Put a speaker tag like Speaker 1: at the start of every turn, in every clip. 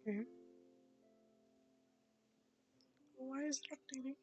Speaker 1: Okay. Why is it updating?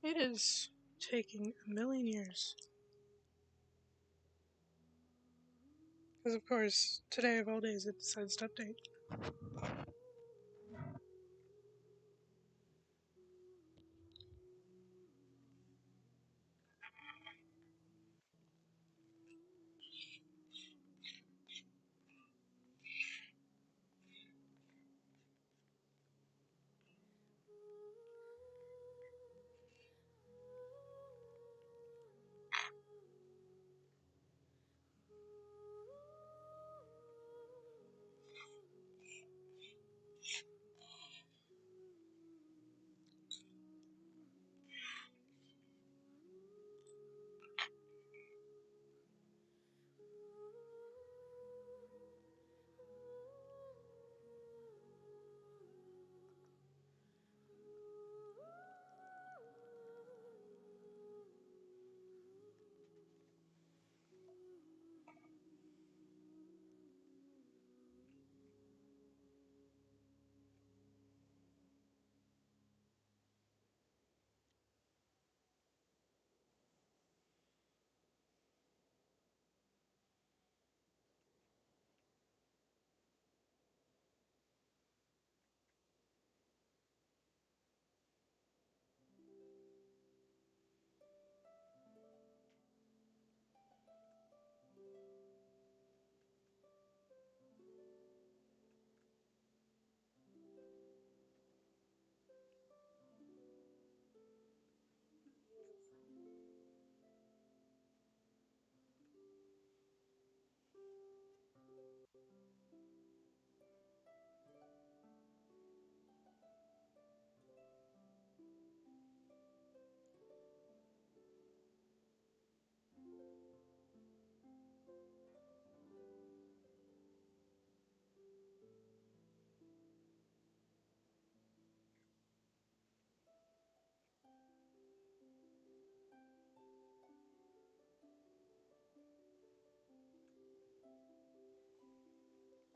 Speaker 1: It is taking a million years. Because, of course, today of all days it decides to update.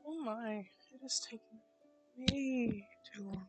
Speaker 1: Oh my, it is taking way too long.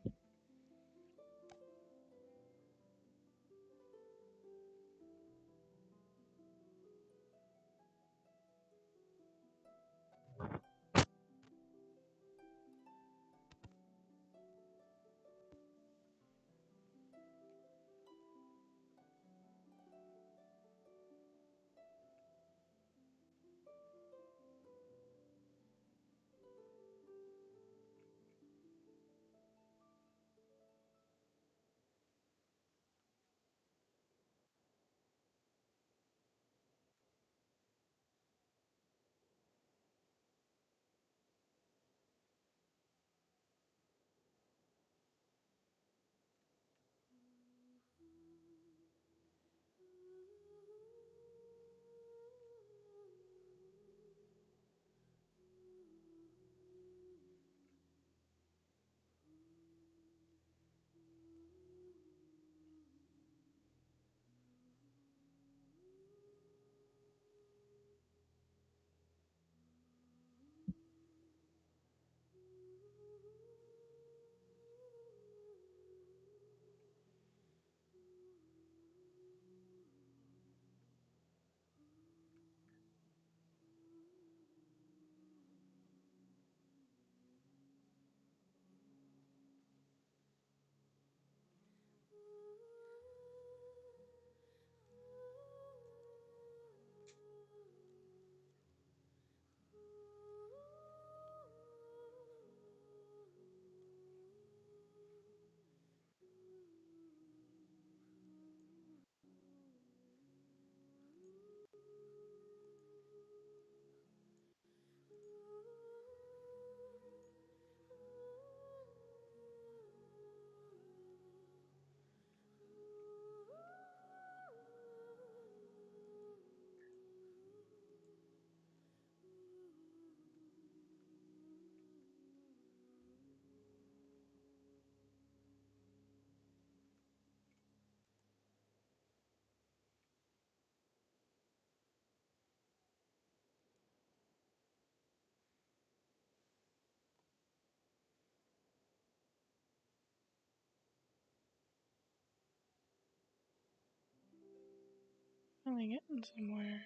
Speaker 1: Finally getting somewhere.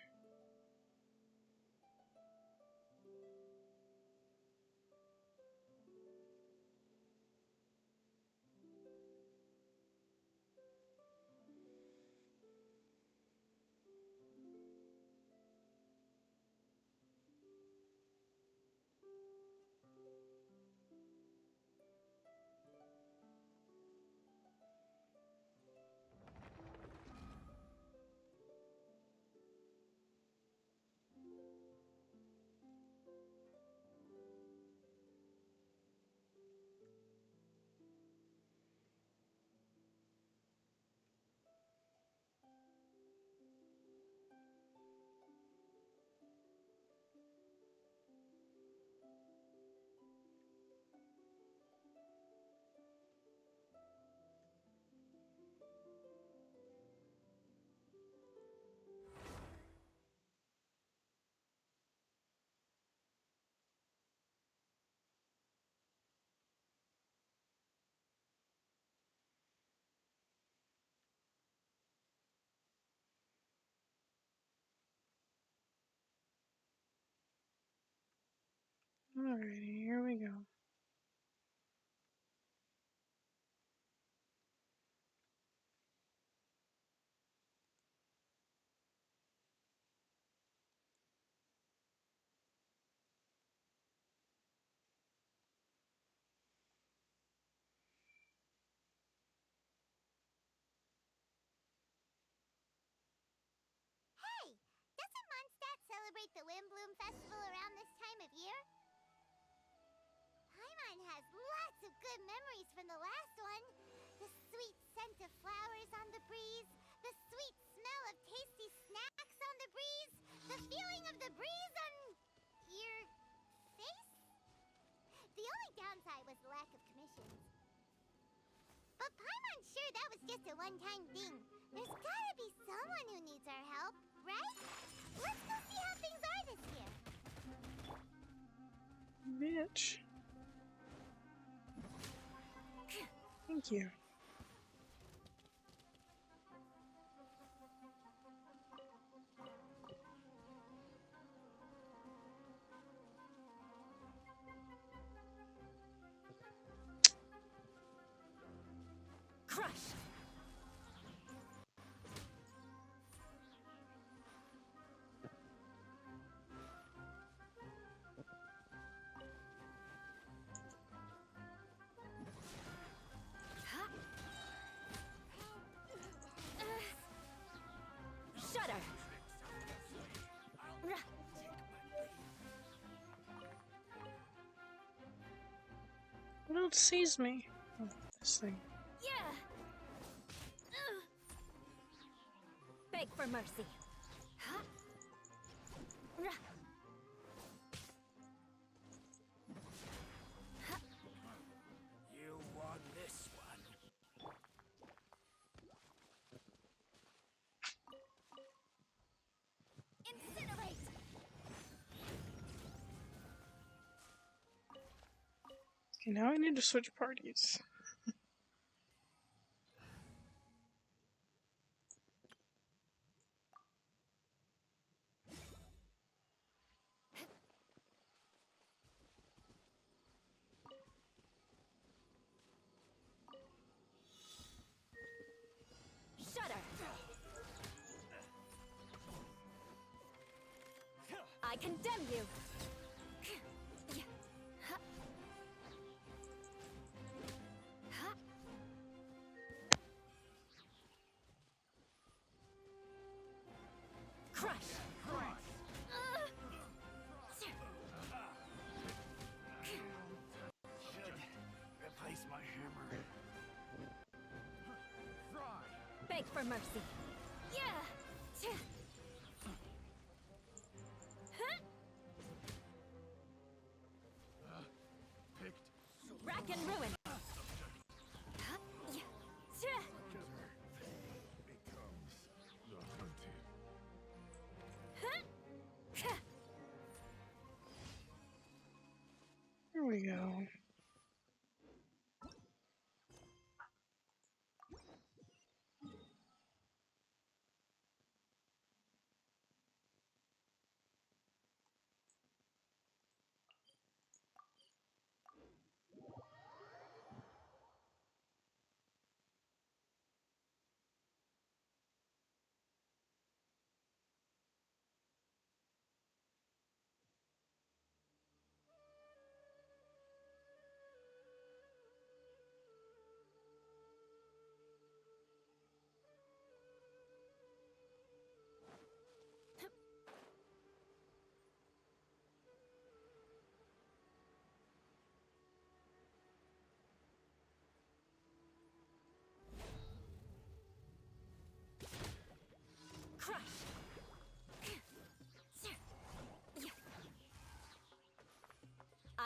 Speaker 1: Alrighty, here we go.
Speaker 2: Hey, doesn't Mondstadt celebrate the Windblume Festival around this time of year? Paimon has lots of good memories from the last one. The sweet scent of flowers on the breeze, the sweet smell of tasty snacks on the breeze, the feeling of the breeze on your face? The only downside was the lack of commissions. But Paimon's sure that was just a one-time thing. There's gotta be someone who needs our help, right? Let's go see how things are this year.
Speaker 1: Bitch. Thank you.
Speaker 2: Crush! Shudder!
Speaker 1: What else sees me? Oh, this thing.
Speaker 2: Yeah! Beg for mercy.
Speaker 3: You won this one.
Speaker 2: Incinerate!
Speaker 1: Okay, now I need to switch parties.
Speaker 2: Shudder! I condemn you! Crush!
Speaker 3: Should replace my hammer. Fry!
Speaker 2: Beg for mercy. Yeah!
Speaker 3: Picked.
Speaker 2: Rack and ruin!
Speaker 3: Becomes the hunted.
Speaker 1: Here we go.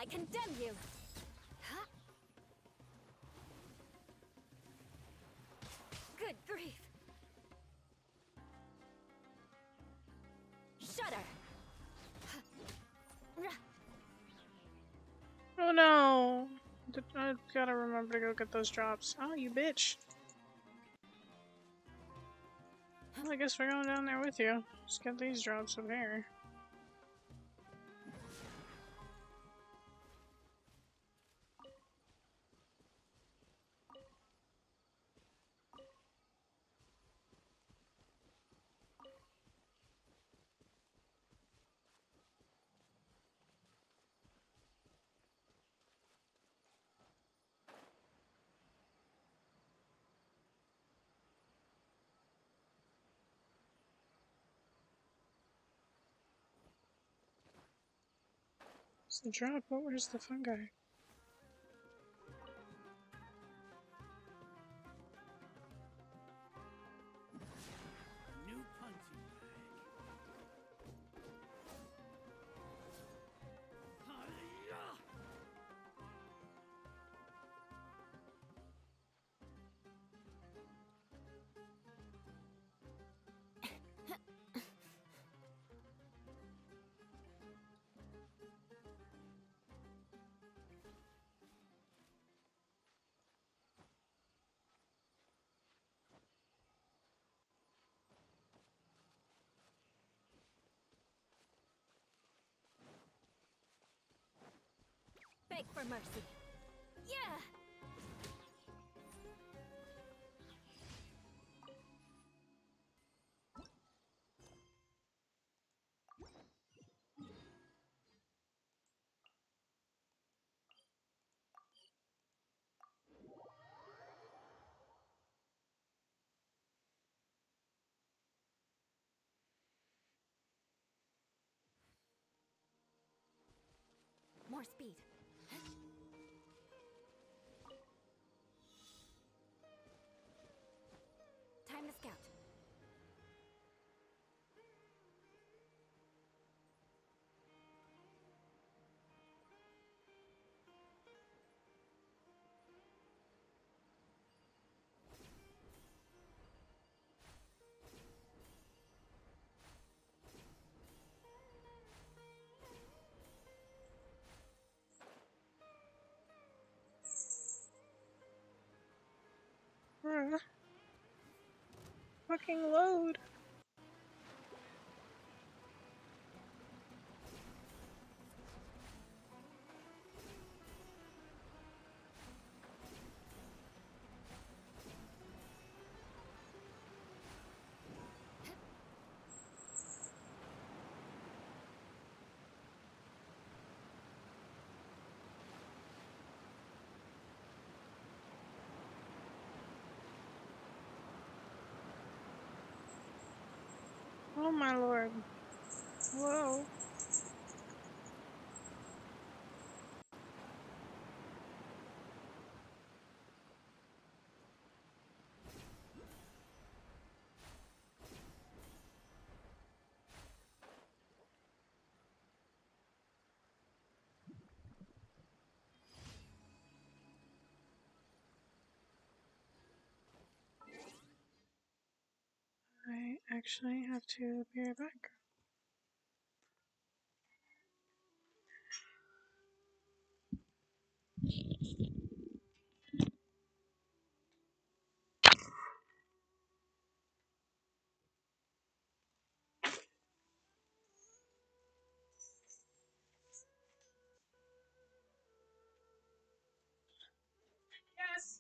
Speaker 2: condemn you! Good grief! Shudder!
Speaker 1: Oh no! I gotta remember to go get those drops. Oh, you bitch. Well, I guess we're going down there with you. Just get these drops up here. It's the drop, but where's the fungi?
Speaker 3: New punching bag. Hi-ya!
Speaker 2: Beg for mercy. Yeah! More speed. Time to scout.
Speaker 1: Bruh. Fucking load. Oh my lord. Whoa. I actually have to be right back. Yes.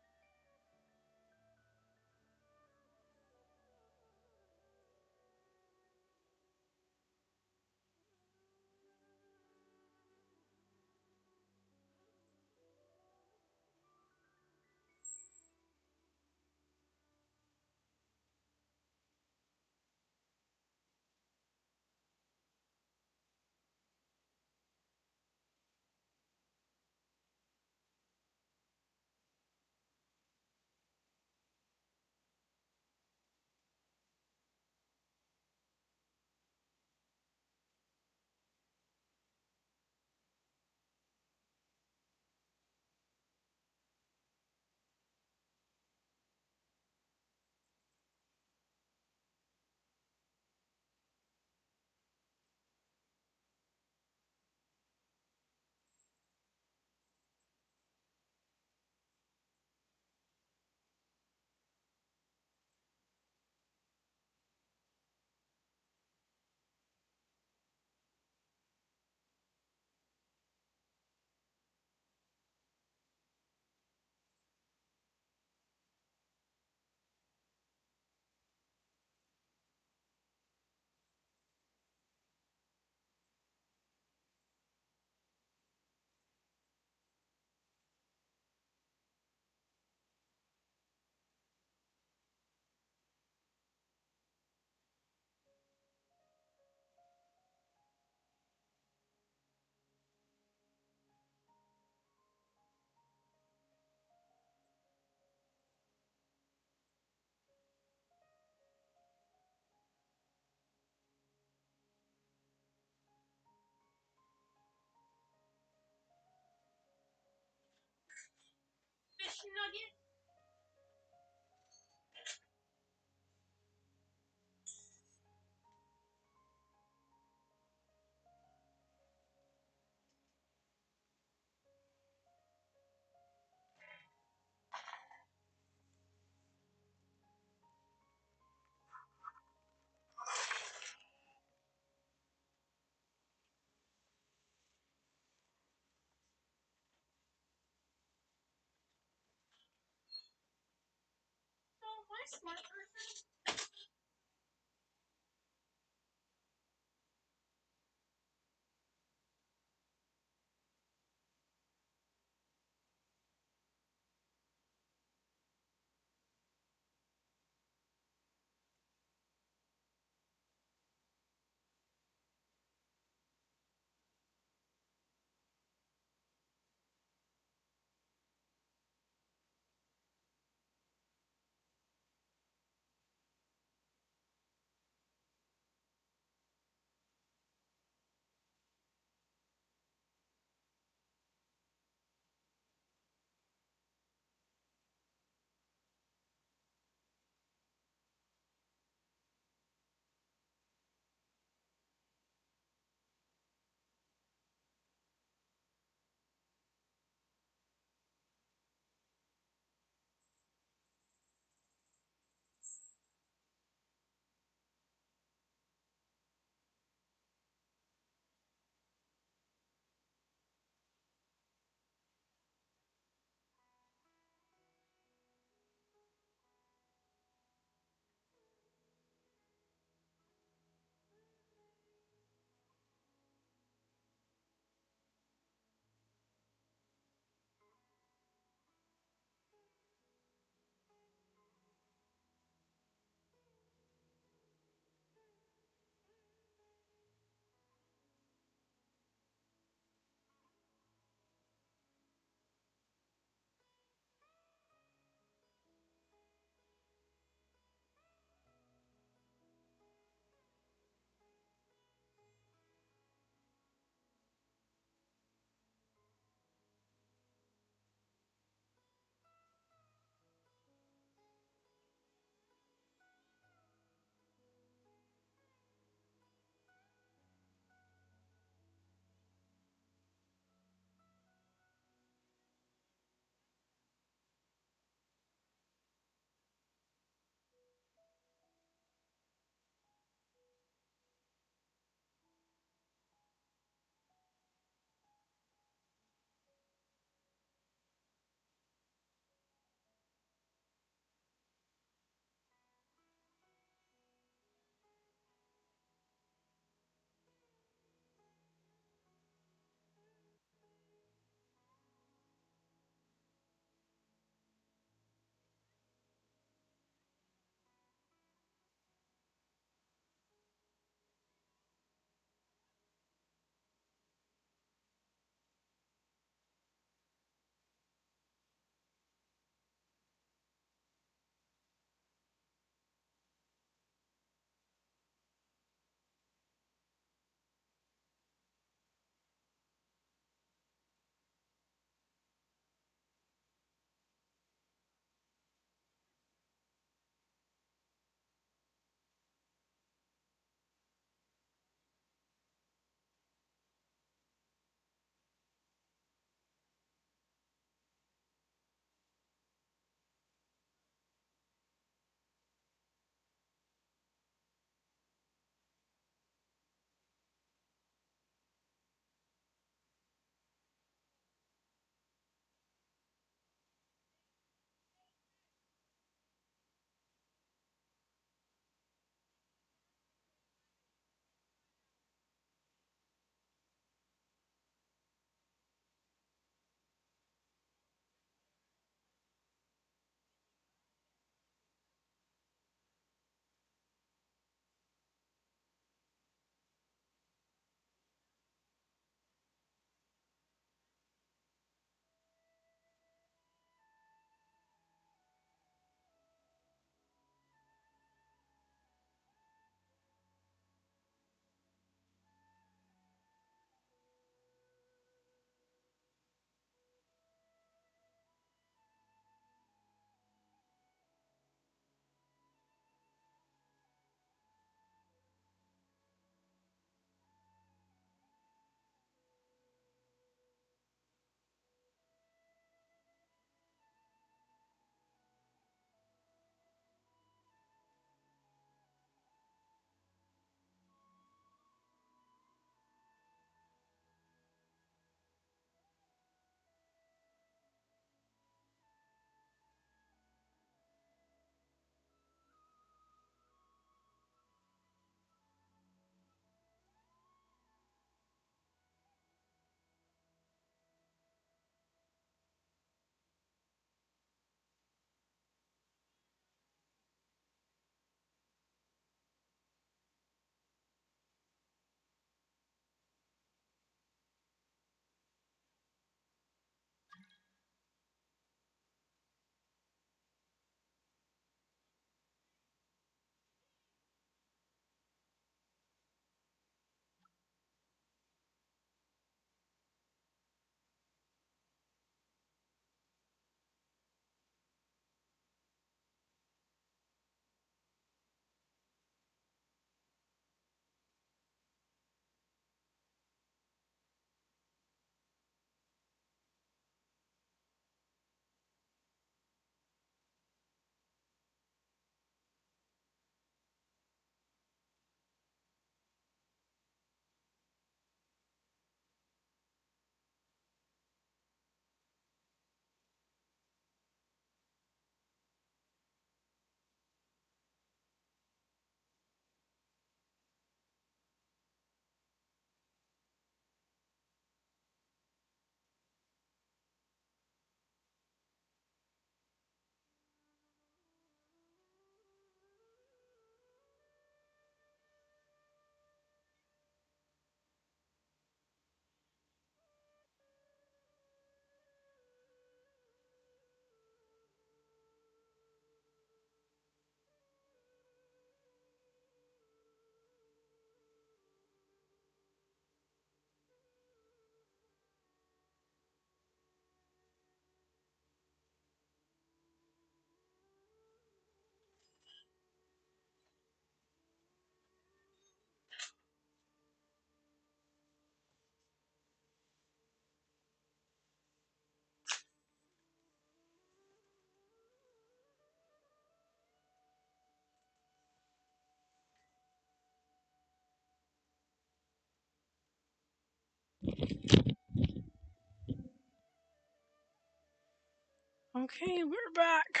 Speaker 1: Okay, we're back.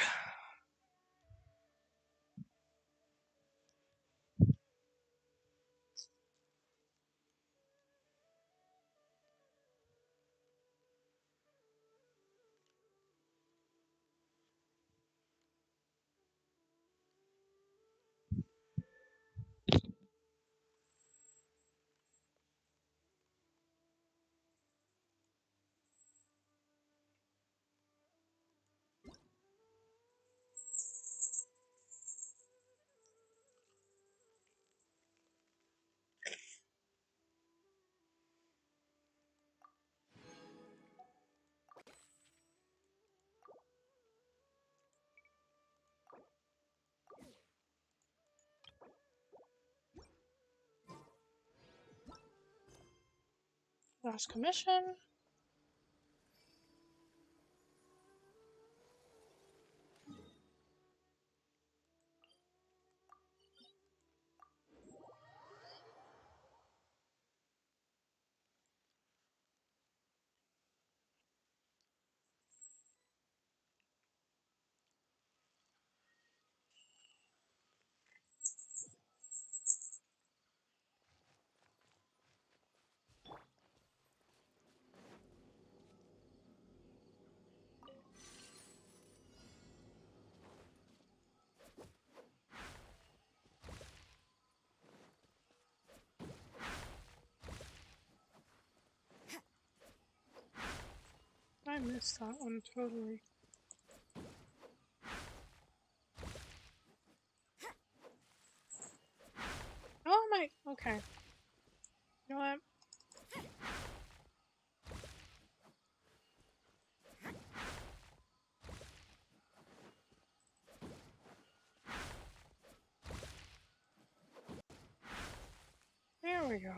Speaker 1: Last commission. I missed that one totally. Oh my. Okay. You know what? There we go.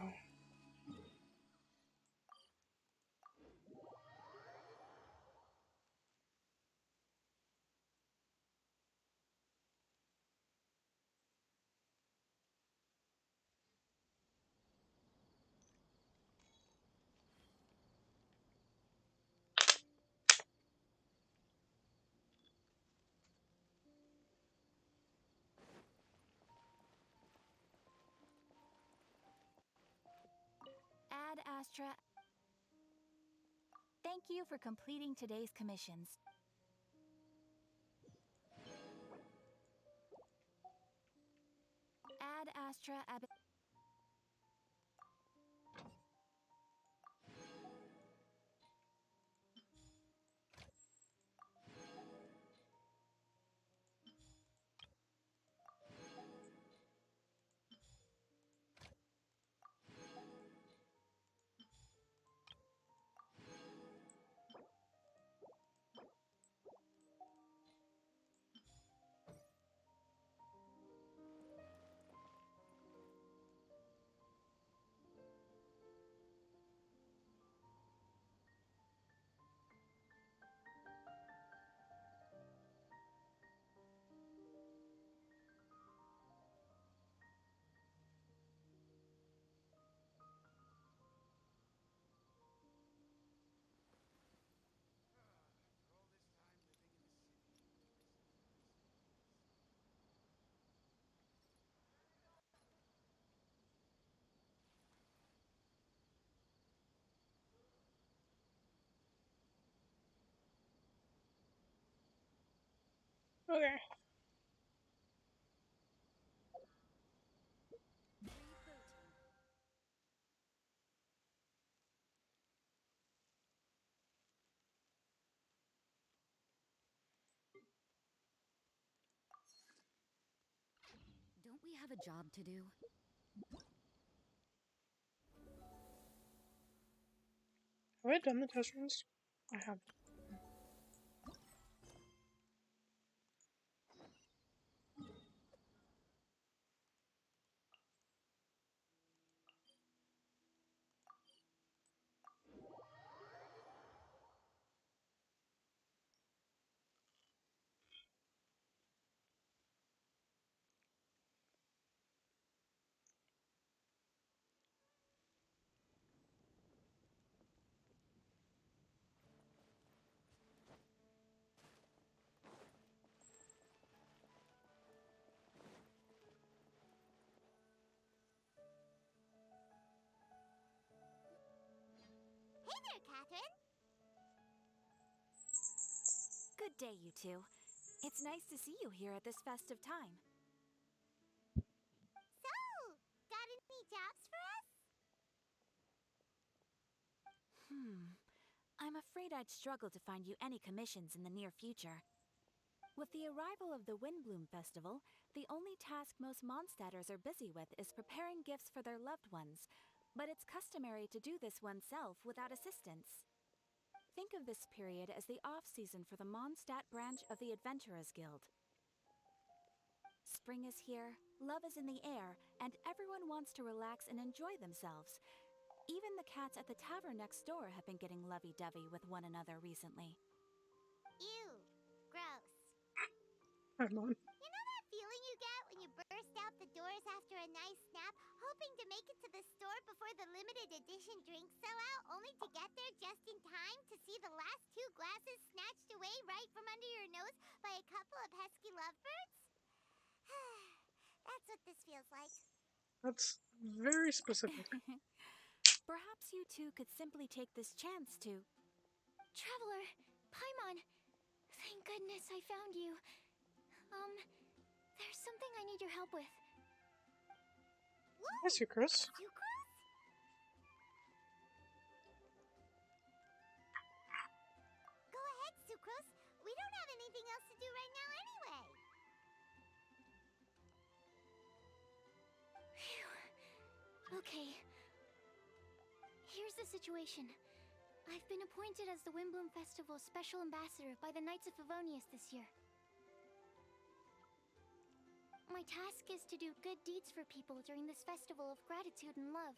Speaker 2: Ad Astra. Thank you for completing today's commissions. Ad Astra Ab. Okay. Don't we have a job to do?
Speaker 1: Have I done the test runs? I have.
Speaker 4: Good day, you two. It's nice to see you here at this festive time.
Speaker 2: So, got any jobs for us?
Speaker 4: I'm afraid I'd struggle to find you any commissions in the near future. With the arrival of the Windblume Festival, the only task most Mondstadters are busy with is preparing gifts for their loved ones, but it's customary to do this oneself without assistance. Think of this period as the off-season for the Mondstadt branch of the Adventurers Guild. Spring is here, love is in the air, and everyone wants to relax and enjoy themselves. Even the cats at the tavern next door have been getting lovey-dovey with one another recently.
Speaker 2: Ew. Gross.
Speaker 1: Come on.
Speaker 2: You know that feeling you get when you burst out the doors after a nice nap, hoping to make it to the store before the limited edition drinks sell out, only to get there just in time to see the last 2 glasses snatched away right from under your nose by a couple of pesky lovebirds? That's what this feels like.
Speaker 1: That's very specific.
Speaker 4: Perhaps you two could simply take this chance to...
Speaker 5: Traveler, Paimon, thank goodness I found you. There's something I need your help with.
Speaker 2: Whoa!
Speaker 1: Yes, you, Chris.
Speaker 2: Sucrose? Go ahead, Sucrose. We don't have anything else to do right now anyway.
Speaker 5: Phew. Okay. Here's the situation. I've been appointed as the Windblume Festival Special Ambassador by the Knights of Favonius this year. My task is to do good deeds for people during this festival of gratitude and love.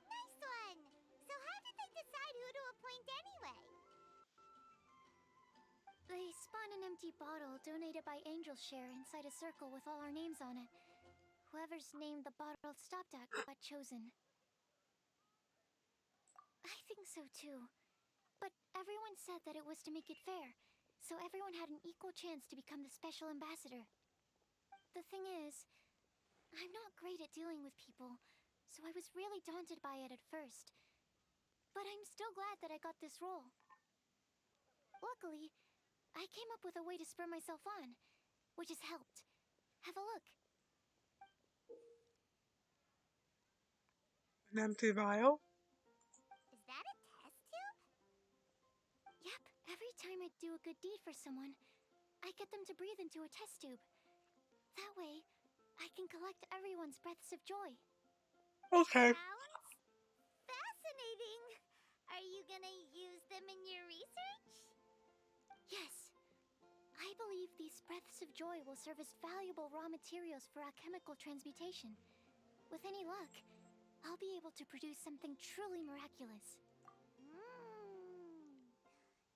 Speaker 2: Nice one! So how did they decide who to appoint anyway?
Speaker 5: They spun an empty bottle donated by Angel's Share inside a circle with all our names on it. Whoever's name the bottle stopped at got chosen. I think so too. But everyone said that it was to make it fair, so everyone had an equal chance to become the special ambassador. The thing is, I'm not great at dealing with people, so I was really daunted by it at first. But I'm still glad that I got this role. Luckily, I came up with a way to spur myself on, which has helped. Have a look.
Speaker 1: An empty vial?
Speaker 2: Is that a test tube?
Speaker 5: Yep, every time I do a good deed for someone, I get them to breathe into a test tube. That way, I can collect everyone's breaths of joy.
Speaker 1: Okay.
Speaker 2: Sounds fascinating. Are you gonna use them in your research?
Speaker 5: Yes. I believe these breaths of joy will serve as valuable raw materials for alchemical transmutation. With any luck, I'll be able to produce something truly miraculous.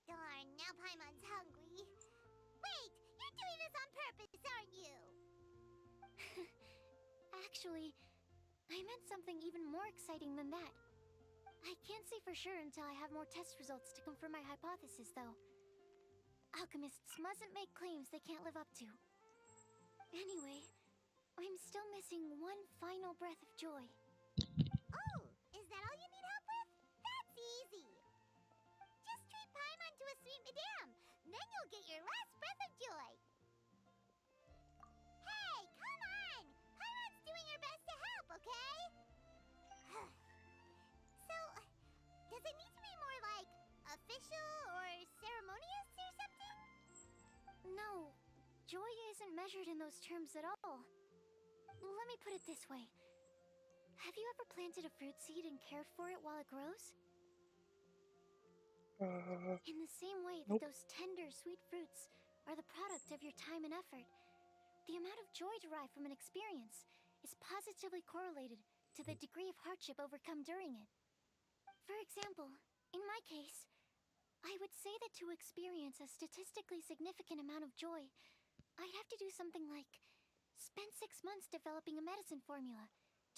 Speaker 2: Darn, now Paimon's hungry. Wait, you're doing this on purpose, aren't you?
Speaker 5: Actually, I meant something even more exciting than that. I can't say for sure until I have more test results to confirm my hypothesis, though. Alchemists mustn't make claims they can't live up to. Anyway, I'm still missing one final breath of joy.
Speaker 2: Oh, is that all you need help with? That's easy. Just treat Paimon to a sweet madame, then you'll get your last breath of joy. Hey, come on! Paimon's doing her best to help, okay? So, does it need to be more like official or ceremonious or something?
Speaker 5: No, joy isn't measured in those terms at all. Let me put it this way. Have you ever planted a fruit seed and cared for it while it grows? In the same way that
Speaker 1: Nope.
Speaker 5: those tender, sweet fruits are the product of your time and effort, the amount of joy derived from an experience is positively correlated to the degree of hardship overcome during it. For example, in my case, I would say that to experience a statistically significant amount of joy, I'd have to do something like spend 6 months developing a medicine formula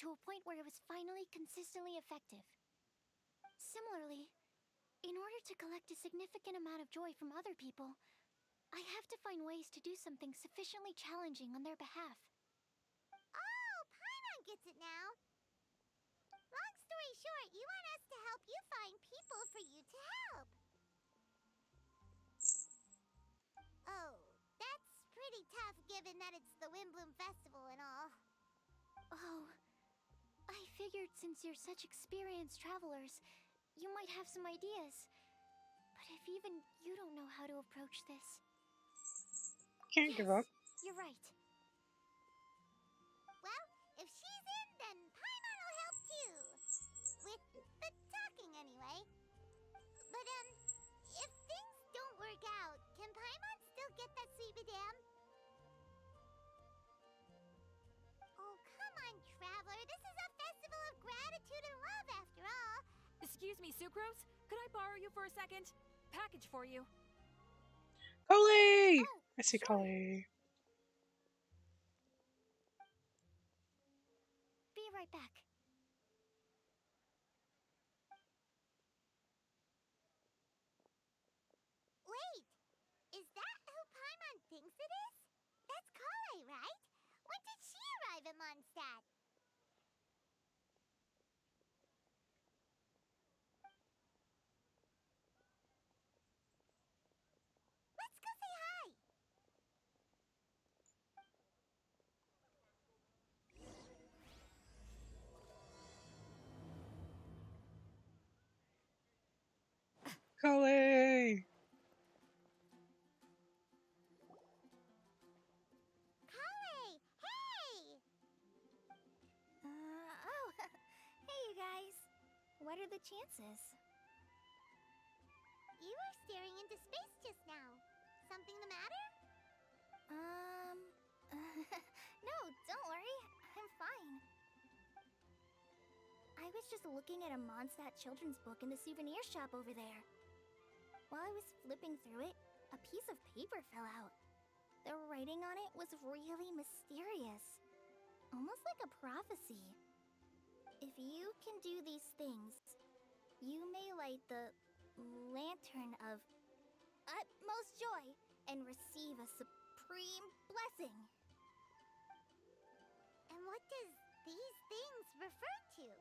Speaker 5: to a point where it was finally consistently effective. Similarly, in order to collect a significant amount of joy from other people, I have to find ways to do something sufficiently challenging on their behalf.
Speaker 2: Oh, Paimon gets it now. Long story short, you want us to help you find people for you to help. given that it's the Windblume Festival and all.
Speaker 5: Oh, I figured since you're such experienced travelers, you might have some ideas. But if even you don't know how to approach this...
Speaker 1: Can't give up.
Speaker 5: You're right.
Speaker 2: Well, if she's in, then Paimon will help too. With the talking, anyway. But, if things don't work out, can Paimon still get that sweet madame? Oh, come on, Traveler. This is a festival of gratitude and love, after all.
Speaker 4: Excuse me, Sucrose? Could I borrow you for a second? Package for you.
Speaker 1: Kale!
Speaker 5: Oh,
Speaker 1: I see
Speaker 5: sure.
Speaker 1: Kale.
Speaker 5: Be right back.
Speaker 2: Wait, is that who Paimon thinks it is? That's Kale, right? When did she arrive in Mondstadt? Let's go say hi!
Speaker 1: Kale!
Speaker 2: Kale! Hey!
Speaker 5: Oh, hey you guys. What are the chances?
Speaker 2: You were staring into space just now. Something the matter?
Speaker 5: No, don't worry. I'm fine. I was just looking at a Mondstadt children's book in the souvenir shop over there. While I was flipping through it, a piece of paper fell out. The writing on it was really mysterious. Almost like a prophecy. If you can do these things, you may light the lantern of utmost joy and receive a supreme blessing.
Speaker 2: And what does these things refer to?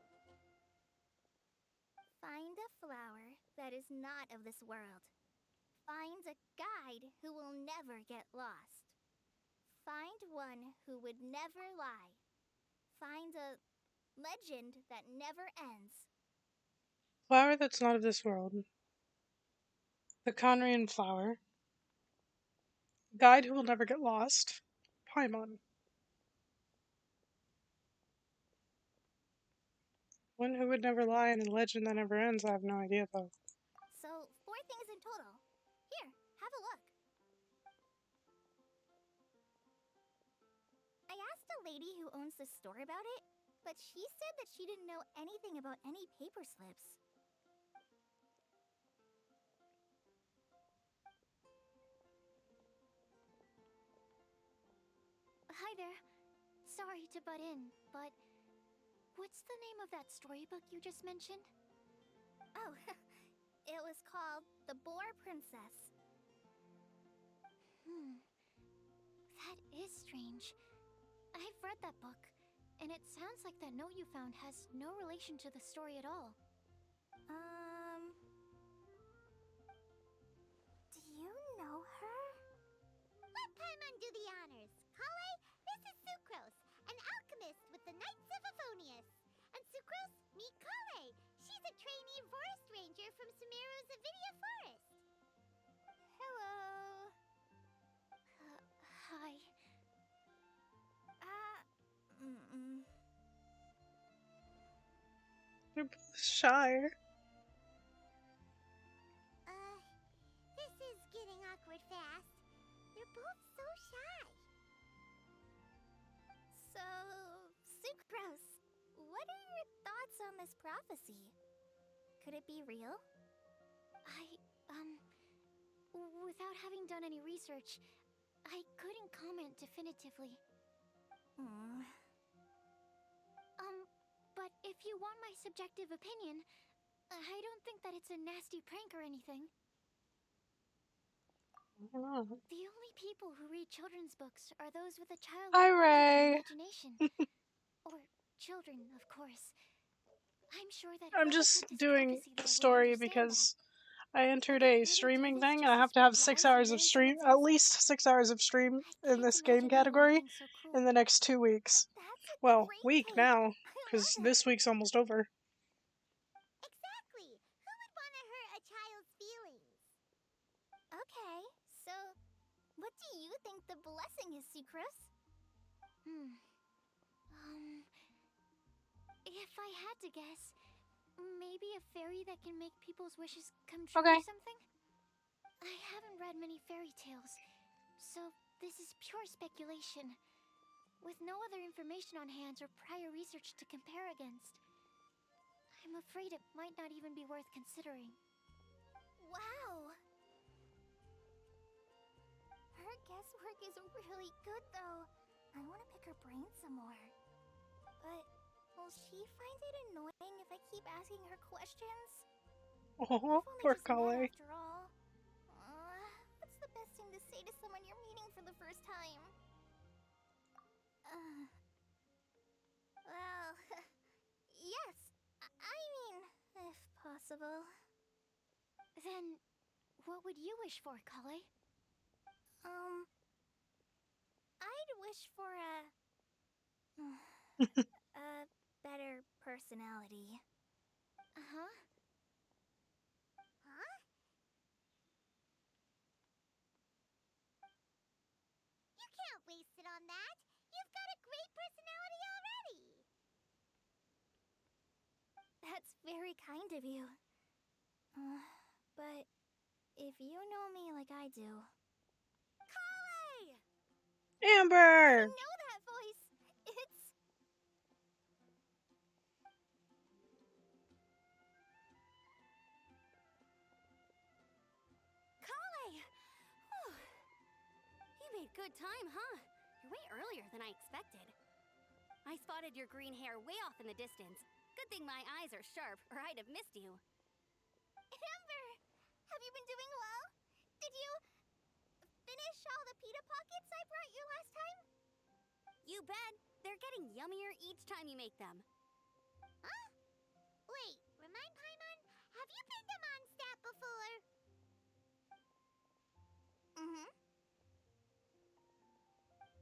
Speaker 5: Find a flower that is not of this world. Find a guide who will never get lost. Find one who would never lie. Find a legend that never ends.
Speaker 1: Flower that's not of this world. The Conrian flower. Guide who will never get lost. Paimon. One who would never lie and a legend that never ends. I have no idea though.
Speaker 5: So, 4 things in total. Here, have a look. I asked a lady who owns the store about it, but she said that she didn't know anything about any paper slips. Hi there. Sorry to butt in, but what's the name of that storybook you just mentioned? Oh, it was called The Boar Princess. That is strange. I've read that book, and it sounds like that note you found has no relation to the story at all. Do you know her?
Speaker 2: Let Paimon do the honors. Kale, this is Sucrose, an alchemist with the Knights of Favonius. And Sucrose, meet Kale. She's a trainee forest ranger from Sumeru's Avidia Forest.
Speaker 5: Hello. Hi.
Speaker 1: They're both shy.
Speaker 2: This is getting awkward fast. They're both so shy.
Speaker 5: So, Sucrose, what are your thoughts on this prophecy? Could it be real? Without having done any research, I couldn't comment definitively. But if you want my subjective opinion, I don't think that it's a nasty prank or anything.
Speaker 1: I don't know.
Speaker 5: The only people who read children's books are those with a
Speaker 1: Hi,
Speaker 5: childlike wonder and
Speaker 1: Ray.
Speaker 5: imagination. Or children, of course. I'm sure that
Speaker 1: I'm
Speaker 5: whoever
Speaker 1: just
Speaker 5: put this
Speaker 1: doing
Speaker 5: prophecy
Speaker 1: the
Speaker 5: there will
Speaker 1: story
Speaker 5: understand
Speaker 1: because I entered a streaming thing, and I have to have 6 hours of stream, at least 6 hours of stream in this game category in the next 2 weeks.
Speaker 2: That's a
Speaker 1: Well,
Speaker 2: great
Speaker 1: week
Speaker 2: take.
Speaker 1: now,
Speaker 2: I
Speaker 1: because
Speaker 2: love
Speaker 1: this
Speaker 2: it.
Speaker 1: week's almost over.
Speaker 2: Exactly. Who would want to hurt a child's feelings? Okay, so what do you think the blessing is, Sucrose?
Speaker 5: If I had to guess, maybe a fairy that can make people's wishes come true
Speaker 1: Okay.
Speaker 5: or something? I haven't read many fairy tales, so this is pure speculation, with no other information on hand or prior research to compare against. I'm afraid it might not even be worth considering.
Speaker 2: Wow. Her guesswork is really good, though. I want to pick her brain some more. But will she find it annoying if I keep asking her questions?
Speaker 1: Oh,
Speaker 2: We've only
Speaker 1: poor
Speaker 2: just met
Speaker 1: Kale.
Speaker 2: after all. What's the best thing to say to someone you're meeting for the first time? Well, yes. I mean, if possible.
Speaker 5: Then, what would you wish for, Kale?
Speaker 2: I'd wish for a better personality.
Speaker 5: Uh-huh.
Speaker 2: Huh? You can't waste it on that. You've got a great personality already. That's very kind of you. But if you know me like I do... Kale! I
Speaker 1: Amber!
Speaker 2: know that voice. It's...
Speaker 6: Kale! Whew. You made good time, huh? You're way earlier than I expected. I spotted your green hair way off in the distance. Good thing my eyes are sharp, or I'd have missed you.
Speaker 2: Amber! Have you been doing well? Did you... finish all the pita pockets I brought you last time?
Speaker 6: You bet. They're getting yummier each time you make them.
Speaker 2: Huh? Wait, remind Paimon, have you been to Mondstadt before?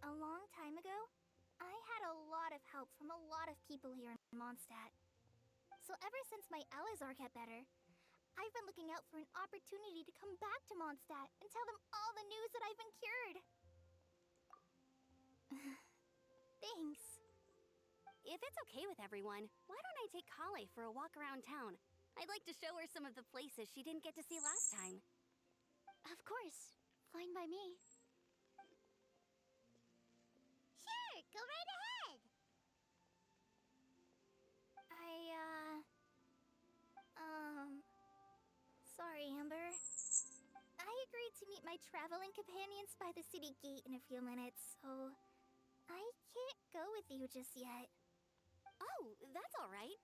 Speaker 2: A long time ago, I had a lot of help from a lot of people here in Mondstadt. So ever since my Elazar got better, I've been looking out for an opportunity to come back to Mondstadt and tell them all the news that I've been cured. Thanks.
Speaker 6: If it's okay with everyone, why don't I take Kale for a walk around town? I'd like to show her some of the places she didn't get to see last time.
Speaker 5: Of course. Fine by me.
Speaker 2: Sure, go right ahead. Sorry, Amber. I agreed to meet my traveling companions by the city gate in a few minutes, so I can't go with you just yet.
Speaker 6: Oh, that's all right.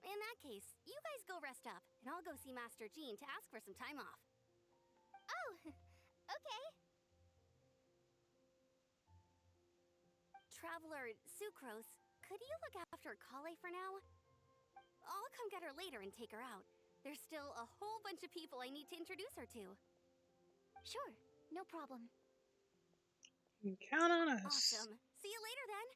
Speaker 6: In that case, you guys go rest up, and I'll go see Master Jean to ask for some time off.
Speaker 2: Oh, okay.
Speaker 6: Traveler Sucrose, could you look after Kale for now? I'll come get her later and take her out. There's still a whole bunch of people I need to introduce her to.
Speaker 5: Sure, no problem.
Speaker 1: Count on us.
Speaker 6: Awesome. See you later then.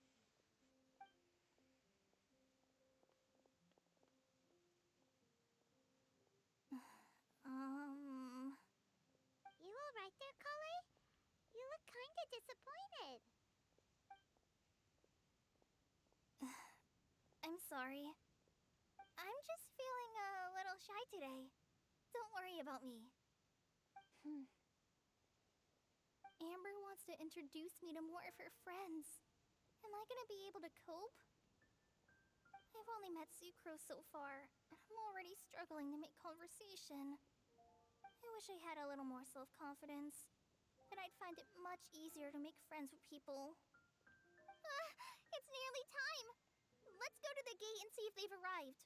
Speaker 2: You alright there, Kale? You look kinda disappointed. I'm sorry. I'm just feeling a little shy today. Don't worry about me. Amber wants to introduce me to more of her friends. Am I gonna be able to cope? I've only met Sucrose so far, and I'm already struggling to make conversation. I wish I had a little more self-confidence. Then I'd find it much easier to make friends with people. It's nearly time! Let's go to the gate and see if they've arrived.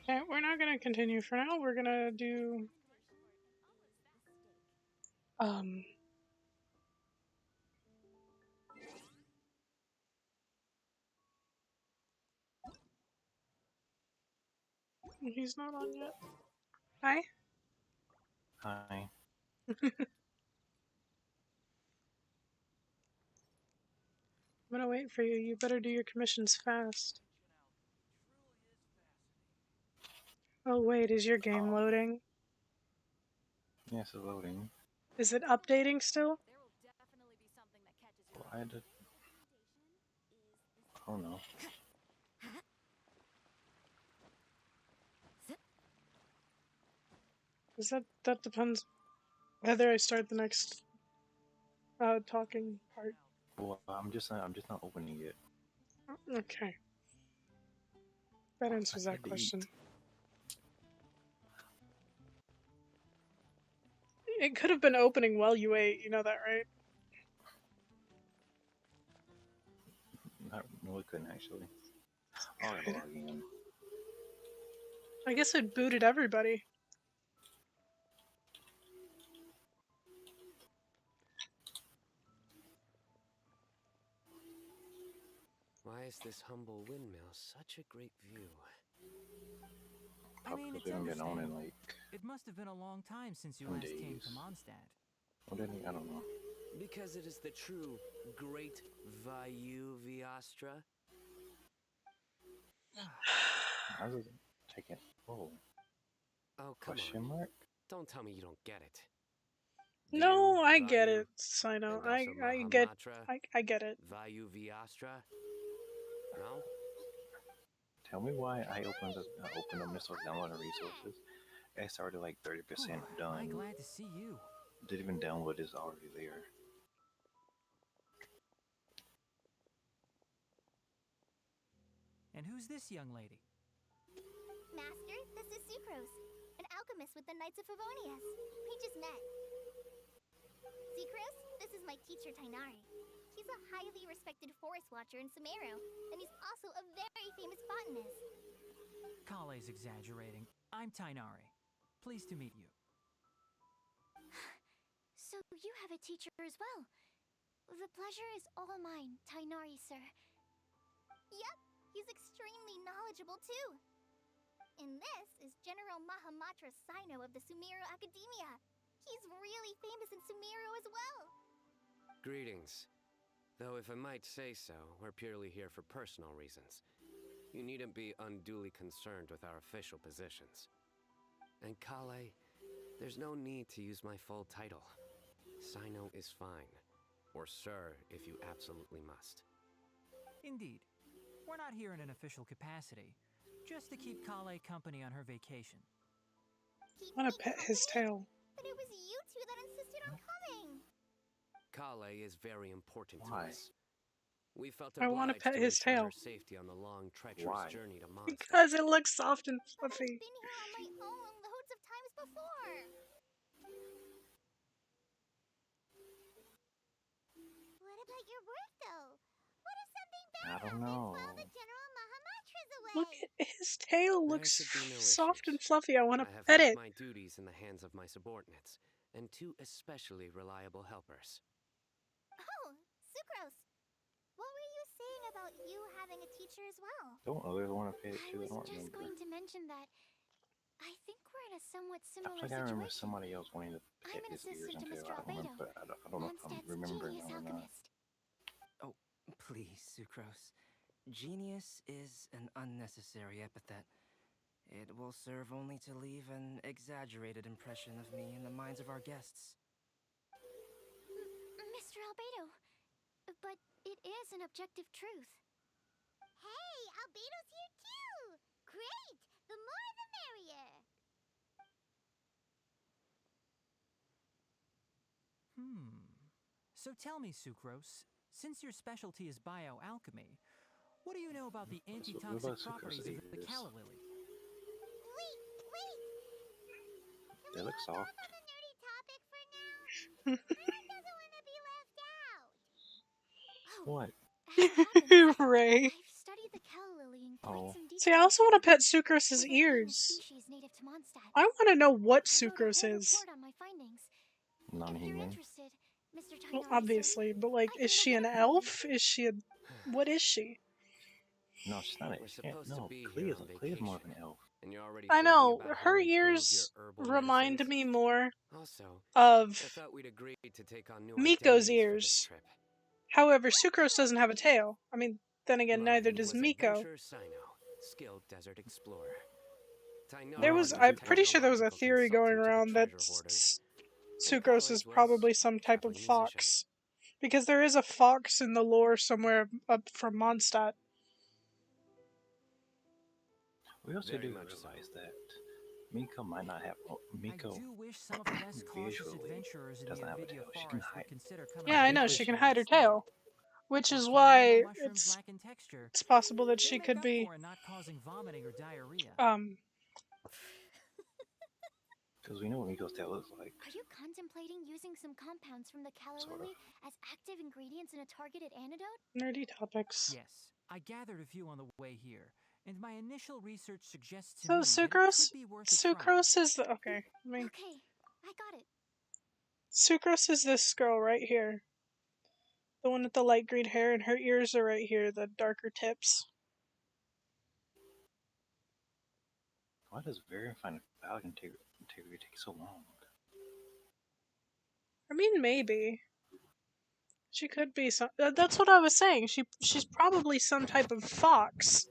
Speaker 1: Okay, we're not gonna continue for now. We're gonna do... He's not on yet. Hi.
Speaker 7: Hi.
Speaker 1: I'm gonna wait for you. You better do your commissions fast. Oh wait, is your game loading?
Speaker 7: Yes, it's loading.
Speaker 1: Is it updating still?
Speaker 4: There will definitely be something that catches your
Speaker 7: Well, I had to. I don't know.
Speaker 1: Is that depends whether I start the next talking part.
Speaker 7: Well, I'm just not opening it.
Speaker 1: Okay. That answers
Speaker 7: I
Speaker 1: that
Speaker 7: had to
Speaker 1: question.
Speaker 7: eat.
Speaker 1: It could have been opening while you ate, you know that, right?
Speaker 7: No, it couldn't actually. Oh, I gotta log in.
Speaker 1: I guess it booted everybody.
Speaker 8: Why is this humble windmill such a great view?
Speaker 3: I
Speaker 7: Probably
Speaker 3: mean,
Speaker 7: because
Speaker 3: it's
Speaker 7: we don't get on in
Speaker 3: understandable.
Speaker 7: like
Speaker 3: It must have been a long time since you
Speaker 7: 10
Speaker 3: last came to
Speaker 7: days.
Speaker 3: Mondstadt.
Speaker 7: What did I don't know.
Speaker 8: Because it is the true Great Vayu Viastra.
Speaker 7: How's it taking? Whoa.
Speaker 8: Oh, come
Speaker 7: Question
Speaker 8: on.
Speaker 7: mark?
Speaker 8: Don't tell me you don't get it.
Speaker 1: No, I get
Speaker 8: Vayu,
Speaker 1: it, Sino.
Speaker 8: and also
Speaker 1: I get it.
Speaker 8: Vayu Viastra. No?
Speaker 7: Tell me why I opened up Missile downloading resources. I started like 30%
Speaker 3: Am I
Speaker 7: done.
Speaker 3: glad to see you?
Speaker 7: Didn't even download is already there.
Speaker 3: And who's this young lady?
Speaker 2: Master, this is Sucrose, an alchemist with the Knights of Favonius. We just met. Sucrose, this is my teacher Tainari. He's a highly respected forest watcher in Sumeru, and he's also a very famous botanist.
Speaker 3: Kale's exaggerating. I'm Tainari. Pleased to meet you.
Speaker 5: So you have a teacher as well. The pleasure is all mine, Tainari, sir.
Speaker 2: Yep, he's extremely knowledgeable too. And this is General Mahamatra Sino of the Sumeru Academia. He's really famous in Sumeru as well.
Speaker 8: Greetings. Though if I might say so, we're purely here for personal reasons. You needn't be unduly concerned with our official positions. And Kale, there's no need to use my full title. Sino is fine. Or sir, if you absolutely must.
Speaker 3: Indeed. We're not here in an official capacity, just to keep Kale company on her vacation.
Speaker 2: Keep
Speaker 1: I want
Speaker 2: me
Speaker 1: to pet his
Speaker 2: company?
Speaker 1: tail.
Speaker 2: But it was you two that insisted on coming.
Speaker 8: Kale is very important
Speaker 7: Why?
Speaker 8: to us. We felt
Speaker 1: I want to
Speaker 8: obliged
Speaker 1: pet
Speaker 8: to
Speaker 1: his
Speaker 8: ensure
Speaker 1: tail.
Speaker 8: her safety on the long, treacherous
Speaker 7: Why?
Speaker 8: journey to Mondstadt.
Speaker 1: Because it looks soft and
Speaker 2: But I've
Speaker 1: fluffy.
Speaker 2: been here on my own loads of times before. What about your work, though? What if something bad
Speaker 7: I don't
Speaker 2: happens
Speaker 7: know.
Speaker 2: while the General Mahamatra's away?
Speaker 1: Look at his tail.
Speaker 8: There
Speaker 1: Looks
Speaker 8: should be no
Speaker 1: soft
Speaker 8: issues.
Speaker 1: and fluffy. I want to
Speaker 8: I have
Speaker 1: pet
Speaker 8: left
Speaker 1: it.
Speaker 8: my duties in the hands of my subordinates, and two especially reliable helpers.
Speaker 2: Oh, Sucrose. What were you saying about you having a teacher as well?
Speaker 7: Don't others want to pay it
Speaker 5: I
Speaker 7: too? I
Speaker 5: was
Speaker 7: don't
Speaker 5: just
Speaker 7: remember.
Speaker 5: going to mention that I think we're in a somewhat
Speaker 7: I
Speaker 5: similar
Speaker 7: feel like I remember
Speaker 5: situation.
Speaker 7: somebody else wanting to
Speaker 5: I'm
Speaker 7: pet
Speaker 5: an
Speaker 7: his ears
Speaker 5: assistant to
Speaker 7: until
Speaker 5: Mr.
Speaker 7: I don't remember.
Speaker 5: Albedo,
Speaker 7: I don't know if I'm
Speaker 5: Mondstadt's
Speaker 7: remembering
Speaker 5: genius
Speaker 7: or not.
Speaker 5: alchemist.
Speaker 9: Oh, please, Sucrose. Genius is an unnecessary epithet. It will serve only to leave an exaggerated impression of me in the minds of our guests.
Speaker 5: Mr. Albedo, but it is an objective truth.
Speaker 2: Hey, Albedo's here too! Great! The more the merrier!
Speaker 3: So tell me, Sucrose, since your specialty is bioalchemy, what do you know about the
Speaker 7: What
Speaker 3: antitoxic
Speaker 7: about
Speaker 3: properties
Speaker 7: Sucrose's
Speaker 3: of the
Speaker 7: ears?
Speaker 3: calla lily?
Speaker 2: Wait!
Speaker 7: They look
Speaker 2: Hold
Speaker 7: soft.
Speaker 2: off on the nerdy topic for now. Ren doesn't want to be left out.
Speaker 5: Oh,
Speaker 7: What?
Speaker 5: as it happens,
Speaker 1: Ray.
Speaker 5: I've studied the calla lily in quite
Speaker 7: Oh.
Speaker 5: some detail.
Speaker 1: See, I also want to pet
Speaker 5: With
Speaker 1: Sucrose's
Speaker 5: it being a
Speaker 1: ears.
Speaker 5: species native to Mondstadt,
Speaker 1: I want to know what
Speaker 5: I wrote a
Speaker 1: Sucrose
Speaker 5: whole
Speaker 1: is.
Speaker 5: report on my findings. If you're
Speaker 7: Non-human.
Speaker 5: interested, Mr.
Speaker 1: Well,
Speaker 5: Tainari,
Speaker 1: obviously, but like,
Speaker 5: I
Speaker 1: is
Speaker 5: can
Speaker 1: she
Speaker 5: go
Speaker 1: an
Speaker 5: get it for you.
Speaker 1: elf? Is she a... What is she?
Speaker 7: No, she's not.
Speaker 8: We're
Speaker 7: She can't.
Speaker 8: supposed to
Speaker 7: No,
Speaker 8: be
Speaker 7: Clea
Speaker 8: here
Speaker 7: is
Speaker 8: on
Speaker 7: Clea's more of
Speaker 8: vacation,
Speaker 7: an elf.
Speaker 8: and you're already
Speaker 1: I
Speaker 8: thinking
Speaker 1: know,
Speaker 8: about how
Speaker 1: her
Speaker 8: to improve your
Speaker 1: ears
Speaker 8: herbal
Speaker 1: remind
Speaker 8: medicines?
Speaker 1: me more
Speaker 8: Also,
Speaker 1: of
Speaker 8: I thought we'd agreed to take on new
Speaker 1: Miko's
Speaker 8: identities for this
Speaker 1: ears.
Speaker 8: trip.
Speaker 1: However, Sucrose doesn't have a tail. I mean, then again, neither
Speaker 8: Mine
Speaker 1: does
Speaker 8: was
Speaker 1: Miko.
Speaker 8: Adventurer Sino, skilled desert explorer.
Speaker 1: I'm pretty sure there was a
Speaker 8: technological
Speaker 1: theory going
Speaker 8: consultant to the
Speaker 1: around that
Speaker 8: treasure hoarders. And
Speaker 1: Sucrose is
Speaker 8: College was
Speaker 1: probably some
Speaker 8: a
Speaker 1: type of
Speaker 8: traveling musician.
Speaker 1: fox. Because there is a fox in the lore somewhere up from Mondstadt.
Speaker 7: We also
Speaker 8: Very
Speaker 7: do
Speaker 8: much so.
Speaker 7: realize that Miko might not have. Miko
Speaker 3: I do wish some of the less cautious
Speaker 7: visually
Speaker 3: adventurers in the
Speaker 7: doesn't have a
Speaker 3: Avidya
Speaker 7: tail. She can
Speaker 3: forest
Speaker 7: hide.
Speaker 3: would consider coming
Speaker 1: Yeah, I
Speaker 3: to
Speaker 1: know,
Speaker 3: this
Speaker 1: she can
Speaker 3: mission
Speaker 1: hide her
Speaker 3: instead.
Speaker 1: tail. Which
Speaker 3: With
Speaker 1: is
Speaker 3: flamingo
Speaker 1: why
Speaker 3: mushrooms lacking texture,
Speaker 1: it's possible that
Speaker 3: they
Speaker 1: she
Speaker 3: make
Speaker 1: could
Speaker 3: up
Speaker 1: be,
Speaker 3: for it not causing vomiting or diarrhea.
Speaker 7: Because we know what Miko's tail looks like.
Speaker 5: Are you contemplating using some compounds from the calla
Speaker 7: Sort of.
Speaker 5: lily as active ingredients in a targeted antidote?
Speaker 1: nerdy topics.
Speaker 3: Yes, I gathered a few on the way here, and my initial research suggests to
Speaker 1: So
Speaker 3: me that it
Speaker 1: Sucrose?
Speaker 3: could be worth a try.
Speaker 1: Sucrose is the, okay,
Speaker 5: Okay, I got it.
Speaker 1: Sucrose is this girl right here. The one with the light green hair, and her ears are right here, the darker tips.
Speaker 7: Why does verifying valve integrity take so long?
Speaker 1: I mean, maybe. She could be some. That's what I was saying. She's probably some type of fox.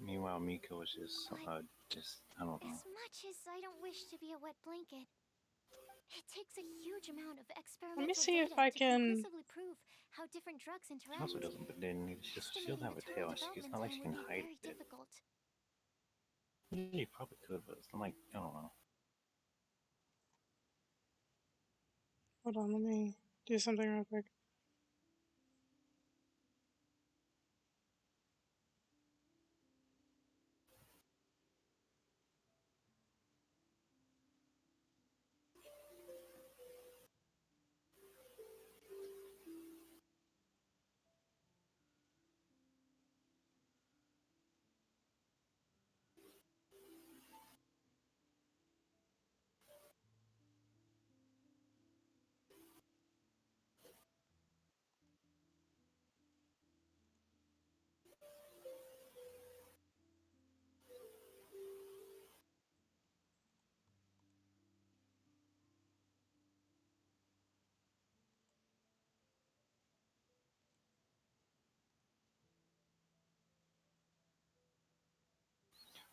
Speaker 7: Meanwhile, Miko is just I don't know.
Speaker 5: As much as I don't wish to be a wet blanket, it takes a huge amount of experimental
Speaker 1: see if
Speaker 5: data
Speaker 1: I
Speaker 5: to
Speaker 1: can-
Speaker 5: conclusively prove how different drugs
Speaker 7: She
Speaker 5: interact.
Speaker 7: also doesn't, but then she doesn't have a tail. It's not like she can hide
Speaker 5: very
Speaker 7: it.
Speaker 5: difficult.
Speaker 7: Yeah, you probably could, but it's not like I don't know.
Speaker 1: Hold on, let me do something real quick.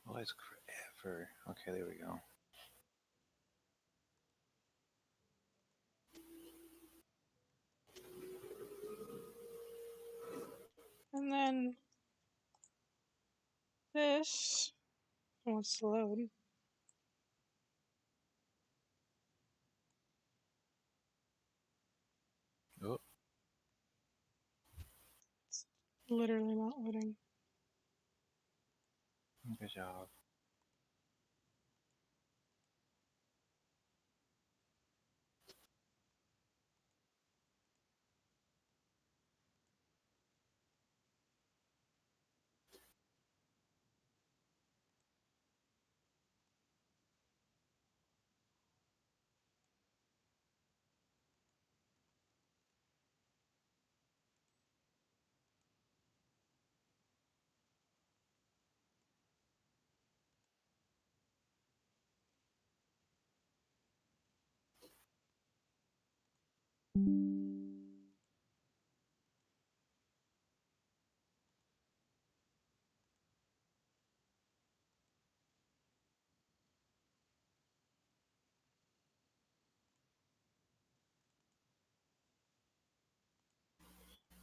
Speaker 7: Oh, it's forever. Okay, there we go.
Speaker 1: And then this wants to load.
Speaker 7: Oh,
Speaker 1: It's literally not loading.
Speaker 7: good job.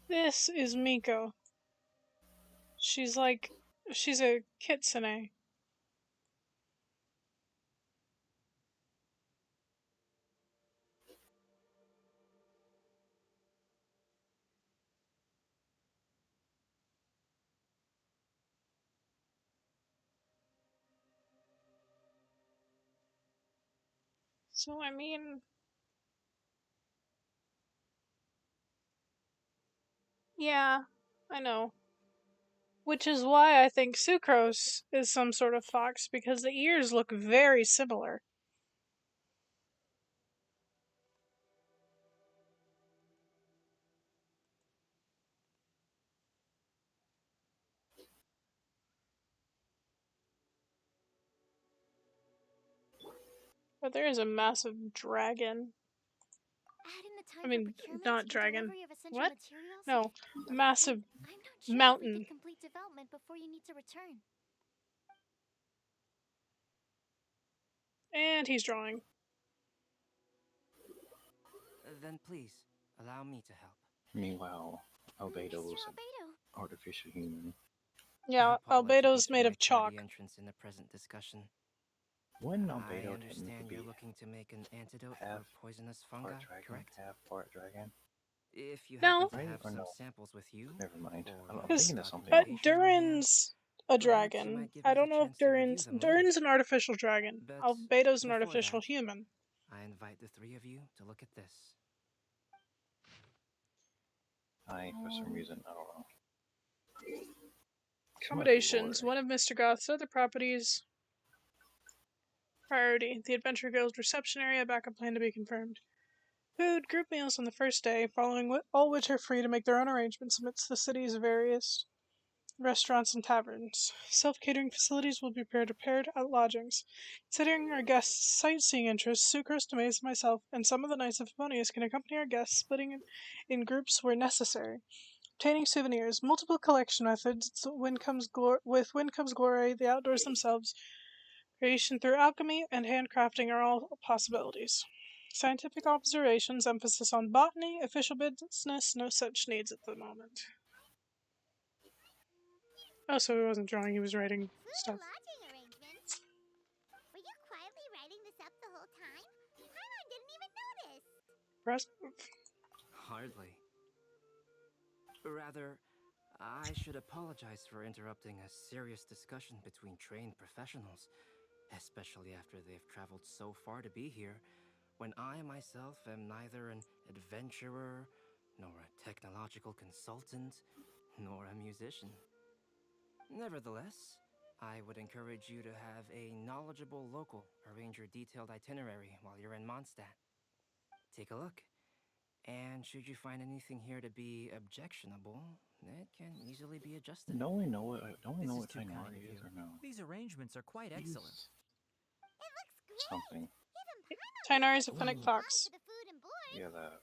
Speaker 1: This is Miko. She's a kitsune. So, I mean, yeah, I know. Which is why I think Sucrose is some sort of fox, because the ears look very similar. But there is a massive dragon.
Speaker 5: Add in the time
Speaker 1: I mean,
Speaker 5: for procurement
Speaker 1: not
Speaker 5: and
Speaker 1: dragon.
Speaker 5: delivery of essential
Speaker 1: What?
Speaker 5: materials.
Speaker 1: No, massive
Speaker 5: I'm not sure if we
Speaker 1: mountain.
Speaker 5: can complete development before you need to return.
Speaker 1: And he's drawing.
Speaker 9: Then please, allow me to help.
Speaker 7: Meanwhile, Albedo's
Speaker 5: Mr. Albedo.
Speaker 7: artificial human.
Speaker 1: Yeah, Albedo's made of chalk.
Speaker 9: Entrance in the present discussion.
Speaker 7: Wouldn't
Speaker 9: I
Speaker 7: Albedo
Speaker 9: understand
Speaker 7: technically
Speaker 9: you're
Speaker 7: be
Speaker 9: looking to make an antidote
Speaker 7: half
Speaker 9: for poisonous fungi,
Speaker 7: part dragon,
Speaker 9: correct?
Speaker 7: half part dragon?
Speaker 9: If you
Speaker 1: No.
Speaker 9: happen to
Speaker 7: Right
Speaker 9: have
Speaker 7: or
Speaker 9: some
Speaker 7: no?
Speaker 9: samples with you,
Speaker 7: Never mind.
Speaker 9: or
Speaker 7: I'm
Speaker 1: Because
Speaker 7: thinking of something.
Speaker 9: documentation on hand,
Speaker 1: Durin's a
Speaker 9: perhaps you
Speaker 1: dragon.
Speaker 9: might give
Speaker 1: I
Speaker 9: me
Speaker 1: don't
Speaker 9: the
Speaker 1: know if
Speaker 9: chance to review
Speaker 1: Durin's...
Speaker 9: them later.
Speaker 1: Durin's an artificial dragon.
Speaker 9: But
Speaker 1: Albedo's an
Speaker 9: before
Speaker 1: artificial
Speaker 9: that,
Speaker 1: human.
Speaker 9: I invite the three of you to look at this.
Speaker 7: For some reason, I don't know.
Speaker 1: Accommodations. One of Mr. Goth's other properties. Priority. The Adventure Guild reception area. Backup plan to be confirmed. Food. Group meals on the first day, following all which are free to make their own arrangements amidst the city's various restaurants and taverns. Self-catering facilities will be prepared at lodgings. Considering our guests' sightseeing interests, Sucrose, Demaze, myself, and some of the Knights of Favonius can accompany our guests, splitting in groups where necessary. Obtaining souvenirs, multiple collection methods. With Wind Comes Glory, the outdoors themselves. Creation through alchemy and handcrafting are all possibilities. Scientific observations, emphasis on botany. Official business, no such needs at the moment. Oh, so he wasn't drawing, he was writing stuff.
Speaker 2: Lodging arrangements. Were you quietly writing this up the whole time? Paimon didn't even notice.
Speaker 1: Impressive.
Speaker 9: Hardly. Rather, I should apologize for interrupting a serious discussion between trained professionals, especially after they've traveled so far to be here, when I myself am neither an adventurer, nor a technological consultant, nor a musician. Nevertheless, I would encourage you to have a knowledgeable local arrange your detailed itinerary while you're in Mondstadt. Take a look. And should you find anything here to be objectionable, it can easily be adjusted.
Speaker 7: Don't we know what
Speaker 3: too kind
Speaker 7: Tainari
Speaker 3: of
Speaker 7: is
Speaker 3: you.
Speaker 7: or no?
Speaker 3: These arrangements are quite excellent.
Speaker 2: It looks great.
Speaker 7: Something.
Speaker 1: Tainari's a fennec
Speaker 2: Ooh.
Speaker 1: fox.
Speaker 2: For the food and board.
Speaker 7: Yeah, that.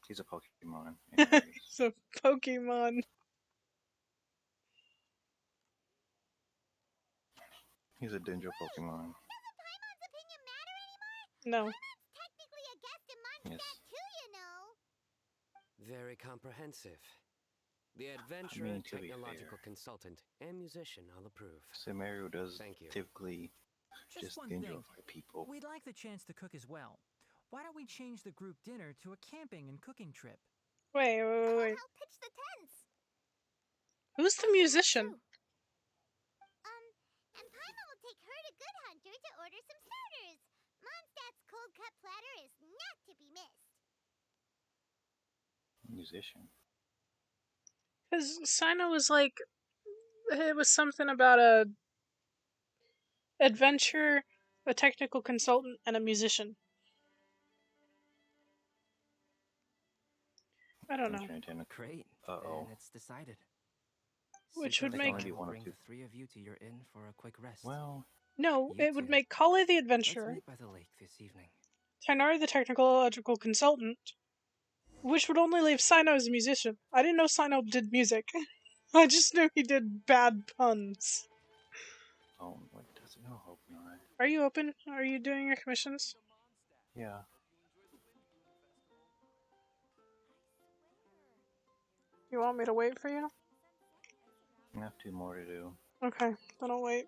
Speaker 7: He's a Pokemon. Anyways.
Speaker 1: He's a Pokemon.
Speaker 7: He's a Dendro Pokemon.
Speaker 2: Doesn't Paimon's opinion matter anymore?
Speaker 1: No.
Speaker 2: Paimon's technically a guest in Mondstadt too, you know.
Speaker 8: Very comprehensive. The adventurer,
Speaker 7: to be
Speaker 8: technological
Speaker 7: fair,
Speaker 8: consultant, and musician all approve.
Speaker 7: Samario does
Speaker 8: Thank you.
Speaker 7: typically just
Speaker 3: one thing.
Speaker 7: Dendrify people.
Speaker 3: We'd like the chance to cook as well. Why don't we change the group dinner to a camping and cooking trip?
Speaker 1: Wait.
Speaker 2: I'll help pitch the tents.
Speaker 1: Who's the musician?
Speaker 2: And Paimon will take her to Good Hunter to order some starters. Mondstadt's cold cut platter is not to be missed.
Speaker 7: Musician.
Speaker 1: Because Sino was like, it was something about a adventure, a technical consultant, and a musician. I don't know.
Speaker 9: Great.
Speaker 7: Uh-oh.
Speaker 9: Then it's decided.
Speaker 1: Which would
Speaker 9: Sucrose
Speaker 1: make...
Speaker 9: and I
Speaker 7: Only
Speaker 9: will
Speaker 7: one or
Speaker 9: bring
Speaker 7: two.
Speaker 9: the three of you to your inn for a quick rest.
Speaker 7: Well,
Speaker 1: No,
Speaker 9: You
Speaker 1: it would
Speaker 9: two.
Speaker 1: make Kale the
Speaker 9: Let's
Speaker 1: adventurer,
Speaker 9: meet by the lake this evening.
Speaker 1: Tainari the technological consultant, which would only leave Sino as a musician. I didn't know Sino did music. I just knew he did bad puns.
Speaker 7: oh, what does it? No, hope not.
Speaker 1: Are you open? Are you doing your commissions?
Speaker 7: Yeah.
Speaker 1: You want me to wait for you?
Speaker 7: I have two more to do.
Speaker 1: Okay, then I'll wait.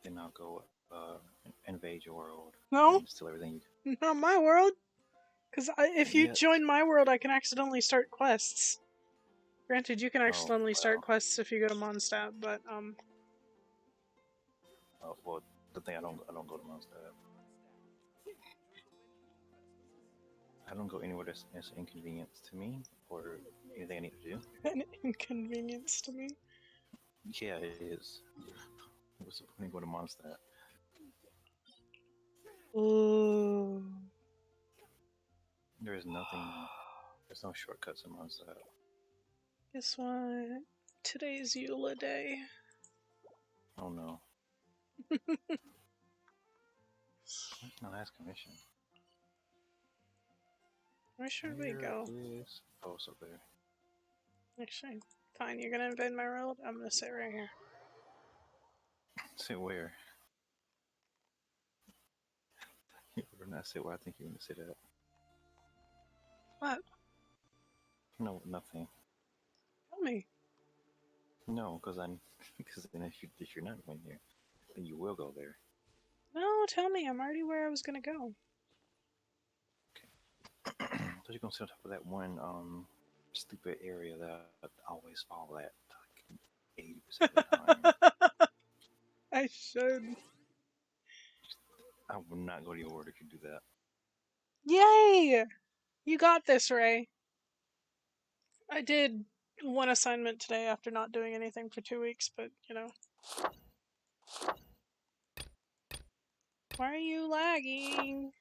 Speaker 7: Then I'll go invade your world.
Speaker 1: No?
Speaker 7: And steal everything you
Speaker 1: Not my world. Because if you
Speaker 7: Yeah.
Speaker 1: join my world, I can accidentally start quests. Granted, you can accidentally start
Speaker 7: well.
Speaker 1: quests if you go to Mondstadt, but
Speaker 7: well, the thing I don't go to Mondstadt. I don't go anywhere that's an inconvenience to me or anything I need to do.
Speaker 1: an inconvenience to me.
Speaker 7: Yeah, it is. What's the point of going to Mondstadt?
Speaker 1: Ooh.
Speaker 7: There is nothing. There's no shortcuts in Mondstadt.
Speaker 1: Guess what? Today's Eula Day.
Speaker 7: Oh no. Where's my last commission?
Speaker 1: Where should we go?
Speaker 7: Is... Oh, it's up there.
Speaker 1: Actually, fine, you're gonna invade my world? I'm gonna sit right here.
Speaker 7: Sit where? You better not sit where I think you're gonna sit at.
Speaker 1: What?
Speaker 7: No, nothing.
Speaker 1: Tell me.
Speaker 7: No, because then if you're not going there, then you will go there.
Speaker 1: No, tell me. I'm already where I was gonna go.
Speaker 7: So you're gonna sit on top of that one stupid area that I always fall at like 80% of the time.
Speaker 1: I should.
Speaker 7: I will not go to your word if you do that.
Speaker 1: Yay! You got this, Ray. I did one assignment today after not doing anything for 2 weeks, but, you know. Why are you lagging?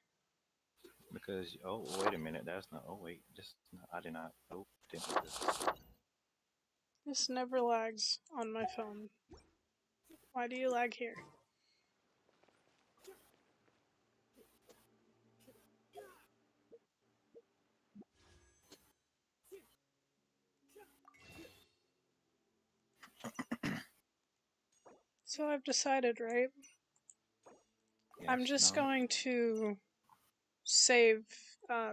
Speaker 7: Because oh wait a minute, that's not. Oh wait, just I did not. Oh, didn't do this.
Speaker 1: This never lags on my phone. Why do you lag here? So I've decided, right?
Speaker 7: Yes,
Speaker 1: I'm just
Speaker 7: no?
Speaker 1: going to save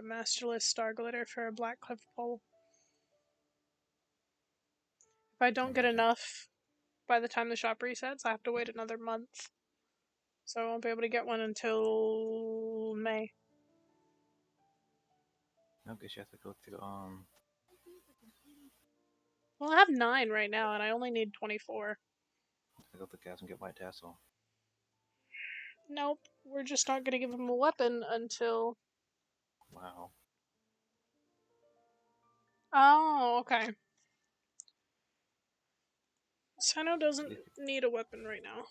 Speaker 1: Masterless Star Glitter for a Black Cliff Pole. If I don't get
Speaker 7: Imagine.
Speaker 1: enough by the time the shop resets, I have to wait another month. So I won't be able to get one until May.
Speaker 7: No, guess you have to go to
Speaker 1: Well, I have 9 right now, and I only need 24.
Speaker 7: go to the gas and get White Tassel.
Speaker 1: Nope, we're just not gonna give him a weapon until...
Speaker 7: Wow.
Speaker 1: Oh, okay. Sino doesn't need a weapon right now.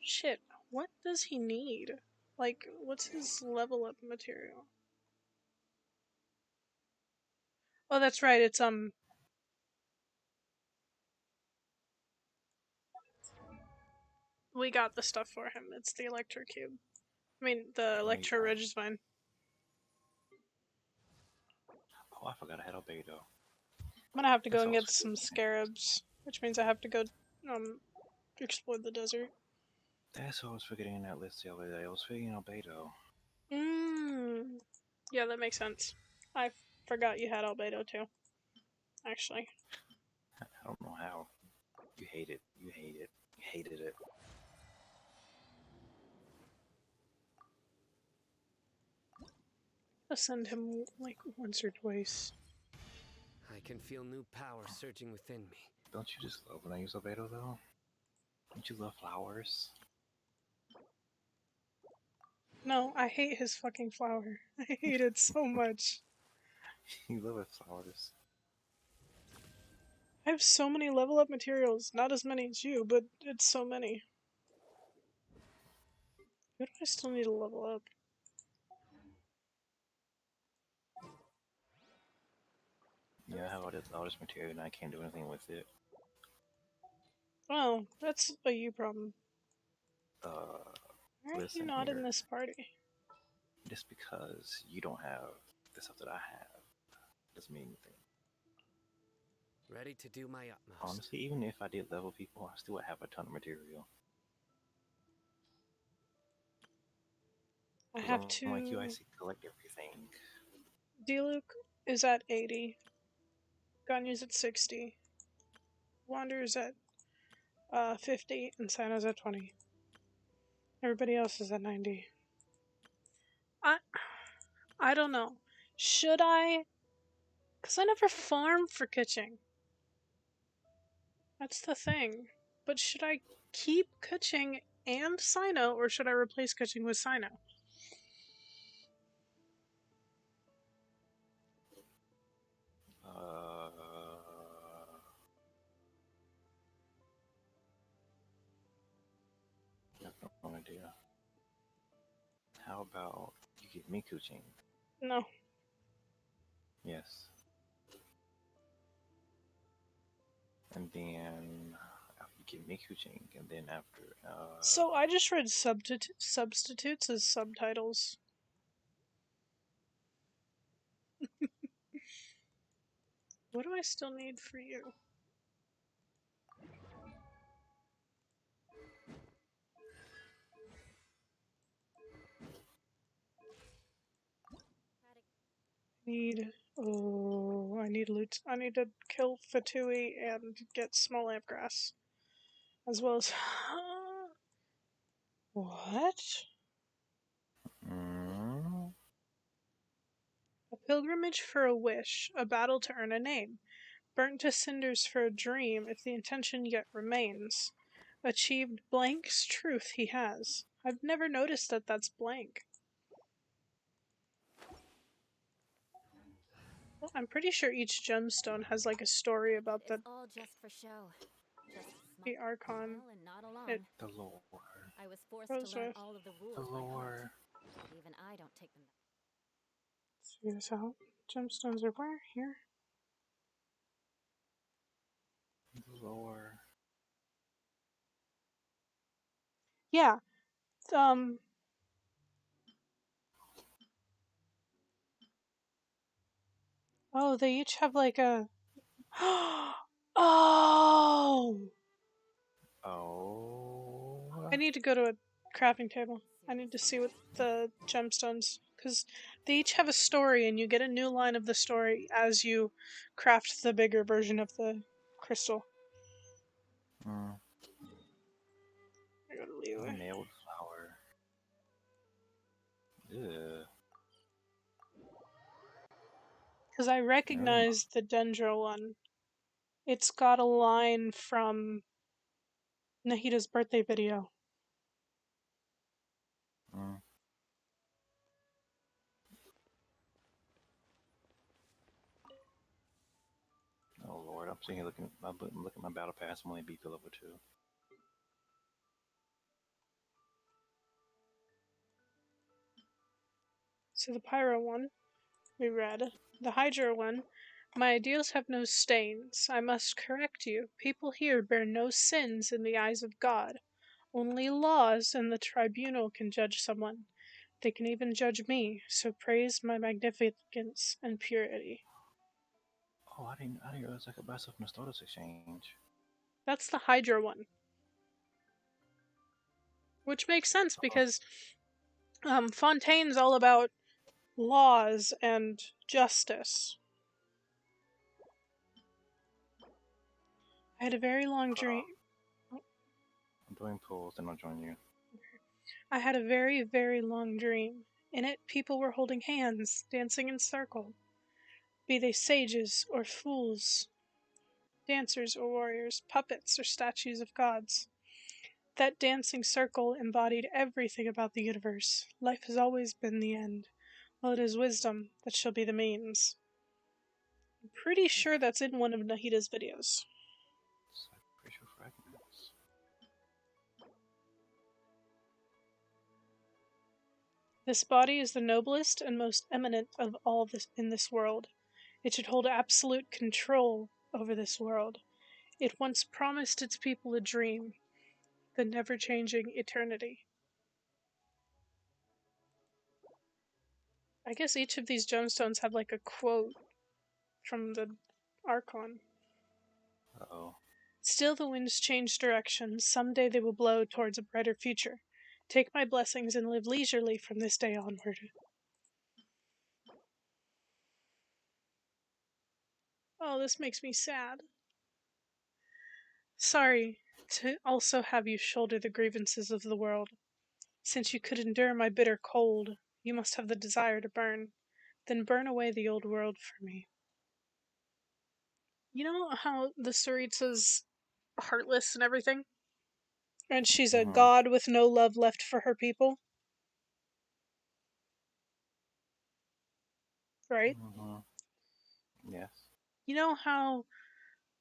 Speaker 1: Shit, what does he need? Like, what's his level up material? Oh, that's right, it's, we got the stuff for him. It's the Electro Cube. I mean, the Electro Ridge is fine.
Speaker 7: Oh, I forgot I had Albedo.
Speaker 1: I'm gonna have to go and get some scarabs, which means I have to go, explore the desert.
Speaker 7: That's what I was forgetting in that list the other day. I was forgetting Albedo.
Speaker 1: Yeah, that makes sense. I forgot you had Albedo too. Actually.
Speaker 7: I don't know how. You hate it. You hate it. You hated it.
Speaker 1: I'll send him like once or twice.
Speaker 8: I can feel new power surging within me.
Speaker 7: Don't you just love when I use Albedo though? Don't you love flowers?
Speaker 1: No, I hate his fucking flower. I hate it so much.
Speaker 7: You love it, flowers.
Speaker 1: I have so many level up materials. Not as many as you, but it's so many. Who do I still need to level up?
Speaker 7: Yeah, I have all this material and I can't do anything with it.
Speaker 1: Oh, that's a you problem.
Speaker 7: Uh,
Speaker 1: Why are you
Speaker 7: listen
Speaker 1: not
Speaker 7: here.
Speaker 1: in this party?
Speaker 7: Just because you don't have the stuff that I have doesn't mean anything.
Speaker 8: Ready to do my utmost.
Speaker 7: Honestly, even if I did level people, I still would have a ton of material.
Speaker 1: I have to...
Speaker 7: Like you, I see collect everything.
Speaker 1: D-Luke is at 80. Ganya's at 60. Wander's at 50, and Sino's at 20. Everybody else is at 90. I don't know. Should I? Because I never farm for Kitching. That's the thing. But should I keep Kitching and Sino, or should I replace Kitching with Sino?
Speaker 7: I have no idea. How about you give me Kuching?
Speaker 1: No.
Speaker 7: Yes. And then after you Kimikuching, and then after,
Speaker 1: So I just read substitutes as subtitles. What do I still need for you? I need loot. I need to kill Fatui and get small lamp grass. As well as... What?
Speaker 7: mm,
Speaker 1: A pilgrimage for a wish, a battle to earn a name. Burnt to cinders for a dream, if the intention yet remains. Achieved blank's truth he has. I've never noticed that that's blank. Well, I'm pretty sure each gemstone has like a story about
Speaker 6: It's all just for show. Just
Speaker 1: the
Speaker 6: smart,
Speaker 1: Archon
Speaker 6: well, and not alone.
Speaker 1: it
Speaker 7: the lore.
Speaker 6: I was forced
Speaker 1: goes
Speaker 6: to learn
Speaker 1: with.
Speaker 6: all of the
Speaker 7: The
Speaker 6: rules by heart.
Speaker 7: lore.
Speaker 6: But even I don't take them.
Speaker 1: Let's figure this out. Gemstones are where? Here?
Speaker 7: The lore.
Speaker 1: Yeah. Oh, they each have like a. Oh!
Speaker 7: Oh.
Speaker 1: I need to go to a crafting table. I need to see what the gemstones. Because they each have a story, and you get a new line of the story as you craft the bigger version of the crystal.
Speaker 7: Mm,
Speaker 1: I gotta leave
Speaker 7: a
Speaker 1: it.
Speaker 7: nailed flower. Ugh.
Speaker 1: Because I
Speaker 7: Never mind.
Speaker 1: recognize the Dendro one. It's got a line from Nahida's birthday video.
Speaker 7: Mm. Oh lord, I'm sitting here looking. I'm looking at my battle pass. I'm only BP level 2.
Speaker 1: So the Pyro one, we read. The Hydra one, my ideals have no stains. I must correct you. People here bear no sins in the eyes of God. Only laws and the tribunal can judge someone. They can even judge me, so praise my magnificence and purity.
Speaker 7: Oh, I didn't realize I could buy stuff from the Stardust Exchange.
Speaker 1: That's the Hydra one. Which makes sense
Speaker 7: Oh.
Speaker 1: because Fontaine's all about laws and justice. I had a very long dream.
Speaker 7: I'm doing pulls, then I'll join you.
Speaker 1: I had a very, very long dream. In it, people were holding hands, dancing in circle. Be they sages or fools, dancers or warriors, puppets or statues of gods. That dancing circle embodied everything about the universe. Life has always been the end, while it is wisdom that shall be the means. I'm pretty sure that's in one of Nahida's videos.
Speaker 7: Sacrificial fragments.
Speaker 1: This body is the noblest and most eminent of all this in this world. It should hold absolute control over this world. It once promised its people a dream, the never-changing eternity. I guess each of these gemstones have like a quote from the Archon.
Speaker 7: Uh-oh.
Speaker 1: Still the winds change direction. Someday they will blow towards a brighter future. Take my blessings and live leisurely from this day onward. Oh, this makes me sad. Sorry to also have you shoulder the grievances of the world. Since you could endure my bitter cold, you must have the desire to burn. Then burn away the old world for me. You know how the Saritsa's heartless and everything? And she's a
Speaker 7: Mm-hmm.
Speaker 1: god with no love left for her people? Right?
Speaker 7: Mm-hmm. Yes.
Speaker 1: You know how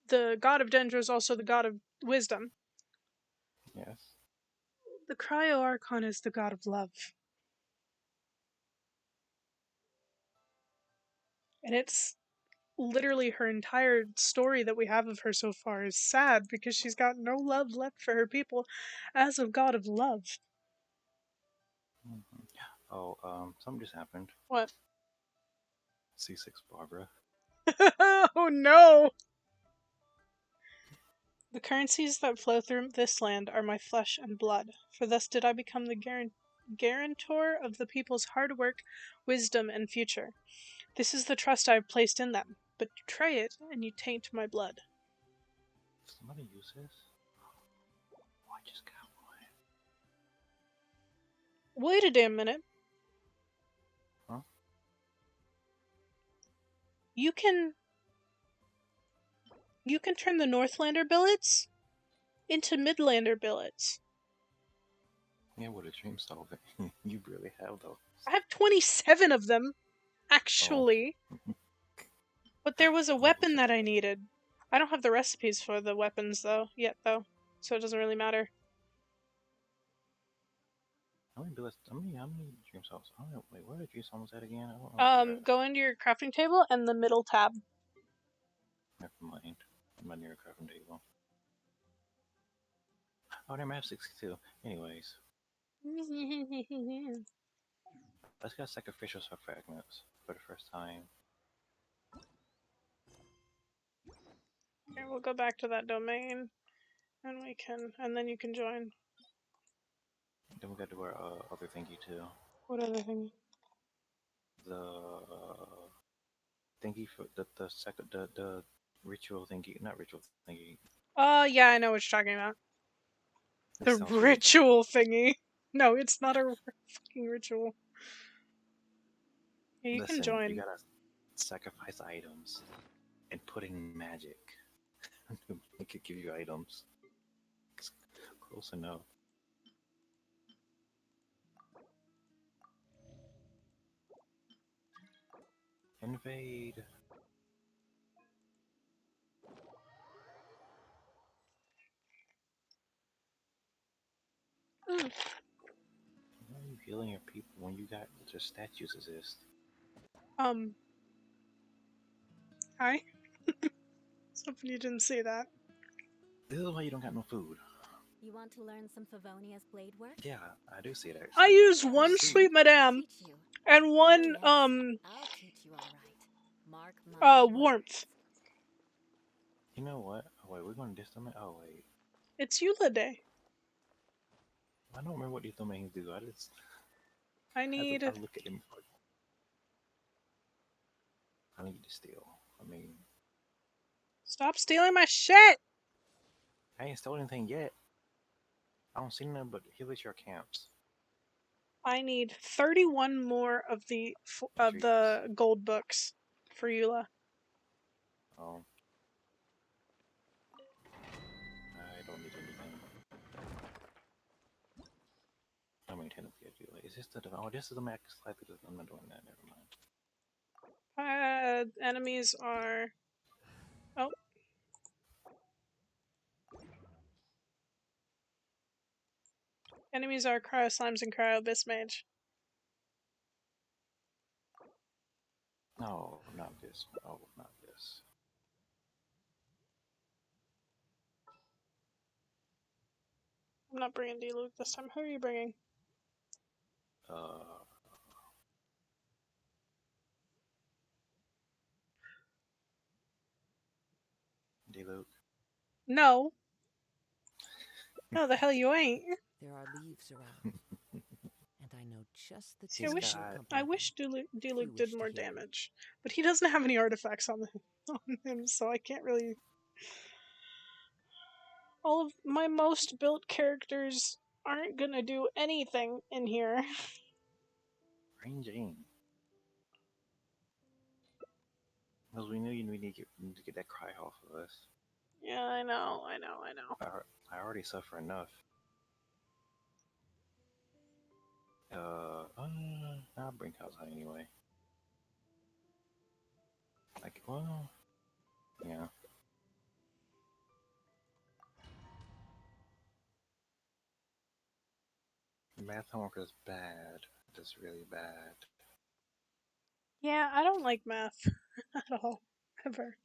Speaker 1: the god of Dendro is also the god of wisdom?
Speaker 7: Yes.
Speaker 1: The Cryo Archon is the god of love. And it's literally her entire story that we have of her so far is sad because she's got no love left for her people as a god of love.
Speaker 7: Mhm. Oh, something just happened.
Speaker 1: What?
Speaker 7: C6 Barbara.
Speaker 1: Oh no! The currencies that flow through this land are my flesh and blood, for thus did I become the guarantor of the people's hard work, wisdom, and future. This is the trust I have placed in them. But betray it, and you taint my blood.
Speaker 7: Somebody use this? Oh, I just got one.
Speaker 1: Wait a damn minute.
Speaker 7: Huh?
Speaker 1: You can turn the Northlander billets into Midlander billets.
Speaker 7: Yeah, what a dream solving. You really have those.
Speaker 1: I have 27 of them, actually.
Speaker 7: Oh.
Speaker 1: But there was a
Speaker 7: Oh,
Speaker 1: weapon that I needed. I don't have the recipes for the weapons yet, so it doesn't really matter.
Speaker 7: how many billets? How many dream solves? Wait, where are the dream solves at again? I don't know.
Speaker 1: Go into your crafting table and the middle tab.
Speaker 7: Never mind. I'm not near a crafting table. Oh, damn, I have 62. Anyways, let's get sacrificial sub fragments for the first time.
Speaker 1: Okay, we'll go back to that domain, and then you can join.
Speaker 7: Then we got to our other thingy too.
Speaker 1: What other thing?
Speaker 7: The thingy for the second the ritual thingy, not ritual thingy.
Speaker 1: Oh, yeah, I know what you're talking about.
Speaker 7: It
Speaker 1: The
Speaker 7: sounds really bad.
Speaker 1: ritual thingy. No, it's not a fucking ritual. Yeah, you can
Speaker 7: Listen, you
Speaker 1: join.
Speaker 7: gotta sacrifice items and put in magic to make it give you items. It's close enough. Invade.
Speaker 1: Mm.
Speaker 7: Why are you healing your people when you got their statues exist?
Speaker 1: Hi? Hoping you didn't see that.
Speaker 7: This is why you don't got no food.
Speaker 6: You want to learn some Favonia's blade work?
Speaker 7: Yeah, I do see it actually.
Speaker 1: I used
Speaker 7: I
Speaker 1: one
Speaker 7: see.
Speaker 1: sweet madame
Speaker 6: Teach you.
Speaker 1: and one,
Speaker 6: Oh, yes. I'll teach you all right. Mark my
Speaker 1: warmth.
Speaker 7: You know what? Oh, wait, we're going to diss them. Oh, wait.
Speaker 1: It's Eula Day.
Speaker 7: I don't remember what these domains do. I
Speaker 1: I need...
Speaker 7: look at them. I need to steal. I mean,
Speaker 1: Stop stealing my shit!
Speaker 7: I ain't stole anything yet. I don't see none but here at your camps.
Speaker 1: I need 31 more of the gold books for Eula.
Speaker 7: Oh. I don't need anything. I mean, technically I do. Like, is this the... Oh, this is the max slightly... I'm not doing that. Never mind.
Speaker 1: Enemies are... Oh. Enemies are Cryo Slimes and Cryo Abyss Mage.
Speaker 7: No, not this. Oh, not this.
Speaker 1: I'm not bringing D-Luke this time. Who are you bringing?
Speaker 7: D-Luke.
Speaker 1: No. No, the hell you ain't.
Speaker 3: There are leaves around, and I know just the
Speaker 7: She's
Speaker 3: type of
Speaker 7: got-
Speaker 3: company
Speaker 1: I wish
Speaker 3: you
Speaker 1: D-Luke
Speaker 3: wish
Speaker 1: did
Speaker 3: to
Speaker 1: more
Speaker 3: hear.
Speaker 1: damage. But he doesn't have any artifacts on him, so I can't really... All of my most built characters aren't gonna do anything in here.
Speaker 7: Range aim. Because we knew you need to get that cry off of us.
Speaker 1: Yeah, I know.
Speaker 7: I already suffer enough. I'll bring Kaza anyway. Like, well, yeah. Math homework is bad. It's really bad.
Speaker 1: Yeah, I don't like math at all. Ever.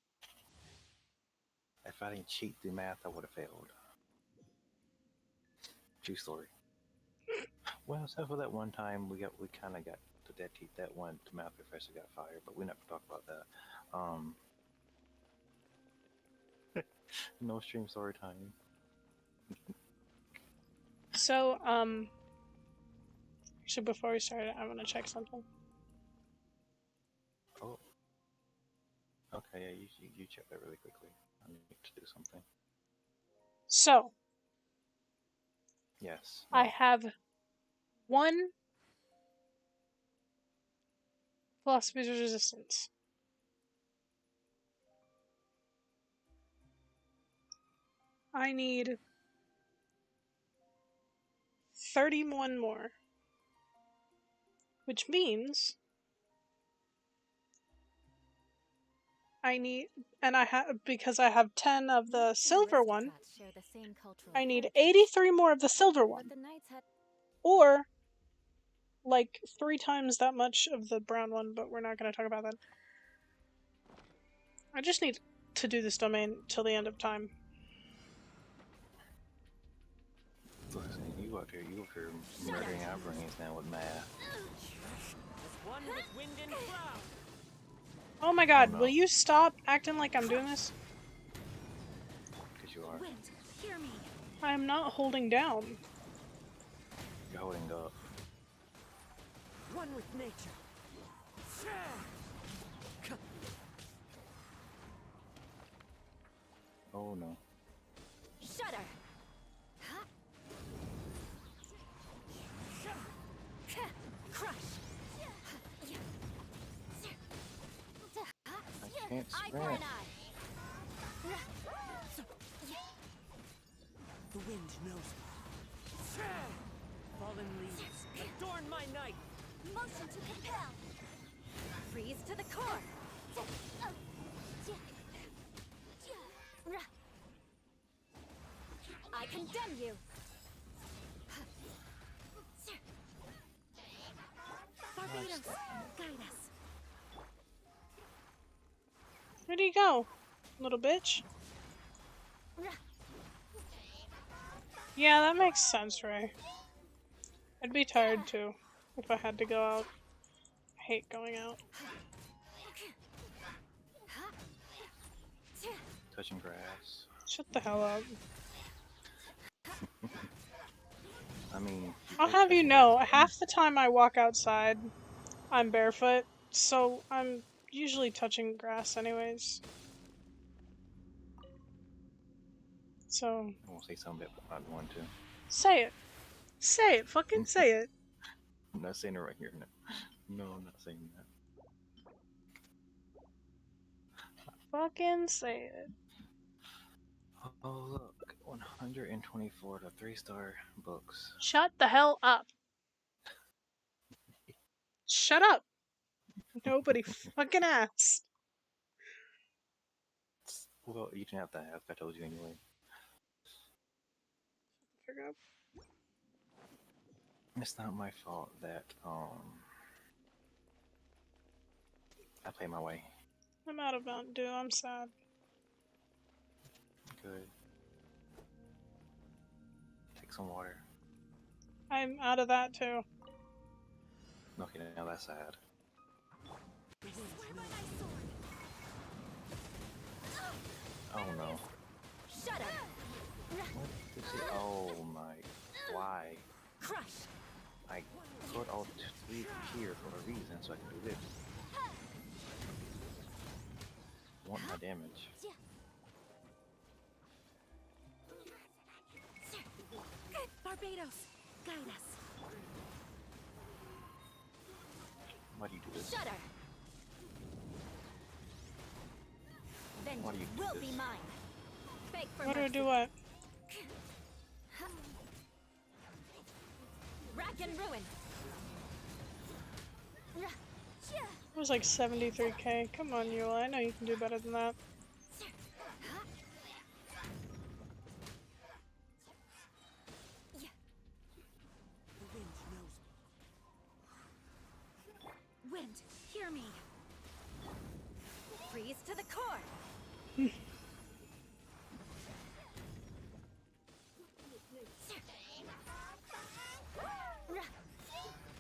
Speaker 7: If I didn't cheat through math, I would have failed. True story. Well, except for that one time we kind of got to dead teeth. That one math professor got fired, but we're not gonna talk about that. No stream story time.
Speaker 1: So, actually, before we start, I want to check something.
Speaker 7: Oh. Okay, yeah, you check that really quickly. I need to do something.
Speaker 1: So,
Speaker 7: Yes.
Speaker 1: I
Speaker 7: No.
Speaker 1: have one philosophy's resistance. I need 31 more. Which means I need, and I have, because I have 10 of the silver one,
Speaker 4: Share the same cultural
Speaker 1: I need
Speaker 4: heritage,
Speaker 1: 83 more of the silver
Speaker 4: but
Speaker 1: one.
Speaker 4: the knights had
Speaker 1: Or, like, 3 times that much of the brown one, but we're not going to talk about that. I just need to do this domain till the end of time.
Speaker 7: Listen, you up here murdering our brains now with math.
Speaker 3: One with wind and cloud.
Speaker 1: Oh my god,
Speaker 7: no.
Speaker 1: will you stop acting like I'm doing this?
Speaker 7: Because you are.
Speaker 4: Wind, hear me.
Speaker 1: I am not holding down.
Speaker 7: You're holding up.
Speaker 3: One with nature.
Speaker 7: Oh no.
Speaker 4: Shudder. Crush.
Speaker 7: I can't
Speaker 4: Eye for
Speaker 7: sprint.
Speaker 4: an eye.
Speaker 3: The wind knows me. Fallen leaves, adorn my night.
Speaker 4: Motion to compel. Freeze to the core. I condemn you. Barbados, guide us.
Speaker 1: Where'd he go, little bitch? Yeah, that makes sense, Ray. I'd be tired too if I had to go out. I hate going out.
Speaker 7: Touching grass.
Speaker 1: Shut the hell up.
Speaker 7: I mean,
Speaker 1: I'll have you know, half the time I walk outside, I'm barefoot, so I'm usually touching grass anyways. So,
Speaker 7: I won't say something that I want to.
Speaker 1: say it. Say it, fucking say it.
Speaker 7: I'm not saying it right here. No, I'm not saying that.
Speaker 1: Fucking say it.
Speaker 7: Oh look, 124 to 3-star books.
Speaker 1: Shut the hell up. Shut up. Nobody fucking asked.
Speaker 7: Well, you didn't have to ask. I told you anyway.
Speaker 1: Figure out.
Speaker 7: It's not my fault that I play my way.
Speaker 1: I'm out of Mountain Dew. I'm sad.
Speaker 7: Good. Take some water.
Speaker 1: I'm out of that too.
Speaker 7: Okay, now that's sad. Oh no.
Speaker 4: Shudder.
Speaker 7: What is it? Oh my. Why?
Speaker 4: Crush.
Speaker 7: I put all 3 here for a reason so I can do this. Want my damage.
Speaker 4: Barbados, guide us.
Speaker 7: Why do you do this?
Speaker 4: Shudder.
Speaker 7: Why do you
Speaker 4: Vengeance
Speaker 7: do
Speaker 4: will
Speaker 7: this?
Speaker 4: be mine. Beg for
Speaker 1: What do I
Speaker 4: mercy.
Speaker 1: do what?
Speaker 4: Rack and ruin.
Speaker 1: It was like 73k. Come on, Eula. I know you can do better than that.
Speaker 4: Wind, hear me. Freeze to the core.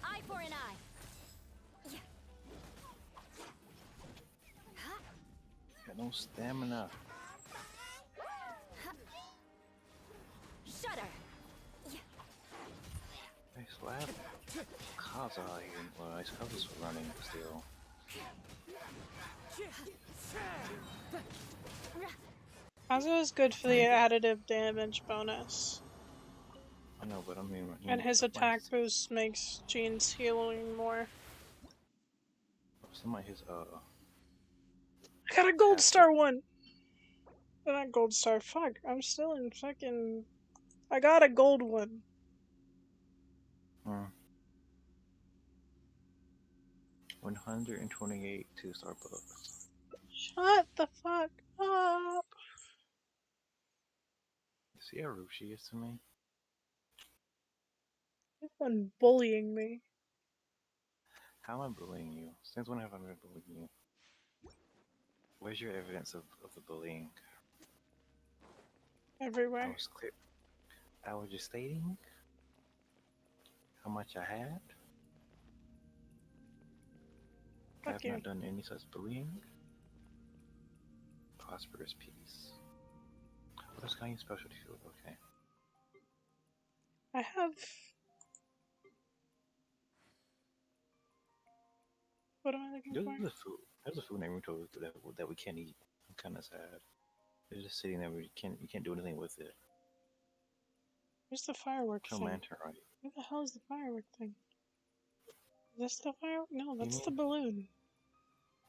Speaker 6: Eye for an eye.
Speaker 7: Got no stamina.
Speaker 6: Shudder.
Speaker 7: I slap Kaza here. Well, I Kaza's running still.
Speaker 1: Kazuha is good for the additive damage bonus.
Speaker 7: I know, but I mean,
Speaker 1: And his attack boost makes Jean's healing more.
Speaker 7: Somebody his
Speaker 1: I got a gold star one! Not gold star, fuck. I'm still in fucking... I got a gold one.
Speaker 7: 128 2-star books.
Speaker 1: Shut the fuck up!
Speaker 7: See how rude she is to me?
Speaker 1: You've been bullying me.
Speaker 7: How am I bullying you? Since when have I been bullying you? Where's your evidence of the bullying?
Speaker 1: Everywhere.
Speaker 7: I was just stating how much I had.
Speaker 1: Fuck
Speaker 7: I've
Speaker 1: you.
Speaker 7: not done any such bullying. Prosperous peace. Oh, there's kind of specialty field. Okay.
Speaker 1: I have... What am I looking for?
Speaker 7: There's a food name that we can't eat. I'm kind of sad. It's just sitting there. You can't do anything with it.
Speaker 1: Where's the firework
Speaker 7: No
Speaker 1: thing?
Speaker 7: lantern, right?
Speaker 1: Where the hell is the firework thing? Is this the firework? No, that's the
Speaker 7: mean-
Speaker 1: balloon.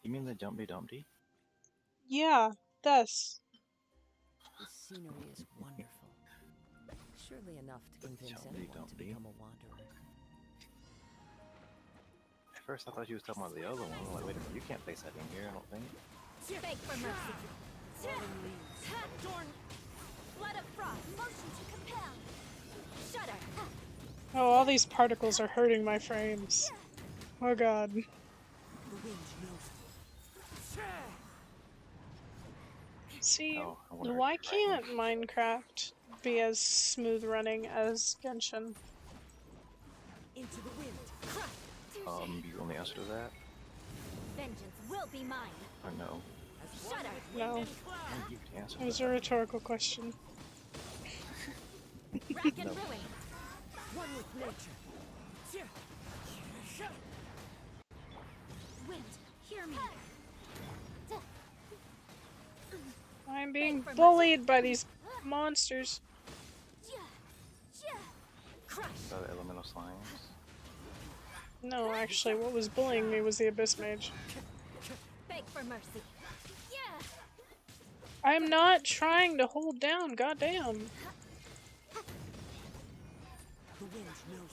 Speaker 7: You mean the Jumpy Dumpty?
Speaker 1: Yeah, this.
Speaker 10: The scenery is wonderful. Surely enough to convince
Speaker 7: Jumpy
Speaker 10: anyone to
Speaker 7: Dumpty.
Speaker 10: become a wanderer.
Speaker 7: At first, I thought you was talking about the other one. I'm like, wait a minute, you can't place that in here. I don't think.
Speaker 6: Beg for mercy. Dorn. Flood of frost. Motion to compel. Shudder.
Speaker 1: Oh, all these particles are hurting my frames. Oh god.
Speaker 10: The wind knows.
Speaker 1: See,
Speaker 7: Oh, I wonder
Speaker 1: why
Speaker 7: if you're right.
Speaker 1: can't Minecraft be as smooth running as Genshin?
Speaker 10: Into the wind.
Speaker 7: You only answer to that?
Speaker 6: Vengeance will be mine.
Speaker 7: Or no?
Speaker 6: Shudder.
Speaker 1: No,
Speaker 7: You can answer
Speaker 1: it was
Speaker 7: to
Speaker 1: a
Speaker 7: that.
Speaker 1: rhetorical question.
Speaker 6: Rack and
Speaker 7: No.
Speaker 6: ruin.
Speaker 10: One with nature.
Speaker 6: Wind. Hear me.
Speaker 1: I'm being bullied by these monsters.
Speaker 6: Crush.
Speaker 7: The elemental slimes.
Speaker 1: No, actually, what was bullying me was the Abyss Mage.
Speaker 6: Beg for mercy. Yeah.
Speaker 1: I'm not trying to hold down, goddamn.
Speaker 10: The wind knows.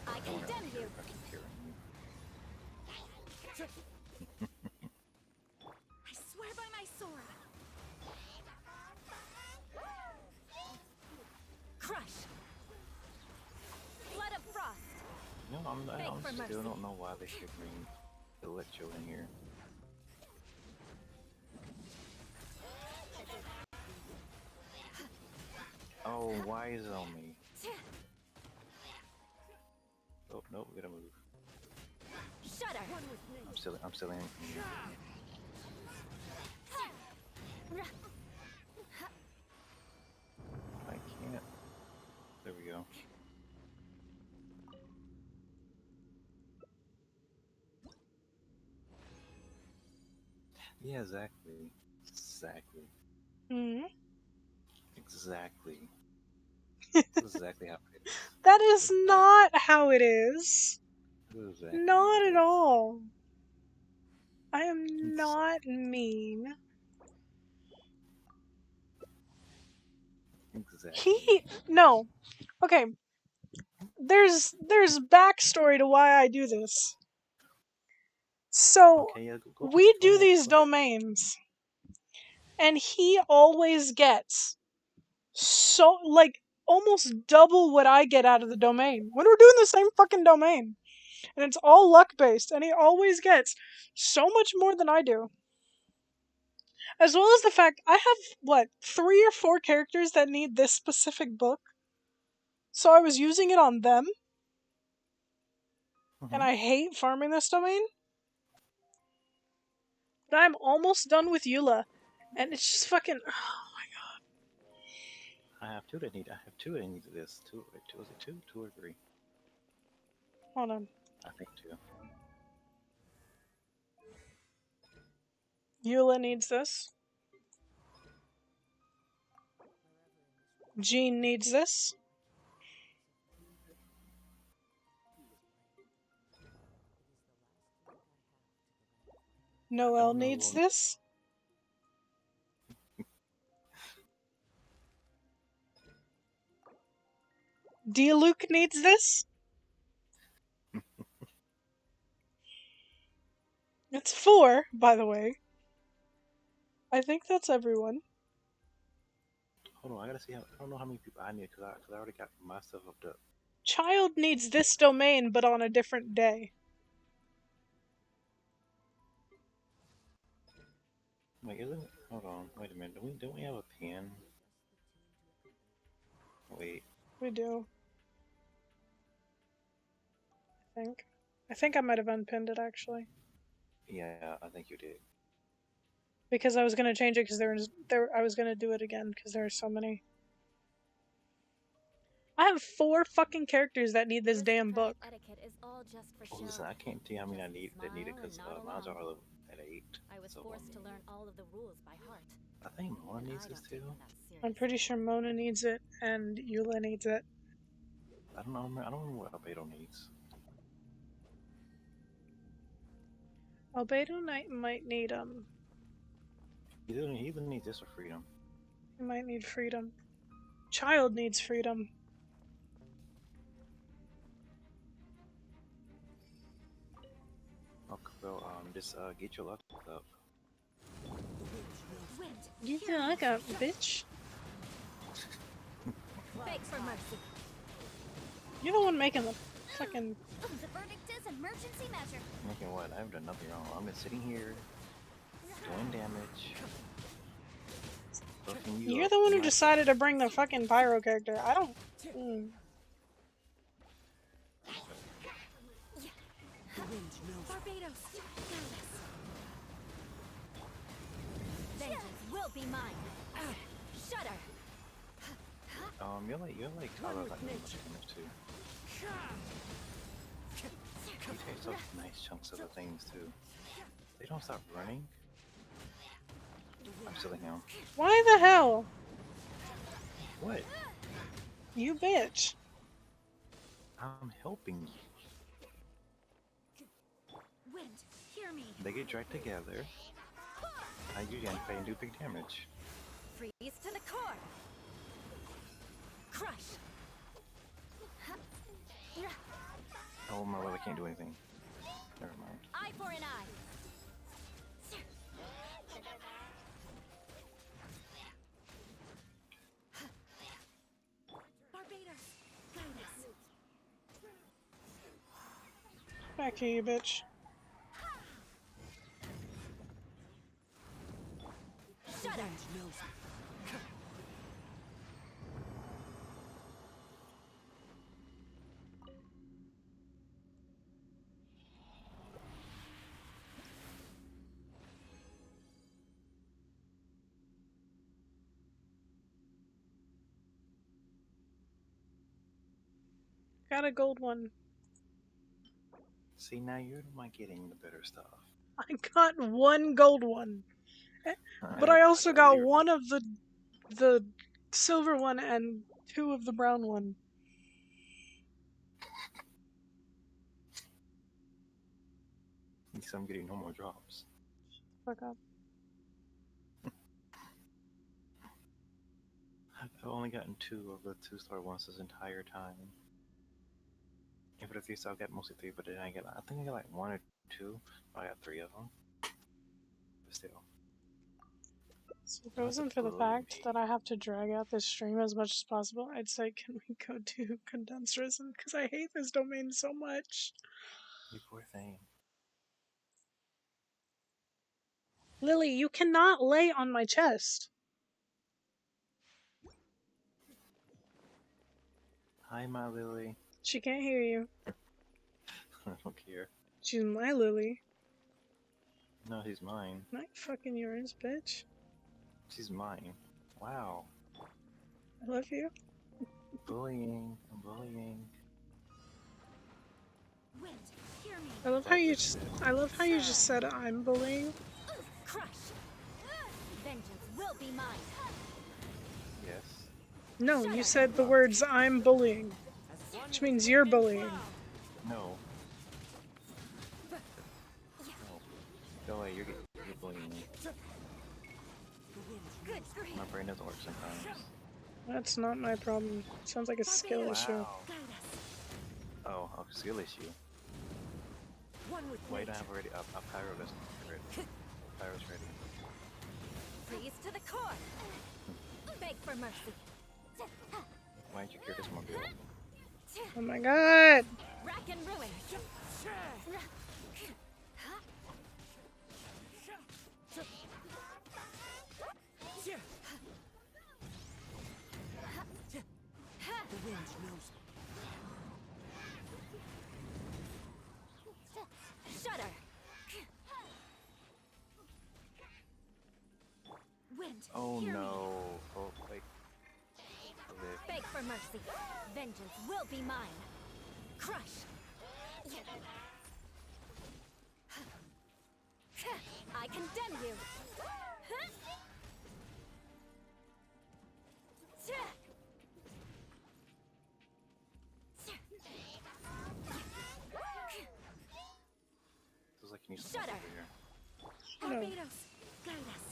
Speaker 6: I condemn you.
Speaker 7: I keep hearing you.
Speaker 6: I swear by my sword. Crush. Flood of frost.
Speaker 7: No, I
Speaker 6: Beg for
Speaker 7: honestly
Speaker 6: mercy.
Speaker 7: still don't know why they should bring Electro in here. Oh, why is it on me? Oh, no, we gotta move.
Speaker 6: Shudder.
Speaker 7: I'm still in. I can't. There we go. Yeah, exactly. Exactly.
Speaker 1: Hmm?
Speaker 7: Exactly. That's exactly how it is.
Speaker 1: That is not how it is.
Speaker 7: That's exactly
Speaker 1: Not
Speaker 7: how it
Speaker 1: at
Speaker 7: is.
Speaker 1: all. I am not mean.
Speaker 7: Exactly.
Speaker 1: No. Okay. There's backstory to why I do this. So,
Speaker 7: Okay, yeah, go
Speaker 1: we
Speaker 7: ahead,
Speaker 1: do
Speaker 7: go
Speaker 1: these
Speaker 7: ahead.
Speaker 1: domains, and he always gets so, like, almost double what I get out of the domain when we're doing the same fucking domain. And it's all luck based, and he always gets so much more than I do. As well as the fact I have, what, 3 or 4 characters that need this specific book. So I was using it on them, and I hate farming this domain. But I'm almost done with Eula, and it's just fucking. Oh my god.
Speaker 7: I have two that need. I have two that need this. Two. Wait, two. Was it two? Two or three?
Speaker 1: Hold on.
Speaker 7: I think two.
Speaker 1: Eula needs this. Jean needs this. Noelle needs this. Diluc needs this. It's 4, by the way. I think that's everyone.
Speaker 7: Hold on, I gotta see how. I don't know how many people I need because I already got my stuff hooked up.
Speaker 1: Child needs this domain, but on a different day.
Speaker 7: Wait, isn't it? Hold on, wait a minute. Don't we have a pin? Wait.
Speaker 1: We do. I think I might have unpinned it actually.
Speaker 7: Yeah, I think you did.
Speaker 1: Because I was gonna change it because I was gonna do it again because there are so many. I have 4 fucking characters that need this damn book.
Speaker 7: Oh, listen, I can't tell you how many I need that need it because mine's are all at 8.
Speaker 4: I was
Speaker 7: so,
Speaker 4: forced to learn all of the rules by heart.
Speaker 7: I think Mona needs this too.
Speaker 1: I'm pretty sure Mona needs it and Eula needs it.
Speaker 7: I don't know. I don't remember what Albedo needs.
Speaker 1: Albedo Knight might need
Speaker 7: He either needs this or freedom.
Speaker 1: He might need freedom. Child needs freedom.
Speaker 7: Okay, well, just get your luck up.
Speaker 1: Get your luck up, bitch.
Speaker 4: Beg for mercy.
Speaker 1: You're the one making the fucking.
Speaker 6: The verdict is emergency measure.
Speaker 7: Making what? I haven't done nothing wrong. I'm just sitting here doing damage.
Speaker 1: You're the one who decided to bring the fucking pyro character. I don't.
Speaker 4: Barbados, vengeance will be mine. Shudder.
Speaker 7: You're like Tyler like me too. You take such nice chunks of the things too. They don't stop running. I'm still him.
Speaker 1: Why the hell?
Speaker 7: What?
Speaker 1: You bitch.
Speaker 7: I'm helping you.
Speaker 4: Wind, hear me.
Speaker 7: They get dragged together. I usually play and do big damage.
Speaker 4: Freeze to the core. Crush.
Speaker 7: Oh my well, I can't do anything. Never mind.
Speaker 4: Eye for an eye. Barbados, guide us.
Speaker 1: Back here, you bitch.
Speaker 4: Shudder.
Speaker 1: Got a gold one.
Speaker 7: See, now you're the one getting the better stuff.
Speaker 1: I got 1 gold one. But I also got 1 of the silver one and 2 of the brown one.
Speaker 7: At least I'm getting no more drops.
Speaker 1: Fuck up.
Speaker 7: I've only gotten 2 of the 2-star ones this entire time. And for the 3-star, I got mostly 3, but then I think I got like 1 or 2. I got 3 of them. But still.
Speaker 1: So if it wasn't for the fact that I have to drag out this stream as much as possible, I'd say, can we go to condensed resin? Because I hate this domain so much.
Speaker 7: You poor thing.
Speaker 1: Lily, you cannot lay on my chest.
Speaker 7: Hi, my Lily.
Speaker 1: She can't hear you.
Speaker 7: I don't care.
Speaker 1: She's my Lily.
Speaker 7: No, she's mine.
Speaker 1: Not fucking yours, bitch.
Speaker 7: She's mine. Wow.
Speaker 1: I love you.
Speaker 7: Bullying. I'm bullying.
Speaker 4: Wind, hear me.
Speaker 1: I love how you just. I love how you just said I'm bullying.
Speaker 4: Crush. Vengeance will be mine.
Speaker 7: Yes.
Speaker 1: No, you said the words I'm bullying, which means you're bullying.
Speaker 7: No. No. Go away. You're bullying me.
Speaker 4: Good grief.
Speaker 7: My brain doesn't work sometimes.
Speaker 1: That's not my problem. Sounds like a skill issue.
Speaker 7: Wow. Oh, a skill issue.
Speaker 4: One with
Speaker 7: Wait, I have already up. Pyro is ready. Pyro's ready.
Speaker 4: Freeze to the core. Beg for mercy.
Speaker 7: Why didn't you cure this mobile?
Speaker 1: Oh my god!
Speaker 4: Rack and ruin.
Speaker 10: The wind knows.
Speaker 4: Shudder. Wind.
Speaker 7: Oh
Speaker 4: hear me.
Speaker 7: no. Oh, wait. Live.
Speaker 4: Beg for mercy. Vengeance will be mine. Crush. I condemn you.
Speaker 7: Feels like you need something
Speaker 4: Shudder.
Speaker 7: over here.
Speaker 4: Barbados, guide us.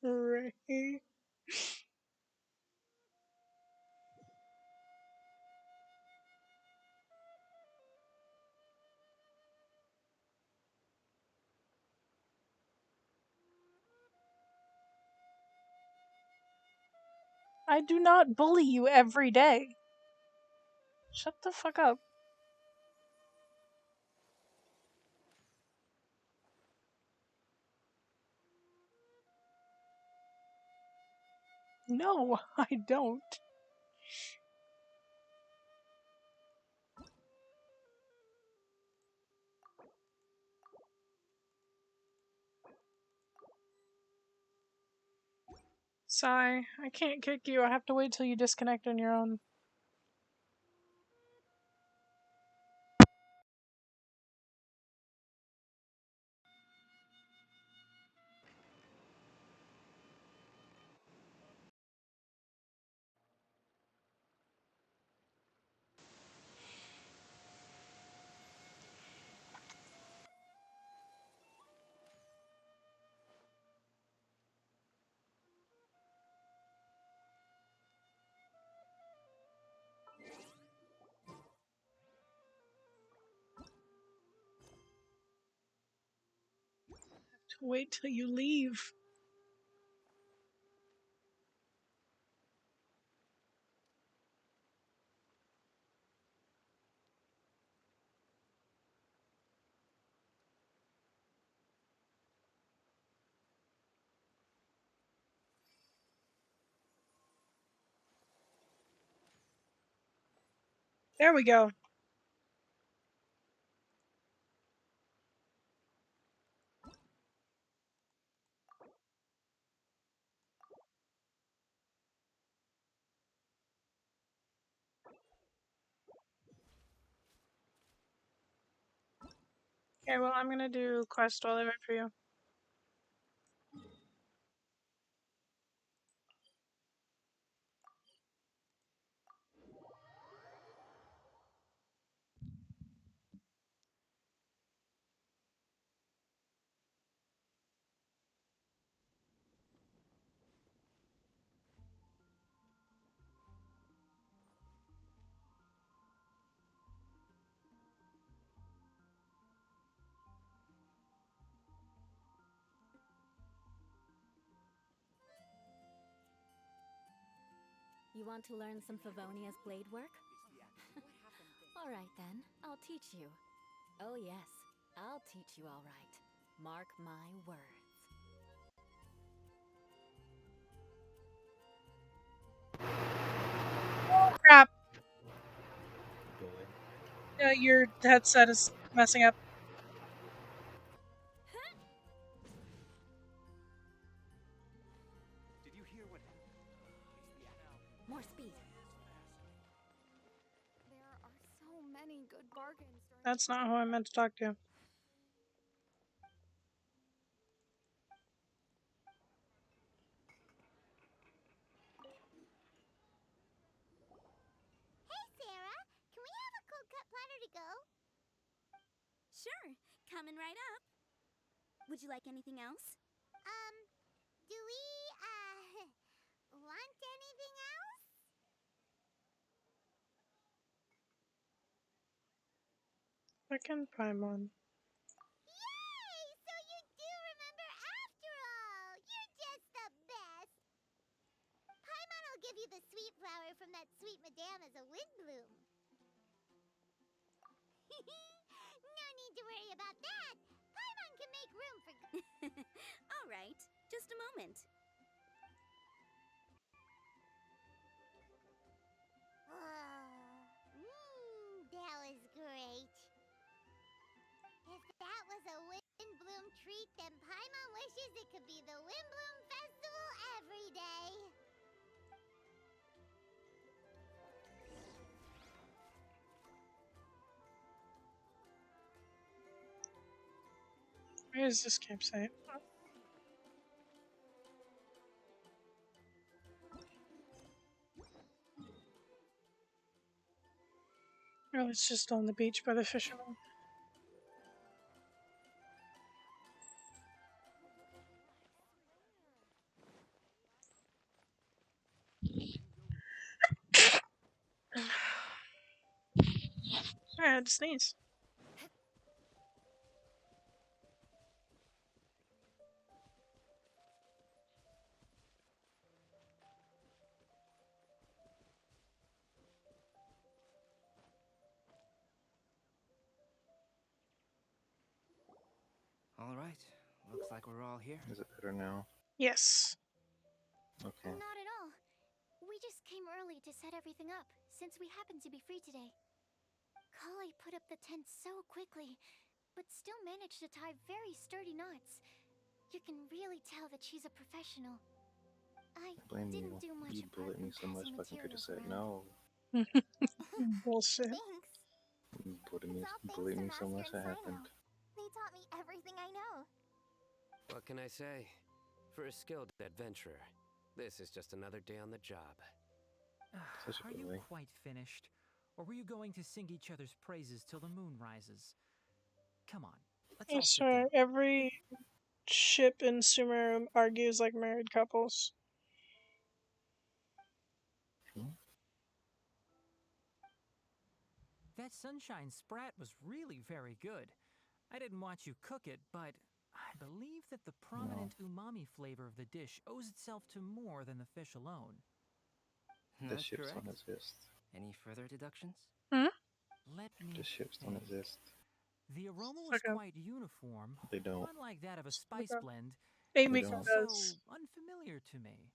Speaker 1: Right. I do not bully you every day. Shut the fuck up. No, I don't. Sigh, I can't kick you. I have to wait till you disconnect on your own. Wait till you leave. There we go. Okay, well, I'm gonna do quest while I wait for you.
Speaker 4: You want to learn some Favonia's blade work? All right then, I'll teach you. Oh yes, I'll teach you all right. Mark my words.
Speaker 1: Oh crap!
Speaker 7: Bully.
Speaker 1: Your headset is messing up.
Speaker 3: Did you hear what happened?
Speaker 4: More speed.
Speaker 6: There are so many good bargains during
Speaker 1: That's not who I meant to talk to.
Speaker 2: Hey, Sarah. Can we have a cold cut platter to go?
Speaker 6: Sure, coming right up. Would you like anything else?
Speaker 2: Do we, want anything else?
Speaker 1: Second Paimon.
Speaker 2: Yay! So you do remember after all! You're just the best! Paimon will give you the sweet flower from that sweet madame as a windbloom. No need to worry about that! Paimon can make room for...
Speaker 6: All right, just a moment.
Speaker 2: That was great. If that was a Windblume treat, then Paimon wishes it could be the Windblume Festival every day.
Speaker 1: Where is this campsite? Oh, it's just on the beach by the fishermen. Sorry, I had to sneeze.
Speaker 9: All right, looks like we're all here.
Speaker 7: Is it better now?
Speaker 1: Yes.
Speaker 7: Okay.
Speaker 5: Not at all. We just came early to set everything up, since we happen to be free today. Kale put up the tent so quickly, but still managed to tie very sturdy knots. You can really tell that she's a professional. I
Speaker 7: Blame
Speaker 5: didn't
Speaker 7: you.
Speaker 5: do much
Speaker 7: You
Speaker 5: apart
Speaker 7: bullied me
Speaker 5: from
Speaker 7: so much
Speaker 5: passing
Speaker 7: fucking could have
Speaker 5: materials
Speaker 7: said
Speaker 5: around.
Speaker 7: no.
Speaker 1: Bullshit.
Speaker 2: Thanks.
Speaker 7: You
Speaker 2: It's all thanks
Speaker 7: bullied
Speaker 2: to
Speaker 7: me so
Speaker 2: Master
Speaker 7: much
Speaker 2: and
Speaker 7: that happened.
Speaker 2: Sino. They taught me everything I know.
Speaker 8: What can I say? For a skilled adventurer, this is just another day on the job.
Speaker 7: Such a
Speaker 3: Are you
Speaker 7: bully.
Speaker 3: quite finished? Or were you going to sing each other's praises till the moon rises? Come on, let's
Speaker 1: I
Speaker 3: all sit
Speaker 1: swear,
Speaker 3: down.
Speaker 1: every ship in Sumeru argues like married couples.
Speaker 7: Hmm?
Speaker 3: That sunshine sprat was really very good. I didn't watch you cook it, but I believe that the prominent umami flavor of the dish owes itself to more than the fish alone.
Speaker 7: The
Speaker 9: That's
Speaker 7: ships
Speaker 9: correct.
Speaker 7: don't exist.
Speaker 9: Any further deductions?
Speaker 1: Hmm?
Speaker 3: Let me
Speaker 7: The ships don't
Speaker 3: think.
Speaker 7: exist.
Speaker 3: The aroma was
Speaker 1: Okay.
Speaker 3: quite uniform,
Speaker 7: They don't.
Speaker 3: unlike that of a spice
Speaker 1: Okay.
Speaker 3: blend,
Speaker 7: They
Speaker 3: but
Speaker 1: Amy
Speaker 3: was
Speaker 7: don't.
Speaker 3: also
Speaker 1: does.
Speaker 3: unfamiliar to me.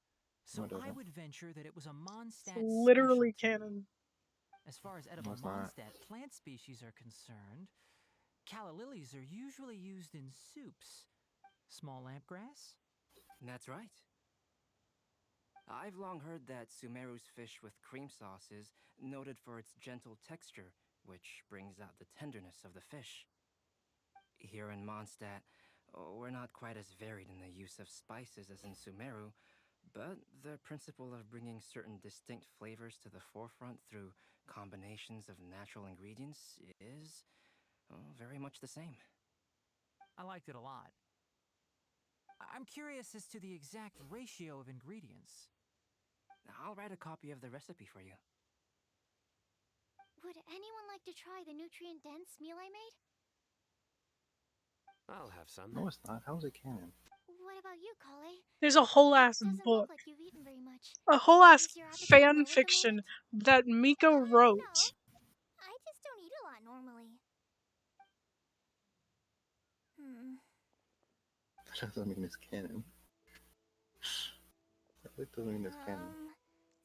Speaker 7: No,
Speaker 3: So
Speaker 7: it
Speaker 3: I
Speaker 7: doesn't.
Speaker 3: would venture that it was a
Speaker 1: It's
Speaker 3: Mondstadt
Speaker 1: literally
Speaker 3: specialty.
Speaker 1: canon.
Speaker 3: As far as
Speaker 7: No,
Speaker 3: edible
Speaker 7: it's not.
Speaker 3: Mondstadt plant species are concerned, calla lilies are usually used in soups. Small lampgrass?
Speaker 9: That's right. I've long heard that Sumeru's fish with cream sauce is noted for its gentle texture, which brings out the tenderness of the fish. Here in Mondstadt, we're not quite as varied in the use of spices as in Sumeru, but the principle of bringing certain distinct flavors to the forefront through combinations of natural ingredients is very much the same.
Speaker 3: I liked it a lot. I'm curious as to the exact ratio of ingredients.
Speaker 9: I'll write a copy of the recipe for you.
Speaker 5: Would anyone like to try the nutrient-dense meal I made?
Speaker 8: I'll have some.
Speaker 7: No, it's not. How is it canon?
Speaker 5: What about you, Kale?
Speaker 1: There's a whole ass
Speaker 5: Doesn't
Speaker 1: book,
Speaker 5: look like you've eaten very much.
Speaker 1: a whole ass
Speaker 5: Is your appetite
Speaker 1: fan
Speaker 5: low at the
Speaker 1: fiction
Speaker 5: moment?
Speaker 1: that Miko wrote.
Speaker 2: No, I just don't eat a lot normally.
Speaker 7: That doesn't mean it's canon. That doesn't mean it's canon.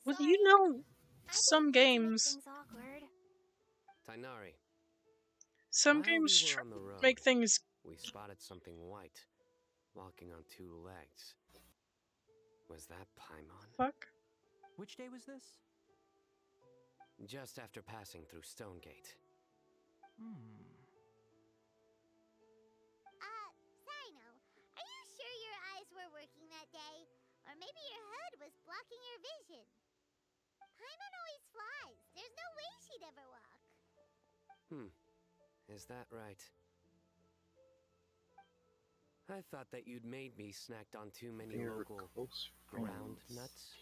Speaker 1: Well,
Speaker 2: Sorry.
Speaker 1: you know,
Speaker 2: I
Speaker 1: some
Speaker 2: didn't mean to make
Speaker 1: games,
Speaker 2: things awkward.
Speaker 8: Tainari,
Speaker 1: some
Speaker 8: while we
Speaker 1: games
Speaker 8: were on the road,
Speaker 1: make things.
Speaker 8: we spotted something white, walking on two legs. Was that Paimon?
Speaker 1: Fuck.
Speaker 3: Which day was this?
Speaker 8: Just after passing through Stonegate.
Speaker 2: Sino, are you sure your eyes were working that day? Or maybe your hood was blocking your vision? Paimon always flies. There's no way she'd ever walk.
Speaker 8: Is that right? I thought that you'd made me snacked on too many
Speaker 7: They're
Speaker 8: local
Speaker 7: close
Speaker 8: ground
Speaker 7: friends.
Speaker 8: nuts.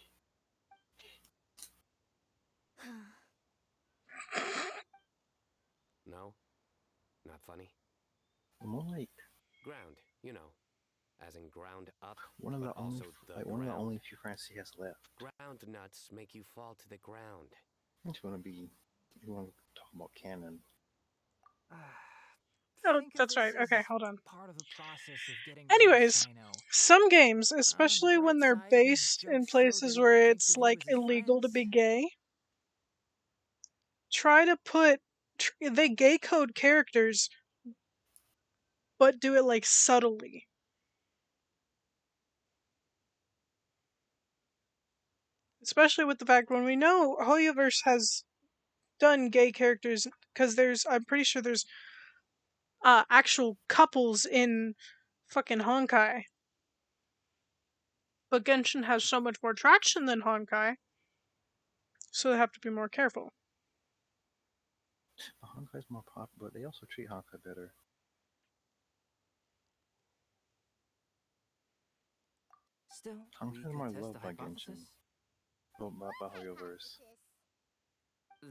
Speaker 8: No? Not funny?
Speaker 7: More like
Speaker 8: Ground, you know, as in ground up,
Speaker 7: one of
Speaker 8: but
Speaker 7: the only
Speaker 8: also the
Speaker 7: one of the
Speaker 8: ground.
Speaker 7: only few friends he has left.
Speaker 8: Ground nuts make you fall to the ground.
Speaker 7: You want to talk about canon.
Speaker 1: Oh,
Speaker 3: Think of
Speaker 1: that's
Speaker 3: this
Speaker 1: right.
Speaker 3: as
Speaker 1: Okay, hold on.
Speaker 3: Part of the process of getting
Speaker 1: Anyways,
Speaker 3: to know Sino.
Speaker 1: some games,
Speaker 3: On the
Speaker 1: especially when
Speaker 3: bright
Speaker 1: they're
Speaker 3: side, these
Speaker 1: based in
Speaker 3: jokes show that
Speaker 1: places
Speaker 3: he
Speaker 1: where
Speaker 3: thinks
Speaker 1: it's
Speaker 3: of you
Speaker 1: like
Speaker 3: as his
Speaker 1: illegal to
Speaker 3: friends.
Speaker 1: be gay, try to put they gay code characters, but do it like subtly. Especially with the fact when we know Hoyoverse has done gay characters, because I'm pretty sure there's actual couples in fucking Honkai. But Genshin has so much more traction than Honkai, so they have to be more careful.
Speaker 7: Honkai's more pop, but they also treat Honkai better.
Speaker 9: Still, we
Speaker 7: Honkai's
Speaker 9: could
Speaker 7: more
Speaker 9: test
Speaker 7: loved
Speaker 9: the
Speaker 7: by Genshin.
Speaker 9: hypothesis
Speaker 7: Well, by Hoyoverse.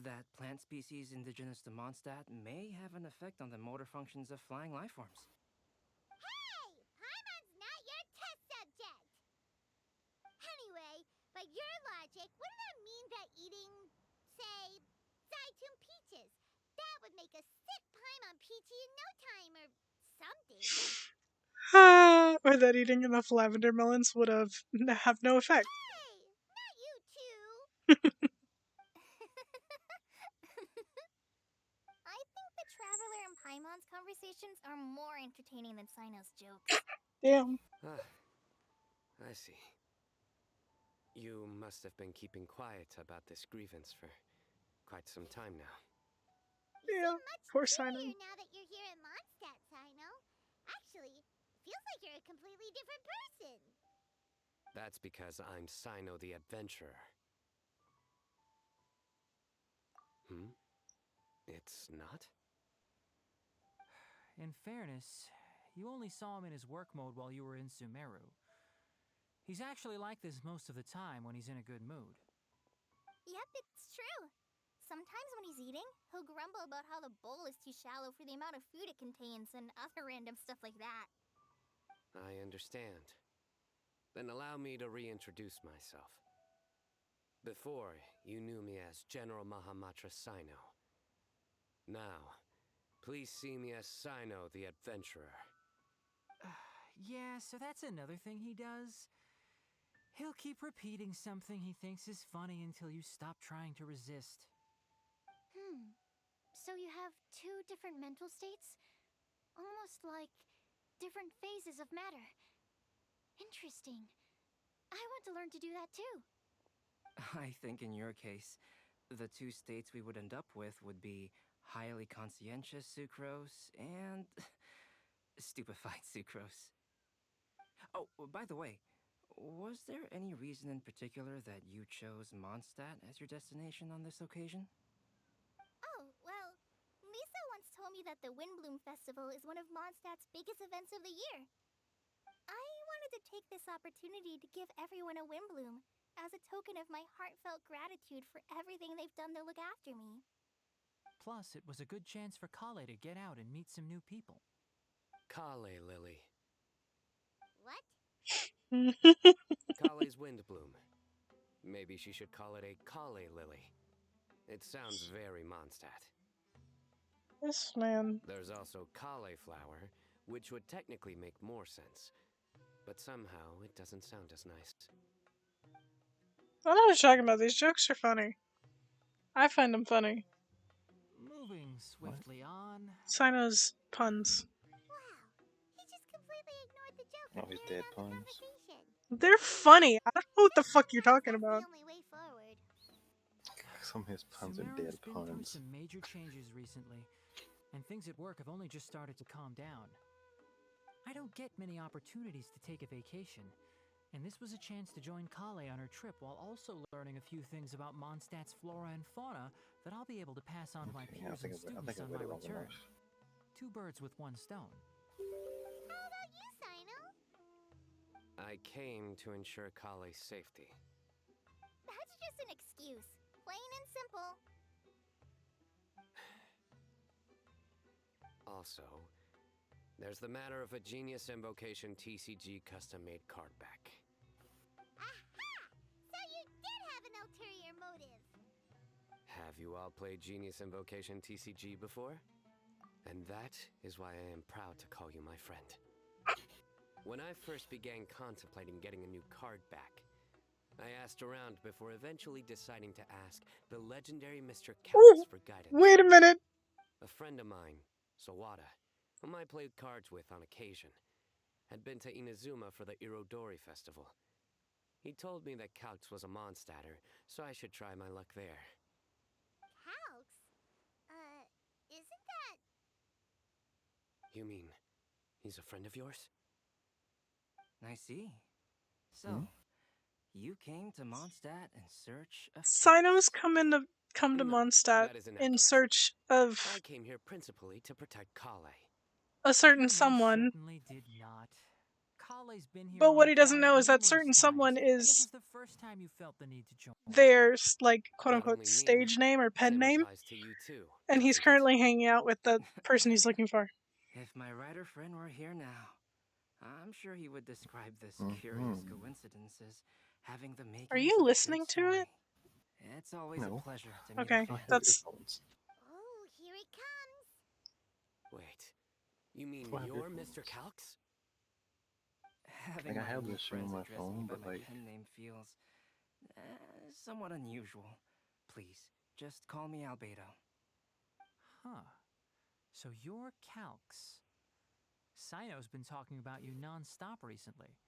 Speaker 9: that plant species indigenous to Mondstadt may have an effect on the motor functions of flying life forms.
Speaker 2: Hey! Paimon's not your test subject! Anyway, by your logic, wouldn't that mean that eating, say, Zaitun peaches, that would make a sick Paimon peachy in no time or something?
Speaker 1: Or that eating enough lavender melons would have no effect.
Speaker 2: Hey! Not you too! I think the Traveler and Paimon's conversations are more entertaining than Sino's jokes.
Speaker 1: Damn.
Speaker 8: I see. You must have been keeping quiet about this grievance for quite some time now.
Speaker 2: You
Speaker 1: Yeah,
Speaker 2: seem much
Speaker 1: poor
Speaker 2: chillier
Speaker 1: Sino.
Speaker 2: now that you're here in Mondstadt, Sino. Actually, feels like you're a completely different person.
Speaker 8: That's because I'm Sino the Adventurer. It's not?
Speaker 3: In fairness, you only saw him in his work mode while you were in Sumeru. He's actually like this most of the time when he's in a good mood.
Speaker 2: Yep, it's true. Sometimes when he's eating, he'll grumble about how the bowl is too shallow for the amount of food it contains and other random stuff like that.
Speaker 8: I understand. Then allow me to reintroduce myself. Before, you knew me as General Mahamatra Sino. Now, please see me as Sino the Adventurer.
Speaker 3: Yeah, so that's another thing he does. He'll keep repeating something he thinks is funny until you stop trying to resist.
Speaker 5: So you have two different mental states? Almost like different phases of matter. Interesting. I want to learn to do that too.
Speaker 9: I think in your case, the two states we would end up with would be highly conscientious sucrose and stupefied sucrose. Oh, by the way, was there any reason in particular that you chose Mondstadt as your destination on this occasion?
Speaker 2: Oh, well, Lisa once told me that the Windblume Festival is one of Mondstadt's biggest events of the year. I wanted to take this opportunity to give everyone a Windblume as a token of my heartfelt gratitude for everything they've done to look after me.
Speaker 3: Plus, it was a good chance for Kale to get out and meet some new people.
Speaker 8: Kale, Lily.
Speaker 2: What?
Speaker 8: Kale's Windblume. Maybe she should call it a Kale Lily. It sounds very Mondstadt.
Speaker 1: This man.
Speaker 8: There's also cauliflower, which would technically make more sense. But somehow it doesn't sound as nice.
Speaker 1: I know what you're talking about. These jokes are funny. I find them funny.
Speaker 3: Moving swiftly on.
Speaker 1: Sino's puns.
Speaker 2: Wow, he just completely ignored the joke
Speaker 7: Oh,
Speaker 2: and
Speaker 7: his
Speaker 2: carried
Speaker 7: dead
Speaker 2: on the
Speaker 7: puns.
Speaker 2: conversation.
Speaker 1: They're funny. I don't know what the fuck you're talking
Speaker 2: That's
Speaker 1: about.
Speaker 2: the only way forward.
Speaker 7: Some of his puns are
Speaker 3: Sumeru's
Speaker 7: dead
Speaker 3: been through
Speaker 7: puns.
Speaker 3: some major changes recently, and things at work have only just started to calm down. I don't get many opportunities to take a vacation, and this was a chance to join Kale on her trip while also learning a few things about Mondstadt's flora and fauna that I'll be able to pass on to my
Speaker 7: Okay, yeah,
Speaker 3: peers and
Speaker 7: I
Speaker 3: students
Speaker 7: think I
Speaker 3: on
Speaker 7: read
Speaker 3: my
Speaker 7: it wrong
Speaker 3: return.
Speaker 7: enough.
Speaker 3: 2 birds with 1 stone.
Speaker 2: How about you, Sino?
Speaker 8: I came to ensure Kale's safety.
Speaker 2: That's just an excuse. Plain and simple.
Speaker 8: Also, there's the matter of a Genius Invocation TCG custom-made card back.
Speaker 2: Aha! So you did have an ulterior motive.
Speaker 8: Have you all played Genius Invocation TCG before? And that is why I am proud to call you my friend. When I first began contemplating getting a new card back, I asked around before eventually deciding to ask the legendary Mr.
Speaker 1: Ooh,
Speaker 8: Calx for guidance.
Speaker 1: wait a minute.
Speaker 8: A friend of mine, Sawada, whom I played cards with on occasion, had been to Inazuma for the Irodori Festival. He told me that Calx was a Mondstadter, so I should try my luck there.
Speaker 2: Calx? Isn't that...
Speaker 8: You mean, he's a friend of yours?
Speaker 9: I see. So, you came to Mondstadt in search of
Speaker 1: Sino's
Speaker 9: Calx.
Speaker 1: come to
Speaker 8: No,
Speaker 1: Mondstadt
Speaker 8: that is
Speaker 1: in
Speaker 8: inaccurate.
Speaker 1: search of
Speaker 8: I came here principally to protect Kale.
Speaker 1: a certain
Speaker 3: You
Speaker 1: someone,
Speaker 3: certainly did not. Kale's been here
Speaker 1: but
Speaker 3: on
Speaker 1: what
Speaker 3: the
Speaker 1: he doesn't
Speaker 3: planet
Speaker 1: know is that
Speaker 3: numerous
Speaker 1: certain
Speaker 3: times.
Speaker 1: someone
Speaker 3: I guess
Speaker 1: is
Speaker 3: it's the first time you felt the need to join.
Speaker 1: their, like, quote
Speaker 8: Not
Speaker 1: unquote
Speaker 8: only me,
Speaker 1: stage name or pen
Speaker 8: same
Speaker 1: name,
Speaker 8: applies to you too,
Speaker 1: and he's
Speaker 8: doesn't it?
Speaker 1: currently hanging out with the person he's looking for.
Speaker 9: If my writer friend were here now, I'm sure he would describe this curious coincidence as having the makings
Speaker 1: Are you
Speaker 9: of a
Speaker 1: listening
Speaker 9: good
Speaker 1: to
Speaker 9: story.
Speaker 1: it?
Speaker 9: It's always
Speaker 7: No.
Speaker 9: a pleasure to meet
Speaker 1: Okay,
Speaker 9: a fan.
Speaker 7: I have
Speaker 1: that's
Speaker 7: earphones.
Speaker 2: Oh, here it comes.
Speaker 8: Wait, you mean
Speaker 7: Well, I have
Speaker 8: you're
Speaker 7: earphones.
Speaker 8: Mr. Calx?
Speaker 9: Having
Speaker 7: Like, I
Speaker 9: my
Speaker 7: have
Speaker 9: new
Speaker 7: this shit
Speaker 9: friends
Speaker 7: on my
Speaker 9: address
Speaker 7: phone,
Speaker 9: me by
Speaker 7: but
Speaker 9: my
Speaker 7: like,
Speaker 9: pen name feels somewhat unusual. Please, just call me Albedo.
Speaker 3: Huh. So you're Calx. Sino's been talking about you non-stop recently.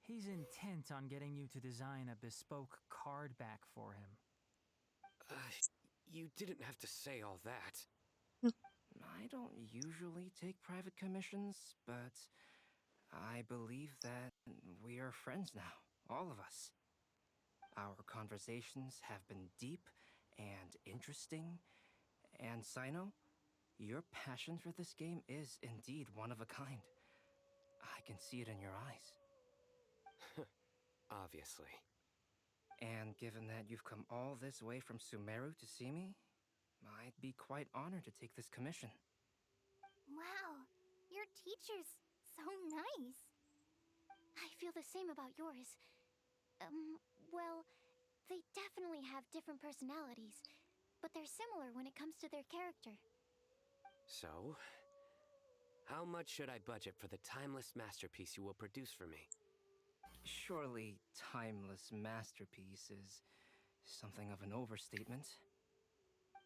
Speaker 3: He's intent on getting you to design a bespoke card back for him.
Speaker 8: You didn't have to say all that.
Speaker 9: I don't usually take private commissions, but I believe that we are friends now, all of us. Our conversations have been deep and interesting, and Sino, your passion for this game is indeed one of a kind. I can see it in your eyes.
Speaker 8: Obviously.
Speaker 9: And given that you've come all this way from Sumeru to see me, I'd be quite honored to take this commission.
Speaker 2: Wow, your teacher's so nice.
Speaker 5: I feel the same about yours. Well, they definitely have different personalities, but they're similar when it comes to their character.
Speaker 8: So, how much should I budget for the timeless masterpiece you will produce for me?
Speaker 9: Surely, timeless masterpiece is something of an overstatement.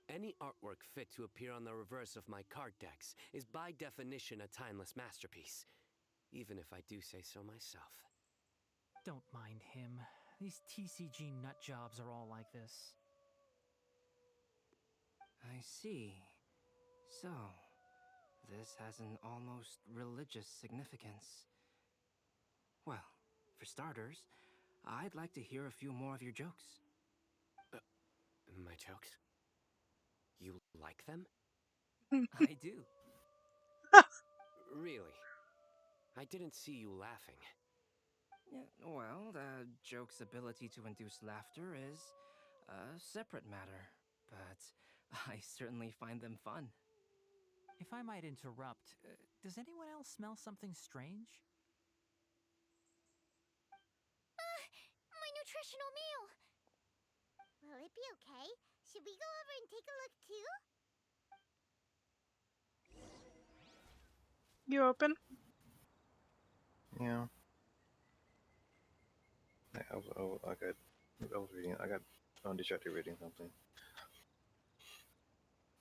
Speaker 8: Any artwork fit to appear on the reverse of my card decks is by definition a timeless masterpiece, even if I do say so myself.
Speaker 3: Don't mind him. These TCG nut jobs are all like this.
Speaker 9: I see. So, this has an almost religious significance. Well, for starters, I'd like to hear a few more of your jokes.
Speaker 8: My jokes? You like them?
Speaker 9: I do.
Speaker 8: Really? I didn't see you laughing.
Speaker 9: Yeah, well, the joke's ability to induce laughter is a separate matter, but I certainly find them fun.
Speaker 3: If I might interrupt, does anyone else smell something strange?
Speaker 2: professional meal. Will it be okay? Should we go over and take a look too?
Speaker 1: You open?
Speaker 7: Yeah. I was reading. I got distracted reading something.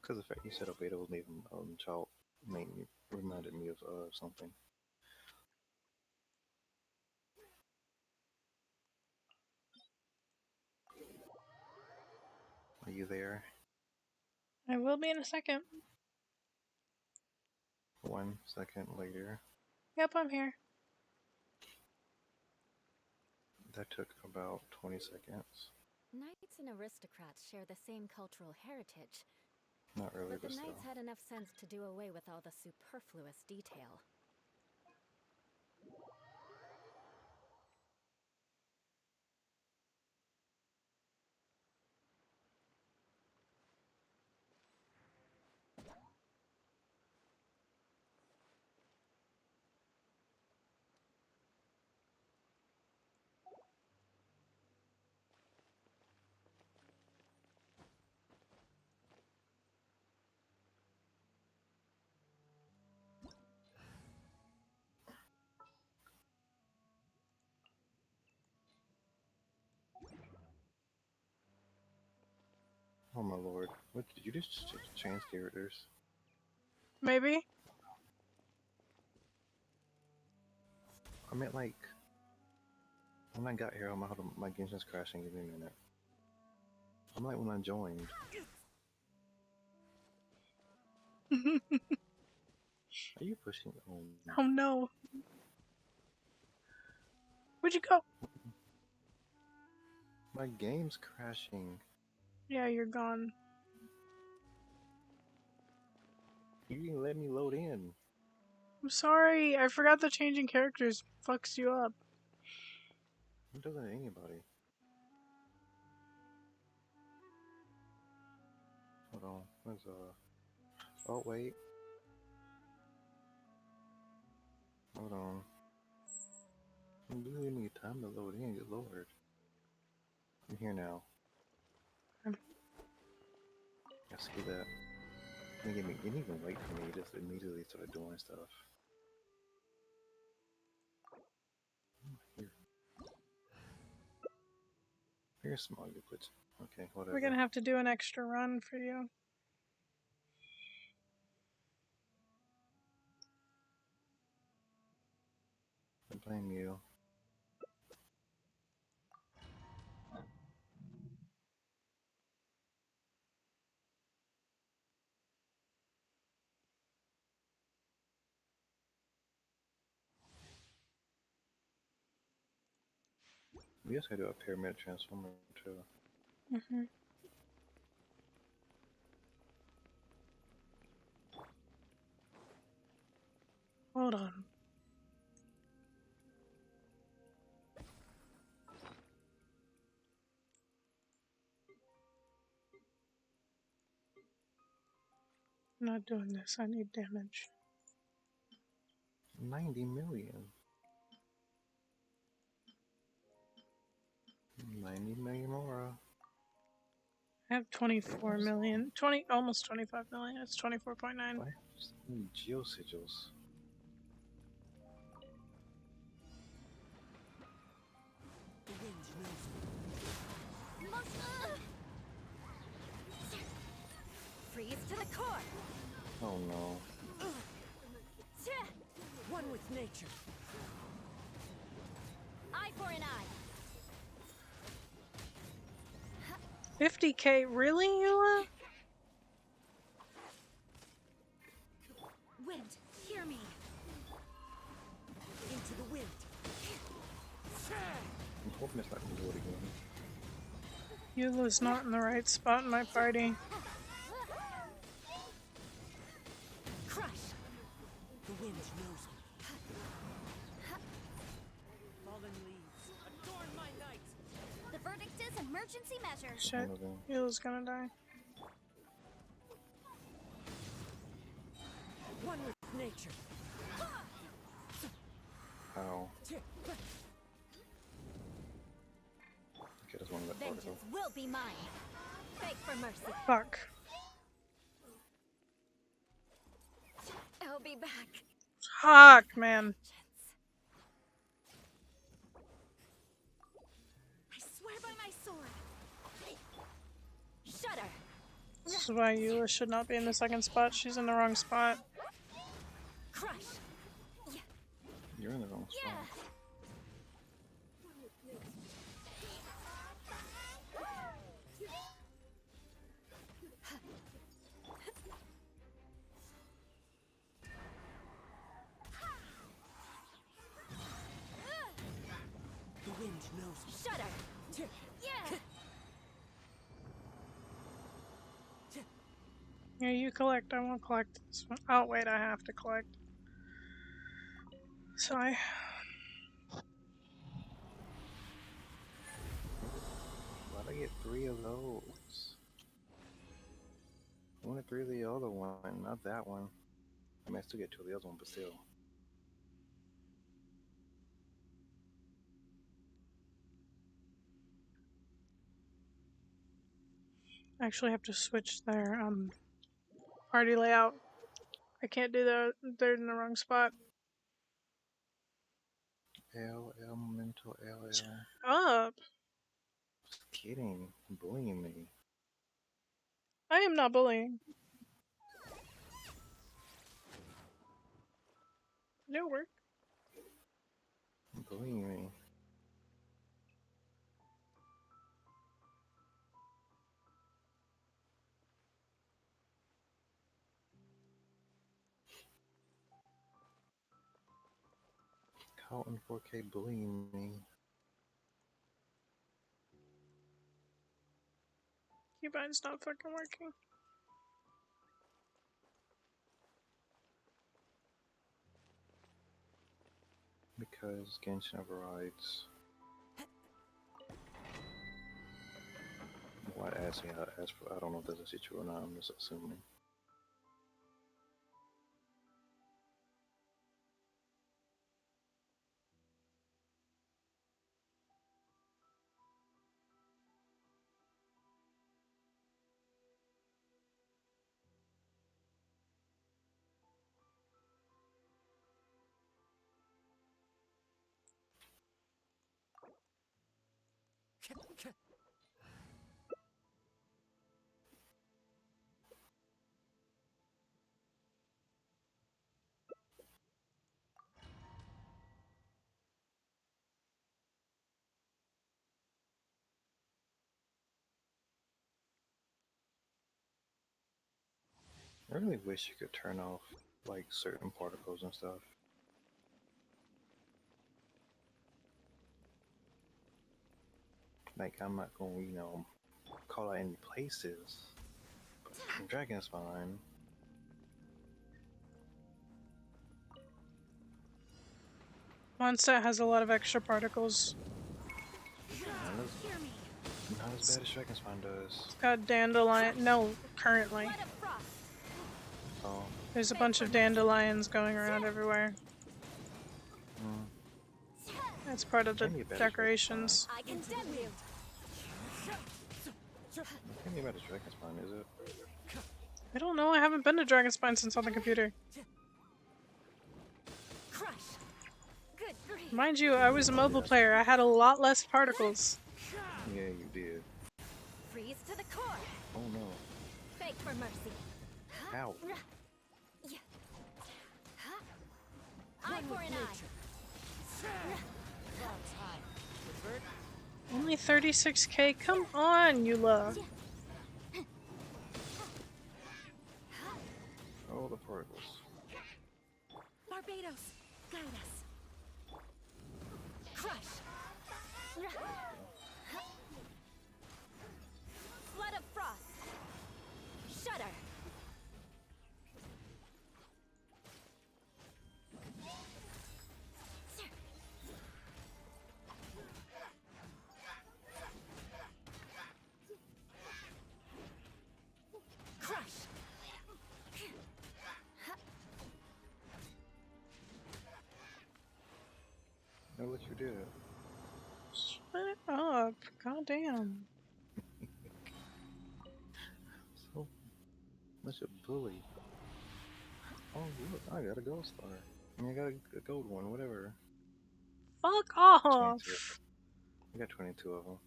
Speaker 7: Because the fact you said Obeda was even child reminded me of something. Are you there?
Speaker 1: I will be in a second.
Speaker 7: 1 second later.
Speaker 1: Yep, I'm here.
Speaker 7: That took about 20 seconds.
Speaker 11: Knights and aristocrats share the same cultural heritage,
Speaker 7: Not really,
Speaker 11: but the
Speaker 7: but still.
Speaker 11: knights had enough sense to do away with all the superfluous detail.
Speaker 7: Oh my lord. What did you just change characters?
Speaker 1: Maybe?
Speaker 7: I meant like when I got here, my game's just crashing. Give me a minute. I'm like when I joined. Are you pushing?
Speaker 1: Oh no. Where'd you go?
Speaker 7: My game's crashing.
Speaker 1: Yeah, you're gone.
Speaker 7: You didn't let me load in.
Speaker 1: I'm sorry. I forgot that changing characters fucks you up.
Speaker 7: It doesn't anybody. Hold on. Where's Oh wait. Hold on. You really need time to load in. Good lord. I'm here now. I see that. It didn't even wait for me. It just immediately started doing stuff. Here. Here's small liquids. Okay, whatever.
Speaker 1: We're gonna have to do an extra run for you.
Speaker 7: I blame you. We also gotta do a pyramid transformer too.
Speaker 1: Mm-hmm. Hold on. I'm not doing this. I need damage.
Speaker 7: 90 million. 90 million more.
Speaker 1: I have 24 million. Almost 25 million. It's 24.9.
Speaker 7: Why? Geo sigils.
Speaker 10: The wind knows
Speaker 11: Freeze to the core!
Speaker 7: Oh no.
Speaker 10: one with nature.
Speaker 11: Eye for an eye!
Speaker 1: 50k? Really, Eula?
Speaker 11: Wind, hear me!
Speaker 10: Into the wind.
Speaker 7: I'm hoping it's not gonna do it again.
Speaker 1: Eula's not in the right spot in my party.
Speaker 10: Crush. The wind knows me. Fallen leaves, adorn my night.
Speaker 6: The verdict is emergency measure.
Speaker 1: Shit.
Speaker 7: One of them.
Speaker 1: Eula's gonna die.
Speaker 10: One with nature.
Speaker 7: Ow. Okay, that's one of the particle.
Speaker 11: Vengeance will be mine. Beg for mercy.
Speaker 1: Fuck.
Speaker 11: I'll be back.
Speaker 1: Fuck, man.
Speaker 11: I swear by my sword. Shudder.
Speaker 1: This is why Eula should not be in the second spot. She's in the wrong spot.
Speaker 11: Crush.
Speaker 7: You're in the wrong spot.
Speaker 11: The wind knows. Shudder. Yeah.
Speaker 1: Yeah, you collect. I won't collect this one. Oh, wait, I have to collect. So
Speaker 7: Why'd I get 3 of those? I wanted 3 of the other one, not that one. I mean, I still get 2 of the other one, but still.
Speaker 1: I actually have to switch their party layout. I can't do that. They're in the wrong spot.
Speaker 7: Elemental LL.
Speaker 1: Up.
Speaker 7: Just kidding. Bullying me.
Speaker 1: I am not bullying. It'll work.
Speaker 7: Bullying me. Caught in 4K bullying me.
Speaker 1: Keybine's not fucking working.
Speaker 7: Because Genshin overrides. Well, I'd ask me how to ask for. I don't know if that's actually true or not. I'm just assuming. I really wish you could turn off like certain particles and stuff. Like I'm not gonna, call out any places. But Dragon's fine.
Speaker 1: Mondstadt has a lot of extra particles.
Speaker 7: Not as bad as Dragonspine does.
Speaker 1: It's got dandelion. No, currently.
Speaker 7: Oh.
Speaker 1: There's a bunch of dandelions going around everywhere. That's part of the decorations.
Speaker 11: I condemn you.
Speaker 7: I can't be bad as Dragonspine, is it?
Speaker 1: I don't know. I haven't been to Dragonspine since on the computer.
Speaker 11: Crush. Good grief.
Speaker 1: Mind you, I was a mobile player. I had a lot less particles.
Speaker 7: Yeah, you did.
Speaker 11: Freeze to the core.
Speaker 7: Oh no.
Speaker 11: Beg for mercy.
Speaker 7: Ow.
Speaker 11: Eye for an eye.
Speaker 1: Only 36k? Come on, Eula.
Speaker 7: Oh, the particles.
Speaker 11: Barbados, guide us. Crush. Flood of frost. Shudder. Crush.
Speaker 7: No, look, you did.
Speaker 1: Shut up. up. God damn.
Speaker 7: So much a bully. Oh look, I got a gold star. I mean, I got a gold one, whatever.
Speaker 1: Fuck
Speaker 7: 22.
Speaker 1: off.
Speaker 7: I got 22 of them.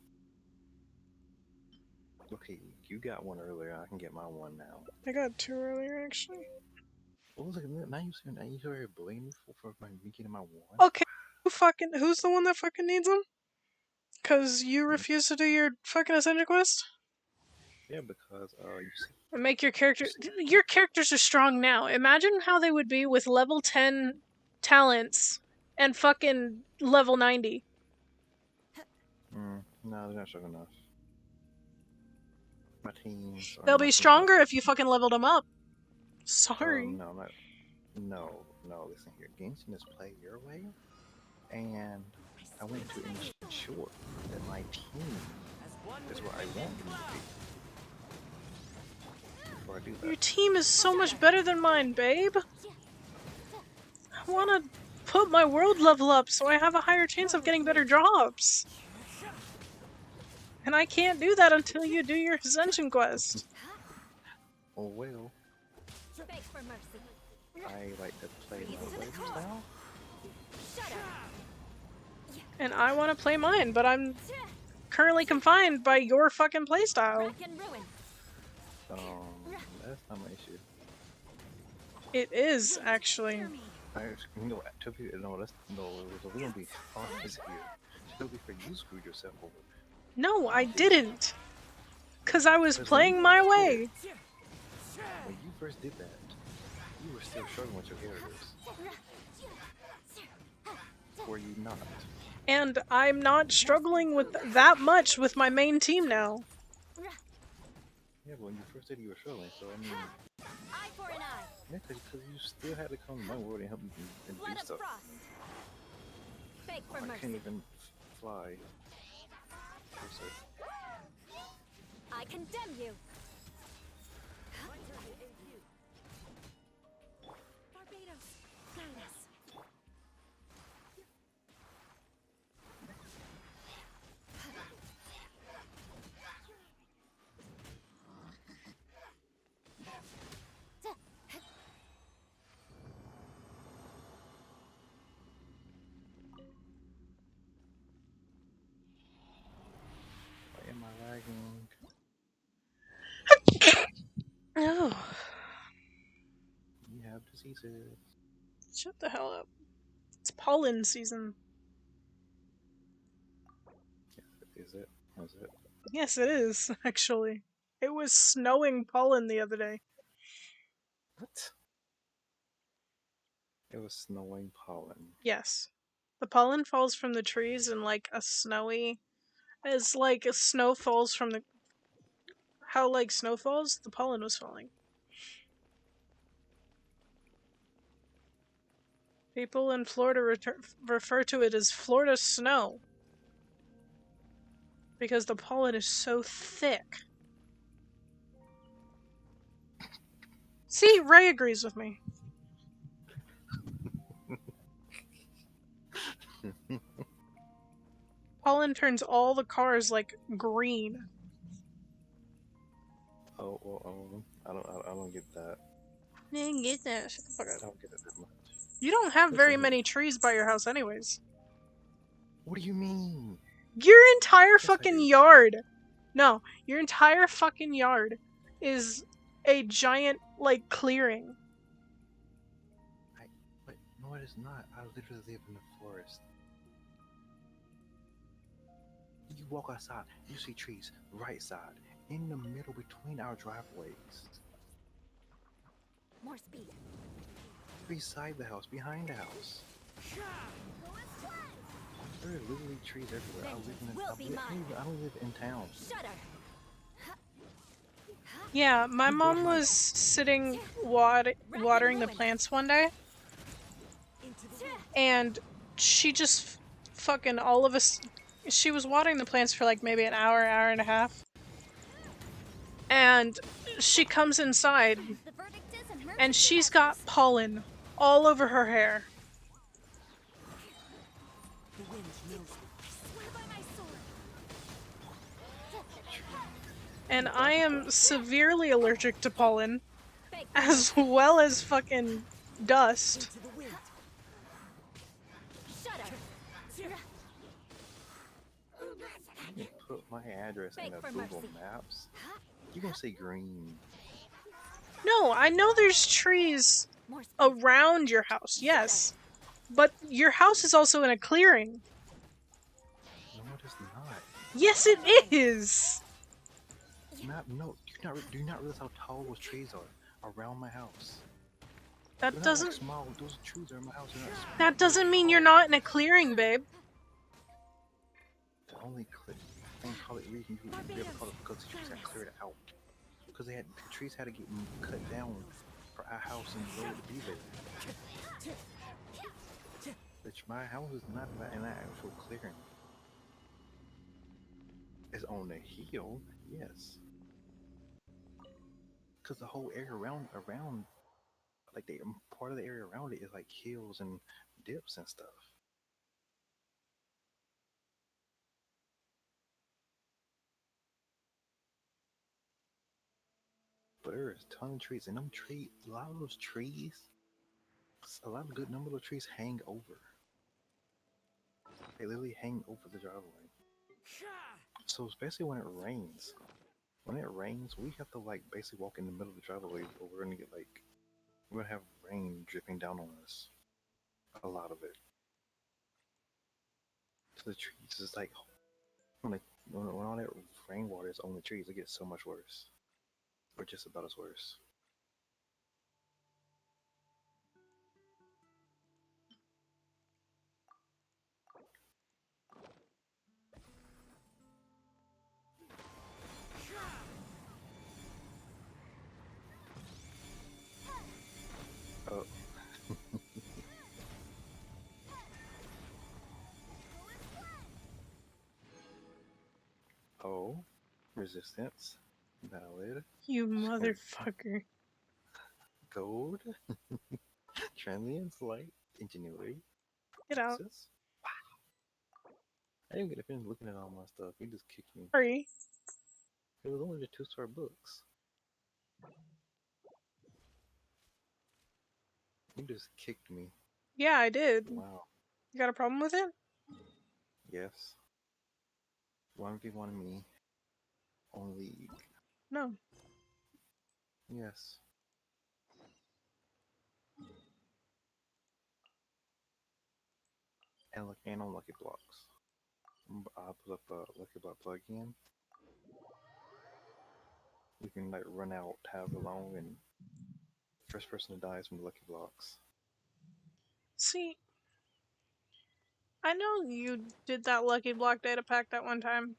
Speaker 7: Okay, you got one earlier. I can get my one now.
Speaker 1: I got 2 earlier, actually.
Speaker 7: Well, look, now you already bullying me for my me getting my one.
Speaker 1: Okay, who's the one that fucking needs them? Cause you refuse to do your fucking ascension quest?
Speaker 7: Yeah, because you see,
Speaker 1: And make your characters are strong now. Imagine how they would be with level 10 talents and fucking level 90.
Speaker 7: no, they're not strong enough. My teams are
Speaker 1: They'll be
Speaker 7: nothing
Speaker 1: stronger
Speaker 7: but
Speaker 1: if you fucking leveled them up. Sorry.
Speaker 7: no, not no. Listen here, Genshin is play your way, and I went to ensure that my team is where I want them to be. Before I do
Speaker 1: Your
Speaker 7: that,
Speaker 1: team is so much better than mine, babe. I wanna put my world level up so I have a higher chance of getting better jobs. And I can't do that until you do your ascension quest.
Speaker 7: oh well.
Speaker 11: Beg for mercy.
Speaker 7: I like to play my way style.
Speaker 1: And I want to play mine, but I'm currently confined by your fucking playstyle.
Speaker 11: Rack and ruin.
Speaker 7: That's not my issue.
Speaker 1: It is, actually.
Speaker 7: You know, to be no, that's no. We're gonna be honest here. To be fair, you screwed yourself over.
Speaker 1: No, I didn't. Cause I was
Speaker 7: Because
Speaker 1: playing my way.
Speaker 7: When you first did that, you were still struggling with your characters. Were you not?
Speaker 1: And I'm not struggling with that much with my main team now.
Speaker 7: Yeah, but when you first did, you were struggling. So I mean,
Speaker 11: Eye for an eye.
Speaker 7: yeah, because you still had to come to my world and help me and
Speaker 11: Blood
Speaker 7: do
Speaker 11: of
Speaker 7: stuff.
Speaker 11: frost. Beg for
Speaker 7: I
Speaker 11: mercy.
Speaker 7: can't even fly.
Speaker 11: I condemn you. Barbados, guide us.
Speaker 7: Why am I lagging?
Speaker 1: Oh,
Speaker 7: You have diseases.
Speaker 1: shut the hell up. It's pollen season.
Speaker 7: Is it? Was it?
Speaker 1: Yes, it is, actually. It was snowing pollen the other day.
Speaker 7: What? It was snowing pollen.
Speaker 1: Yes. The pollen falls from the trees in like a snowy... As like a snow falls from the... How like snow falls? The pollen was falling. People in Florida refer to it as Florida snow. Because the pollen is so thick. See, Ray agrees with me. Pollen turns all the cars like green.
Speaker 7: Oh well, I don't get that.
Speaker 1: You didn't get that. Shut the fuck
Speaker 7: I
Speaker 1: up.
Speaker 7: don't get it that much.
Speaker 1: You don't have
Speaker 7: Listen
Speaker 1: very
Speaker 7: here.
Speaker 1: many trees by your house anyways.
Speaker 7: What do you mean?
Speaker 1: Your entire
Speaker 7: Yes, I
Speaker 1: fucking
Speaker 7: do.
Speaker 1: yard. No, your entire fucking yard is a giant, like, clearing.
Speaker 7: Wait, no, it is not. I literally live in the forest. You walk outside, you see trees, right side, in the middle between our driveways.
Speaker 11: More speed.
Speaker 7: Beside the house, behind the house. There are literally trees everywhere. I don't live in town.
Speaker 11: Shudder.
Speaker 1: Yeah, my mom was sitting watering the plants one day, and she just fucking all of us. She was watering the plants for like maybe an hour, hour and a half, and she comes inside,
Speaker 6: The verdict is an
Speaker 1: and she's got pollen all over her hair.
Speaker 11: The wind knows me. I swear by my sword.
Speaker 1: and I am severely allergic to pollen, as well as fucking dust.
Speaker 10: Into the wind.
Speaker 11: Shut up!
Speaker 7: You can put my address in
Speaker 11: Beg
Speaker 7: a
Speaker 11: for
Speaker 7: Google
Speaker 11: mercy.
Speaker 7: Maps. You're gonna say green.
Speaker 1: No, I know there's trees
Speaker 11: More speed.
Speaker 1: around your house, yes. But your house is also in a clearing.
Speaker 7: No, it is not.
Speaker 1: Yes, it is!
Speaker 7: No, do you not realize how tall those trees are around my house?
Speaker 1: That
Speaker 7: They're not like
Speaker 1: doesn't
Speaker 7: small. Those trees are in my house. They're not small.
Speaker 1: that doesn't
Speaker 7: They're
Speaker 1: mean you're
Speaker 7: tall.
Speaker 1: not in a clearing, babe.
Speaker 7: The only reason you would be able to call it because the trees got cleared out. Because the trees had to get cut down for our house and road to be there. Which my house is not in an actual clearing. It's on the hill, yes. Because the whole area around, like the part of the area around it is like hills and dips and stuff. But there's a ton of trees, and a lot of those trees, a lot of good number of those trees hang over. They literally hang over the driveway. So especially when it rains, we have to like basically walk in the middle of the driveway, or we're gonna have rain dripping down on us. A lot of it. So the trees is like when all that rainwater is on the trees, it gets so much worse, or just about as worse. Oh. Oh, resistance, valid,
Speaker 1: You motherfucker.
Speaker 7: gold, transience, light, ingenuity,
Speaker 1: Get out.
Speaker 7: nexus. I didn't get to finish looking at all my stuff. You just kicked me.
Speaker 1: Hurry.
Speaker 7: It was only the 2-star books. You just kicked me.
Speaker 1: Yeah, I did.
Speaker 7: Wow.
Speaker 1: You got a problem with it?
Speaker 7: Yes. 1v1 me. On League.
Speaker 1: No.
Speaker 7: Yes. And on Lucky Blocks. I put up a Lucky Block plugin. We can like run out however long, and first person to die is from the Lucky Blocks.
Speaker 1: See, I know you did that Lucky Block data pack that one time.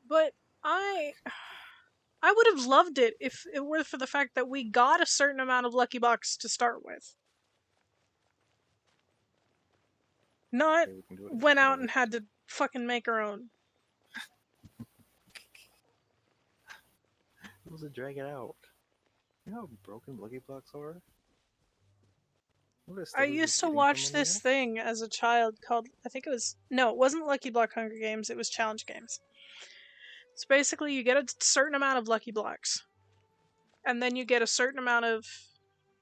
Speaker 1: But I would have loved it if it were for the fact that we got a certain amount of Lucky Blocks to start with. Not
Speaker 7: Okay, we can do it
Speaker 1: went out
Speaker 7: again.
Speaker 1: and had to fucking make our own.
Speaker 7: It was a drag it out. You know how broken Lucky Blocks are?
Speaker 1: I used to watch this thing as a child called, I think it was, no, it wasn't Lucky Block Hunger Games, it was Challenge Games. So basically you get a certain amount of Lucky Blocks. And then you get a certain amount of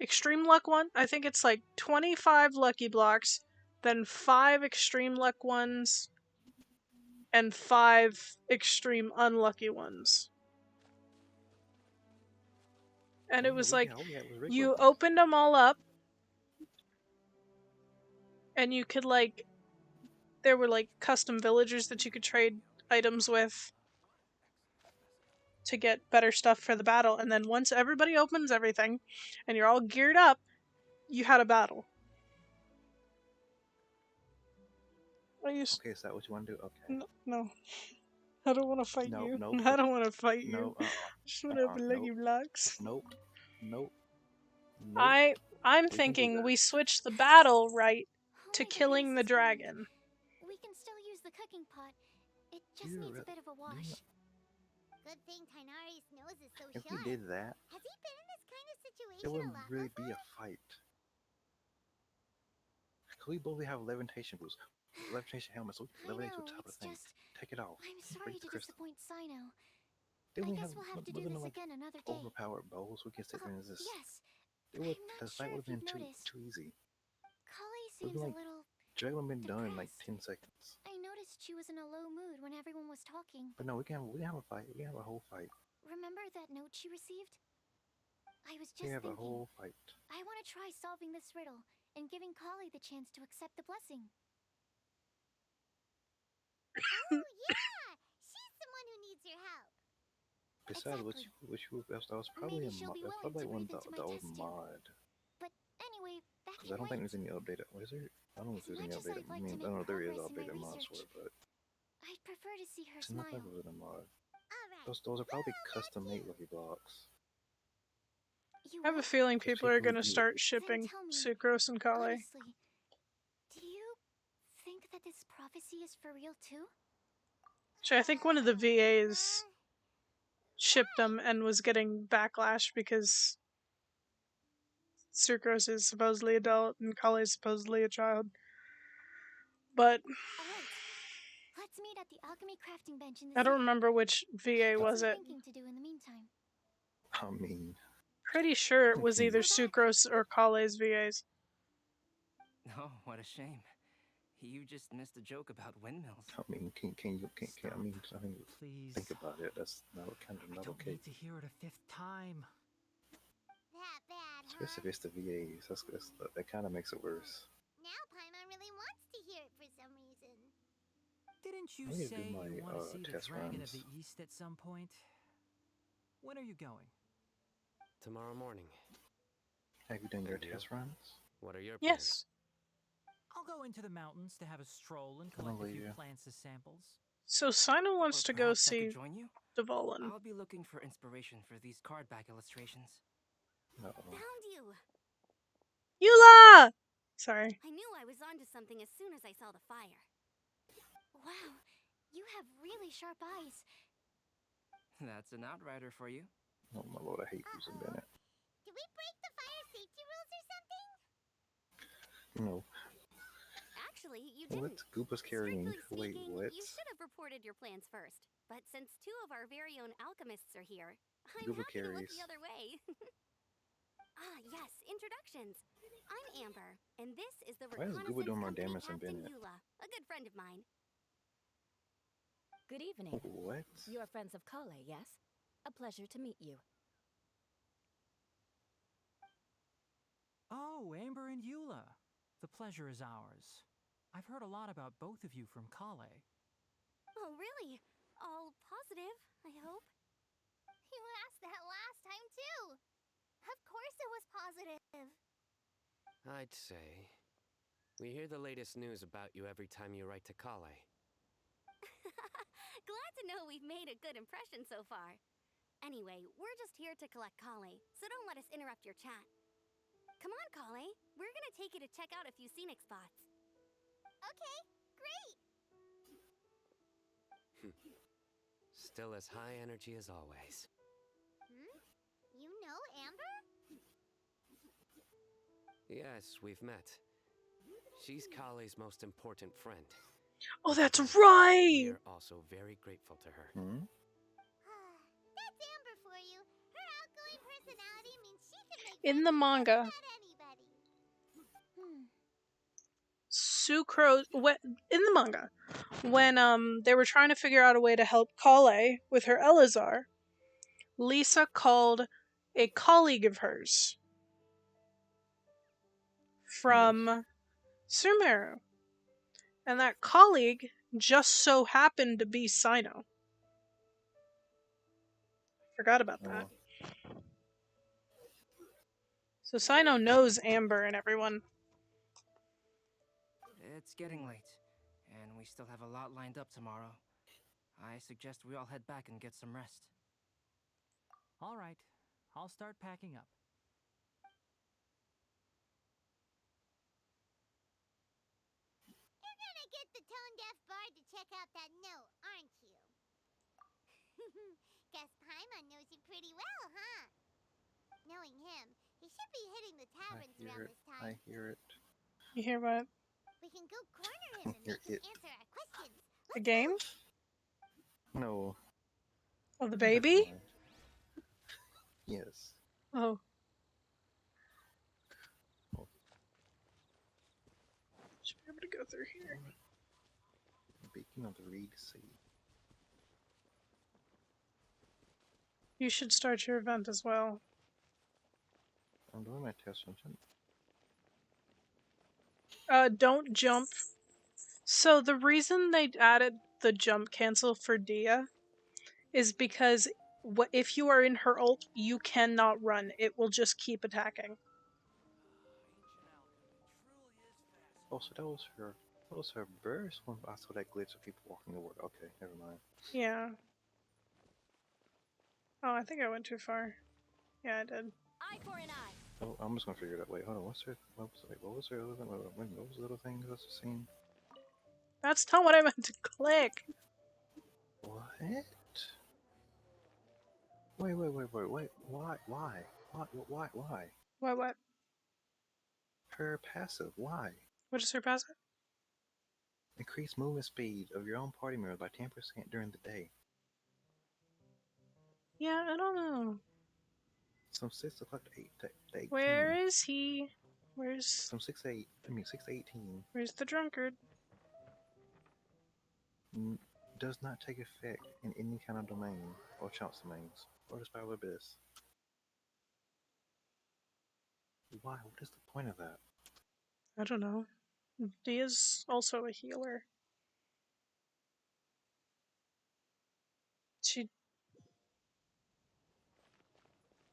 Speaker 1: Extreme Luck one. I think it's like 25 Lucky Blocks, then 5 Extreme Luck ones, and 5 Extreme Unlucky ones. And it was like, you opened them all up, and you could like, there were like custom villagers that you could trade items with to get better stuff for the battle, and then once everybody opens everything, and you're all geared up, you had a battle.
Speaker 7: Okay, is that what you want to do? Okay.
Speaker 1: No. I don't want to fight you.
Speaker 7: Nope.
Speaker 1: I don't want to fight you.
Speaker 7: No,
Speaker 1: Just want to open Lucky Blocks.
Speaker 7: Nope.
Speaker 1: I'm thinking we switch the battle right to killing the dragon.
Speaker 5: We can still use the cooking pot. It just needs a bit of a wash.
Speaker 2: Good thing Tainari's nose is so
Speaker 7: If
Speaker 2: sharp.
Speaker 7: we did that,
Speaker 2: Has he been in this kind of situation
Speaker 7: it wouldn't
Speaker 2: a lot
Speaker 7: really
Speaker 2: before?
Speaker 7: be a fight. Cause we both have levitation boots, levitation helmets, so we can levitate to the top of the thing. Take it off.
Speaker 5: I'm sorry to disappoint Sino.
Speaker 7: Didn't
Speaker 5: I
Speaker 7: we have
Speaker 5: guess we'll have to do
Speaker 7: wasn't
Speaker 5: this
Speaker 7: there, like
Speaker 5: again another day.
Speaker 7: overpowered bows we can sit there and just
Speaker 5: Yes.
Speaker 7: it would
Speaker 5: I'm not
Speaker 7: the
Speaker 5: sure
Speaker 7: fight would
Speaker 5: if
Speaker 7: have been
Speaker 5: you've
Speaker 7: too
Speaker 5: noticed.
Speaker 7: easy.
Speaker 5: Kali
Speaker 7: It would
Speaker 5: seems
Speaker 7: been
Speaker 5: a
Speaker 7: like
Speaker 5: little
Speaker 7: Drag would have been done in like
Speaker 5: depressed.
Speaker 7: 10 seconds.
Speaker 5: I noticed she was in a low mood when everyone was talking.
Speaker 7: But no, we can have a fight. We can have a whole fight.
Speaker 5: Remember that note she received? I was
Speaker 7: We
Speaker 5: just
Speaker 7: can have a
Speaker 5: thinking,
Speaker 7: whole fight.
Speaker 5: I want to try solving this riddle and giving Kali the chance to accept the blessing.
Speaker 2: Oh, yeah! She's someone who needs your help.
Speaker 7: Besides,
Speaker 5: Exactly.
Speaker 7: that was probably
Speaker 5: Maybe
Speaker 7: a
Speaker 5: she'll
Speaker 7: mod.
Speaker 5: be
Speaker 7: That's
Speaker 5: willing
Speaker 7: probably
Speaker 5: to
Speaker 7: like one
Speaker 5: breathe into my
Speaker 7: the old
Speaker 5: test tube.
Speaker 7: mod.
Speaker 5: But anyway, that
Speaker 7: Because I
Speaker 5: can
Speaker 7: don't think
Speaker 5: wait.
Speaker 7: there's any updated. What is there? I don't know if
Speaker 5: As
Speaker 7: there's any
Speaker 5: much as
Speaker 7: updated.
Speaker 5: I'd like
Speaker 7: I mean,
Speaker 5: to
Speaker 7: I don't know if there
Speaker 5: make
Speaker 7: is
Speaker 5: progress in my
Speaker 7: updated mods for
Speaker 5: research,
Speaker 7: it, but
Speaker 5: I'd prefer to see her
Speaker 7: it's not like
Speaker 5: smile.
Speaker 7: it was a mod.
Speaker 2: Alright.
Speaker 7: Those are probably
Speaker 2: Well,
Speaker 7: custom
Speaker 2: that's
Speaker 7: made
Speaker 2: you.
Speaker 7: lucky blocks.
Speaker 5: You
Speaker 1: I have a
Speaker 5: what?
Speaker 1: feeling
Speaker 7: Because
Speaker 1: people are
Speaker 7: people
Speaker 1: gonna
Speaker 7: do.
Speaker 1: start
Speaker 5: Then
Speaker 1: shipping
Speaker 5: tell me,
Speaker 1: Sucrose and Kale.
Speaker 5: honestly, do you think that this prophecy is for real too?
Speaker 1: So I think one of the VAs
Speaker 2: Uh,
Speaker 1: shipped them and was getting backlash because Sucrose is supposedly adult and Kale is supposedly a child. But
Speaker 5: Alright, let's meet at the alchemy crafting bench in the
Speaker 1: I don't
Speaker 5: city.
Speaker 1: remember which VA
Speaker 5: I've got
Speaker 1: was
Speaker 5: some
Speaker 1: it.
Speaker 5: thinking to do in the meantime.
Speaker 7: I mean,
Speaker 1: Pretty sure it was either
Speaker 5: We're back.
Speaker 1: Sucrose or Kale's VAs.
Speaker 9: Oh, what a shame. You just missed a joke about windmills.
Speaker 7: I mean, I mean,
Speaker 3: Please.
Speaker 7: think about it. That's not kind of
Speaker 3: I
Speaker 7: not
Speaker 3: don't
Speaker 7: okay.
Speaker 3: need to hear it a fifth time.
Speaker 2: that bad, huh?
Speaker 7: Especially if it's the VAs. That kind of makes it worse.
Speaker 2: Now Paimon really wants to hear it for some reason.
Speaker 3: Didn't you
Speaker 7: I need to
Speaker 3: say
Speaker 7: do my
Speaker 3: you want to see the
Speaker 7: test
Speaker 3: Dragon
Speaker 7: runs.
Speaker 3: of the East at some point? When are you going?
Speaker 8: Tomorrow morning.
Speaker 7: Have you done your
Speaker 8: And you?
Speaker 7: test runs?
Speaker 8: What are your plans?
Speaker 1: Yes.
Speaker 3: I'll go into the mountains to have a stroll and
Speaker 7: I'll
Speaker 3: collect a few
Speaker 7: leave you.
Speaker 3: plants as samples.
Speaker 1: So Sino wants
Speaker 9: Or
Speaker 1: to go
Speaker 9: perhaps I
Speaker 1: see
Speaker 9: could join you?
Speaker 1: Devolan.
Speaker 9: I'll be looking for inspiration for these card back illustrations.
Speaker 7: Uh-oh.
Speaker 6: Found you!
Speaker 1: Eula! Sorry.
Speaker 6: I knew I was onto something as soon as I saw the fire.
Speaker 5: Wow, you have really sharp eyes.
Speaker 9: That's an outrider for you.
Speaker 7: Oh my lord, I hate using Bennett.
Speaker 2: Did we break the fire safety rules or something?
Speaker 7: No.
Speaker 6: Actually, you didn't.
Speaker 7: What? Goopa's carrying.
Speaker 6: Strictly
Speaker 7: Wait,
Speaker 6: speaking,
Speaker 7: what?
Speaker 6: you should have reported your plans first. But since two of our very own alchemists are here, I'm
Speaker 7: Goopa
Speaker 6: happy to look
Speaker 7: carries.
Speaker 6: the other way. Yes, introductions. I'm Amber, and this is the
Speaker 7: Why is
Speaker 6: reconnaissance
Speaker 7: Goopa doing more
Speaker 6: company
Speaker 7: damage than
Speaker 6: Captain
Speaker 7: Bennett?
Speaker 6: Eula, a good friend of mine.
Speaker 11: Good evening.
Speaker 7: What?
Speaker 11: You are friends of Kale, yes? A pleasure to meet you.
Speaker 3: Oh, Amber and Eula. The pleasure is ours. I've heard a lot about both of you from Kale.
Speaker 6: Oh, really? All positive, I hope.
Speaker 2: You asked that last time too. Of course it was positive.
Speaker 8: I'd say. We hear the latest news about you every time you write to Kale.
Speaker 6: Glad to know we've made a good impression so far. Anyway, we're just here to collect Kale, so don't let us interrupt your chat. Come on, Kale. We're gonna take you to check out a few scenic spots.
Speaker 2: Okay, great.
Speaker 8: Still as high energy as always.
Speaker 2: You know Amber?
Speaker 8: Yes, we've met. She's Kale's most important friend.
Speaker 1: Oh, that's
Speaker 8: We
Speaker 1: right!
Speaker 8: are also very grateful to her.
Speaker 7: Hmm?
Speaker 2: That's Amber for you. Her outgoing personality means she can make
Speaker 1: In the
Speaker 2: friends with
Speaker 1: manga,
Speaker 2: just about anybody.
Speaker 1: Sucrose in the manga, when they were trying to figure out a way to help Kale with her Elazar, Lisa called a colleague of hers from Sumeru. And that colleague just so happened to be Sino. Forgot about that. So Sino knows Amber and everyone.
Speaker 9: It's getting late, and we still have a lot lined up tomorrow. I suggest we all head back and get some rest.
Speaker 3: All right, I'll start packing up.
Speaker 2: You're gonna get the tone-deaf bard to check out that note, aren't you? Guess Paimon knows you pretty well, huh? Knowing him, he should be hitting the taverns around this time.
Speaker 7: I hear it.
Speaker 1: You hear what?
Speaker 2: We can go corner him and
Speaker 7: Hear
Speaker 2: make him
Speaker 7: it.
Speaker 2: answer our questions.
Speaker 1: A game?
Speaker 7: No.
Speaker 1: Oh, the
Speaker 7: Never
Speaker 1: baby?
Speaker 7: mind. Yes.
Speaker 1: Oh.
Speaker 7: Oh.
Speaker 1: Should be able to go through here.
Speaker 7: Speaking of the Reed Sea.
Speaker 1: You should start your event as well.
Speaker 7: I'm doing my test engine.
Speaker 1: Don't jump. So the reason they added the jump cancel for Dia is because if you are in her ult, you cannot run. It will just keep attacking.
Speaker 7: Oh, so that was her burst when I saw that glitch of people walking to work. Okay, never mind.
Speaker 1: Yeah. Oh, I think I went too far. Yeah, I did.
Speaker 6: Eye for an eye.
Speaker 7: Oh, I'm just gonna figure it out. Wait, hold on. What was her other thing? What was the little thing I was seeing?
Speaker 1: That's not what I meant to click.
Speaker 7: What? Wait. Why?
Speaker 1: What?
Speaker 7: Her passive. Why?
Speaker 1: What is her passive?
Speaker 7: Increase movement speed of your own party members by 10% during the day.
Speaker 1: Yeah, I don't know.
Speaker 7: From 6 o'clock to 18.
Speaker 1: Where is he?
Speaker 7: From 6 to 18.
Speaker 1: Where's the drunkard?
Speaker 7: Does not take effect in any kind of domain or chunks domains or the spiral abyss. Why? What is the point of that?
Speaker 1: I don't know. Dia's also a healer.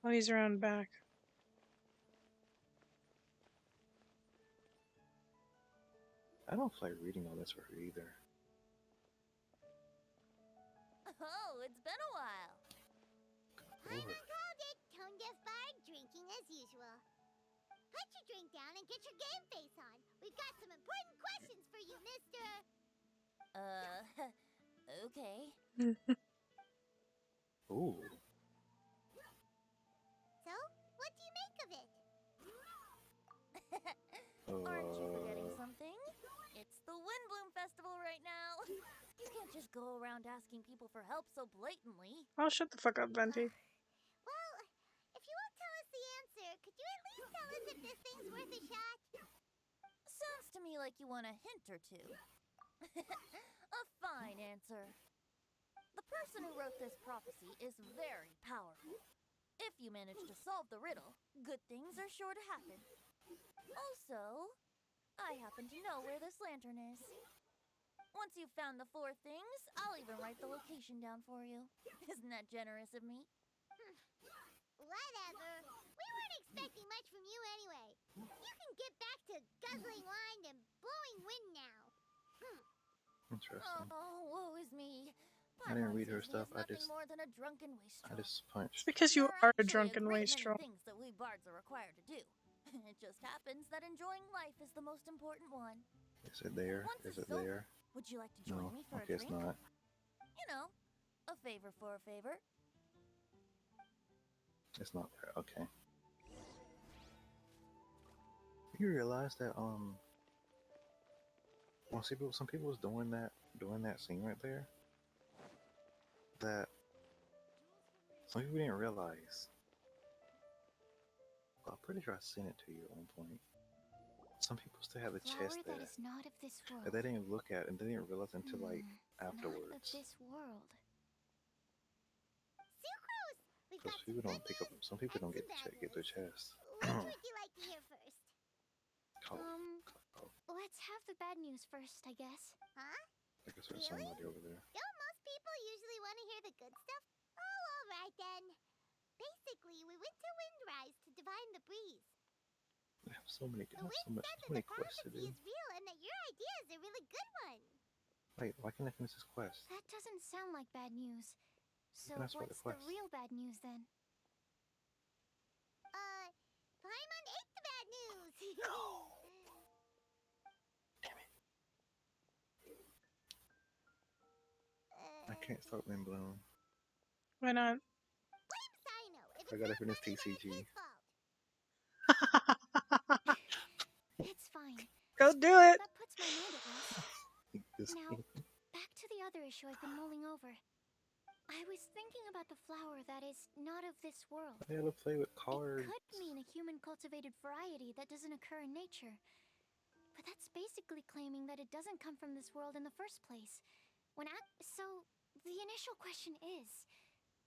Speaker 1: Oh, he's around back.
Speaker 7: I don't feel like reading all this for her either.
Speaker 6: Oh, it's been a while.
Speaker 2: Finally called it. Tone deaf bard drinking as usual. Put your drink down and get your game face on. We've got some important questions for you, mister.
Speaker 6: Okay.
Speaker 7: Ooh.
Speaker 2: So, what do you make of it?
Speaker 6: Aren't you forgetting something? It's the Windblume Festival right now. You can't just go around asking people for help so blatantly.
Speaker 1: Oh, shut the fuck up, Venti.
Speaker 2: Well, if you won't tell us the answer, could you at least tell us if this thing's worth a shot?
Speaker 6: Sounds to me like you want a hint or two. A fine answer. The person who wrote this prophecy is very powerful. If you manage to solve the riddle, good things are sure to happen. Also, I happen to know where this lantern is. Once you've found the 4 things, I'll even write the location down for you. Isn't that generous of me?
Speaker 2: Whatever. We weren't expecting much from you anyway. You can get back to guzzling wine and blowing wind now.
Speaker 7: Interesting.
Speaker 6: Oh, woe is me.
Speaker 7: I didn't read her stuff. I
Speaker 6: Nothing
Speaker 7: just
Speaker 6: more than a drunken wastrel.
Speaker 1: It's because you are a drunken wastrel.
Speaker 6: Things that we bards are required to do. It just happens that enjoying life is the most important one.
Speaker 7: Is it there? Is it there?
Speaker 6: Would you like to join me for
Speaker 7: okay,
Speaker 6: a drink?
Speaker 7: it's not.
Speaker 6: You know, a favor for a favor.
Speaker 7: It's not there. Okay. You realize that well, some people was doing that scene right there. That some people didn't realize. Well, I'm pretty sure I sent it to you at one point. Some people still have a chest there
Speaker 5: That is not of this world.
Speaker 7: that they didn't look at and they didn't realize until like
Speaker 5: Not
Speaker 7: afterwards.
Speaker 5: of this world.
Speaker 2: Sucrose! We've
Speaker 7: Because
Speaker 2: got
Speaker 7: people
Speaker 2: some
Speaker 7: don't pick up. Some people don't get their chest.
Speaker 2: Which would you like to hear first?
Speaker 5: Let's have the bad news first, I guess.
Speaker 2: Huh?
Speaker 7: I guess there's somebody over there.
Speaker 2: Don't most people usually want to hear the good stuff? Oh, alright then. Basically, we went to Windrise to divine the breeze.
Speaker 7: I have so many
Speaker 2: The wind said that
Speaker 7: quests
Speaker 2: the
Speaker 7: to
Speaker 2: prophecy
Speaker 7: do.
Speaker 2: is real and that your idea is a really good one.
Speaker 7: Wait, why can't I finish this quest?
Speaker 5: That doesn't sound like bad news. So
Speaker 7: That's what
Speaker 5: what's
Speaker 7: the
Speaker 5: the
Speaker 7: quest.
Speaker 5: real bad news then?
Speaker 2: Paimon ate the bad news.
Speaker 7: Damn it. I can't start Windblume.
Speaker 1: Why not?
Speaker 2: Blame Sino. If
Speaker 7: I
Speaker 2: it's
Speaker 7: gotta
Speaker 2: not
Speaker 7: finish
Speaker 2: funny, then
Speaker 7: TCG.
Speaker 2: it's his fault.
Speaker 5: It's fine.
Speaker 1: Go do it!
Speaker 5: That puts my mind at rest.
Speaker 7: This
Speaker 5: Now, back to the other issue I've been mulling over. I was thinking about the flower that is not of this world.
Speaker 7: I gotta play with
Speaker 5: It
Speaker 7: cards.
Speaker 5: could mean a human-cultivated variety that doesn't occur in nature. But that's basically claiming that it doesn't come from this world in the first place. So, the initial question is,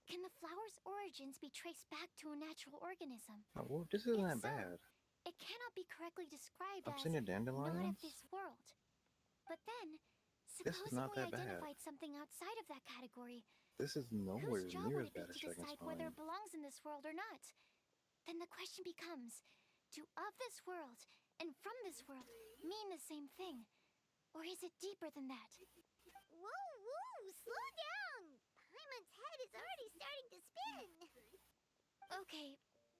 Speaker 5: can the flower's origins be traced back to a natural organism?
Speaker 7: Oh, well, this isn't
Speaker 5: If
Speaker 7: that
Speaker 5: so,
Speaker 7: bad.
Speaker 5: it cannot be correctly described as
Speaker 7: Obsidian
Speaker 5: not
Speaker 7: dandelions?
Speaker 5: of this world. But then,
Speaker 7: This is
Speaker 5: supposing
Speaker 7: not
Speaker 5: we
Speaker 7: that bad.
Speaker 5: identified something outside of that category,
Speaker 7: This is nowhere
Speaker 5: whose job
Speaker 7: near
Speaker 5: would
Speaker 7: as
Speaker 5: it be
Speaker 7: bad as
Speaker 5: to
Speaker 7: Dragon
Speaker 5: decide whether
Speaker 7: Spine.
Speaker 5: it belongs in this world or not? Then the question becomes, do of this world and from this world mean the same thing? Or is it deeper than that?
Speaker 2: Whoa, whoa, slow down! Paimon's head is already starting to spin.
Speaker 5: Okay,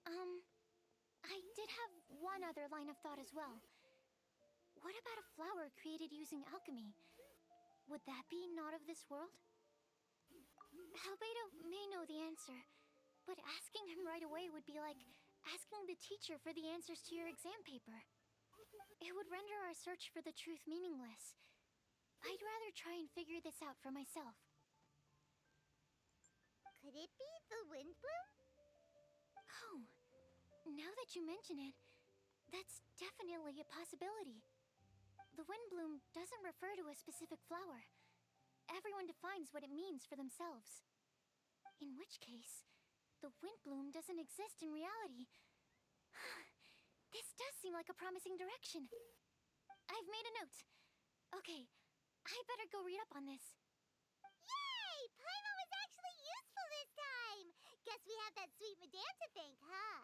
Speaker 5: I did have one other line of thought as well. What about a flower created using alchemy? Would that be not of this world? Albedo may know the answer, but asking him right away would be like asking the teacher for the answers to your exam paper. It would render our search for the truth meaningless. I'd rather try and figure this out for myself.
Speaker 2: Could it be the Windblume?
Speaker 5: Oh, now that you mention it, that's definitely a possibility. The Windblume doesn't refer to a specific flower. Everyone defines what it means for themselves. In which case, the Windblume doesn't exist in reality. This does seem like a promising direction. I've made a note. Okay, I better go read up on this.
Speaker 2: Yay! Paimon was actually useful this time! Guess we have that sweet madame to thank, huh?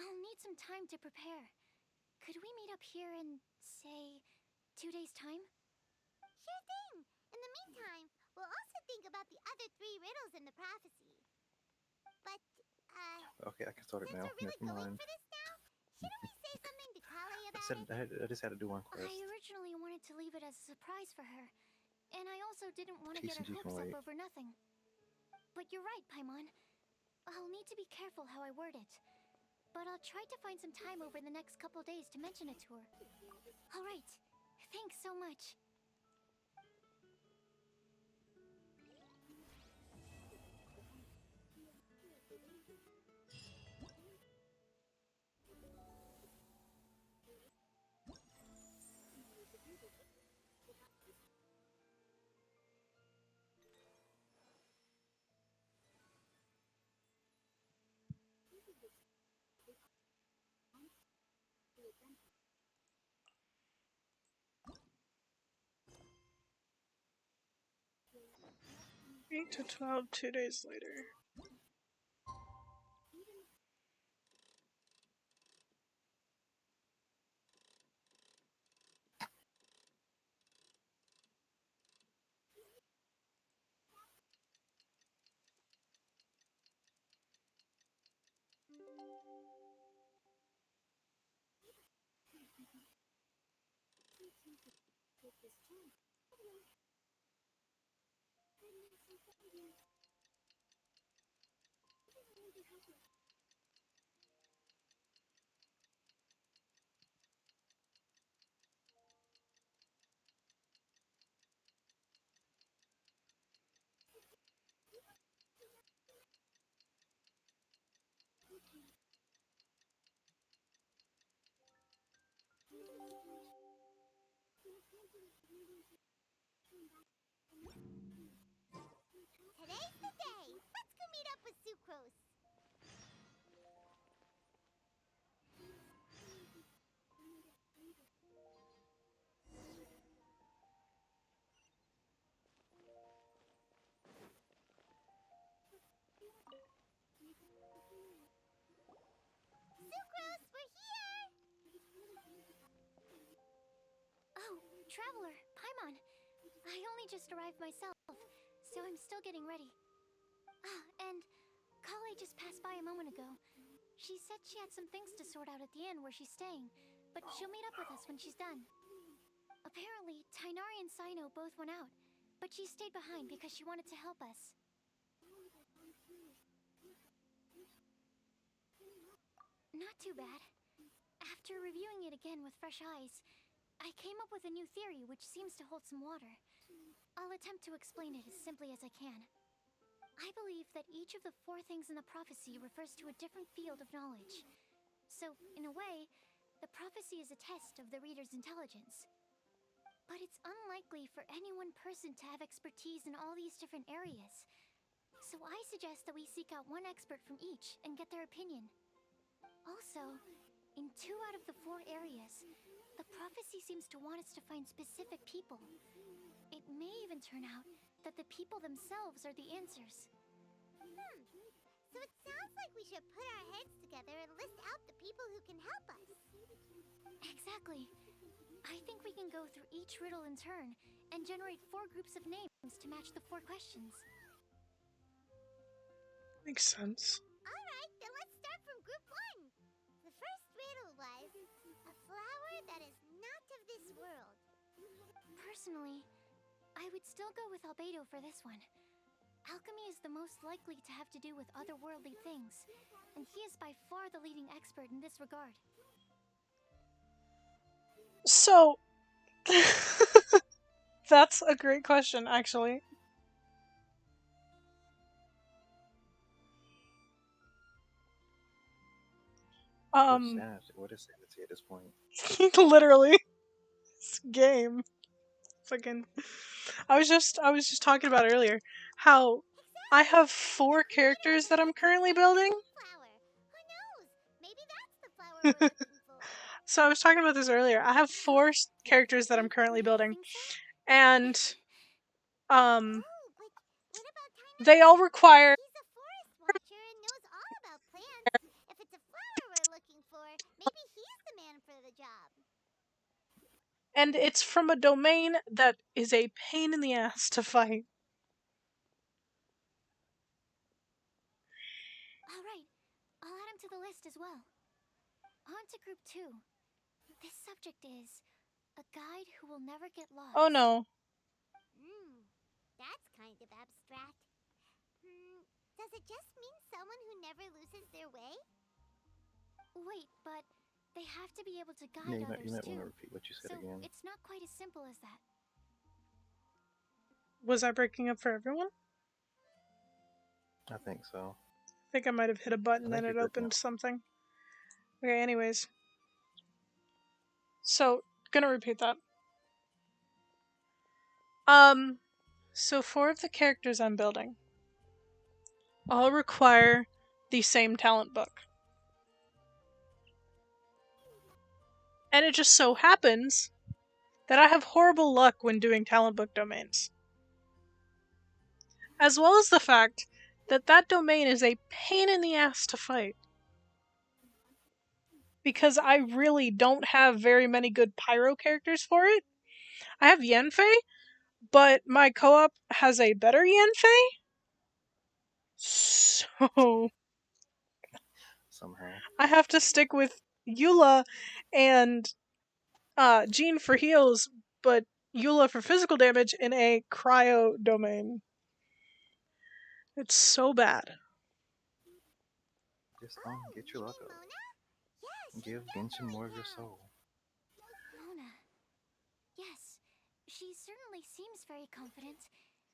Speaker 5: I'll need some time to prepare. Could we meet up here in, say, 2 days' time?
Speaker 2: Sure thing! In the meantime, we'll also think about the other 3 riddles in the prophecy. But,
Speaker 7: Okay, I can start it
Speaker 2: since
Speaker 7: now.
Speaker 2: we're really
Speaker 7: Never
Speaker 2: going
Speaker 7: mind.
Speaker 2: for this now, shouldn't we say something to Kale about
Speaker 7: I just had to do one quest.
Speaker 5: I originally wanted to leave it as a surprise for her, and I also didn't want to get her
Speaker 7: TCG can
Speaker 5: hopes up
Speaker 7: wait.
Speaker 5: over nothing. But you're right, Paimon. I'll need to be careful how I word it. But I'll try to find some time over the next couple days to mention it to her. All right. Thanks so much.
Speaker 1: Eight to 12, 2 days later.
Speaker 2: Today's the day! Let's go meet up with Sucrose! Sucrose, we're here!
Speaker 5: Oh, Traveler, Paimon. I only just arrived myself, so I'm still getting ready. Ah, and Kale just passed by a moment ago. She said she had some things to sort out at the inn where she's staying, but she'll meet up with us when she's done. Apparently, Tainari and Sino both went out, but she stayed behind because she wanted to help us. Not too bad. After reviewing it again with fresh eyes, I came up with a new theory which seems to hold some water. I'll attempt to explain it as simply as I can. I believe that each of the 4 things in the prophecy refers to a different field of knowledge. So, in a way, the prophecy is a test of the reader's intelligence. But it's unlikely for any one person to have expertise in all these different areas. So I suggest that we seek out one expert from each and get their opinion. Also, in 2 out of the 4 areas, the prophecy seems to want us to find specific people. It may even turn out that the people themselves are the answers.
Speaker 2: So it sounds like we should put our heads together and list out the people who can help us.
Speaker 5: Exactly. I think we can go through each riddle in turn and generate 4 groups of names to match the 4 questions.
Speaker 1: Makes sense.
Speaker 2: Alright, then let's start from group 1. The first riddle was, a flower that is not of this world.
Speaker 5: Personally, I would still go with Albedo for this one. Alchemy is the most likely to have to do with otherworldly things, and he is by far the leading expert in this regard.
Speaker 1: So, that's a great question, actually.
Speaker 7: What's sanity? What is sanity at this point?
Speaker 1: Literally, this game. Fucking. I was just talking about earlier how I have 4 characters that I'm currently building.
Speaker 2: Flower. Who knows? Maybe that's the flower we're looking for.
Speaker 1: So I was talking about this earlier. I have 4 characters that I'm currently building, and
Speaker 2: Oh, but what about Tainari?
Speaker 1: they all require.
Speaker 2: He's a forest watcher and knows all about plants. If it's a flower we're looking for, maybe he's the man for the job.
Speaker 1: And it's from a domain that is a pain in the ass to fight.
Speaker 5: Alright, I'll add him to the list as well. On to group 2. This subject is a guide who will never get lost.
Speaker 1: Oh no.
Speaker 2: That's kind of abstract. Does it just mean someone who never loses their way?
Speaker 5: Wait, but they have to be able to guide
Speaker 7: Yeah,
Speaker 5: others
Speaker 7: you might
Speaker 5: too.
Speaker 7: want to repeat what you said
Speaker 5: So
Speaker 7: again.
Speaker 5: it's not quite as simple as that.
Speaker 1: Was I breaking up for everyone?
Speaker 7: I think so.
Speaker 1: I think I might have hit a button and it opened something. Okay, anyways. So, gonna repeat that. So 4 of the characters I'm building all require the same talent book. And it just so happens that I have horrible luck when doing talent book domains. As well as the fact that that domain is a pain in the ass to fight. Because I really don't have very many good pyro characters for it. I have Yanfei, but my co-op has a better Yanfei. So
Speaker 7: Somehow.
Speaker 1: I have to stick with Eula and Jean for heals, but Eula for physical damage in a cryo domain. It's so bad.
Speaker 7: Just get your luck up. Give Genshin more of your soul.
Speaker 5: Mona. Yes, she certainly seems very confident.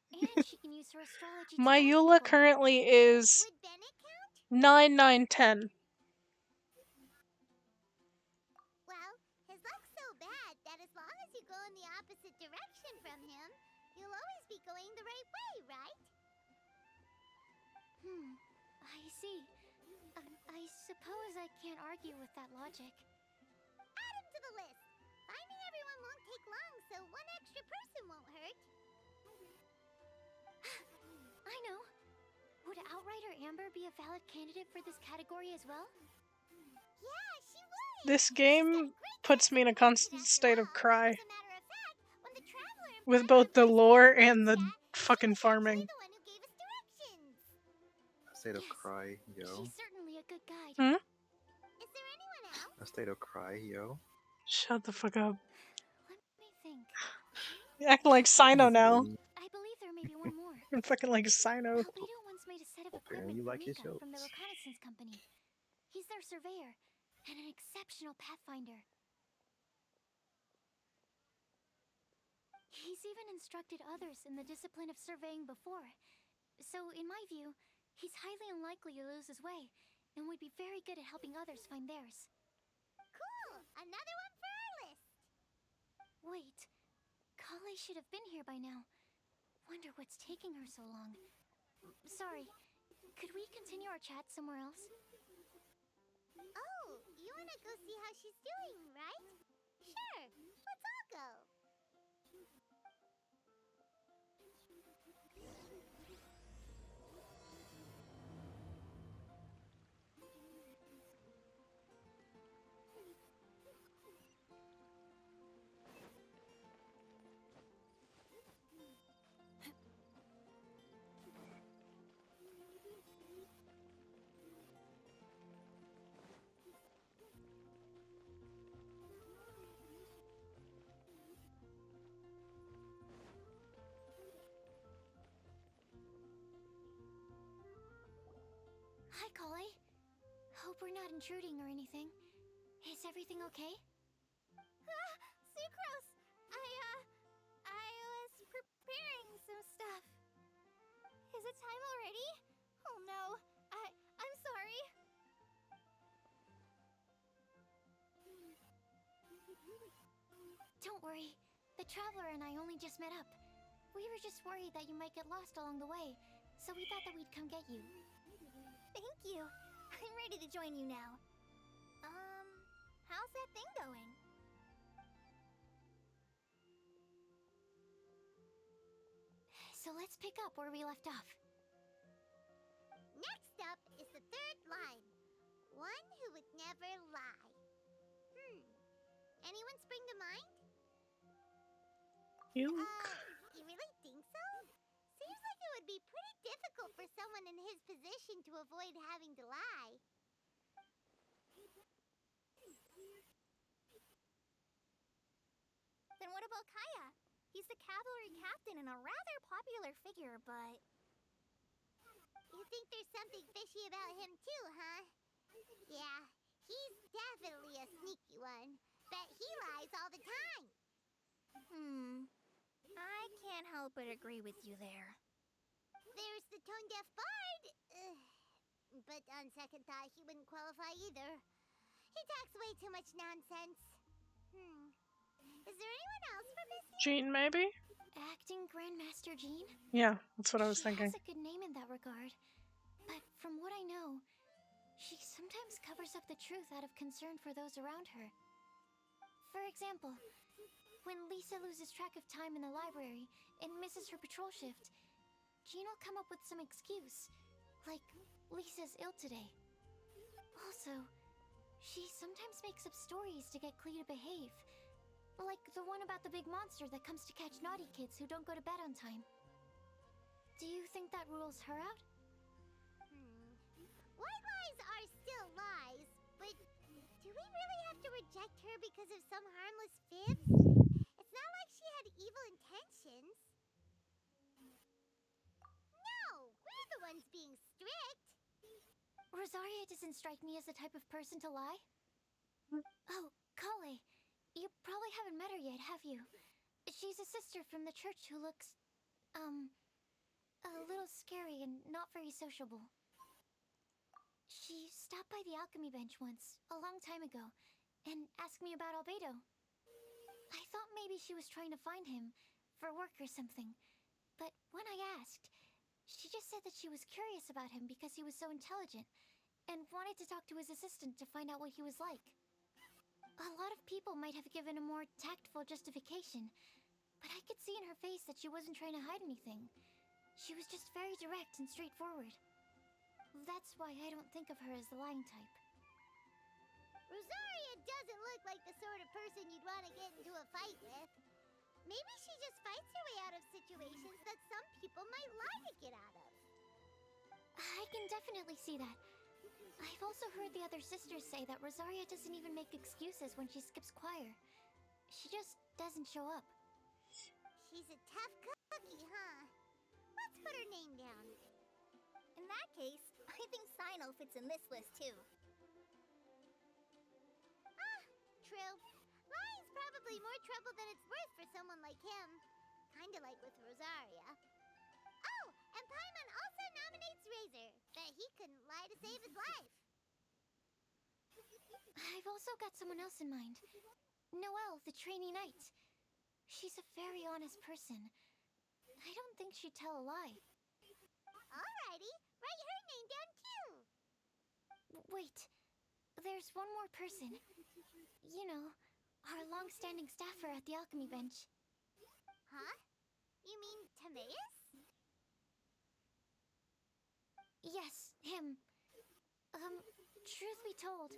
Speaker 5: And she can use her astrology to
Speaker 1: My
Speaker 5: guide
Speaker 1: Eula
Speaker 5: people.
Speaker 1: currently is
Speaker 2: Would Bennett count?
Speaker 1: 9, 9, 10.
Speaker 2: Well, his luck's so bad that as long as you go in the opposite direction from him, you'll always be going the right way, right?
Speaker 5: I see. I suppose I can't argue with that logic.
Speaker 2: Add him to the list. Finding everyone won't take long, so one extra person won't hurt.
Speaker 5: I know. Would Outrider Amber be a valid candidate for this category as well?
Speaker 2: Yeah, she would.
Speaker 1: This game puts me in a constant state of cry.
Speaker 2: As a matter of fact, when the Traveler and
Speaker 1: With
Speaker 2: Fire
Speaker 1: both the
Speaker 2: Empress
Speaker 1: lore
Speaker 2: were
Speaker 1: and the
Speaker 2: that,
Speaker 1: fucking
Speaker 2: she was
Speaker 1: farming.
Speaker 2: actually the one who gave us directions.
Speaker 7: A state of
Speaker 5: Yes.
Speaker 7: cry, yo.
Speaker 5: She's certainly a good guide.
Speaker 2: Is there anyone else?
Speaker 7: A state of cry, yo.
Speaker 1: Shut the fuck up.
Speaker 5: Let me think.
Speaker 1: You're acting like Sino now.
Speaker 5: I believe there may be one more.
Speaker 1: I'm fucking like Sino.
Speaker 5: Albedo once made a set of
Speaker 7: Apparently
Speaker 5: equipment
Speaker 7: you
Speaker 5: for
Speaker 7: like his
Speaker 5: Mika from the
Speaker 7: jokes.
Speaker 5: reconnaissance company. He's their surveyor and an exceptional pathfinder. He's even instructed others in the discipline of surveying before. So, in my view, he's highly unlikely to lose his way, and would be very good at helping others find theirs.
Speaker 2: Cool! Another one for our list!
Speaker 5: Wait, Kale should have been here by now. Wonder what's taking her so long. Sorry, could we continue our chat somewhere else?
Speaker 2: Oh, you wanna go see how she's doing, right? Sure, let's all go.
Speaker 5: Hi, Kale. Hope we're not intruding or anything. Is everything okay?
Speaker 2: Ah, Sucrose! I was preparing some stuff. Is it time already? Oh no, I'm sorry.
Speaker 5: Don't worry. The Traveler and I only just met up. We were just worried that you might get lost along the way, so we thought that we'd come get you.
Speaker 2: Thank you. I'm ready to join you now. How's that thing going?
Speaker 5: So let's pick up where we left off.
Speaker 2: Next up is the third line. One who would never lie. Anyone spring to mind?
Speaker 1: You?
Speaker 2: You really think so? Seems like it would be pretty difficult for someone in his position to avoid having to lie.
Speaker 6: Then what about Kaya? He's the cavalry captain and a rather popular figure, but...
Speaker 2: You think there's something fishy about him too, huh? Yeah, he's definitely a sneaky one. Bet he lies all the time.
Speaker 6: I can't help but agree with you there.
Speaker 2: There's the tone-deaf bard. But on second thought, he wouldn't qualify either. He talks way too much nonsense. Is there anyone else for Missy?
Speaker 1: Jean, maybe?
Speaker 5: Acting Grandmaster Jean?
Speaker 1: Yeah, that's what I was thinking.
Speaker 5: She has a good name in that regard. But from what I know, she sometimes covers up the truth out of concern for those around her. For example, when Lisa loses track of time in the library and misses her patrol shift, Jean will come up with some excuse, like Lisa's ill today. Also, she sometimes makes up stories to get Klee to behave, like the one about the big monster that comes to catch naughty kids who don't go to bed on time. Do you think that rules her out?
Speaker 2: White lies are still lies, but do we really have to reject her because of some harmless fibs? It's not like she had evil intentions. No, we're the ones being strict.
Speaker 5: Rosaria doesn't strike me as the type of person to lie. Oh, Kale, you probably haven't met her yet, have you? She's a sister from the church who looks, a little scary and not very sociable. She stopped by the alchemy bench once, a long time ago, and asked me about Albedo. I thought maybe she was trying to find him, for work or something. But when I asked, she just said that she was curious about him because he was so intelligent, and wanted to talk to his assistant to find out what he was like. A lot of people might have given a more tactful justification, but I could see in her face that she wasn't trying to hide anything. She was just very direct and straightforward. That's why I don't think of her as the lying type.
Speaker 2: Rosaria doesn't look like the sort of person you'd want to get into a fight with. Maybe she just fights her way out of situations that some people might lie to get out of.
Speaker 5: I can definitely see that. I've also heard the other sisters say that Rosaria doesn't even make excuses when she skips choir. She just doesn't show up.
Speaker 2: She's a tough cookie, huh? Let's put her name down.
Speaker 6: In that case, I think Sino fits in this list too.
Speaker 2: True. Lying's probably more trouble than it's worth for someone like him. Kinda like with Rosaria. Oh, and Paimon also nominates Razor, but he couldn't lie to save his life.
Speaker 5: I've also got someone else in mind. Noelle, the trainee knight. She's a very honest person. I don't think she'd tell a lie.
Speaker 2: Alrighty, write her name down too.
Speaker 5: Wait, there's one more person. You know, our long-standing staffer at the alchemy bench.
Speaker 2: Huh? You mean Timaeus?
Speaker 5: Yes, him. Truth be told,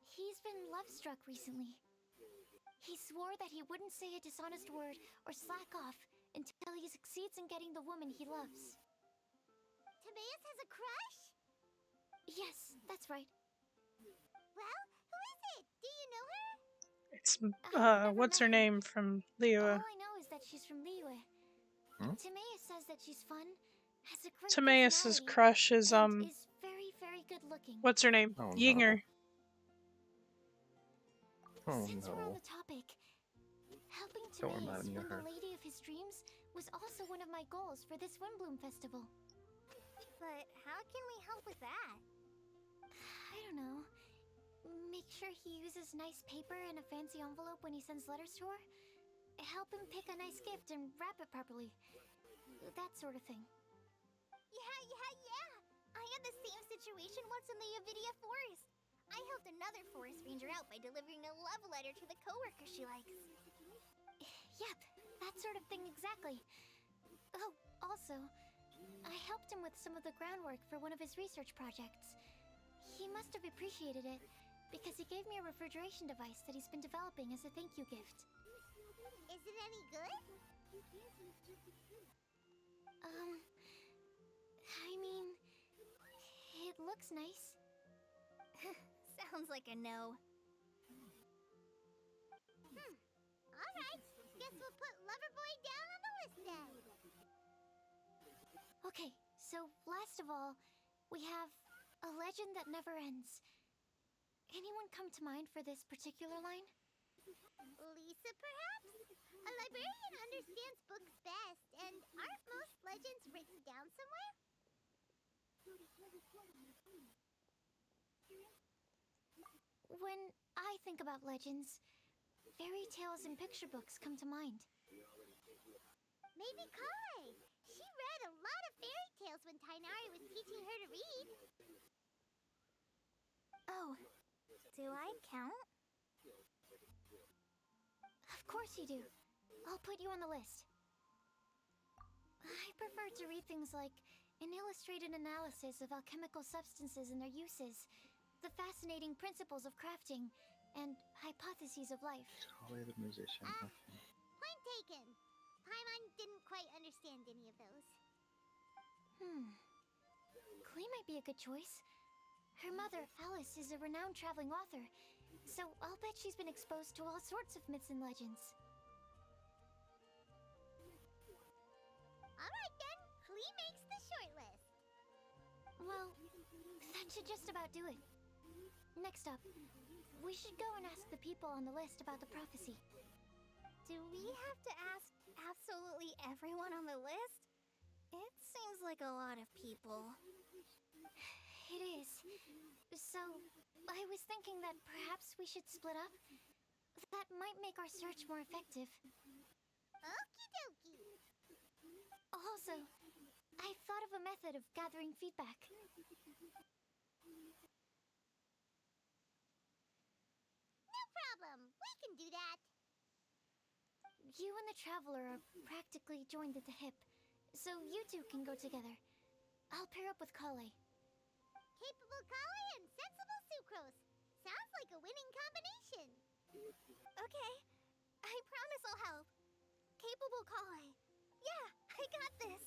Speaker 5: he's been love-struck recently. He swore that he wouldn't say a dishonest word or slack off until he succeeds in getting the woman he loves.
Speaker 2: Timaeus has a crush?
Speaker 5: Yes, that's right.
Speaker 2: Well, who is it? Do you know her?
Speaker 1: It's
Speaker 5: I've never
Speaker 1: what's
Speaker 5: met
Speaker 1: her name from
Speaker 5: All
Speaker 1: Liyue?
Speaker 5: I know is that she's from Liyue.
Speaker 7: Hmm?
Speaker 5: Timaeus says that she's fun, has a great
Speaker 1: Timaeus'
Speaker 5: personality,
Speaker 1: crush is
Speaker 5: and is very, very good looking.
Speaker 1: what's her name?
Speaker 7: Oh, no.
Speaker 1: Yinger.
Speaker 7: Oh
Speaker 5: Since we're on
Speaker 7: no.
Speaker 5: the topic, helping
Speaker 7: Don't
Speaker 5: Timaeus
Speaker 7: remind me of
Speaker 5: win the
Speaker 7: her.
Speaker 5: lady of his dreams was also one of my goals for this Windblume Festival.
Speaker 2: But how can we help with that?
Speaker 5: I don't know. Make sure he uses nice paper and a fancy envelope when he sends letters to her. Help him pick a nice gift and wrap it properly. That sort of thing.
Speaker 2: Yeah. I had the same situation once in the Avidia Forest. I helped another forest ranger out by delivering a love letter to the coworker she likes.
Speaker 5: Yep, that sort of thing exactly. Oh, also, I helped him with some of the groundwork for one of his research projects. He must have appreciated it, because he gave me a refrigeration device that he's been developing as a thank you gift.
Speaker 2: Is it any good?
Speaker 5: I mean, it looks nice.
Speaker 2: Sounds like a no. Alright, guess we'll put Loverboy down on the list then.
Speaker 5: Okay, so last of all, we have a legend that never ends. Anyone come to mind for this particular line?
Speaker 2: Lisa, perhaps? A librarian understands books best, and aren't most legends written down somewhere?
Speaker 5: When I think about legends, fairy tales and picture books come to mind.
Speaker 2: Maybe Kai. She read a lot of fairy tales when Tainari was teaching her to read.
Speaker 5: Oh,
Speaker 2: Do I count?
Speaker 5: of course you do. I'll put you on the list. I prefer to read things like an illustrated analysis of alchemical substances and their uses, the fascinating principles of crafting, and hypotheses of life.
Speaker 7: Holly the musician. Okay.
Speaker 2: Point taken. Paimon didn't quite understand any of those.
Speaker 5: Klee might be a good choice. Her mother, Alice, is a renowned traveling author, so I'll bet she's been exposed to all sorts of myths and legends.
Speaker 2: Alright then, Klee makes the shortlist.
Speaker 5: Well, that should just about do it. Next up, we should go and ask the people on the list about the prophecy.
Speaker 2: Do we have to ask absolutely everyone on the list? It seems like a lot of people.
Speaker 5: It is. So, I was thinking that perhaps we should split up. That might make our search more effective.
Speaker 2: Okie dokie.
Speaker 5: Also, I thought of a method of gathering feedback.
Speaker 2: No problem. We can do that.
Speaker 5: You and the Traveler are practically joined at the hip, so you two can go together. I'll pair up with Kale.
Speaker 2: Capable Kali and sensible Sucrose. Sounds like a winning combination. Okay. I promise I'll help. Capable Kali. Yeah, I got this.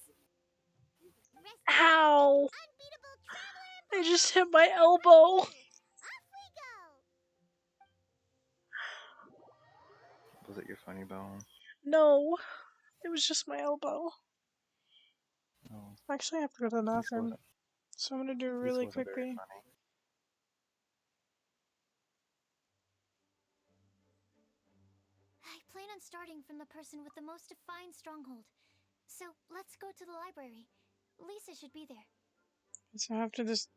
Speaker 2: Rest
Speaker 1: Ow!
Speaker 2: unbeatable traveler and
Speaker 1: I just hit my elbow.
Speaker 2: off we go.
Speaker 7: Was it your funny bone?
Speaker 1: No, it was just my elbow.
Speaker 7: Oh,
Speaker 1: Actually, I have to go to the
Speaker 7: at least it
Speaker 1: bathroom,
Speaker 7: wasn't.
Speaker 1: so I'm gonna do it
Speaker 7: At least it
Speaker 1: really
Speaker 7: wasn't very
Speaker 1: quickly.
Speaker 7: funny.
Speaker 5: I plan on starting from the person with the most defined stronghold. So let's go to the library. Lisa should be there.
Speaker 1: So after this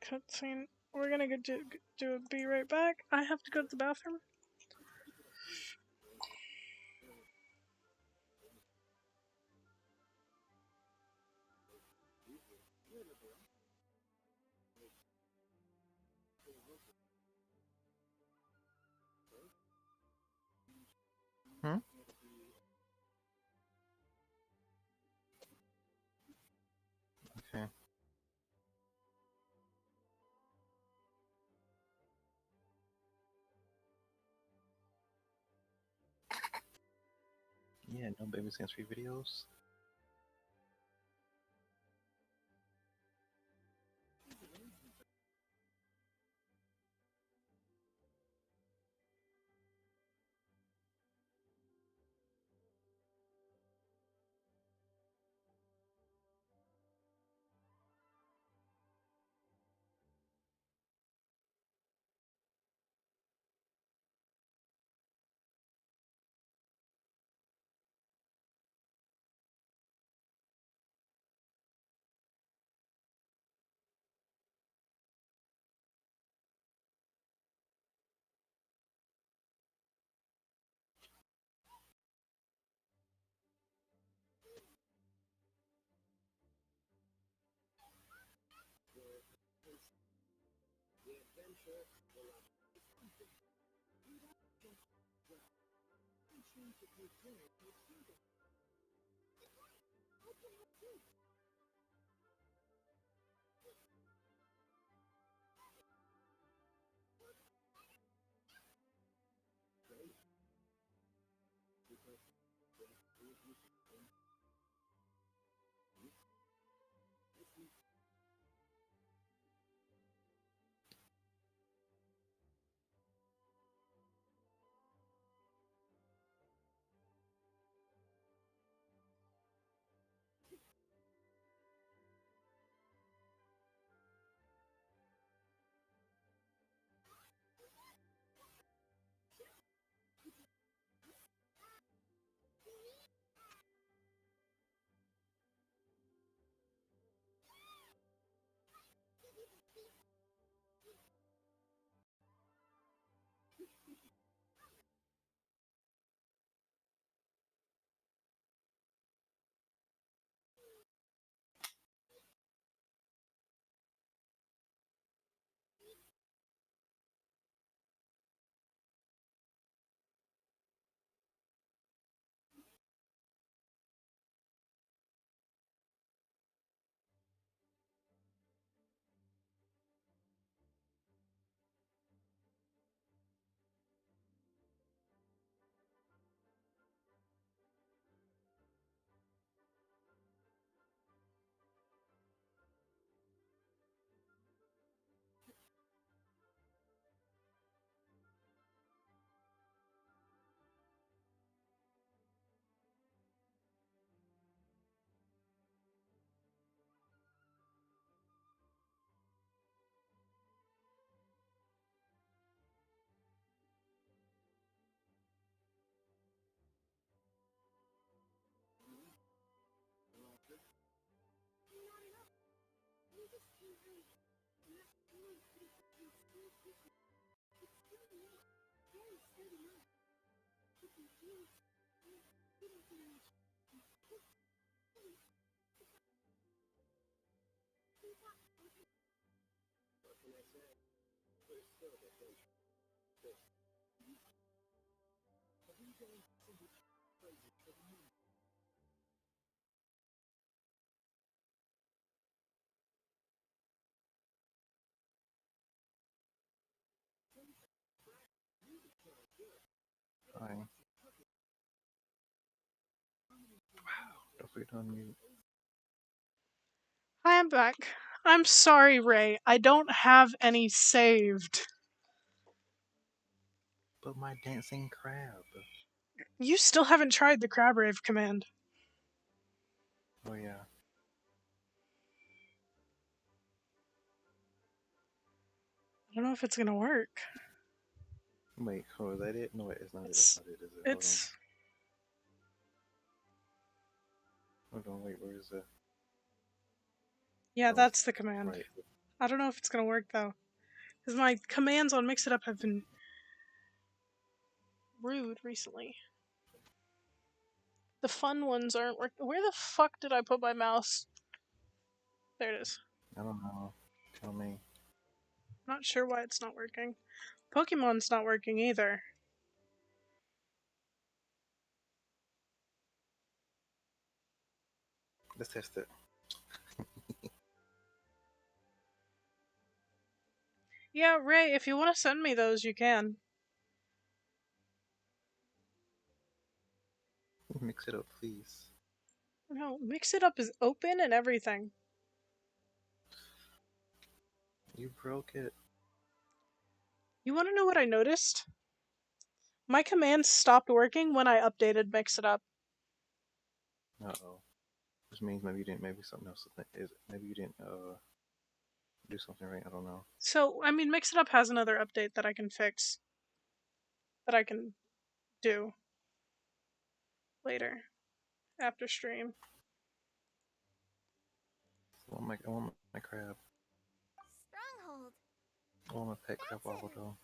Speaker 1: cutscene, we're gonna do a be right back. I have to go to the bathroom.
Speaker 7: Hmm? Okay. Yeah, no baby Sims free videos. Fine. Don't forget to unmute.
Speaker 1: Hi, I'm back. I'm sorry, Ray. I don't have any saved.
Speaker 7: But my dancing crab.
Speaker 1: You still haven't tried the crab rave command.
Speaker 7: Oh yeah.
Speaker 1: I don't know if it's gonna work.
Speaker 7: Wait, oh, is that it? No, wait, it's not it. That's
Speaker 1: It's
Speaker 7: not it, is it?
Speaker 1: it's
Speaker 7: Hold on, wait, where is it?
Speaker 1: Yeah,
Speaker 7: Oh,
Speaker 1: that's the command.
Speaker 7: right.
Speaker 1: I don't know if it's gonna work though. Because my commands on Mix It Up have been rude recently. The fun ones aren't working. Where the fuck did I put my mouse? There it is.
Speaker 7: I don't know. Tell me.
Speaker 1: Not sure why it's not working. Pokemon's not working either.
Speaker 7: Let's test it.
Speaker 1: Yeah, Ray, if you want to send me those, you can.
Speaker 7: Mix it up, please.
Speaker 1: No, Mix It Up is open and everything.
Speaker 7: You broke it.
Speaker 1: You want to know what I noticed? My commands stopped working when I updated Mix It Up.
Speaker 7: Uh-oh. Which means maybe you didn't. Maybe something else is. Maybe you didn't do something right. I don't know.
Speaker 1: So, I mean, Mix It Up has another update that I can fix. That I can do later. After stream.
Speaker 7: I want my crab.
Speaker 2: Stronghold.
Speaker 7: I want my pet crab
Speaker 2: That's
Speaker 7: waffle though.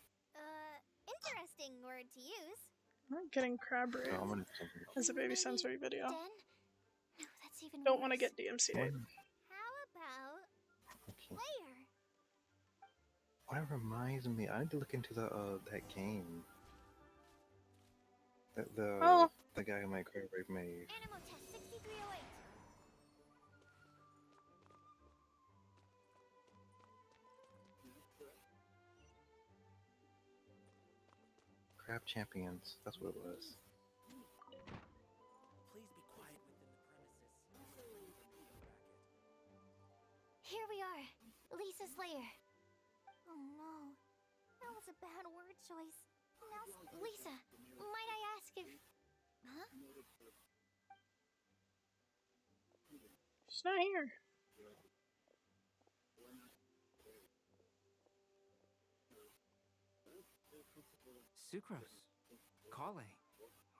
Speaker 2: Interesting word to use.
Speaker 1: I'm not getting crab rate
Speaker 7: Oh, I'm gonna do something.
Speaker 1: as a baby
Speaker 5: Maybe
Speaker 1: sensory video.
Speaker 5: Den? No, that's even
Speaker 1: Don't want to
Speaker 5: worse.
Speaker 1: get DMCA'd.
Speaker 2: How about
Speaker 7: Okay.
Speaker 2: player?
Speaker 7: That reminds me. I need to look into the that game.
Speaker 1: Oh.
Speaker 7: The guy who made crab rate made.
Speaker 2: Animo test 6308.
Speaker 7: Crab Champions. That's what it was.
Speaker 3: Please be quiet within the premises.
Speaker 5: Here we are, Lisa's lair.
Speaker 2: Oh no. That was a bad word choice. Now,
Speaker 5: Lisa, might I ask if... Huh?
Speaker 1: She's not here.
Speaker 9: Sucrose. Kale.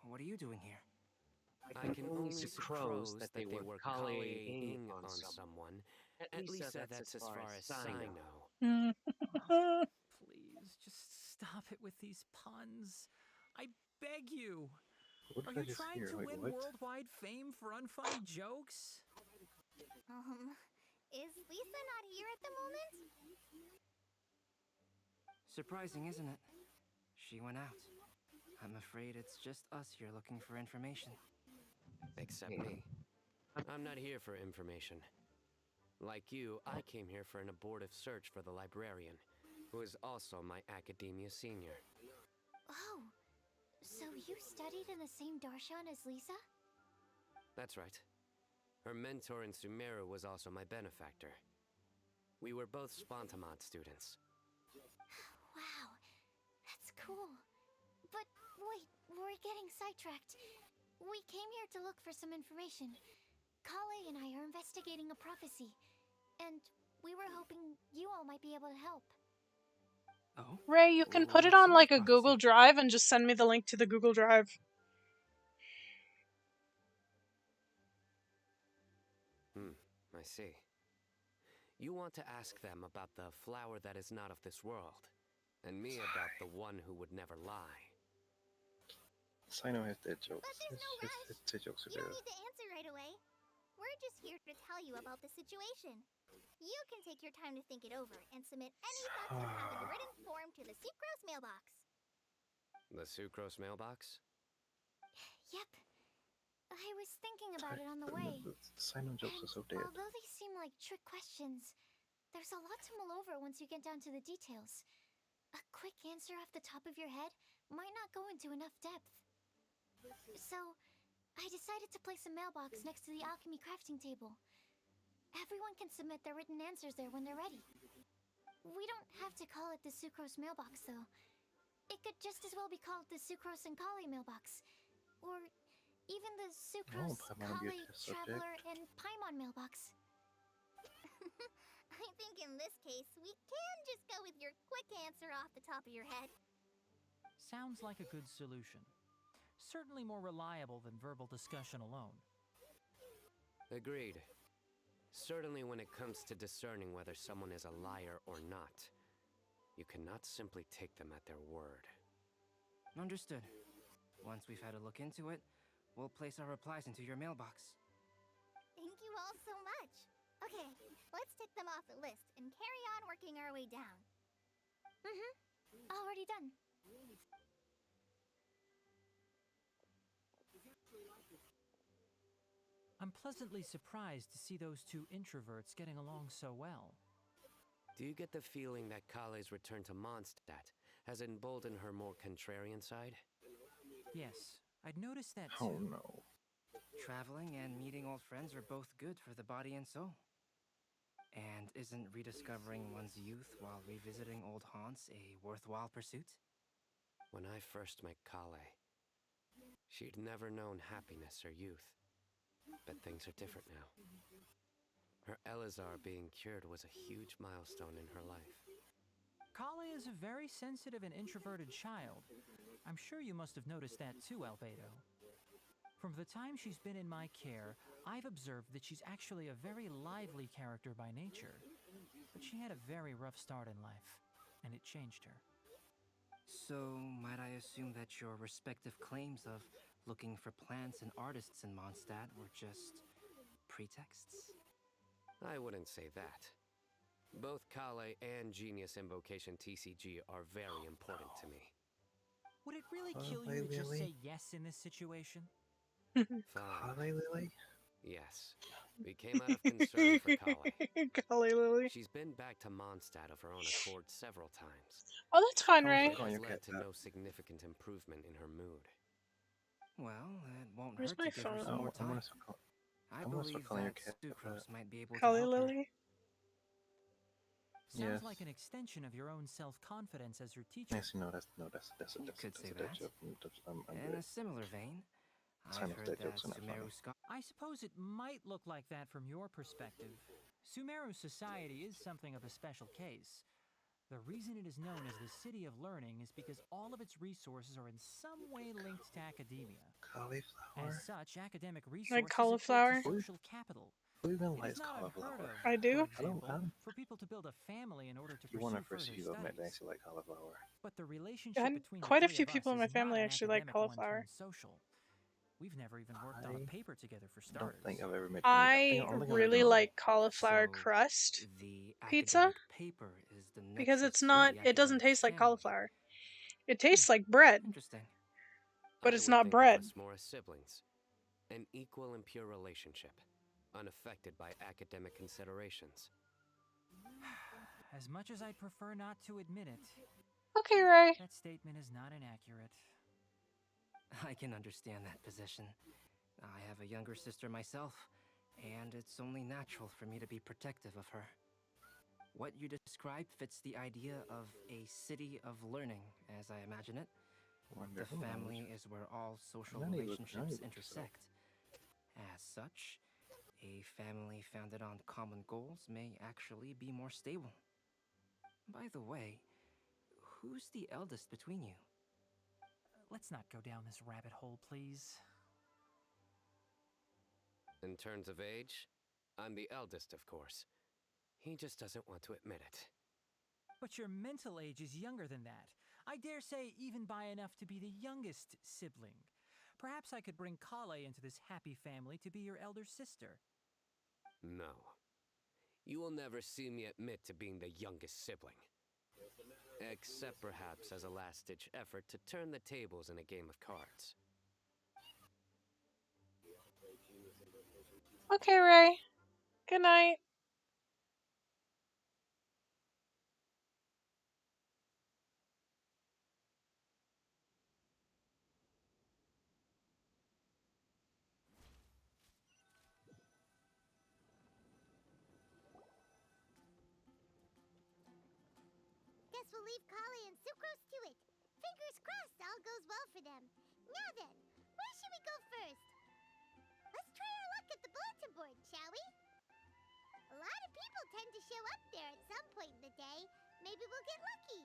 Speaker 9: What are you doing here?
Speaker 8: I can only suppose that they were Kale-ing on someone. At least that's as far as I know.
Speaker 3: Please, just stop it with these puns. I beg you.
Speaker 7: What
Speaker 3: Are
Speaker 7: did I
Speaker 3: you
Speaker 7: just
Speaker 3: trying
Speaker 7: hear?
Speaker 3: to
Speaker 7: Wait,
Speaker 3: win
Speaker 7: what?
Speaker 3: worldwide fame for unfunny jokes?
Speaker 2: is Lisa not here at the moment?
Speaker 9: Surprising, isn't it? She went out. I'm afraid it's just us here looking for information.
Speaker 8: Except me. I'm not here for information. Like you, I came here for an abortive search for the librarian, who is also my academia senior.
Speaker 5: Oh, so you studied in the same darshan as Lisa?
Speaker 8: That's right. Her mentor in Sumeru was also my benefactor. We were both Spontamod students.
Speaker 5: Wow, that's cool. But wait, we're getting sidetracked. We came here to look for some information. Kale and I are investigating a prophecy, and we were hoping you all might be able to help.
Speaker 9: Oh?
Speaker 1: Ray, you can put it
Speaker 9: What
Speaker 1: on
Speaker 9: sort
Speaker 1: like
Speaker 9: of
Speaker 1: a Google
Speaker 9: prophecy?
Speaker 1: Drive and just send me the link to the Google Drive.
Speaker 8: I see. You want to ask them about the flower that is not of this world, and me about the one who would never lie.
Speaker 7: Sino has dead jokes.
Speaker 2: But there's no rush.
Speaker 7: His dead jokes are
Speaker 2: You don't
Speaker 7: dead.
Speaker 2: need to answer right away. We're just here to tell you about the situation. You can take your time to think it over and submit any thoughts you have in written form to the Sucrose mailbox.
Speaker 8: The Sucrose mailbox?
Speaker 5: Yep. I was thinking about it on the way.
Speaker 7: The Sino jokes are so dead.
Speaker 5: Although they seem like trick questions, there's a lot to mull over once you get down to the details. A quick answer off the top of your head might not go into enough depth. So, I decided to place a mailbox next to the alchemy crafting table. Everyone can submit their written answers there when they're ready. We don't have to call it the Sucrose mailbox, though. It could just as well be called the Sucrose and Kale mailbox. Or even the Sucrose,
Speaker 7: Paimon be a
Speaker 5: Kale,
Speaker 7: test subject.
Speaker 5: Traveler, and Paimon mailbox.
Speaker 2: I think in this case, we can just go with your quick answer off the top of your head.
Speaker 3: Sounds like a good solution. Certainly more reliable than verbal discussion alone.
Speaker 8: Agreed. Certainly when it comes to discerning whether someone is a liar or not, you cannot simply take them at their word.
Speaker 9: Understood. Once we've had a look into it, we'll place our replies into your mailbox.
Speaker 2: Thank you all so much. Okay, let's tick them off the list and carry on working our way down.
Speaker 5: Already done.
Speaker 3: I'm pleasantly surprised to see those two introverts getting along so well.
Speaker 8: Do you get the feeling that Kale's return to Mondstadt has emboldened her more contrarian side?
Speaker 3: Yes, I'd noticed that
Speaker 7: Oh
Speaker 3: too.
Speaker 7: no.
Speaker 9: Traveling and meeting old friends are both good for the body and soul. And isn't rediscovering one's youth while revisiting old haunts a worthwhile pursuit?
Speaker 8: When I first met Kale, she'd never known happiness or youth. But things are different now. Her Elazar being cured was a huge milestone in her life.
Speaker 3: Kale is a very sensitive and introverted child. I'm sure you must have noticed that too, Albedo. From the time she's been in my care, I've observed that she's actually a very lively character by nature. But she had a very rough start in life, and it changed her.
Speaker 9: So, might I assume that your respective claims of looking for plants and artists in Mondstadt were just pretexts?
Speaker 8: I wouldn't say that. Both Kale and Genius Invocation TCG are very important to me.
Speaker 3: Would it really kill
Speaker 7: Kale
Speaker 3: you to just
Speaker 7: Lily?
Speaker 3: say yes in this situation?
Speaker 8: Fine.
Speaker 7: Kale Lily?
Speaker 8: Yes. We came out of concern for Kale.
Speaker 1: Golly Lily.
Speaker 8: She's been back to Mondstadt of her own accord several times.
Speaker 1: Oh, that's fine,
Speaker 7: How
Speaker 1: Ray.
Speaker 7: much
Speaker 8: It has
Speaker 7: your
Speaker 8: led
Speaker 7: cat
Speaker 8: to
Speaker 7: got?
Speaker 8: no significant improvement in her mood.
Speaker 9: Well, it won't
Speaker 1: Where's
Speaker 9: hurt
Speaker 1: my
Speaker 9: to give her
Speaker 1: phone?
Speaker 9: some more
Speaker 7: Oh,
Speaker 9: time.
Speaker 7: I
Speaker 9: I
Speaker 7: wanna start
Speaker 9: believe
Speaker 7: calling your
Speaker 9: that
Speaker 7: cat
Speaker 9: Sucrose might be able to
Speaker 1: Golly
Speaker 9: help her.
Speaker 1: Lily.
Speaker 3: Sounds
Speaker 7: Yes.
Speaker 3: like an extension of your own self-confidence as her teacher.
Speaker 7: Yes, that's
Speaker 9: You could say
Speaker 7: a
Speaker 9: that.
Speaker 7: dead joke. I'm
Speaker 9: In
Speaker 7: good.
Speaker 9: a similar vein,
Speaker 7: Some
Speaker 9: I've
Speaker 7: of
Speaker 9: heard
Speaker 7: the
Speaker 9: that
Speaker 7: jokes are not
Speaker 9: Sumeru
Speaker 7: funny.
Speaker 9: Scholars
Speaker 3: I suppose it might look like that from your perspective. Sumeru Society is something of a special case. The reason it is known as the City of Learning is because all of its resources are in some way linked to academia. As
Speaker 7: Cauliflower?
Speaker 3: such, academic
Speaker 1: Like
Speaker 3: resources equate
Speaker 1: cauliflower?
Speaker 3: to social capital.
Speaker 7: Who even
Speaker 3: It is
Speaker 7: likes
Speaker 3: not unheard
Speaker 7: cauliflower?
Speaker 3: of,
Speaker 1: I do.
Speaker 3: for example,
Speaker 7: I don't.
Speaker 3: for people to build a family in order to
Speaker 7: You want
Speaker 3: pursue
Speaker 7: to first
Speaker 3: further
Speaker 7: you admit that
Speaker 3: studies.
Speaker 7: you like cauliflower.
Speaker 3: But the relationship
Speaker 1: And
Speaker 3: between the
Speaker 1: quite a
Speaker 3: three
Speaker 1: few
Speaker 3: of us
Speaker 1: people in
Speaker 3: is
Speaker 1: my family
Speaker 3: not an
Speaker 1: actually like
Speaker 3: academic one
Speaker 1: cauliflower.
Speaker 3: turned social. We've never even worked on
Speaker 7: I
Speaker 3: a paper together for
Speaker 7: don't
Speaker 3: starters.
Speaker 7: think I've ever met
Speaker 1: I
Speaker 7: only thing I've
Speaker 1: really
Speaker 7: ever
Speaker 1: like cauliflower
Speaker 9: So,
Speaker 1: crust
Speaker 9: the
Speaker 1: pizza
Speaker 9: academic paper is the
Speaker 1: because
Speaker 9: nexus
Speaker 1: it's
Speaker 9: for
Speaker 1: not,
Speaker 9: the
Speaker 1: it doesn't
Speaker 9: academic
Speaker 1: taste like
Speaker 9: family.
Speaker 1: cauliflower. It tastes like bread,
Speaker 9: Interesting.
Speaker 1: but
Speaker 8: I
Speaker 1: it's
Speaker 8: would
Speaker 1: not
Speaker 8: think
Speaker 1: bread.
Speaker 8: of us more as siblings. An equal and pure relationship, unaffected by academic considerations.
Speaker 3: As much as I'd prefer not to admit it,
Speaker 1: Okay, Ray.
Speaker 3: that statement is not inaccurate.
Speaker 9: I can understand that position. I have a younger sister myself, and it's only natural for me to be protective of her. What you described fits the idea of a city of learning, as I imagine it. The family is where all social relationships intersect. As such, a family founded on common goals may actually be more stable. By the way, who's the eldest between you?
Speaker 3: Let's not go down this rabbit hole, please.
Speaker 8: In terms of age, I'm the eldest, of course. He just doesn't want to admit it.
Speaker 3: But your mental age is younger than that. I dare say even by enough to be the youngest sibling. Perhaps I could bring Kale into this happy family to be your elder sister.
Speaker 8: No. You will never see me admit to being the youngest sibling. Except perhaps as a last-ditch effort to turn the tables in a game of cards.
Speaker 1: Okay, Ray. Good night.
Speaker 2: Guess we'll leave Kale and Sucrose to it. Fingers crossed all goes well for them. Now then, where should we go first? Let's try our luck at the bulletin board, shall we? A lot of people tend to show up there at some point in the day. Maybe we'll get lucky.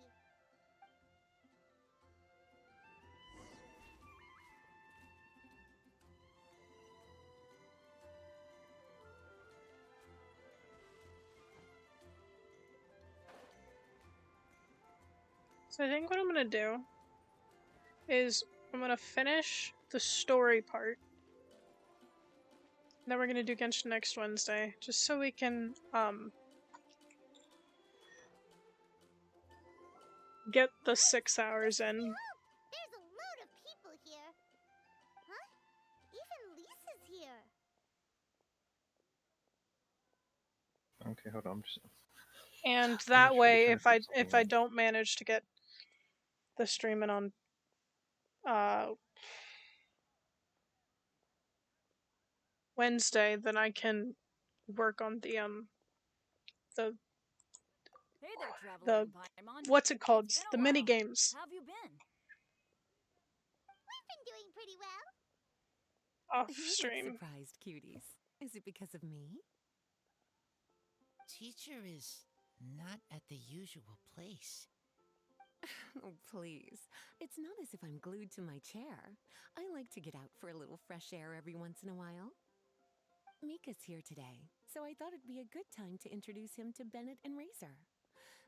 Speaker 1: So I think what I'm gonna do is I'm gonna finish the story part. Then we're gonna do Genshin next Wednesday, just so we can get the 6 hours in.
Speaker 2: There's a load of people here. Huh? Even Lisa's here.
Speaker 7: Okay, hold on. I'm just.
Speaker 1: And
Speaker 7: I'm
Speaker 1: that
Speaker 7: just really
Speaker 1: way,
Speaker 7: trying to fix
Speaker 1: if I don't manage to get the streaming on Wednesday, then I can work on the
Speaker 11: Hey there, traveler
Speaker 1: the
Speaker 11: in Paimon.
Speaker 1: what's it called?
Speaker 11: It's been a
Speaker 1: The mini
Speaker 11: while.
Speaker 1: games.
Speaker 11: How have you been?
Speaker 2: We've been doing pretty well.
Speaker 1: Off
Speaker 12: You look
Speaker 1: stream.
Speaker 12: surprised, cuties. Is it because of me?
Speaker 10: Teacher is not at the usual place.
Speaker 12: Oh, please. It's not as if I'm glued to my chair. I like to get out for a little fresh air every once in a while. Mika's here today, so I thought it'd be a good time to introduce him to Bennett and Razor.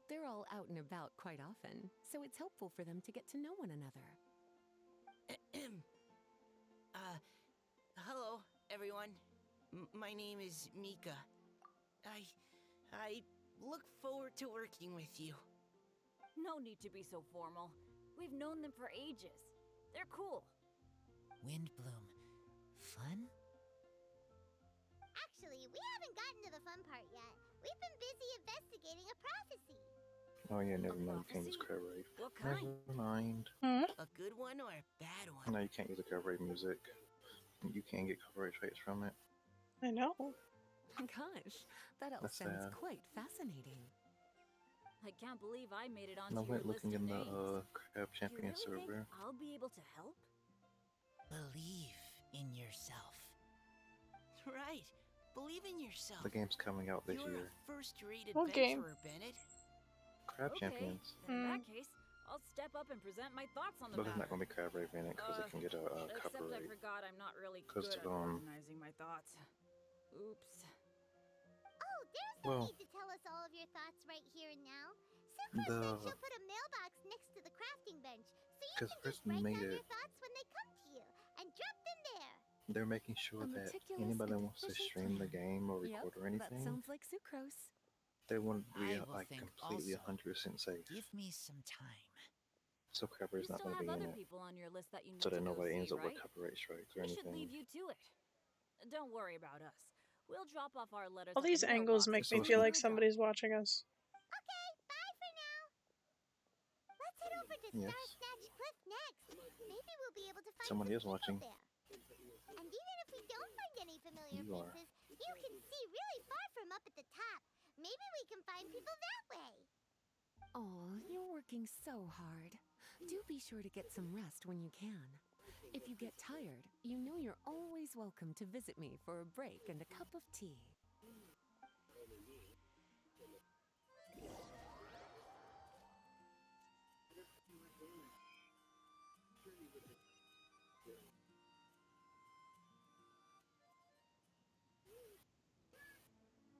Speaker 12: They're all out and about quite often, so it's helpful for them to get to know one another.
Speaker 10: Hello, everyone. My name is Mika. I look forward to working with you.
Speaker 11: No need to be so formal. We've known them for ages. They're cool.
Speaker 10: Windblume. Fun?
Speaker 2: Actually, we haven't gotten to the fun part yet. We've been busy investigating a prophecy.
Speaker 7: Oh yeah, never mind. You can't use
Speaker 11: Prophecy?
Speaker 7: Crab Rave.
Speaker 11: What kind?
Speaker 7: Never mind.
Speaker 10: A good one or a bad one?
Speaker 7: No, you can't use the Crab Rave music. You can't get copyright strikes from it.
Speaker 1: I know.
Speaker 12: Gosh, that all
Speaker 7: That's
Speaker 12: sounds
Speaker 7: sad.
Speaker 12: quite fascinating.
Speaker 11: I can't believe I made it
Speaker 7: And I
Speaker 11: onto your
Speaker 7: went
Speaker 11: list
Speaker 7: looking
Speaker 11: of
Speaker 7: in the
Speaker 11: names.
Speaker 7: Crab
Speaker 11: You
Speaker 7: Champion
Speaker 11: really think
Speaker 7: server.
Speaker 11: I'll be able to help?
Speaker 10: Believe in yourself. Right. Believe in yourself.
Speaker 7: The game's coming out this
Speaker 10: You're
Speaker 7: year.
Speaker 10: a first-rate
Speaker 1: What game?
Speaker 10: adventurer, Bennett.
Speaker 7: Crab
Speaker 11: Okay,
Speaker 7: Champions.
Speaker 11: then in that case, I'll step up and present my thoughts on the
Speaker 7: But there's
Speaker 11: matter.
Speaker 7: not gonna be Crab Rave in it because it can get a
Speaker 11: Except I
Speaker 7: copyright.
Speaker 11: forgot I'm not really
Speaker 7: 'Cause
Speaker 11: good at organizing my thoughts. Oops.
Speaker 2: Oh, there's no
Speaker 7: Well,
Speaker 2: need to tell us all of your thoughts right here and now.
Speaker 7: the-
Speaker 2: Sucrose said she'll put a mailbox next to the crafting bench, so you
Speaker 7: 'cause
Speaker 2: can
Speaker 7: Chris
Speaker 2: just write
Speaker 7: made
Speaker 2: down your
Speaker 7: it.
Speaker 2: thoughts when they come to you and drop them there.
Speaker 7: They're making sure
Speaker 12: A
Speaker 7: that
Speaker 12: meticulous
Speaker 7: anybody that
Speaker 12: and
Speaker 7: wants to
Speaker 12: efficient
Speaker 7: stream the
Speaker 12: plan.
Speaker 7: game or
Speaker 12: Yep,
Speaker 7: record or
Speaker 12: that
Speaker 7: anything,
Speaker 12: sounds like sucrose.
Speaker 7: they want it to be
Speaker 10: I will
Speaker 7: like
Speaker 10: think
Speaker 7: completely
Speaker 10: also.
Speaker 7: 100% safe.
Speaker 10: Give me some time.
Speaker 7: So Crab
Speaker 11: You
Speaker 7: Rave's not
Speaker 11: still
Speaker 7: gonna
Speaker 11: have
Speaker 7: be in
Speaker 11: other
Speaker 7: it,
Speaker 11: people on your list that you need
Speaker 7: so
Speaker 11: to
Speaker 7: that
Speaker 11: go
Speaker 7: nobody
Speaker 11: see,
Speaker 7: ends up
Speaker 11: right?
Speaker 7: with copyright strikes or
Speaker 11: We should
Speaker 7: anything.
Speaker 11: leave you to it. Don't worry about us. We'll drop off our letters
Speaker 1: All
Speaker 11: at
Speaker 1: these
Speaker 11: the
Speaker 1: angles
Speaker 11: mailbox
Speaker 1: make
Speaker 7: It's
Speaker 1: me
Speaker 11: and
Speaker 1: feel
Speaker 7: also-
Speaker 1: like
Speaker 11: you're done.
Speaker 1: somebody's watching us.
Speaker 2: Okay, bye for now. Let's head over to
Speaker 7: Yes.
Speaker 2: Star Snatch Cliff next. Maybe we'll be able to find
Speaker 7: Somebody
Speaker 2: some
Speaker 7: is
Speaker 2: people
Speaker 7: watching.
Speaker 2: there. And even if we don't find any familiar
Speaker 7: You are.
Speaker 2: faces, you can see really far from up at the top. Maybe we can find people that way.
Speaker 12: Oh, you're working so hard. Do be sure to get some rest when you can. If you get tired, you know you're always welcome to visit me for a break and a cup of tea.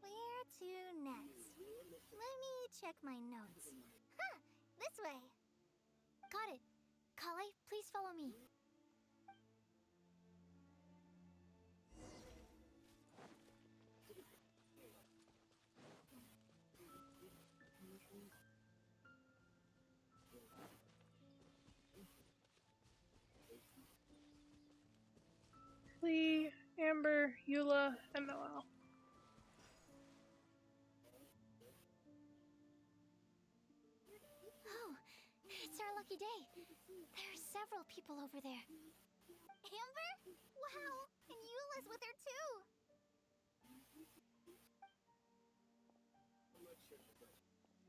Speaker 2: Where to next? Let me check my notes. Huh, this way. Got it. Kale, please follow me.
Speaker 1: Lee, Amber, Eula, and Noel.
Speaker 5: Oh, it's our lucky day. There are several people over there.
Speaker 2: Amber? Wow, and Eula's with her too.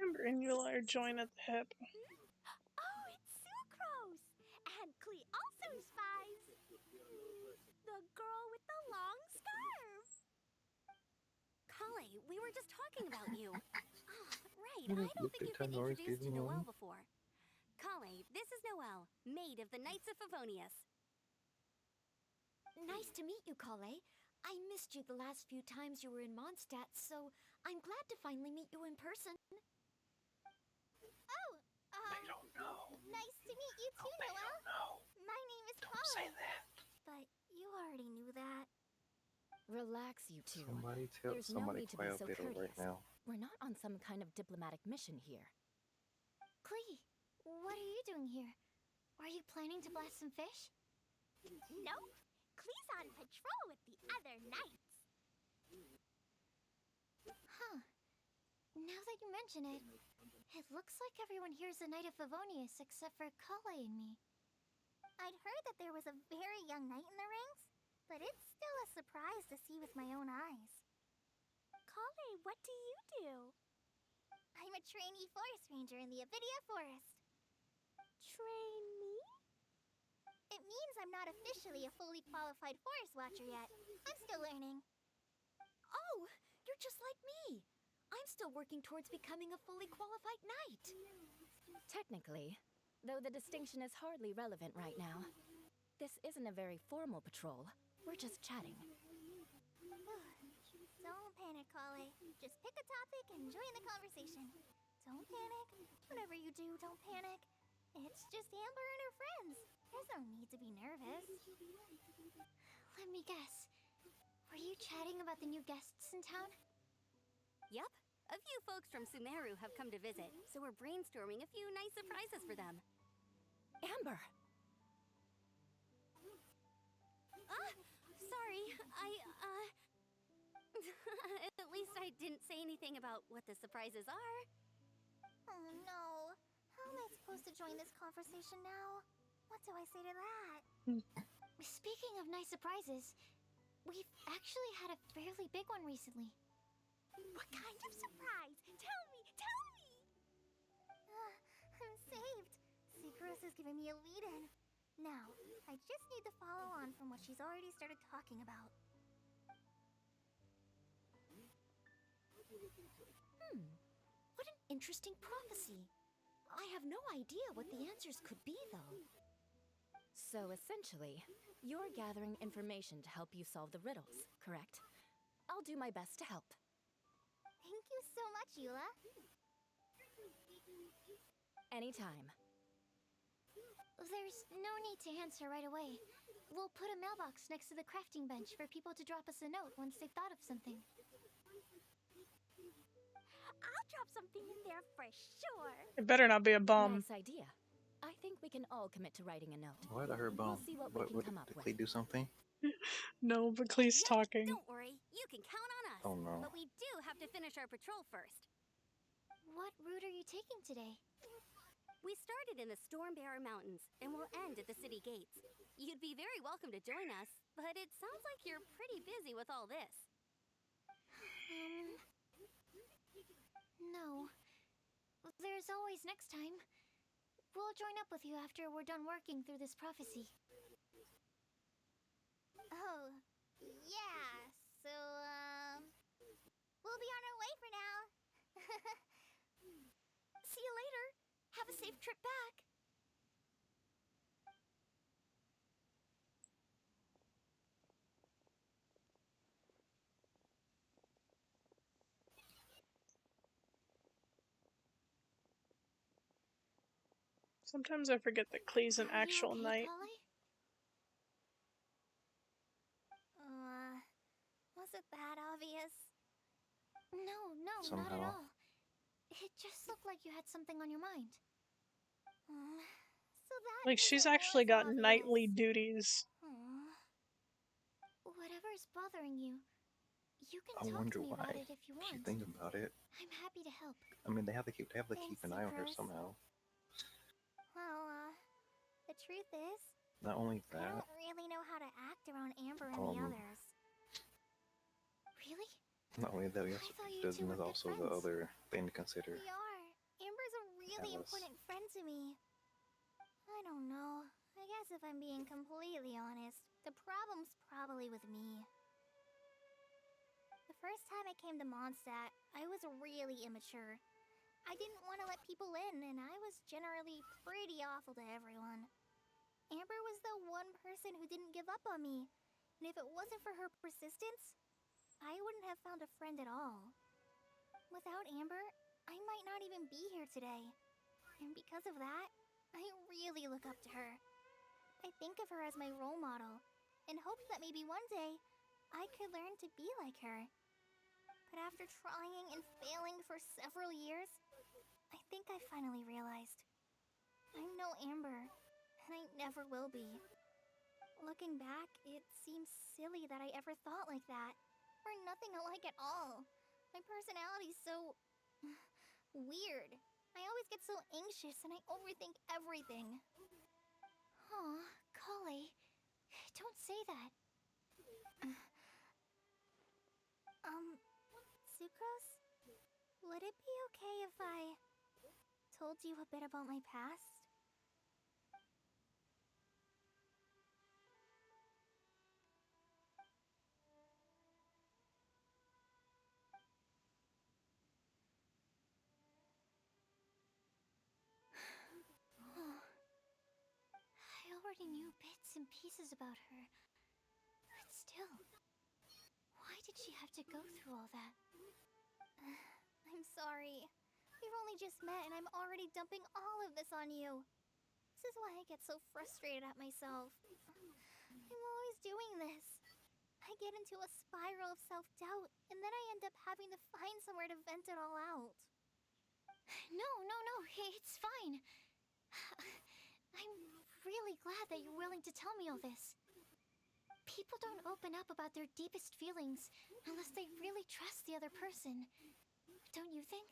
Speaker 1: Amber and Eula are joined at the hip.
Speaker 2: Oh, it's Sucrose! And Klee also spies! The girl with the long scarf!
Speaker 6: Kale, we were just talking about you. Right,
Speaker 7: You
Speaker 6: I
Speaker 7: look
Speaker 6: don't think
Speaker 7: at
Speaker 6: you've been
Speaker 7: Tanora's
Speaker 6: introduced to
Speaker 7: giving
Speaker 6: Noelle
Speaker 7: one.
Speaker 6: before. Kale, this is Noelle, maid of the Knights of Favonius.
Speaker 5: Nice to meet you, Kale. I missed you the last few times you were in Mondstadt, so I'm glad to finally meet you in person.
Speaker 2: Oh,
Speaker 7: They don't know. say that.
Speaker 2: But you already knew that.
Speaker 12: Relax, you two.
Speaker 7: Somebody tell
Speaker 12: There's no
Speaker 7: somebody
Speaker 12: need to be
Speaker 7: quiet
Speaker 12: so
Speaker 7: Beetle
Speaker 12: courteous.
Speaker 7: right now.
Speaker 12: We're not on some kind of diplomatic mission here.
Speaker 2: Klee, what are you doing here? Are you planning to blast some fish?
Speaker 5: Nope. Klee's on patrol with the other knights.
Speaker 2: Huh. Now that you mention it, it looks like everyone here is a Knight of Favonius except for Kale and me.
Speaker 5: I'd heard that there was a very young knight in the ranks, but it's still a surprise to see with my own eyes. Kale, what do you do? I'm a trainee forest ranger in the Avidia Forest. Trainee? It means I'm not officially a fully qualified forest watcher yet. I'm still learning.
Speaker 11: Oh, you're just like me. I'm still working towards becoming a fully qualified knight.
Speaker 12: Technically, though the distinction is hardly relevant right now. This isn't a very formal patrol. We're just chatting.
Speaker 5: Don't panic, Kale. Just pick a topic and join the conversation. Don't panic. Whatever you do, don't panic. It's just Amber and her friends. There's no need to be nervous.
Speaker 2: Let me guess. Were you chatting about the new guests in town?
Speaker 6: Yup. A few folks from Sumeru have come to visit, so we're brainstorming a few nice surprises for them.
Speaker 12: Amber!
Speaker 6: Sorry, At least I didn't say anything about what the surprises are.
Speaker 5: Oh no. How am I supposed to join this conversation now? What do I say to that?
Speaker 2: Speaking of nice surprises, we've actually had a fairly big one recently.
Speaker 5: What kind of surprise? Tell me! Tell me! I'm saved. Sucrose is giving me a lead-in. Now, I just need to follow on from what she's already started talking about.
Speaker 12: What an interesting prophecy. I have no idea what the answers could be, though. So essentially, you're gathering information to help you solve the riddles, correct? I'll do my best to help.
Speaker 5: Thank you so much, Eula.
Speaker 12: Anytime.
Speaker 2: There's no need to answer right away. We'll put a mailbox next to the crafting bench for people to drop us a note once they've thought of something.
Speaker 5: I'll drop something in there for sure.
Speaker 1: It better not be a bomb.
Speaker 12: Nice idea. I think we can all commit to writing a note.
Speaker 7: Why did I hear bomb?
Speaker 12: We'll see what we can come up
Speaker 7: did
Speaker 12: with.
Speaker 7: Klee do something?
Speaker 1: No, but Klee's talking.
Speaker 6: Don't worry, you can count on us.
Speaker 7: Oh no.
Speaker 6: But we do have to finish our patrol first.
Speaker 2: What route are you taking today?
Speaker 6: We started in the Stormbearer Mountains and will end at the city gates. You'd be very welcome to join us, but it sounds like you're pretty busy with all this.
Speaker 2: No. There's always next time. We'll join up with you after we're done working through this prophecy.
Speaker 5: Oh, yeah. So, we'll be on our way for now.
Speaker 2: See you later. Have a safe trip back.
Speaker 1: Sometimes I forget that Klee's an actual knight.
Speaker 5: Was it that obvious?
Speaker 2: No, not at
Speaker 7: Somehow.
Speaker 2: all. It just looked like you had something on your mind.
Speaker 5: So that
Speaker 1: Like,
Speaker 5: means
Speaker 1: she's
Speaker 5: it
Speaker 1: actually
Speaker 5: was
Speaker 1: got
Speaker 5: obvious.
Speaker 1: knightly duties.
Speaker 2: Whatever's bothering you, you can
Speaker 7: I
Speaker 2: talk
Speaker 7: wonder
Speaker 2: to me about
Speaker 7: why.
Speaker 2: it if you
Speaker 7: She
Speaker 2: want.
Speaker 7: think about it.
Speaker 2: I'm happy to help.
Speaker 7: I mean, they have to keep
Speaker 5: Thanks,
Speaker 7: an eye on her
Speaker 5: Sucrose.
Speaker 7: somehow.
Speaker 5: Well, the truth is,
Speaker 7: Not only
Speaker 5: I
Speaker 7: that,
Speaker 5: don't really know how to act around Amber and the others.
Speaker 2: Really?
Speaker 7: not only that, we
Speaker 2: I
Speaker 7: also,
Speaker 2: thought you
Speaker 7: there's
Speaker 2: two were good
Speaker 7: also the
Speaker 2: friends.
Speaker 7: other thing to consider.
Speaker 5: We are. Amber's a really
Speaker 7: Alice.
Speaker 5: important friend to me. I don't know. I guess if I'm being completely honest, the problem's probably with me. The first time I came to Mondstadt, I was really immature. I didn't want to let people in, and I was generally pretty awful to everyone. Amber was the one person who didn't give up on me, and if it wasn't for her persistence, I wouldn't have found a friend at all. Without Amber, I might not even be here today. And because of that, I really look up to her. I
Speaker 2: I think of her as my role model, and hoped that maybe one day I could learn to be like her. But after trying and failing for several years, I think I finally realized I'm no Amber, and I never will be. Looking back, it seems silly that I ever thought like that. We're nothing alike at all. My personality's so weird. I always get so anxious and I overthink everything. Aw, Kale, don't say that. Sucrose? Would it be okay if I told you a bit about my past? I already knew bits and pieces about her. But still, why did she have to go through all that? I'm sorry. We've only just met and I'm already dumping all of this on you. This is why I get so frustrated at myself. I'm always doing this. I get into a spiral of self-doubt, and then I end up having to find somewhere to vent it all out. No, it's fine. I'm really glad that you're willing to tell me all this. People don't open up about their deepest feelings unless they really trust the other person. Don't you think?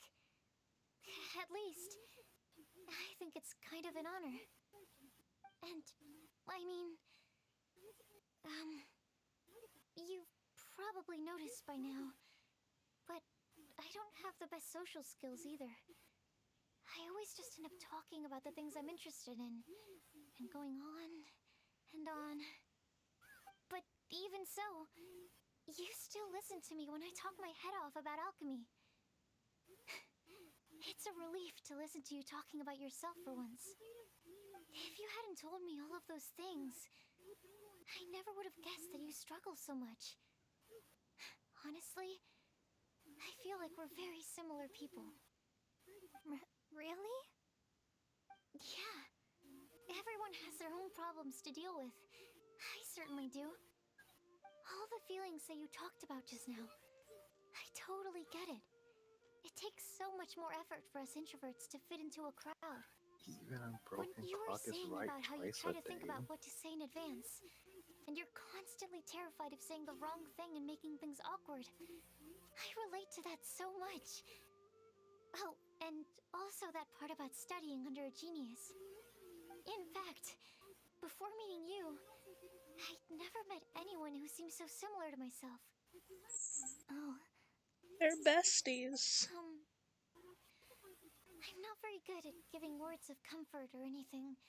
Speaker 2: At least, I think it's kind of an honor. And, I mean, you've probably noticed by now, but I don't have the best social skills either. I always just end up talking about the things I'm interested in, and going on and on. But even so, you still listen to me when I talk my head off about alchemy. It's a relief to listen to you talking about yourself for once. If you hadn't told me all of those things, I never would have guessed that you struggle so much. Honestly, I feel like we're very similar people. Really? Yeah. Everyone has their own problems to deal with. I certainly do. All the feelings that you talked about just now, I totally get it. It takes so much more effort for us introverts to fit into a crowd.
Speaker 7: Even a
Speaker 2: When
Speaker 7: broken
Speaker 2: you were
Speaker 7: clock is
Speaker 2: saying
Speaker 7: right
Speaker 2: about how you
Speaker 7: twice
Speaker 2: try
Speaker 7: a
Speaker 2: to think
Speaker 7: day.
Speaker 2: about what to say in advance, and you're constantly terrified of saying the wrong thing and making things awkward, I relate to that so much. Oh, and also that part about studying under a genius. In fact, before meeting you, I'd never met anyone who seemed so similar to myself. Oh.
Speaker 1: They're besties.
Speaker 2: I'm not very good at giving words of comfort or anything,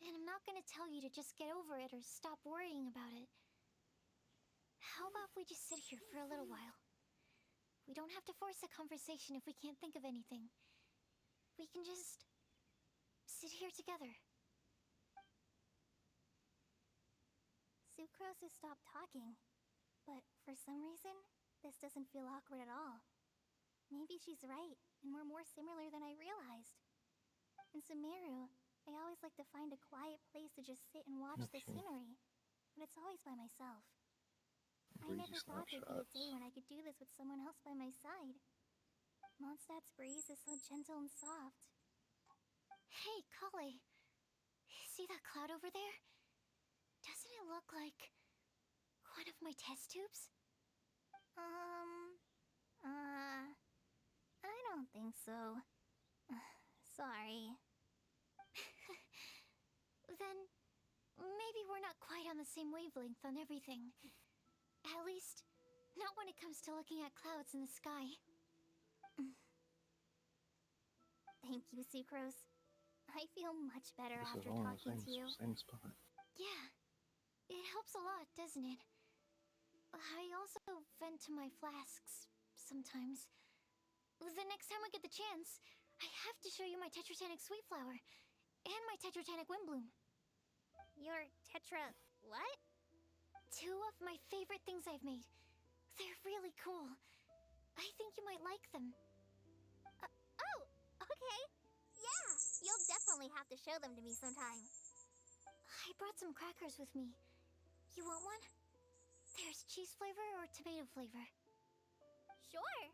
Speaker 2: and I'm not gonna tell you to just get over it or stop worrying about it. How about we just sit here for a little while? We don't have to force a conversation if we can't think of anything. We can just sit here together. Sucrose has stopped talking, but for some reason, this doesn't feel awkward at all. Maybe she's right, and we're more similar than I realized. In Sumeru, I always like to find a quiet place to just sit and watch the scenery, but it's always by myself. I never thought there'd be a day when I could do this with someone else by my side. Mondstadt's breeze is so gentle and soft. Hey, Kale. See that cloud over there? Doesn't it look like one of my test tubes? I don't think so. Sorry. Then, maybe we're not quite on the same wavelength on everything. At least, not when it comes to looking at clouds in the sky. Thank you, Sucrose. I feel much better after talking to you.
Speaker 7: Same spot.
Speaker 2: Yeah, it helps a lot, doesn't it? I also vent to my flasks sometimes. The next time I get the chance, I have to show you my Tetratanic Sweet Flower and my Tetratanic Windblume. Your Tetra... what? Two of my favorite things I've made. They're really cool. I think you might like them. Oh, okay. Yeah, you'll definitely have to show them to me sometime.
Speaker 5: I brought some crackers with me. You want one? There's cheese flavor or tomato flavor?
Speaker 2: Sure.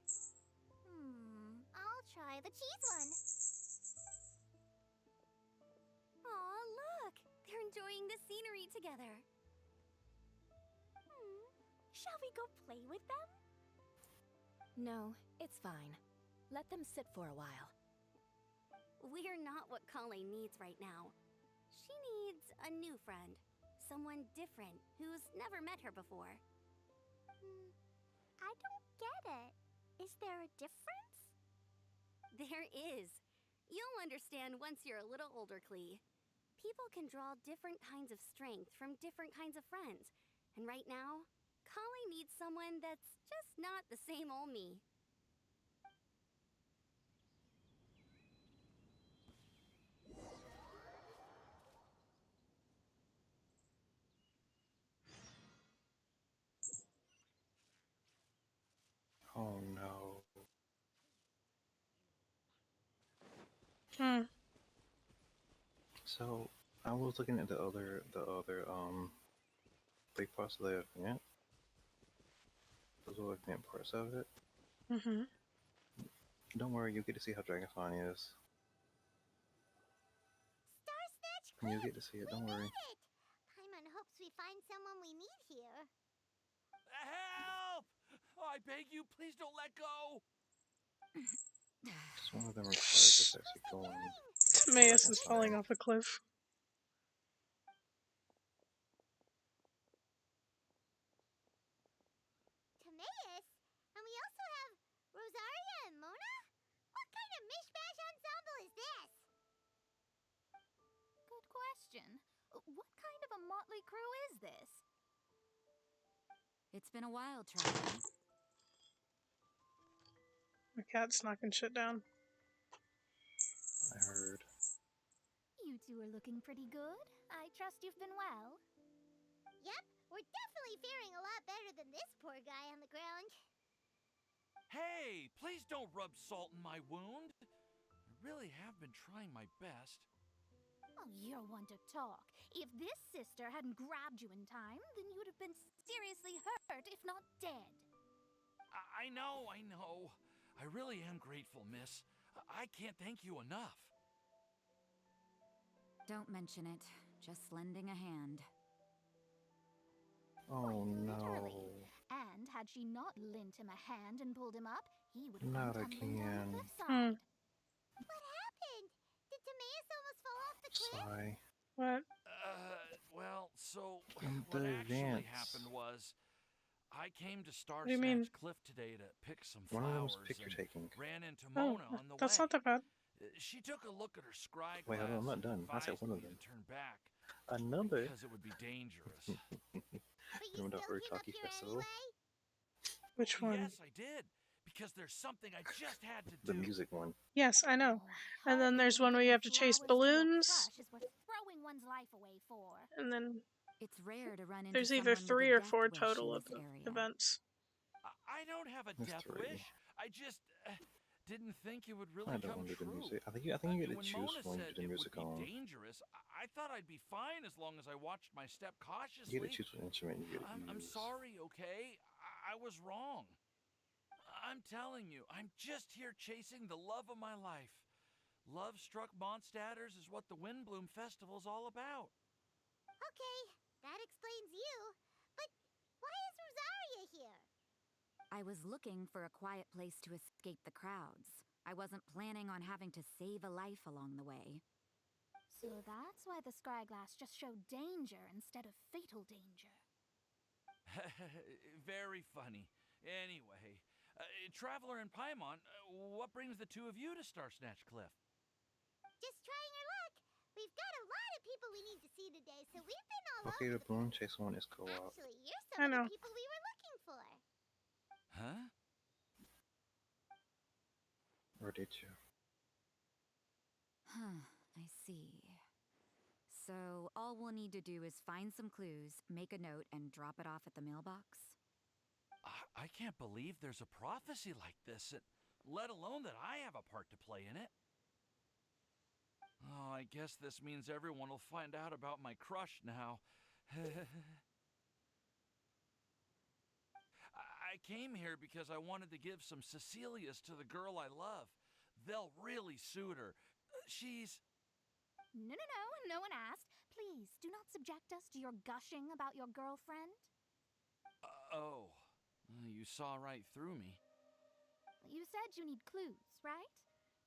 Speaker 2: I'll try the cheese one.
Speaker 6: Aw, look! They're enjoying the scenery together.
Speaker 11: Shall we go play with them?
Speaker 4: No, it's fine. Let them sit for a while.
Speaker 6: We're not what Colleen needs right now. She needs a new friend. Someone different who's never met her before.
Speaker 2: I don't get it. Is there a difference?
Speaker 6: There is. You'll understand once you're a little older, Klee. People can draw different kinds of strength from different kinds of friends. And right now, Colleen needs someone that's just not the same old me.
Speaker 7: Oh no. So I was looking at the other big parts of the event. Those are event parts of it.
Speaker 1: Mm-hmm.
Speaker 7: Don't worry, you'll get to see how Dragonfly is.
Speaker 2: Star Snatch
Speaker 7: You'll
Speaker 2: Cliff!
Speaker 7: get to see it,
Speaker 2: We
Speaker 7: don't worry.
Speaker 2: made it! Paimon hopes we find someone we need here.
Speaker 13: Help! Oh, I beg you, please don't let go!
Speaker 7: Just one of them requires us actually going.
Speaker 1: Timaeus is falling off a cliff.
Speaker 2: Timaeus? And we also have Rosaria and Mona? What kind of mishmash ensemble is this?
Speaker 11: Good question. What kind of a motley crew is this?
Speaker 4: It's been a while, Traveler.
Speaker 1: The cat's knocking shit down.
Speaker 7: I heard.
Speaker 11: You two are looking pretty good. I trust you've been well.
Speaker 2: Yep, we're definitely faring a lot better than this poor guy on the ground.
Speaker 13: Hey, please don't rub salt in my wound. I really have been trying my best.
Speaker 11: Oh, you're one to talk. If this sister hadn't grabbed you in time, then you'd have been seriously hurt, if not dead.
Speaker 13: I know. I really am grateful, miss. I can't thank you enough.
Speaker 4: Don't mention it. Just lending a hand.
Speaker 7: Oh no.
Speaker 11: Literally. And had she not lent him a hand and pulled him up, he would have
Speaker 7: Not
Speaker 11: gone tumbling down
Speaker 7: again.
Speaker 11: the cliffside.
Speaker 2: What happened? Did Timaeus almost fall off the cliff?
Speaker 7: Sigh.
Speaker 1: What?
Speaker 13: Well, so
Speaker 7: The
Speaker 13: what actually
Speaker 7: events.
Speaker 13: happened was I came to Star
Speaker 1: What do you mean?
Speaker 13: Snatch Cliff today to pick some
Speaker 7: One of
Speaker 13: flowers
Speaker 7: them's picture
Speaker 13: and
Speaker 7: taking.
Speaker 13: ran into
Speaker 1: Oh,
Speaker 13: Mona on the
Speaker 1: that's
Speaker 13: way.
Speaker 1: not that bad.
Speaker 13: She took a look at her scry
Speaker 7: Wait, hold on, I'm
Speaker 13: glass
Speaker 7: not done.
Speaker 13: and
Speaker 7: I said
Speaker 13: advised
Speaker 7: one of
Speaker 13: me
Speaker 7: them.
Speaker 13: to turn back
Speaker 7: Another.
Speaker 13: because it would be dangerous.
Speaker 2: But you
Speaker 7: Remember
Speaker 2: still
Speaker 7: the
Speaker 2: came up
Speaker 7: Urutaki
Speaker 2: here
Speaker 7: Festival?
Speaker 2: anyway?
Speaker 1: Which one?
Speaker 13: Yes, I did. Because there's something I just had to
Speaker 7: The
Speaker 13: do.
Speaker 7: music one.
Speaker 1: Yes, I know.
Speaker 11: Oh,
Speaker 1: And then there's one where you have to chase balloons.
Speaker 11: Is what throwing one's life away for.
Speaker 1: And then
Speaker 4: It's rare to run into
Speaker 1: there's either
Speaker 4: someone with
Speaker 1: 3
Speaker 4: a
Speaker 1: or
Speaker 4: death
Speaker 1: 4
Speaker 4: wish
Speaker 1: total
Speaker 4: in
Speaker 1: of
Speaker 4: this area.
Speaker 1: events.
Speaker 13: I don't have a
Speaker 7: There's
Speaker 13: death
Speaker 7: 3.
Speaker 13: wish. I just didn't think it would really
Speaker 7: I don't
Speaker 13: come
Speaker 7: want to do the
Speaker 13: true.
Speaker 7: music. I think you get to
Speaker 13: When
Speaker 7: choose
Speaker 13: Mona
Speaker 7: when you
Speaker 13: said
Speaker 7: do the
Speaker 13: it
Speaker 7: music
Speaker 13: would
Speaker 7: on.
Speaker 13: be dangerous, I thought I'd be fine as long as I watched my step cautiously.
Speaker 7: You get to choose what instrument you get to
Speaker 13: I'm
Speaker 7: use.
Speaker 13: sorry, okay? I was wrong. I'm telling you, I'm just here chasing the love of my life. Love-struck Mondstadters is what the Windblume Festival's all about.
Speaker 2: Okay, that explains you. But why is Rosaria here?
Speaker 4: I was looking for a quiet place to escape the crowds. I wasn't planning on having to save a life along the way.
Speaker 11: So that's why the scryglass just showed danger instead of fatal danger.
Speaker 13: Very funny. Anyway, Traveler and Paimon, what brings the two of you to Star Snatch Cliff?
Speaker 2: Just trying our luck. We've got a lot of people we need to see today, so we've been all
Speaker 7: Okay,
Speaker 2: over
Speaker 7: the balloon chase one is co-op.
Speaker 2: Actually, you're
Speaker 1: I
Speaker 2: some
Speaker 1: know.
Speaker 2: of the people we were looking for.
Speaker 13: Huh?
Speaker 7: Or did you?
Speaker 4: Huh, I see. So all we'll need to do is find some clues, make a note, and drop it off at the mailbox?
Speaker 13: I can't believe there's a prophecy like this, let alone that I have a part to play in it. Oh, I guess this means everyone will find out about my crush now. I came here because I wanted to give some Cecilias to the girl I love. They'll really suit her. She's...
Speaker 11: No, no, no, no one asked. Please, do not subject us to your gushing about your girlfriend.
Speaker 13: Oh, you saw right through me.
Speaker 11: You said you need clues, right?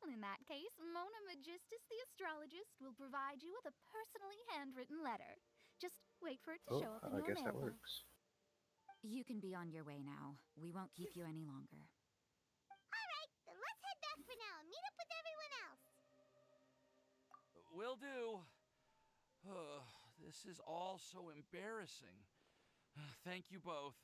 Speaker 11: Well, in that case, Mona Magistus the astrologist will provide you with a personally handwritten letter. Just wait for it to show up in
Speaker 7: I
Speaker 11: your
Speaker 7: guess that
Speaker 11: mailbox.
Speaker 7: works.
Speaker 4: You can be on your way now. We won't keep you any longer.
Speaker 2: Alright, then let's head back for now and meet up with everyone else.
Speaker 13: Will do. This is all so embarrassing. Thank you both.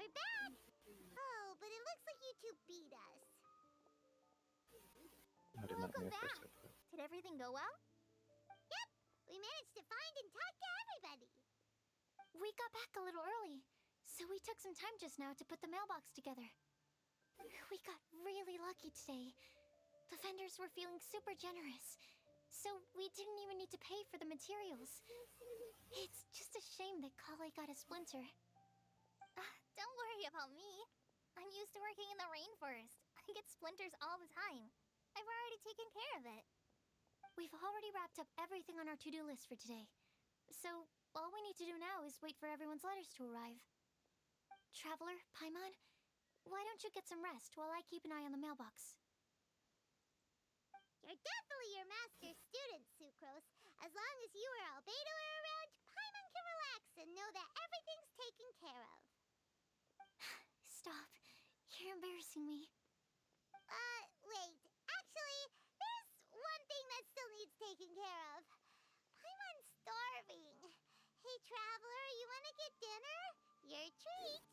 Speaker 2: We're back! Oh, but it looks like you two beat us.
Speaker 7: I did not
Speaker 2: Welcome
Speaker 7: mean to press
Speaker 2: back.
Speaker 7: that button.
Speaker 2: Did everything go well? Yep, we managed to find and talk to everybody.
Speaker 5: We got back a little early, so we took some time just now to put the mailbox together. We got really lucky today. The vendors were feeling super generous, so we didn't even need to pay for the materials. It's just a shame that Kale got a splinter.
Speaker 2: Don't worry about me. I'm used to working in the rainforest. I get splinters all the time. I've already taken care of it.
Speaker 5: We've already wrapped up everything on our to-do list for today. So, all we need to do now is wait for everyone's letters to arrive. Traveler, Paimon, why don't you get some rest while I keep an eye on the mailbox?
Speaker 2: You're definitely your master's student, Sucrose. As long as you or Albedo are around, Paimon can relax and know that everything's taken care of.
Speaker 5: Stop. You're embarrassing me.
Speaker 2: Wait. Actually, there's one thing that still needs taking care of. Paimon's starving. Hey, Traveler, you wanna get dinner? Your treat.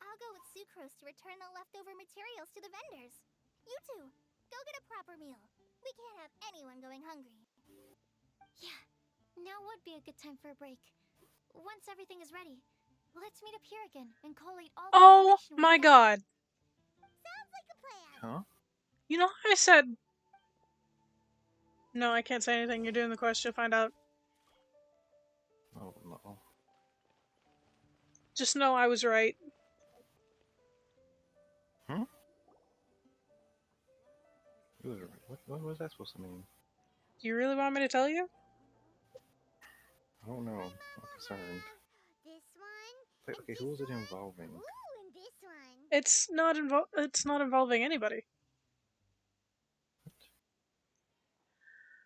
Speaker 2: I'll go with Sucrose to return the leftover materials to the vendors. You two, go get a proper meal. We can't have anyone going hungry.
Speaker 5: Yeah, now would be a good time for a break. Once everything is ready, let's meet up here again and collate all the
Speaker 1: Oh
Speaker 5: information we
Speaker 1: my
Speaker 5: got.
Speaker 1: god.
Speaker 2: Sounds like a plan.
Speaker 7: Huh?
Speaker 1: You know how I said... No, I can't say anything. You're doing the quest, you'll find out.
Speaker 7: Oh no.
Speaker 1: Just know I was right.
Speaker 7: Hmm? What was that supposed to mean?
Speaker 1: Do you really want me to tell you?
Speaker 7: I don't know. I'm concerned.
Speaker 2: This one.
Speaker 7: Wait, okay, who was it involving?
Speaker 2: Ooh, and this one.
Speaker 1: It's not involving anybody.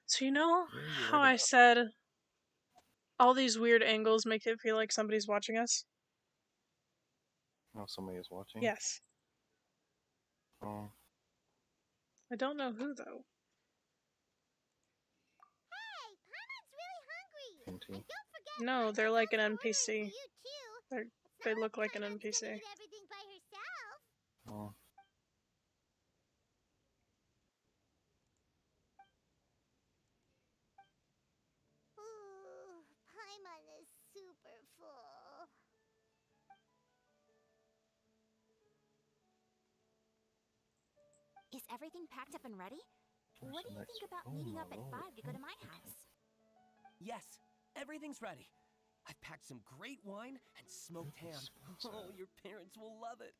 Speaker 1: So you know
Speaker 7: Yeah, you're
Speaker 1: how
Speaker 7: right
Speaker 1: I
Speaker 7: about
Speaker 1: said all these weird angles make it feel like somebody's watching us?
Speaker 7: that. Oh, somebody is watching?
Speaker 1: Yes.
Speaker 7: Oh,
Speaker 1: I don't know who, though.
Speaker 2: Hey, Paimon's really hungry.
Speaker 7: hinty.
Speaker 2: And don't forget,
Speaker 1: No, they're
Speaker 2: Paimon's
Speaker 1: like an
Speaker 2: also ordering
Speaker 1: NPC.
Speaker 2: for you too.
Speaker 1: They
Speaker 2: It's not
Speaker 1: look like an
Speaker 2: Paimon's
Speaker 1: NPC.
Speaker 2: gonna eat everything by herself.
Speaker 7: Oh.
Speaker 2: Ooh, Paimon is super full.
Speaker 4: Is everything packed up and ready?
Speaker 7: Where's
Speaker 4: What do
Speaker 7: the
Speaker 4: you
Speaker 7: next
Speaker 4: think about
Speaker 7: one?
Speaker 4: meeting
Speaker 7: Oh
Speaker 4: up
Speaker 7: my
Speaker 4: at
Speaker 7: lord.
Speaker 4: 5 to go to my
Speaker 7: Okay.
Speaker 4: house?
Speaker 14: Yes, everything's ready. I've packed some great wine and smoked ham. Oh, your parents will love it.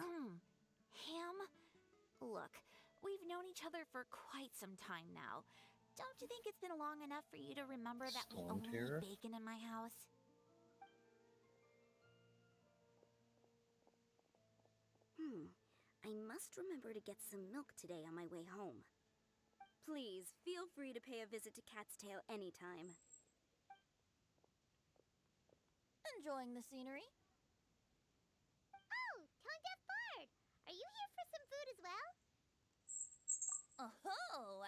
Speaker 4: Ham? Look, we've known each other for quite some time now. Don't you think it's been long enough for you to remember that we
Speaker 7: Storm
Speaker 4: only
Speaker 7: Terror?
Speaker 4: eat bacon in my house?
Speaker 6: I must remember to get some milk today on my way home. Please, feel free to pay a visit to Cat's Tail anytime.
Speaker 11: Enjoying the scenery?
Speaker 2: Oh, time to have fun.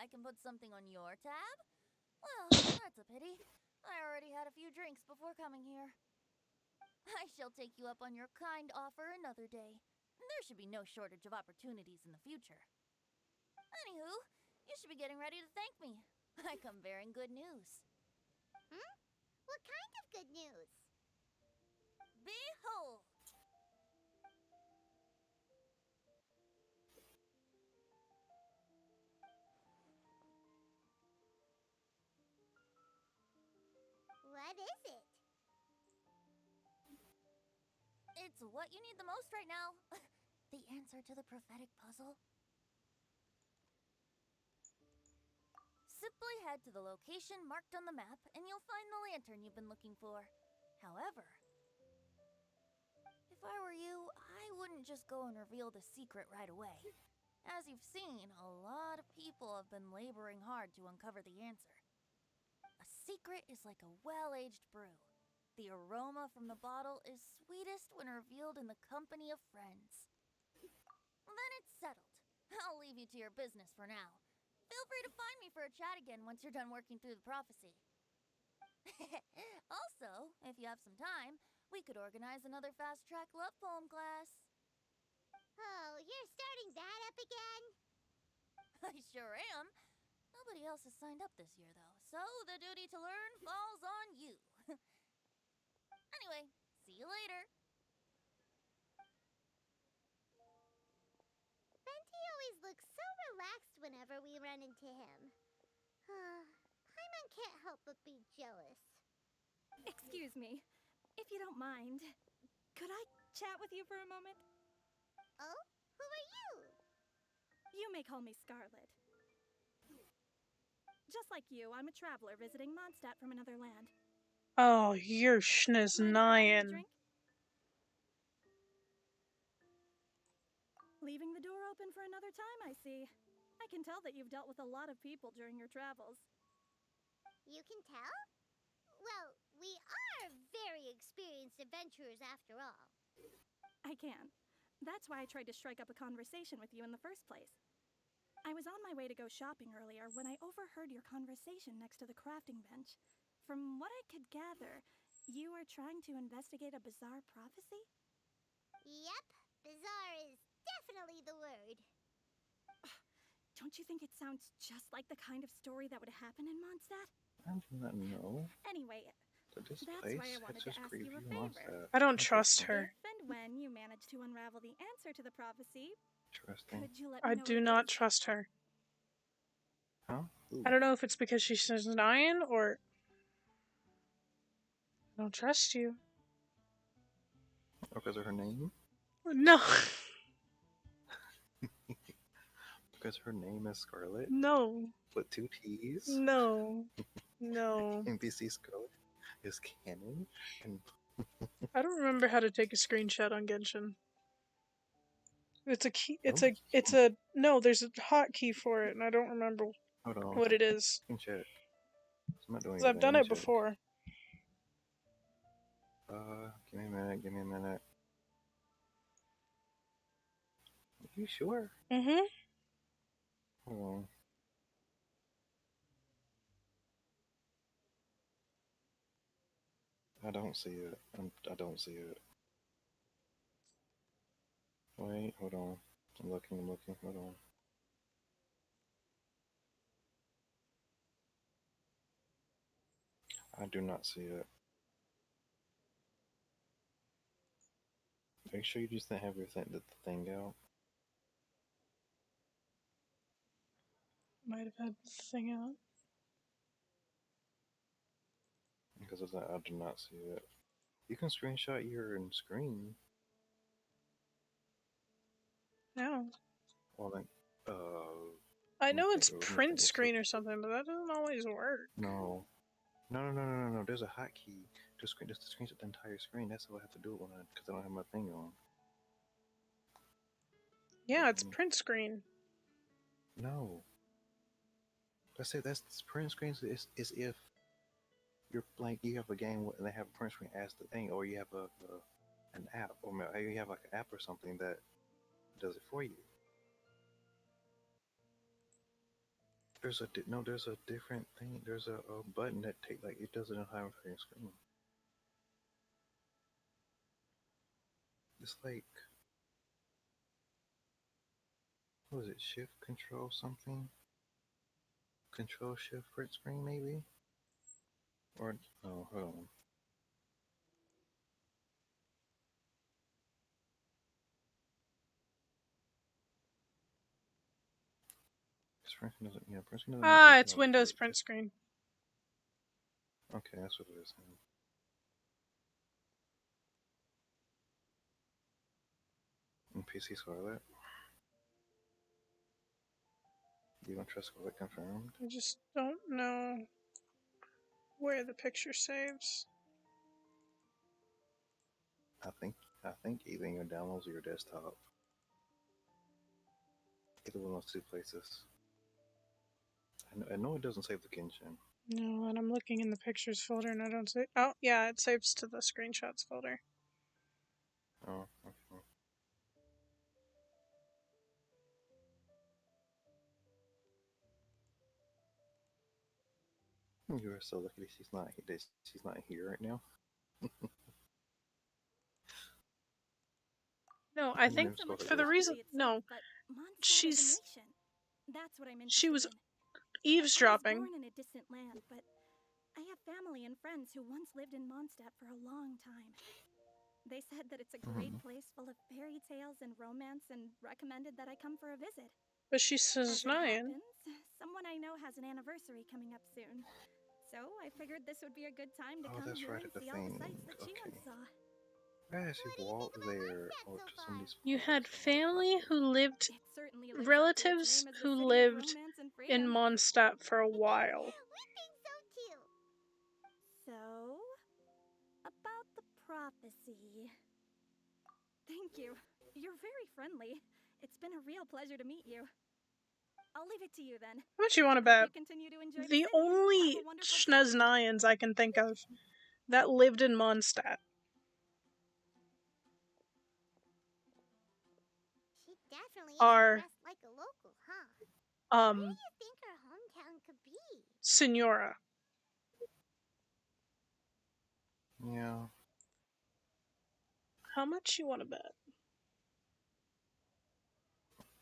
Speaker 15: I can put something on your tab? Well, that's a pity. I already had a few drinks before coming here. I shall take you up on your kind offer another day. There should be no shortage of opportunities in the future. Anywho, you should be getting ready to thank me. I come bearing good news.
Speaker 2: Hmm? What kind of good news?
Speaker 15: Behold!
Speaker 2: What is it?
Speaker 15: It's what you need the most right now. The answer to the prophetic puzzle. Simply head to the location marked on the map, and you'll find the lantern you've been looking for. However, if I were you, I wouldn't just go and reveal the secret right away. As you've seen, a lot of people have been laboring hard to uncover the answer. A secret is like a well-aged brew. The aroma from the bottle is sweetest when revealed in the company of friends. Then it's settled. I'll leave you to your business for now. Feel free to find me for a chat again once you're done working through the prophecy. Also, if you have some time, we could organize another fast-track love poem class.
Speaker 2: Oh, you're starting that up again?
Speaker 15: I sure am. Nobody else has signed up this year, though, so the duty to learn falls on you. Anyway, see you later.
Speaker 2: Benti always looks so relaxed whenever we run into him. Paimon can't help but be jealous.
Speaker 16: Excuse me, if you don't mind, could I chat with you for a moment?
Speaker 2: Oh? Who are you?
Speaker 16: You may call me Scarlet. Just like you, I'm a traveler visiting Mondstadt from another land.
Speaker 1: Oh, you're schniznayan.
Speaker 16: Leaving the door open for another time, I see. I can tell that you've dealt with a lot of people during your travels.
Speaker 2: You can tell? Well, we are very experienced adventurers after all.
Speaker 16: I can. That's why I tried to strike up a conversation with you in the first place. I was on my way to go shopping earlier when I overheard your conversation next to the crafting bench. From what I could gather, you are trying to investigate a bizarre prophecy?
Speaker 2: Yep, bizarre is definitely the word.
Speaker 16: Don't you think it sounds just like the kind of story that would happen in Mondstadt?
Speaker 7: I do not know.
Speaker 16: Anyway,
Speaker 7: So this
Speaker 16: that's
Speaker 7: place
Speaker 16: why I wanted to
Speaker 7: just
Speaker 16: ask you a
Speaker 7: preview
Speaker 16: favor.
Speaker 7: Mondstadt.
Speaker 1: I don't trust
Speaker 16: If
Speaker 1: her.
Speaker 16: and when you manage to unravel the answer to the prophecy,
Speaker 7: Interesting.
Speaker 16: could you let
Speaker 1: I
Speaker 16: me know
Speaker 1: do
Speaker 16: what it
Speaker 1: not
Speaker 16: is?
Speaker 1: trust her.
Speaker 7: Huh? Ooh.
Speaker 1: I don't know if it's because she's Schniznayan or... I don't trust you.
Speaker 7: Or because of her name?
Speaker 1: No.
Speaker 7: Because her name is Scarlet?
Speaker 1: No.
Speaker 7: With 2 T's?
Speaker 1: No. No.
Speaker 7: NPC Scarlet is canon? And
Speaker 1: I don't remember how to take a screenshot on Genshin. It's a key. No, there's a hotkey for it, and I don't remember
Speaker 7: hold on.
Speaker 1: what it is.
Speaker 7: You can check. I'm not doing
Speaker 1: 'Cause I've
Speaker 7: anything.
Speaker 1: done
Speaker 7: Let me
Speaker 1: it
Speaker 7: check.
Speaker 1: before.
Speaker 7: Give me a minute. Give me a minute. Are you sure?
Speaker 1: Mm-hmm.
Speaker 7: Hold on. I don't see it. I don't see it. Wait, hold on. I'm looking. Hold on. I do not see it. Make sure you just didn't have the thing out.
Speaker 1: Might have had the thing out.
Speaker 7: Because I do not see it. You can screenshot your screen.
Speaker 1: No.
Speaker 7: Well then,
Speaker 1: I know it's
Speaker 7: let me
Speaker 1: print
Speaker 7: think.
Speaker 1: screen or something, but that doesn't always work.
Speaker 7: No. No. There's a hotkey. Just to screenshot the entire screen. That's how I have to do it because I don't have my thing on.
Speaker 1: Yeah, it's print screen.
Speaker 7: No. That's it. That's print screens. Is if you're like you have a game and they have a print screen as the thing, or you have an app, or you have like an app or something that does it for you. There's a no. There's a different thing. There's a button that take like it does it in high frame screen. It's like what was it? Shift control something. Control shift print screen maybe. Or no, hold on. Print screen doesn't. Yeah, print screen doesn't
Speaker 1: Ah,
Speaker 7: doesn't
Speaker 1: it's
Speaker 7: always
Speaker 1: Windows
Speaker 7: work.
Speaker 1: print screen.
Speaker 7: Okay, that's what it is. And PC Scarlet. You don't trust Scarlet confirmed?
Speaker 1: I just don't know where the picture saves.
Speaker 7: I think either in your downloads or your desktop. Either one of those two places. I know it doesn't save the Genshin.
Speaker 1: No, and I'm looking in the pictures folder and I don't see. Oh, yeah, it saves to the screenshots folder.
Speaker 7: Oh, okay. You are so lucky that she's not here right now.
Speaker 1: No, I
Speaker 7: Her
Speaker 1: think
Speaker 7: name's
Speaker 16: So much
Speaker 7: Scarlet
Speaker 1: for the
Speaker 16: for the
Speaker 7: Gracie.
Speaker 1: reason.
Speaker 16: city itself,
Speaker 1: No,
Speaker 16: but Mondstadt is a
Speaker 1: she's.
Speaker 16: nation. That's what I'm
Speaker 1: She
Speaker 16: interested
Speaker 1: was
Speaker 16: in. I was
Speaker 1: eavesdropping.
Speaker 16: born in a distant land, but I have family and friends who once lived in Mondstadt for a long time. They said that it's a great place full of fairy tales and romance and recommended that I come for a visit.
Speaker 1: But she says
Speaker 16: As it
Speaker 1: nine.
Speaker 16: happens, someone I know has an anniversary coming up soon. So I figured this would be a good time to
Speaker 7: Oh,
Speaker 16: come
Speaker 7: that's
Speaker 16: here
Speaker 7: right
Speaker 16: and
Speaker 7: at the
Speaker 16: see all the
Speaker 7: thing.
Speaker 16: sights that she
Speaker 7: Okay.
Speaker 16: once saw.
Speaker 7: As you walk there or to some of these
Speaker 1: You had
Speaker 7: spots.
Speaker 1: family who lived,
Speaker 16: It certainly lives up to its
Speaker 1: relatives
Speaker 16: name as the
Speaker 1: who
Speaker 16: city of
Speaker 1: lived
Speaker 16: romance and
Speaker 1: in
Speaker 16: freedom.
Speaker 1: Mondstadt for a while.
Speaker 2: We think so too.
Speaker 16: So, about the prophecy. Thank you. You're very friendly. It's been a real pleasure to meet you. I'll leave it to you then.
Speaker 1: How much you want to
Speaker 16: Hope
Speaker 1: bet?
Speaker 16: you continue to enjoy
Speaker 1: The
Speaker 16: city.
Speaker 1: only
Speaker 16: Have a wonderful
Speaker 1: Schneznayans I can think of that lived in Mondstadt
Speaker 2: She definitely
Speaker 1: are,
Speaker 2: isn't dressed like a local, huh? Where do you think her hometown could be?
Speaker 1: Senora.
Speaker 7: Yeah.
Speaker 1: How much you want to bet?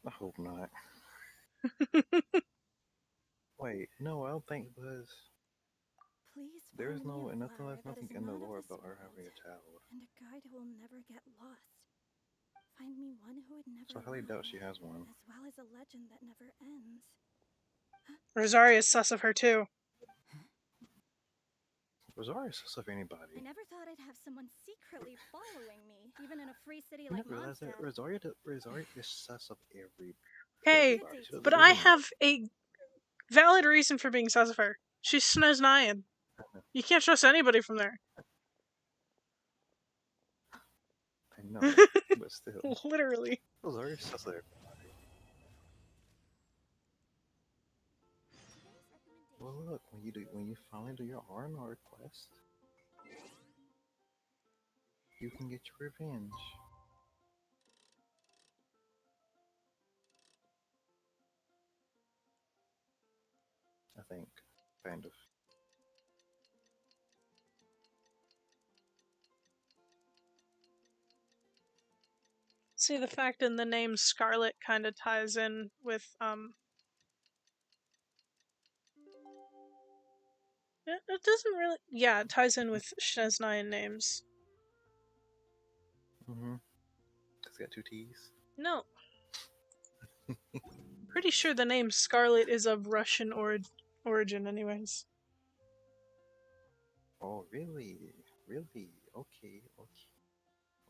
Speaker 7: I hope not. Wait, no, I don't think because
Speaker 16: Please
Speaker 7: there's
Speaker 16: find me a
Speaker 7: nothing
Speaker 16: flower
Speaker 7: there's
Speaker 16: that
Speaker 7: nothing
Speaker 16: is
Speaker 7: in the
Speaker 16: not of
Speaker 7: lore
Speaker 16: this
Speaker 7: about her
Speaker 16: world,
Speaker 7: having a child.
Speaker 16: and a guide who will never get lost. Find me one who would never
Speaker 7: So I highly doubt
Speaker 16: roam,
Speaker 7: she has one.
Speaker 16: as well as a legend that never ends.
Speaker 1: Rosaria's sus of her too.
Speaker 7: Rosaria's sus of
Speaker 16: I
Speaker 7: anybody.
Speaker 16: never thought I'd have someone secretly following me, even in a free city
Speaker 7: I
Speaker 16: like
Speaker 7: never realized that
Speaker 16: Mondstadt.
Speaker 7: Rosaria is sus of
Speaker 1: Hey,
Speaker 7: everybody. She doesn't
Speaker 1: but I
Speaker 7: even know.
Speaker 1: have a valid reason for being sus of her. She's Schneznayan. You can't trust anybody from there.
Speaker 7: I know, but still.
Speaker 1: Literally.
Speaker 7: Rosaria's sus of everybody. Well, look, when you finally do your R&R quest, you can get your revenge. I think, kind of.
Speaker 1: See, the fact in the name Scarlet kind of ties in with, it doesn't really, yeah, it ties in with Schneznayan names.
Speaker 7: Mm-hmm. It's got two T's.
Speaker 1: No. Pretty sure the name Scarlet is of Russian origin anyways.
Speaker 7: Oh, really? Really? Okay, okay,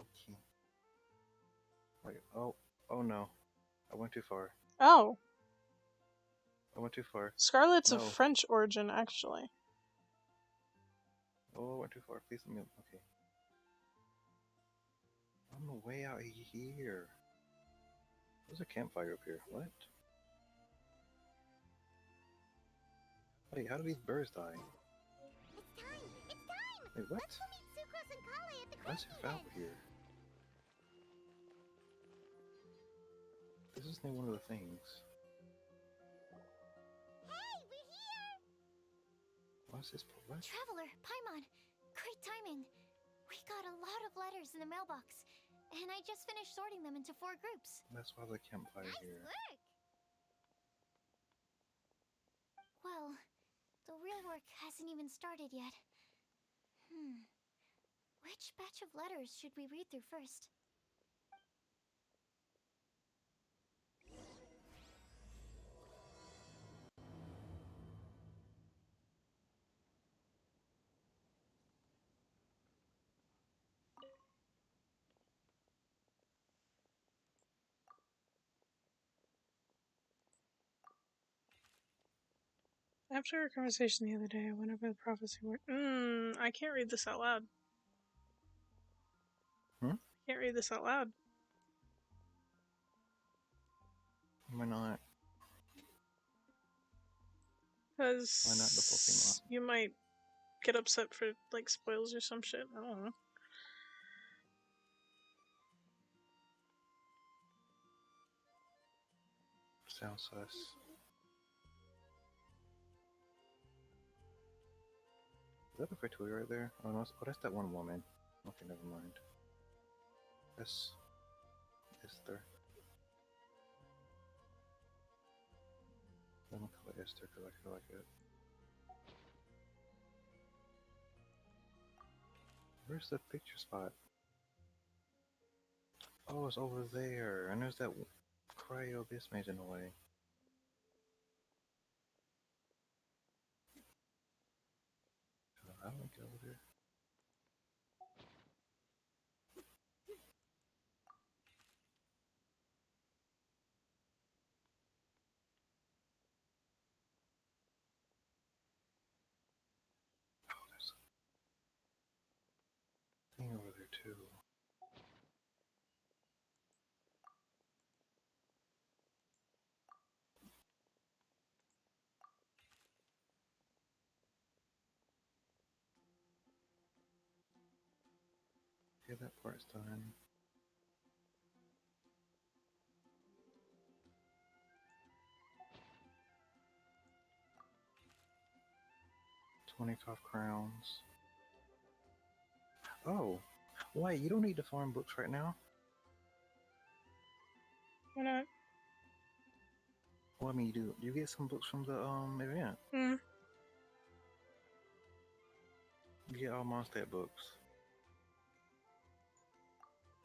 Speaker 7: okay. Wait, oh no. I went too far.
Speaker 1: Oh.
Speaker 7: I went too far.
Speaker 1: Scarlet's
Speaker 7: No.
Speaker 1: of French origin, actually.
Speaker 7: Oh, I went too far. Please let me. Okay. I'm way out here. There's a campfire up here. What? Wait, how do these birds die?
Speaker 2: It's time! It's time!
Speaker 7: Wait, what?
Speaker 2: Let's go meet Sucrose and Kale at the
Speaker 7: Why is
Speaker 2: crafting
Speaker 7: there valve
Speaker 2: bench.
Speaker 7: here? This is near one of the things.
Speaker 2: Hey!
Speaker 7: What's this? What?
Speaker 5: Traveler, Paimon, great timing. We got a lot of letters in the mailbox, and I just finished sorting them into 4 groups.
Speaker 7: That's why the campfire here.
Speaker 2: Work!
Speaker 5: Well, the real work hasn't even started yet. Which batch of letters should we read through first?
Speaker 1: After our conversation the other day, I went over the prophecy word. I can't read this out loud.
Speaker 7: Hmm?
Speaker 1: I can't read this out loud.
Speaker 7: Why not?
Speaker 1: Because
Speaker 7: Why not the Pokemon?
Speaker 1: you might get upset for, like, spoils or some shit. I don't know.
Speaker 7: Sounds sus. Is that a Fatui right there? Oh no, that's that one woman. Okay, never mind. That's Esther. I'm gonna call it Esther because I feel like it. Where's the picture spot? Oh, it's over there. And there's that cryo bismate in the way. I don't get over there. Oh, there's a thing over there too. Yeah, that part's done. $25 crowns. Oh, wait, you don't need to farm books right now.
Speaker 1: Why not?
Speaker 7: Well, I mean, you do. You get some books from the event. You get all Mondstadt books.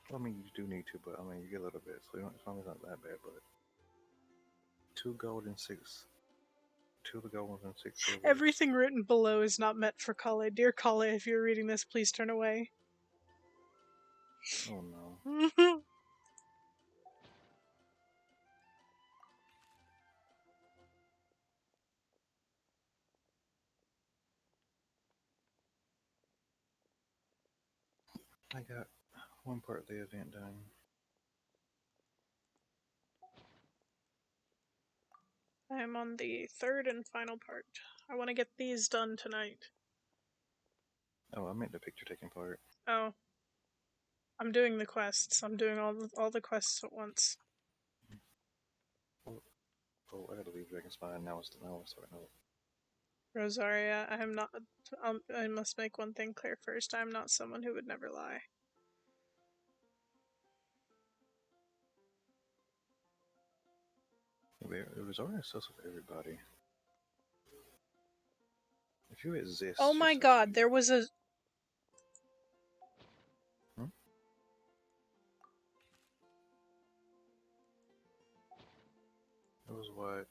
Speaker 7: Well, I mean, you do need to, but I mean, you get a little bit, so you don't, it's not that bad. But 2 gold and 6. 2 of the gold ones and 6 silvers.
Speaker 1: Everything written below is not meant for Kale. Dear Kale, if you're reading this, please turn away.
Speaker 7: Oh no. I got one part of the event done.
Speaker 1: I am on the 3rd and final part. I want to get these done tonight.
Speaker 7: Oh, I meant the picture taking part.
Speaker 1: Oh. I'm doing the quests. I'm doing all the quests at once.
Speaker 7: Oh, I gotta leave Dragon Spine. Now it's starting up.
Speaker 1: Rosaria, I am not. I must make one thing clear first. I am not someone who would never lie.
Speaker 7: It was already sus with everybody. If you exist.
Speaker 1: Oh my god, there was a.
Speaker 7: Hmm? It was what?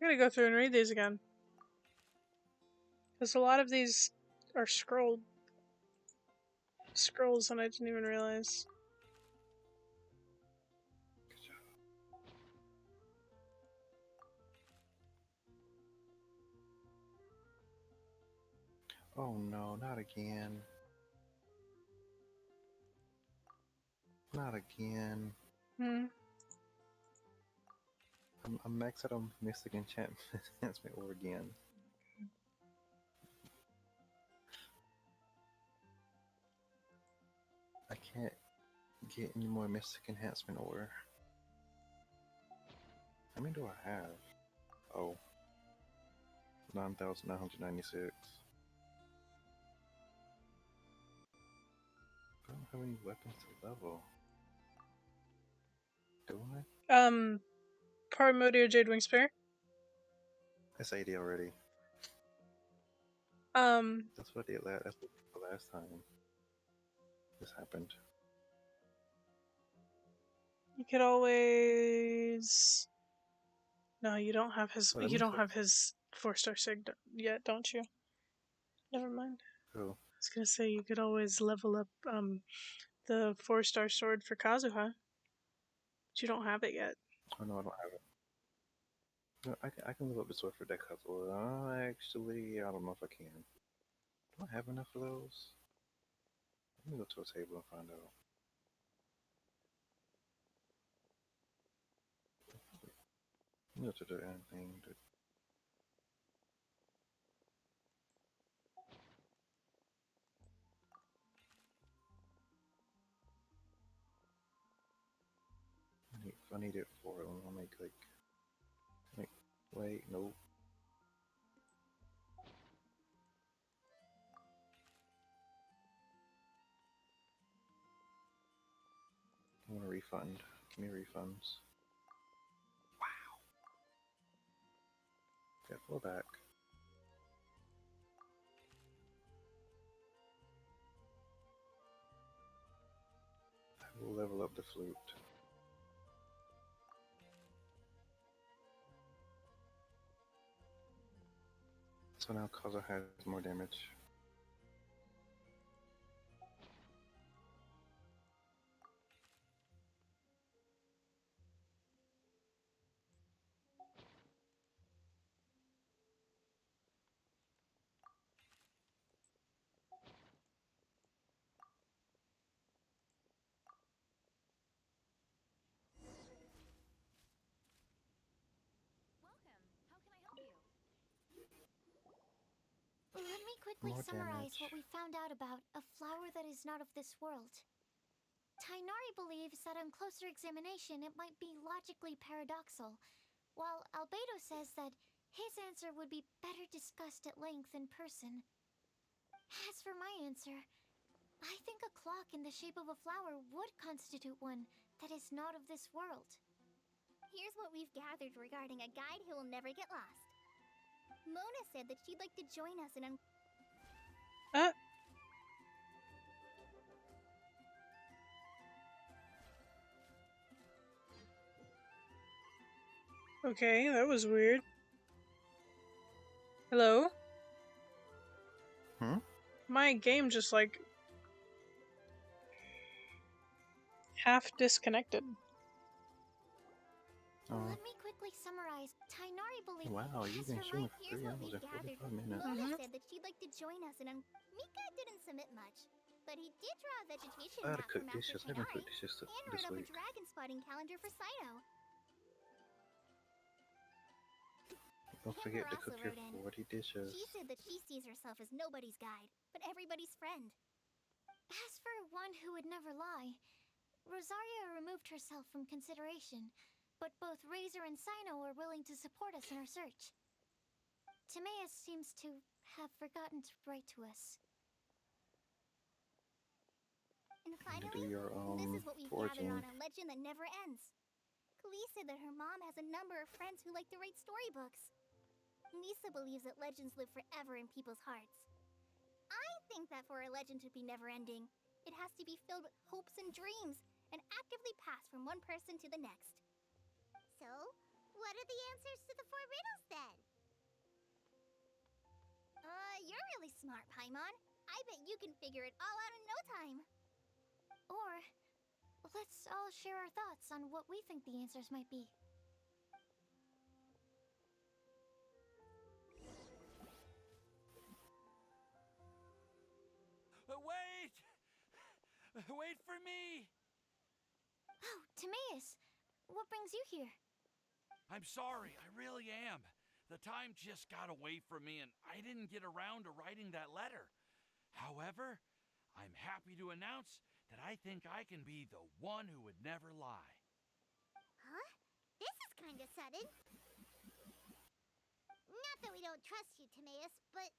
Speaker 1: I gotta go through and read these again. Because a lot of these are scrolls, and I didn't even realize.
Speaker 7: Oh no, not again. Not again. I'm maxed out on Mystic Enhancement over again. I can't get any more Mystic Enhancement ore. How many do I have? Oh. 9,996. I don't have any weapons to level. Do I?
Speaker 1: Primordial Jadewing Spear.
Speaker 7: That's 80 already.
Speaker 1: Um,
Speaker 7: That's what I did that's what the last time this happened.
Speaker 1: you could always. No, you don't have his.
Speaker 7: Oh,
Speaker 1: You don't have his 4-star sig yet, don't you? Never mind.
Speaker 7: Who?
Speaker 1: I was gonna say you could always level up the 4-star sword for Kazuha, but you don't have it yet.
Speaker 7: Oh no, I don't have it. No, I can level up the sword for that couple. Actually, I don't know if I can. Do I have enough of those? Let me go to a table and find out. Let me go to the thing. I need it for it. I'll make like. Wait, no. I want a refund. Give me refunds. Wow. Okay, pull back. I will level up the flute. So now Kaza has more damage.
Speaker 2: Let me quickly
Speaker 7: More
Speaker 2: summarize
Speaker 7: damage.
Speaker 2: what we found out about a flower that is not of this world. Tainari believes that on closer examination it might be logically paradoxal, while Albedo says that his answer would be better discussed at length in person. As for my answer, I think a clock in the shape of a flower would constitute one that is not of this world.
Speaker 6: Here's what we've gathered regarding a guide who will never get lost. Mona said that she'd like to join us in
Speaker 1: Okay, that was weird. Hello?
Speaker 7: Hmm?
Speaker 1: My game just like half disconnected.
Speaker 2: Let me quickly summarize. Tainari believes.
Speaker 7: Wow, you've been streaming for
Speaker 6: Here's
Speaker 7: 3
Speaker 6: what
Speaker 7: hours
Speaker 6: we've
Speaker 7: and
Speaker 6: gathered.
Speaker 7: 45 minutes.
Speaker 6: Mona said that she'd like to join us in Mika didn't submit much, but he did draw a vegetation
Speaker 7: I
Speaker 6: map
Speaker 7: gotta
Speaker 6: for
Speaker 7: cook
Speaker 6: Master
Speaker 7: dishes. I haven't
Speaker 6: Tainari
Speaker 7: cooked dishes
Speaker 6: and
Speaker 7: this
Speaker 6: wrote up a
Speaker 7: week.
Speaker 6: dragon spotting calendar for Saito.
Speaker 7: Don't forget to cook your 40 dishes.
Speaker 6: She said that she sees herself as nobody's guide, but everybody's friend.
Speaker 2: As for one who would never lie, Rosaria removed herself from consideration, but both Razor and Sino are willing to support us in our search. Timaeus seems to have forgotten to write to us.
Speaker 6: And
Speaker 7: Do
Speaker 6: finally,
Speaker 7: your
Speaker 6: this is what we've
Speaker 7: foraging.
Speaker 6: gathered on a legend that never ends. Klee said that her mom has a number of friends who like to write storybooks. Lisa believes that legends live forever in people's hearts. I think that for a legend to be never-ending, it has to be filled with hopes and dreams, and actively pass from one person to the next.
Speaker 2: So, what are the answers to the 4 riddles then?
Speaker 6: You're really smart, Paimon. I bet you can figure it all out in no time.
Speaker 2: Or, let's all share our thoughts on what we think the answers might be.
Speaker 13: Wait! Wait for me!
Speaker 2: Oh, Timaeus! What brings you here?
Speaker 13: I'm sorry, I really am. The time just got away from me and I didn't get around to writing that letter. However, I'm happy to announce that I think I can be the one who would never lie.
Speaker 2: Huh? This is kinda sudden. Not Not that we don't trust you, Timaeus, but,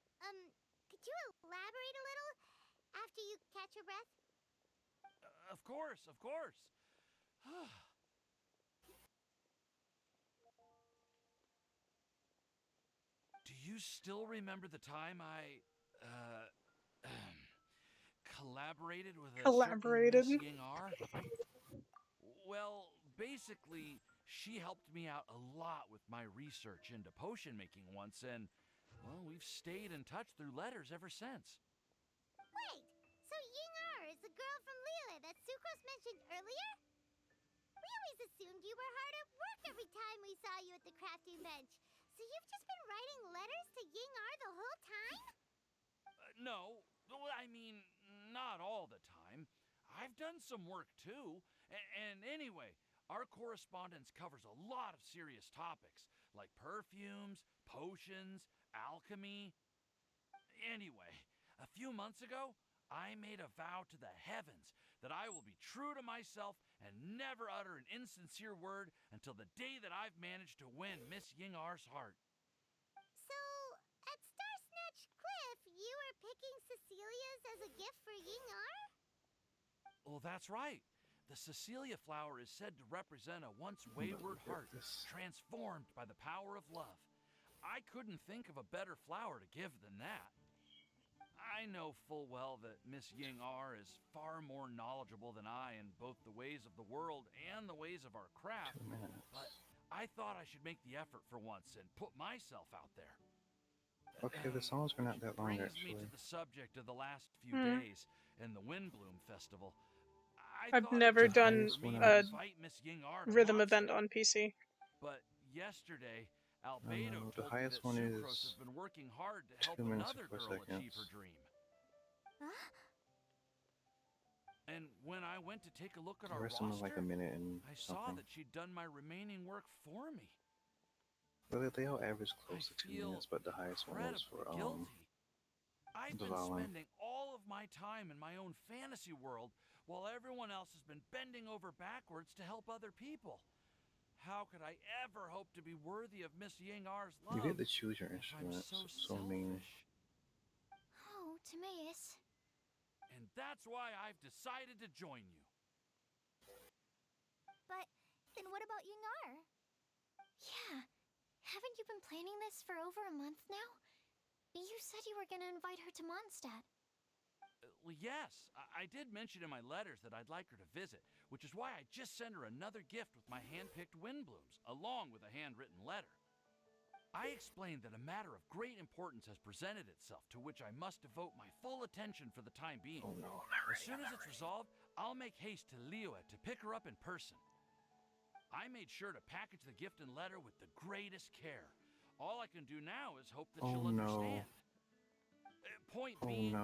Speaker 2: could you elaborate a little after you catch your breath?
Speaker 13: Of course, of course. Do you still remember the time I, collaborated with a certain Miss Ying-ar? Well, basically, she helped me out a lot with my research into potion making once, and, well, we've stayed in touch through letters ever since.
Speaker 2: Wait, so Ying-ar is the girl from Liyue that Sucrose mentioned earlier? We always assumed you were hard at work every time we saw you at the crafting bench. So you've just been writing letters to Ying-ar the whole time?
Speaker 13: No, I mean, not all the time. I've done some work too. And anyway, our correspondence covers a lot of serious topics, like perfumes, potions, alchemy. Anyway, a few months ago, I made a vow to the heavens that I will be true to myself and never utter an insincere word until the day that I've managed to win Miss Ying-ar's heart.
Speaker 2: So, at Star Snatch Cliff, you were picking Cecilia's as a gift for Ying-ar?
Speaker 13: Well, that's right. The Cecilia flower is said to represent a once wayward heart transformed by the power of love. I couldn't think of a better flower to give than that. I know full well that Miss Ying-ar is far more knowledgeable than I in both the ways of the world and the ways of our craft, but I thought I should make the effort for once and put myself out there.
Speaker 7: Okay, the songs were not that long,
Speaker 13: Brings
Speaker 7: actually.
Speaker 13: me to the subject of the last few days and the Windblume Festival.
Speaker 1: I've never done a rhythm event on PC.
Speaker 13: But yesterday, Albedo
Speaker 7: the
Speaker 13: told me
Speaker 7: highest
Speaker 13: that
Speaker 7: one
Speaker 13: Sucrose
Speaker 7: is
Speaker 13: has been working hard to help
Speaker 7: 2 minutes
Speaker 13: another
Speaker 7: and 4
Speaker 13: girl achieve
Speaker 7: seconds.
Speaker 13: her dream. And when I went to take a look at
Speaker 7: The
Speaker 13: our
Speaker 7: rest of them are
Speaker 13: roster,
Speaker 7: like a minute and
Speaker 13: I saw
Speaker 7: something.
Speaker 13: that she'd done my remaining work for me.
Speaker 7: Well, they all average close to 2 minutes, but the highest one was for
Speaker 13: I've
Speaker 7: the
Speaker 13: been
Speaker 7: violin.
Speaker 13: spending all of my time in my own fantasy world while everyone else has been bending over backwards to help other people. How could I ever hope to be worthy of Miss Ying-ar's love?
Speaker 7: You get to choose your
Speaker 13: if I'm
Speaker 7: instrument,
Speaker 13: so
Speaker 7: so I mean,
Speaker 13: selfish?
Speaker 5: Oh, Timaeus.
Speaker 13: And that's why I've decided to join you.
Speaker 5: But then what about Ying-ar? Yeah, haven't you been planning this for over a month now? You said you were gonna invite her to Mondstadt.
Speaker 13: Well, yes, I did mention in my letters that I'd like her to visit, which is why I just sent her another gift with my hand-picked Windblooms, along with a handwritten letter. I explained that a matter of great importance has presented itself, to which I must devote my full attention for the time being.
Speaker 7: Oh no,
Speaker 13: As soon as it's resolved, I'll make haste to Liyue to pick her up in person. I made sure to package the gift and letter with the greatest care. All I can do now is hope that she'll understand. Point being,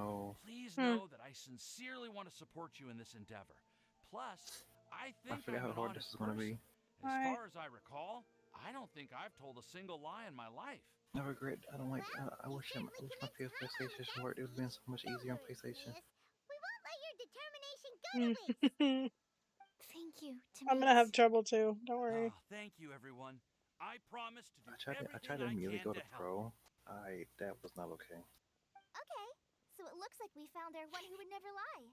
Speaker 13: please know that I sincerely want to support you in this endeavor. Plus, I think
Speaker 7: forgot
Speaker 13: I'm
Speaker 7: how
Speaker 13: an
Speaker 7: hard
Speaker 13: honest
Speaker 7: this is gonna
Speaker 13: person.
Speaker 7: be.
Speaker 13: As far as I recall, I don't think I've told a single lie in my life.
Speaker 7: I regret. I don't like. I wish my PlayStation worked. It would have been so much easier on PlayStation.
Speaker 2: We won't let your determination go to waste.
Speaker 5: Thank you, Timaeus.
Speaker 1: I'm gonna have trouble too. Don't worry.
Speaker 13: Thank you, everyone. I promise to do
Speaker 7: I tried to immediately go to
Speaker 13: help.
Speaker 7: Pro. That was not okay.
Speaker 2: Okay, so it looks like we found our one who would never lie.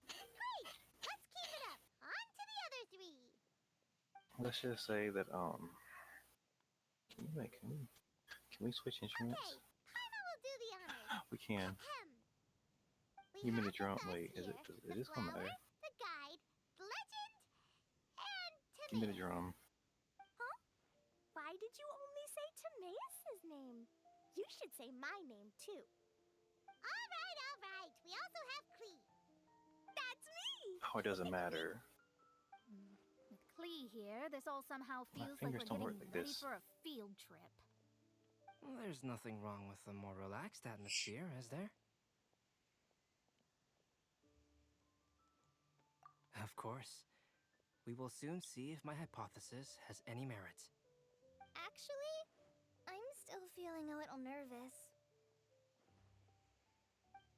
Speaker 2: Great! Let's keep it up. On to the other 3.
Speaker 7: Let's just say that can we switch instruments?
Speaker 2: Okay, Karma will do the honors.
Speaker 7: We can. Give me the drum. Wait, is this gonna matter?
Speaker 2: The guide, the legend, and Timaeus.
Speaker 7: Give me the drum.
Speaker 2: Huh? Why did you only say Timaeus' name? You should say my name too. All right. We also have Klee. That's me.
Speaker 7: Oh, it doesn't matter.
Speaker 11: With Klee here, this all somehow feels like
Speaker 7: fingers
Speaker 11: we're
Speaker 7: don't
Speaker 11: getting
Speaker 7: work like
Speaker 11: ready
Speaker 7: this.
Speaker 11: for a field trip.
Speaker 9: Well, there's nothing wrong with a more relaxed atmosphere, is there? Of course. We will soon see if my hypothesis has any merit.
Speaker 2: Actually, I'm still feeling a little nervous.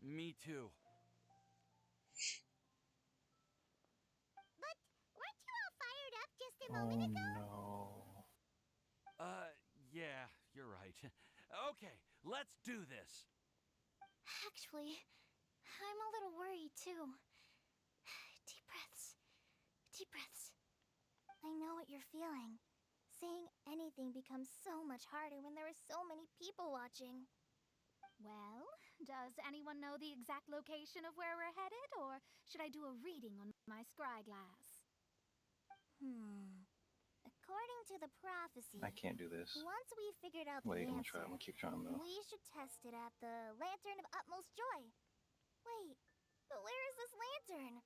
Speaker 13: Me too.
Speaker 2: But weren't you all fired up just a moment ago?
Speaker 7: No.
Speaker 13: Yeah, you're right. right. Okay, let's do this.
Speaker 5: Actually, I'm a little worried too. Deep breaths. Deep breaths. I know what you're feeling. Saying anything becomes so much harder when there are so many people watching.
Speaker 11: Well, does anyone know the exact location of where we're headed, or should I do a reading on my scry glass?
Speaker 2: According to the prophecy,
Speaker 7: I can't do this.
Speaker 2: once we've figured out
Speaker 7: Wait,
Speaker 2: the
Speaker 7: I'm gonna
Speaker 2: answer,
Speaker 7: try. I'm gonna keep trying though.
Speaker 2: we should test it at the Lantern of Utmost Joy. Wait, but where is this lantern?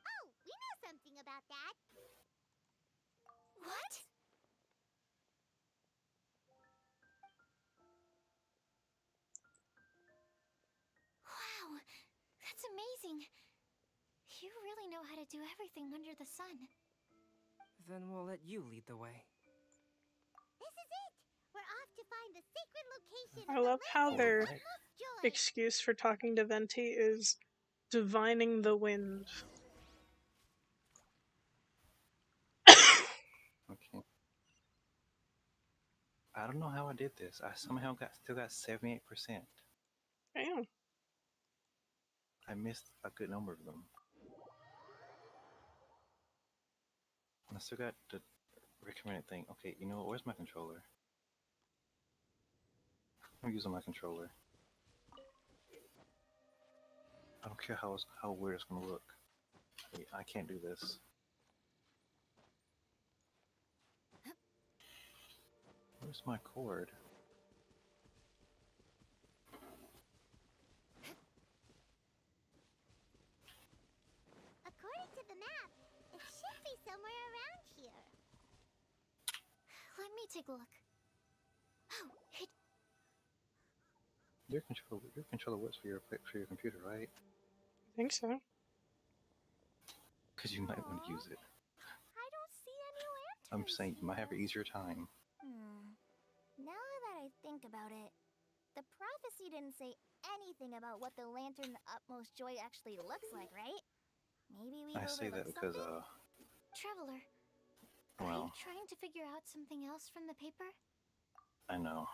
Speaker 6: Oh, we know something about that.
Speaker 5: What? Wow, that's amazing. You really know how to do everything under the sun.
Speaker 9: Then we'll let you lead the way.
Speaker 2: This is it! We're off to find the sacred location
Speaker 1: I
Speaker 2: of the
Speaker 1: love how
Speaker 2: Lantern
Speaker 1: their
Speaker 2: of Utmost Joy.
Speaker 1: excuse for talking to Venti is divining the wind.
Speaker 7: Okay. I don't know how I did this. I somehow still got 78%.
Speaker 1: Damn.
Speaker 7: I missed a good number of them. I still got the recommended thing. Okay, you know what? Where's my controller? I'm using my controller. I don't care how weird it's gonna look. I can't do this. Where's my cord?
Speaker 2: According to the map, it should be somewhere around here.
Speaker 5: Let me take a look. Oh, it...
Speaker 7: Your controller works for your computer, right?
Speaker 1: I think so.
Speaker 7: Because you might want to use it.
Speaker 2: I don't see any lanterns.
Speaker 7: I'm saying you might have an easier time.
Speaker 2: Now that I think about it, the prophecy didn't say anything about what the Lantern of Utmost Joy actually looks like, right? Maybe we
Speaker 7: I say that because
Speaker 5: Traveler, are
Speaker 7: well,
Speaker 5: you trying to figure out something else from the paper?
Speaker 7: I know.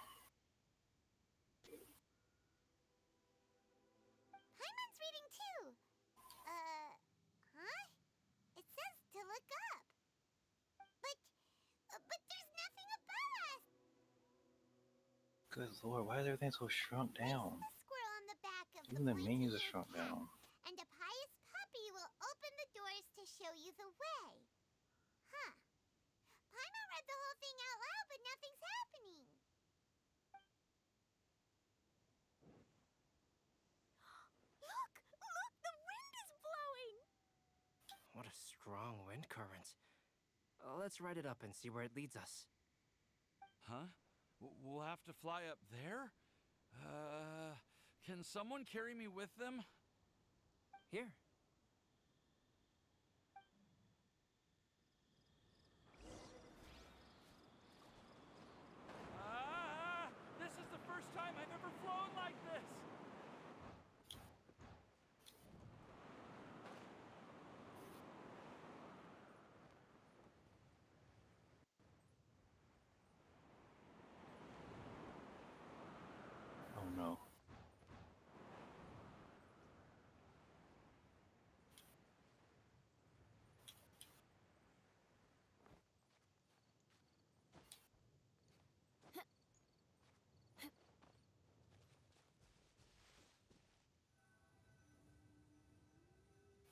Speaker 2: Paimon's reading too. Huh? It says to look up. But there's nothing above us.
Speaker 7: Good lord, why is everything so shrunk down?
Speaker 2: The squirrel on the back of
Speaker 7: Even the menus are
Speaker 2: pointy-eared
Speaker 7: shrunk
Speaker 2: cat,
Speaker 7: down.
Speaker 2: and a pious puppy will open the doors to show you the way. Huh. Paimon read the whole thing out loud, but nothing's happening.
Speaker 5: Look! Look! The wind is blowing!
Speaker 9: What a strong wind current. Let's ride it up and see where it leads us.
Speaker 13: Huh? We'll have to fly up there? Can someone carry me with them?
Speaker 9: Here.
Speaker 13: This is the first time I've ever flown like this!
Speaker 7: Oh no.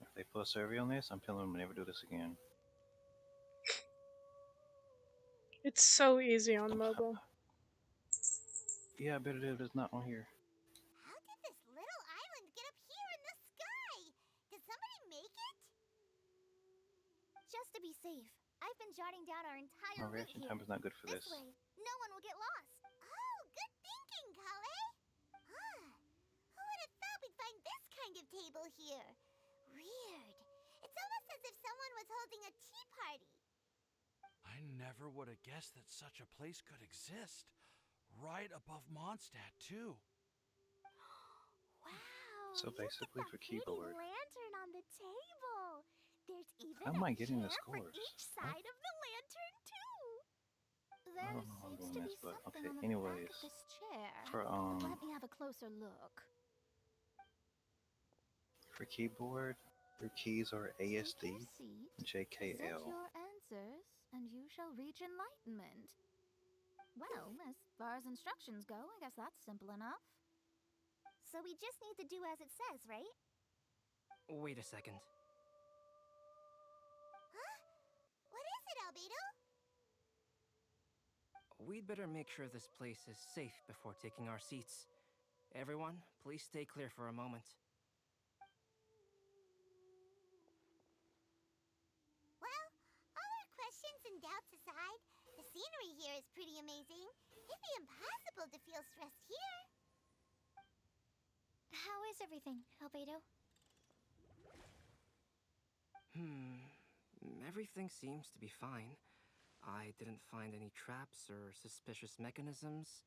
Speaker 7: If they put a survey on this, I'm telling them to never do this again.
Speaker 1: It's so easy on mobile.
Speaker 7: Yeah, I bet it is. It's not on here.
Speaker 2: How did this little island get up here in the sky? Did somebody make it? Just to be safe, I've been jotting down our entire
Speaker 7: My
Speaker 2: route
Speaker 7: reaction
Speaker 2: here.
Speaker 7: time is not good for this.
Speaker 2: This way, no one will get lost. Oh, good thinking, Kale. Who would have thought we'd find this kind of table here? Weird. It's almost as if someone was holding a tea party.
Speaker 13: I never would have guessed that such a place could exist. Right above Mondstadt, too.
Speaker 2: Wow.
Speaker 7: So basically for keyboard.
Speaker 2: Lantern on the table. There's even
Speaker 7: How am I getting
Speaker 2: chair
Speaker 7: the
Speaker 2: for
Speaker 7: scores?
Speaker 2: each side of the lantern too.
Speaker 7: I
Speaker 2: There
Speaker 7: don't know how I'm
Speaker 2: seems
Speaker 7: doing
Speaker 2: to
Speaker 7: this.
Speaker 2: be
Speaker 7: But
Speaker 11: something
Speaker 7: okay,
Speaker 11: on the back
Speaker 7: anyways,
Speaker 11: of this chair.
Speaker 7: for
Speaker 11: Let me have a closer look.
Speaker 7: for keyboard, your keys are ASD,
Speaker 11: Seat,
Speaker 7: JKL.
Speaker 11: present your answers, and you shall reach enlightenment. Well, as far as instructions go, I guess that's simple enough.
Speaker 2: So we just need to do as it says, right?
Speaker 9: Wait a second.
Speaker 2: Huh? What is it, Albedo?
Speaker 9: We'd better make sure this place is safe before taking our seats. Everyone, please stay clear for a moment.
Speaker 2: Well, all our questions and doubts aside, the scenery here is pretty amazing. It'd be impossible to feel stressed here.
Speaker 5: How is everything, Albedo?
Speaker 9: Everything seems to be fine. I didn't find any traps or suspicious mechanisms.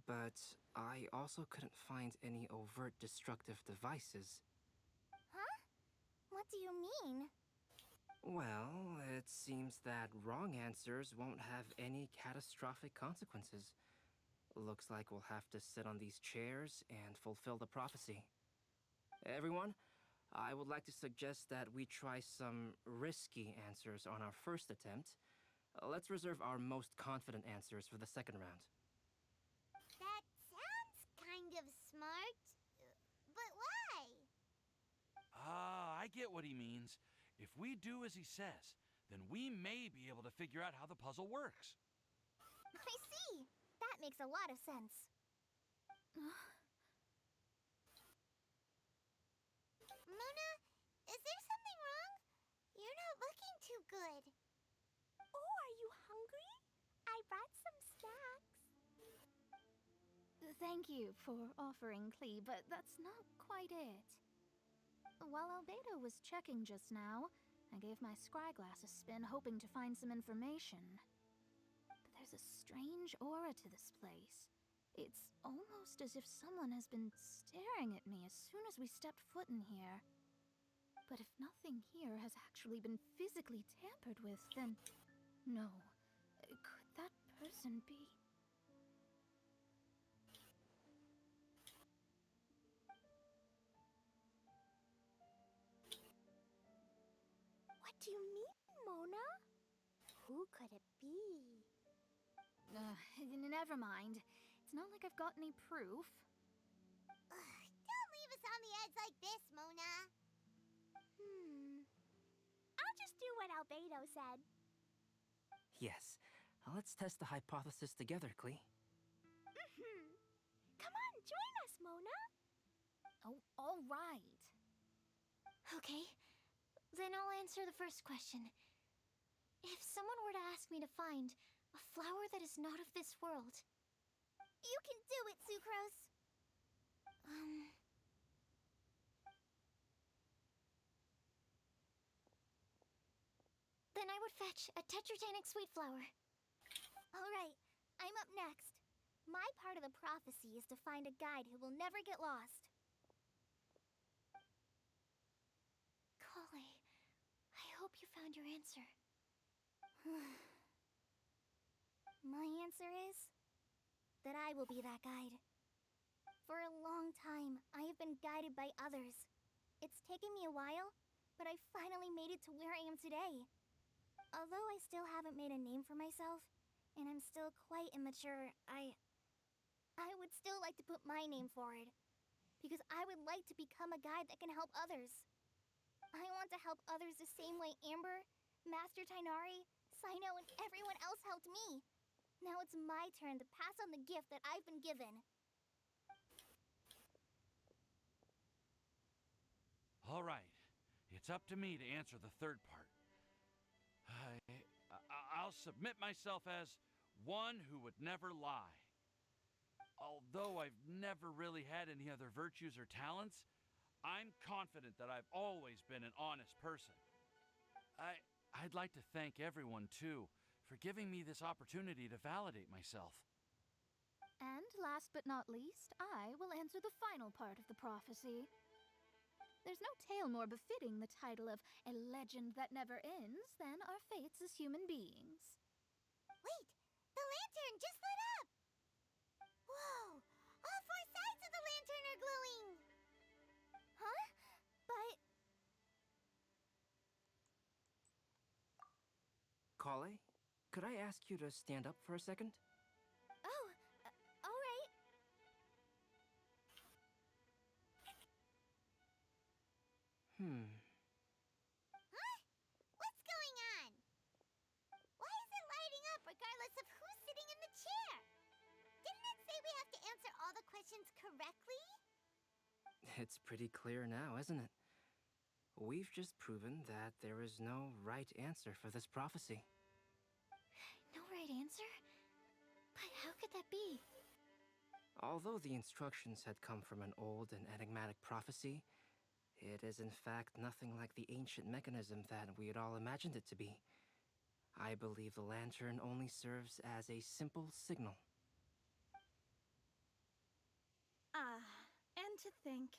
Speaker 9: But I also couldn't find any overt destructive devices.
Speaker 2: Huh? What do you mean?
Speaker 9: Well, it seems that wrong answers won't have any catastrophic consequences. Looks like we'll have to sit on these chairs and fulfill the prophecy. Everyone, I would like to suggest that we try some risky answers on our first attempt. Let's reserve our most confident answers for the second round.
Speaker 2: That sounds kind of smart. But why?
Speaker 13: I get what he means. If we do as he says, then we may be able to figure out how the puzzle works.
Speaker 2: I see. That makes a lot of sense. Mona, is there something wrong? You're not looking too good.
Speaker 5: Oh, are you hungry? I brought some snacks.
Speaker 11: Thank you for offering, Klee, but that's not quite it. While Albedo was checking just now, I gave my scryglass a spin hoping to find some information. But there's a strange aura to this place. It's almost as if someone has been staring at me as soon as we stepped foot in here. But if nothing here has actually been physically tampered with, then no. Could that person be?
Speaker 5: What do you mean, Mona? Who could it be?
Speaker 11: Never mind. It's not like I've got any proof.
Speaker 2: Don't leave us on the edge like this, Mona.
Speaker 5: I'll just do what Albedo said.
Speaker 9: Yes, let's test the hypothesis together, Klee.
Speaker 5: Come on, join us, Mona.
Speaker 11: Oh, all right.
Speaker 5: Okay, then I'll answer the first question. If someone were to ask me to find a flower that is not of this world...
Speaker 2: You can do it, Sucrose.
Speaker 5: Then I would fetch a tetragenic sweet flower.
Speaker 2: All right, I'm up next. My part of the prophecy is to find a guide who will never get lost.
Speaker 5: Kale, I hope you found your answer.
Speaker 2: My answer is that I will be that guide. For a long time, I have been guided by others. It's taken me a while, but I finally made it to where I am today. Although I still haven't made a name for myself, and I'm still quite immature, I would still like to put my name forward. Because I would like to become a guide that can help others. I want to help others the same way Amber, Master Tainari, Sino, and everyone else helped me. Now it's my turn to pass on the gift that I've been given.
Speaker 13: All right, it's up to me to answer the third part. I'll submit myself as one who would never lie. Although I've never really had any other virtues or talents, I'm confident that I've always been an honest person. I'd like to thank everyone, too, for giving me this opportunity to validate myself.
Speaker 11: And last but not least, I will answer the final part of the prophecy. There's no tale more befitting the title of a legend that never ends than our fates as human beings.
Speaker 2: Wait! The lantern just lit
Speaker 9: Kale, could I ask you to stand up for a second?
Speaker 5: Oh, alright. Huh? What's going on? Why is it lighting up regardless of who's sitting in the chair? Didn't it say we have to answer all the questions correctly?
Speaker 9: It's pretty clear now, isn't it? We've just proven that there is no right answer for this prophecy.
Speaker 5: No right answer? But how could that be?
Speaker 9: Although the instructions had come from an old and enigmatic prophecy, it is in fact nothing like the ancient mechanism that we had all imagined it to be. I believe the lantern only serves as a simple signal.
Speaker 16: And to think,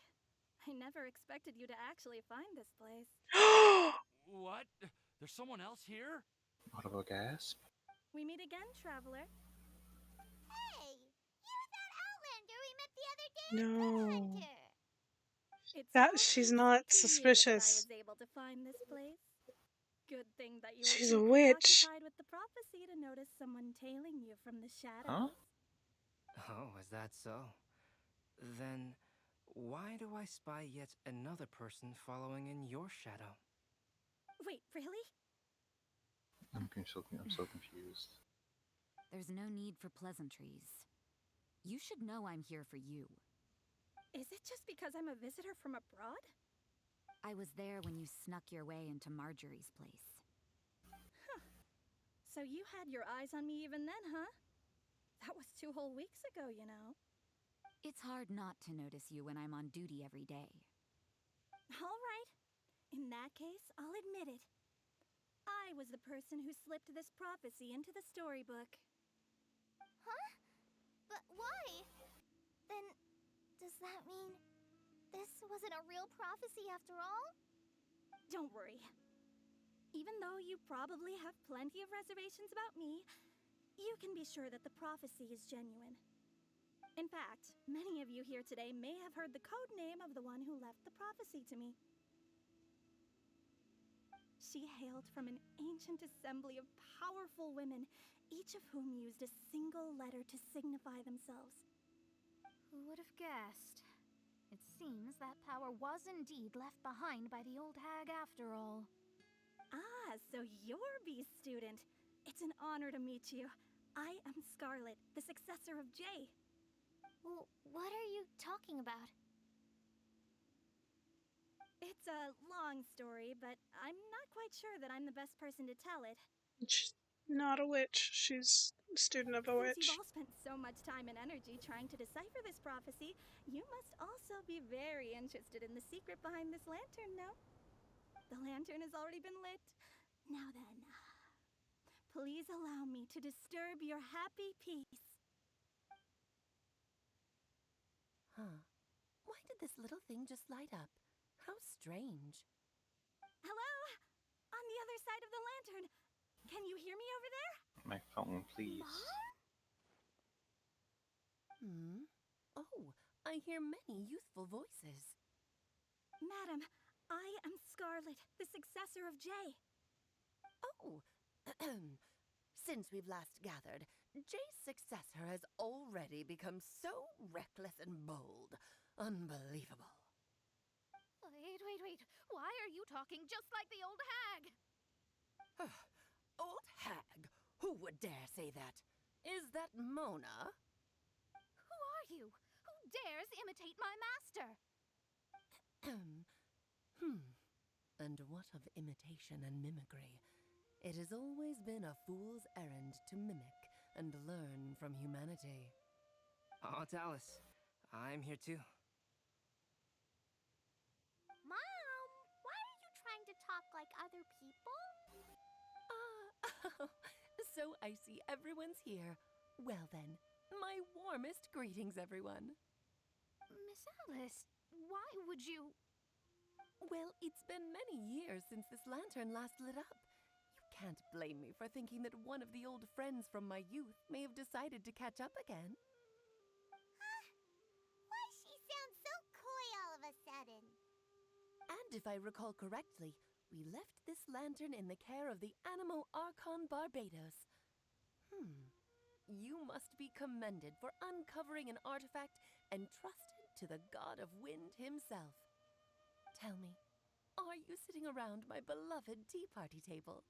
Speaker 16: I never expected you to actually find this place.
Speaker 13: What? There's someone else here?
Speaker 7: Audible gasp.
Speaker 16: We meet again, traveler.
Speaker 2: Hey! You're that Outlander we met the other day
Speaker 1: No.
Speaker 2: at Good Hunter!
Speaker 16: It's
Speaker 1: That
Speaker 16: all
Speaker 1: she's
Speaker 16: thanks
Speaker 1: not
Speaker 16: to you that I
Speaker 1: suspicious.
Speaker 16: was able to find this place. Good thing that you
Speaker 1: She's
Speaker 16: were
Speaker 1: a
Speaker 16: too
Speaker 1: witch.
Speaker 16: preoccupied with the prophecy to notice someone tailing you from the shadows.
Speaker 7: Huh?
Speaker 9: Oh, is that so? Then, why do I spy yet another person following in your shadow?
Speaker 16: Wait, really?
Speaker 7: I'm so confused.
Speaker 17: There's no need for pleasantries. You should know I'm here for you.
Speaker 16: Is it just because I'm a visitor from abroad?
Speaker 17: I was there when you snuck your way into Marjorie's place.
Speaker 16: Huh. So you had your eyes on me even then, huh? That was 2 whole weeks ago, you know.
Speaker 17: It's hard not to notice you when I'm on duty every day.
Speaker 16: All right. In that case, I'll admit it. I was the person who slipped this prophecy into the storybook.
Speaker 2: Huh? But why? Then, does that mean this wasn't a real prophecy after all?
Speaker 16: Don't worry. Even though you probably have plenty of reservations about me, you can be sure that the prophecy is genuine. In fact, many of you here today may have heard the code name of the one who left the prophecy to me. She hailed from an ancient assembly of powerful women, each of whom used a single letter to signify themselves.
Speaker 11: Who would have guessed? It seems that power was indeed left behind by the old hag after all.
Speaker 16: Ah, so you're Beast student. It's an honor to meet you. I am Scarlet, the successor of Jay.
Speaker 2: Well, what are you talking about?
Speaker 16: It's a long story, but I'm not quite sure that I'm the best person to tell it.
Speaker 1: She's not a witch. She's a student of a
Speaker 16: Since
Speaker 1: witch.
Speaker 16: you've all spent so much time and energy trying to decipher this prophecy, you must also be very interested in the secret behind this lantern, no? The lantern has already been lit. Now then, please allow me to disturb your happy peace.
Speaker 12: Huh. Why did this little thing just light up? How strange.
Speaker 16: Hello? On the other side of the lantern. Can you hear me over there?
Speaker 7: My phone, please.
Speaker 12: Oh, I hear many youthful voices.
Speaker 16: Madam, I am Scarlet, the successor of Jay.
Speaker 12: Oh, since we've last gathered, Jay's successor has already become so reckless and bold. Unbelievable.
Speaker 6: Wait. Why are you talking just like the old hag?
Speaker 12: Old hag? Who would dare say that? Is that Mona?
Speaker 6: Who are you? Who dares imitate my master?
Speaker 12: And what of imitation and mimicry? It has always been a fool's errand to mimic and learn from humanity.
Speaker 9: Oh, Dallas, I'm here too.
Speaker 2: Mom, why are you trying to talk like other people?
Speaker 12: So I see everyone's here. Well then, my warmest greetings, everyone.
Speaker 6: Miss Alice, why would you...
Speaker 12: Well, it's been many years since this lantern last lit up. You can't blame me for thinking that one of the old friends from my youth may have decided to catch up again.
Speaker 2: Why she sounds so coy all of a sudden?
Speaker 12: And if I recall correctly,
Speaker 18: we left this lantern in the care of the Animo Archon Barbados. You must be commended for uncovering an artifact entrusted to the god of wind himself. Tell me, are you sitting around my beloved tea party table?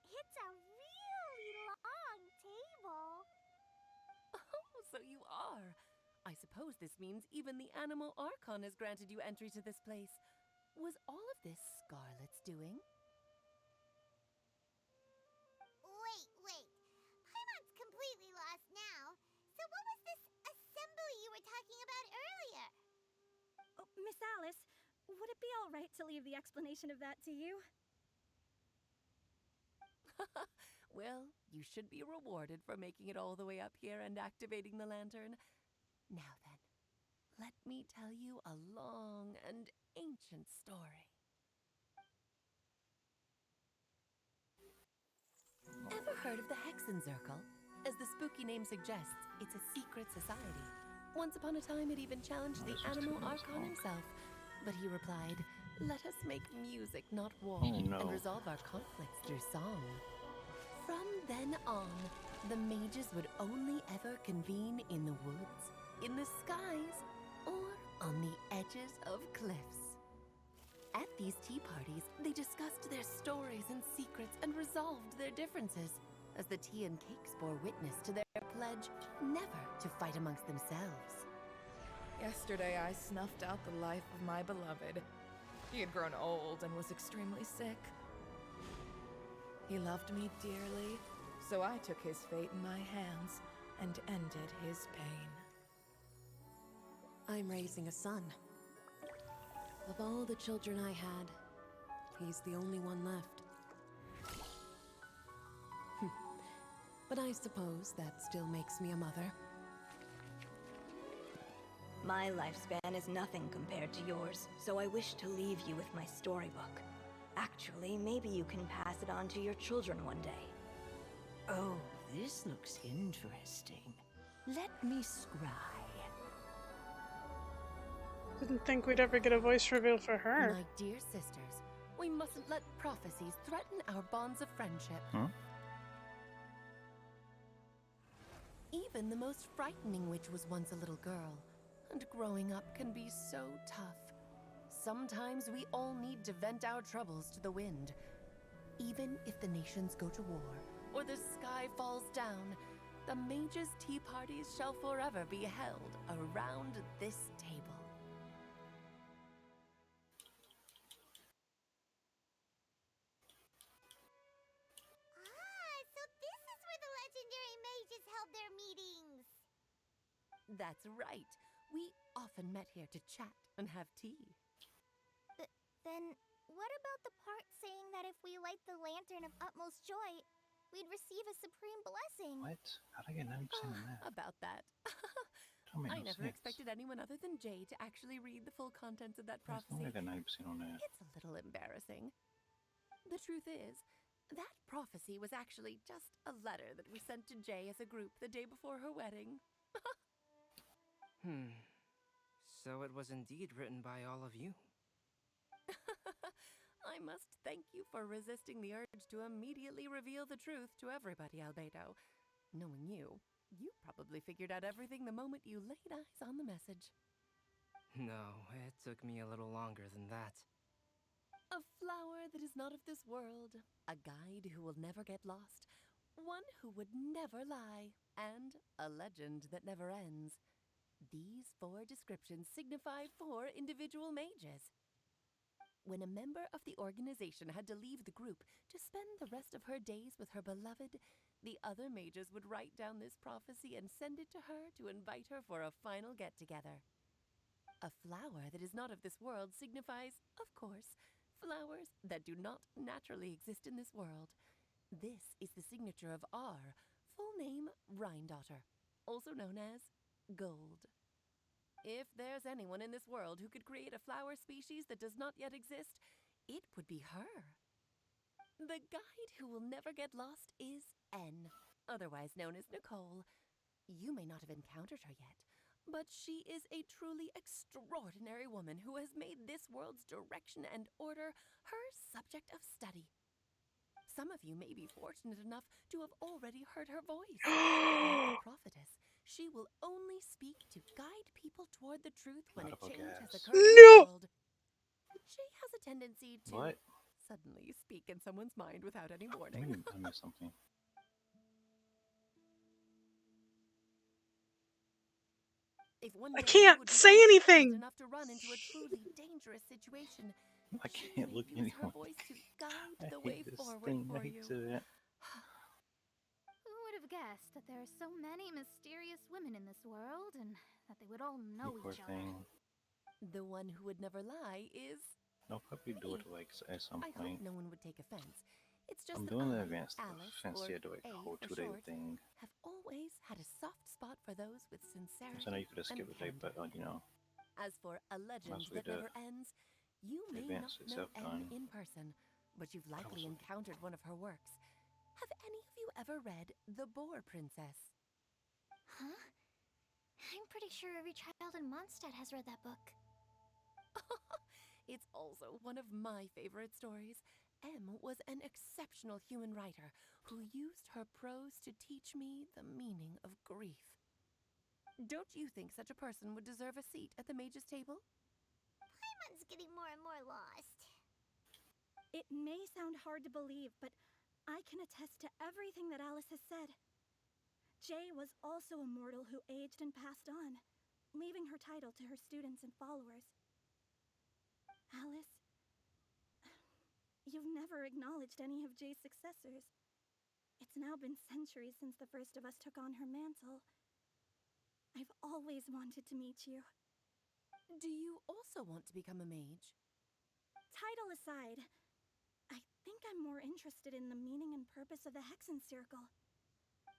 Speaker 2: It's a really long table.
Speaker 18: Oh, so you are. I suppose this means even the Animo Archon has granted you entry to this place. Was all of this Scarlet's doing?
Speaker 2: Wait. Paimon's completely lost now. So what was this assembly you were talking about earlier?
Speaker 16: Oh, Miss Alice, would it be all right to leave the explanation of that to you?
Speaker 18: Well, you should be rewarded for making it all the way up here and activating the lantern. Now then, let me tell you a long and ancient story. Ever heard of the Hexenzirkel? As the spooky name suggests, it's a secret society. Once upon a time, it even challenged the Animo Archon himself. But he replied, "Let us make music, not war, and resolve our conflicts through song." From then on, the mages would only ever convene in the woods, in the skies, or on the edges of cliffs. At these tea parties, they discussed their stories and secrets and resolved their differences, as the tea and cakes bore witness to their pledge never to fight amongst themselves.
Speaker 19: Yesterday, I snuffed out the life of my beloved. He had grown old and was extremely sick. He loved me dearly, so I took his fate in my hands and ended his pain.
Speaker 18: I'm raising a son. Of all the children I had, he's the only one left. But I suppose that still makes me a mother.
Speaker 20: My lifespan is nothing compared to yours, so I wish to leave you with my storybook. Actually, maybe you can pass it on to your children one day.
Speaker 10: Oh, this looks interesting. Let me scry.
Speaker 1: Didn't think we'd ever get a voice reveal for her.
Speaker 18: My dear sisters, we mustn't let prophecies threaten our bonds of friendship. Even the most frightening witch was once a little girl, and growing up can be so tough. Sometimes we all need to vent our troubles to the wind. Even if the nations go to war, or the sky falls down, the mages' tea parties shall forever be held around this table.
Speaker 2: So this is where the legendary mages held their meetings.
Speaker 18: That's right. We often met here to chat and have tea.
Speaker 2: Then, what about the part saying that if we light the lantern of utmost joy, we'd receive a supreme blessing?
Speaker 7: What? How'd I get 90% on that?
Speaker 18: About that.
Speaker 7: Tell me
Speaker 18: I
Speaker 7: no
Speaker 18: never
Speaker 7: sense.
Speaker 18: expected anyone other than Jay to actually read the full contents of that
Speaker 7: Yes,
Speaker 18: prophecy.
Speaker 7: I got 90% on that.
Speaker 18: It's a little embarrassing. The truth is, that prophecy was actually just a letter that we sent to Jay as a group the day before her wedding.
Speaker 9: So it was indeed written by all of you.
Speaker 18: I must thank you for resisting the urge to immediately reveal the truth to everybody, Albedo. Knowing you, you probably figured out everything the moment you laid eyes on the message.
Speaker 9: No, it took me a little longer than that.
Speaker 18: A flower that is not of this world, a guide who will never get lost, one who would never lie, and a legend that never ends. These 4 descriptions signify 4 individual mages. When a member of the organization had to leave the group to spend the rest of her days with her beloved, the other mages would write down this prophecy and send it to her to invite her for a final get-together. A flower that is not of this world signifies, of course, flowers that do not naturally exist in this world. This is the signature of our full name, Rhindaughter, also known as Gold. If there's anyone in this world who could create a flower species that does not yet exist, it would be her. The guide who will never get lost is N, otherwise known as Nicole. You may not have encountered her yet, But she is a truly extraordinary woman who has made this world's direction and order her subject of study. Some of you may be fortunate enough to have already heard her voice. Like the prophetess, she will only speak to guide people toward the truth when a change has occurred in the world. She has a tendency to suddenly speak in someone's mind without any warning.
Speaker 7: I missed something.
Speaker 18: If one
Speaker 1: I
Speaker 18: day
Speaker 1: can't
Speaker 18: you would be
Speaker 1: say
Speaker 18: unfortunate
Speaker 1: anything.
Speaker 18: enough to run into a truly dangerous situation,
Speaker 7: I can't look
Speaker 18: use her
Speaker 7: anyone.
Speaker 18: voice to guide
Speaker 7: I
Speaker 18: the
Speaker 7: hate
Speaker 18: way
Speaker 7: this
Speaker 18: forward
Speaker 7: thing.
Speaker 18: for
Speaker 7: I hate
Speaker 18: you.
Speaker 7: it.
Speaker 11: Who would have guessed that there are so many mysterious women in this world and that they would all know
Speaker 7: Poor
Speaker 11: each other?
Speaker 7: thing.
Speaker 18: The one who would never lie is...
Speaker 7: I'll probably do it like at some
Speaker 18: I
Speaker 7: point.
Speaker 18: hope no one would take offense. It's just
Speaker 7: I'm
Speaker 18: that
Speaker 7: doing the
Speaker 18: I,
Speaker 7: advanced stuff.
Speaker 18: Alice,
Speaker 7: Fancy
Speaker 18: or
Speaker 7: I do like
Speaker 18: A
Speaker 7: the whole
Speaker 18: for
Speaker 7: 2-day
Speaker 18: short,
Speaker 7: thing.
Speaker 18: have always had a soft spot for those with sincerity
Speaker 7: So I know you could have
Speaker 18: and
Speaker 7: skipped a day,
Speaker 18: candor.
Speaker 7: but you know.
Speaker 18: As for a legend
Speaker 7: Once we
Speaker 18: that
Speaker 7: did
Speaker 18: never ends, you
Speaker 7: the
Speaker 18: may not
Speaker 7: advanced
Speaker 18: know
Speaker 7: itself
Speaker 18: M
Speaker 7: done.
Speaker 18: in person, but you've likely
Speaker 7: was-
Speaker 18: encountered one of her works. Have any of you ever read The Boar Princess?
Speaker 5: Huh? I'm pretty sure every child in Mondstadt has read that book.
Speaker 18: It's also one of my favorite stories. M was an exceptional human writer who used her prose to teach me the meaning of grief. Don't you think such a person would deserve a seat at the mage's table?
Speaker 2: Paimon's getting more and more lost.
Speaker 16: It may sound hard to believe, but I can attest to everything that Alice has said. Jay was also a mortal who aged and passed on, leaving her title to her students and followers. Alice, you've never acknowledged any of Jay's successors. It's now been centuries since the first of us took on her mantle. I've always wanted to meet you.
Speaker 18: Do you also want to become a mage?
Speaker 16: Title aside, I think I'm more interested in the meaning and purpose of the Hexen Circle.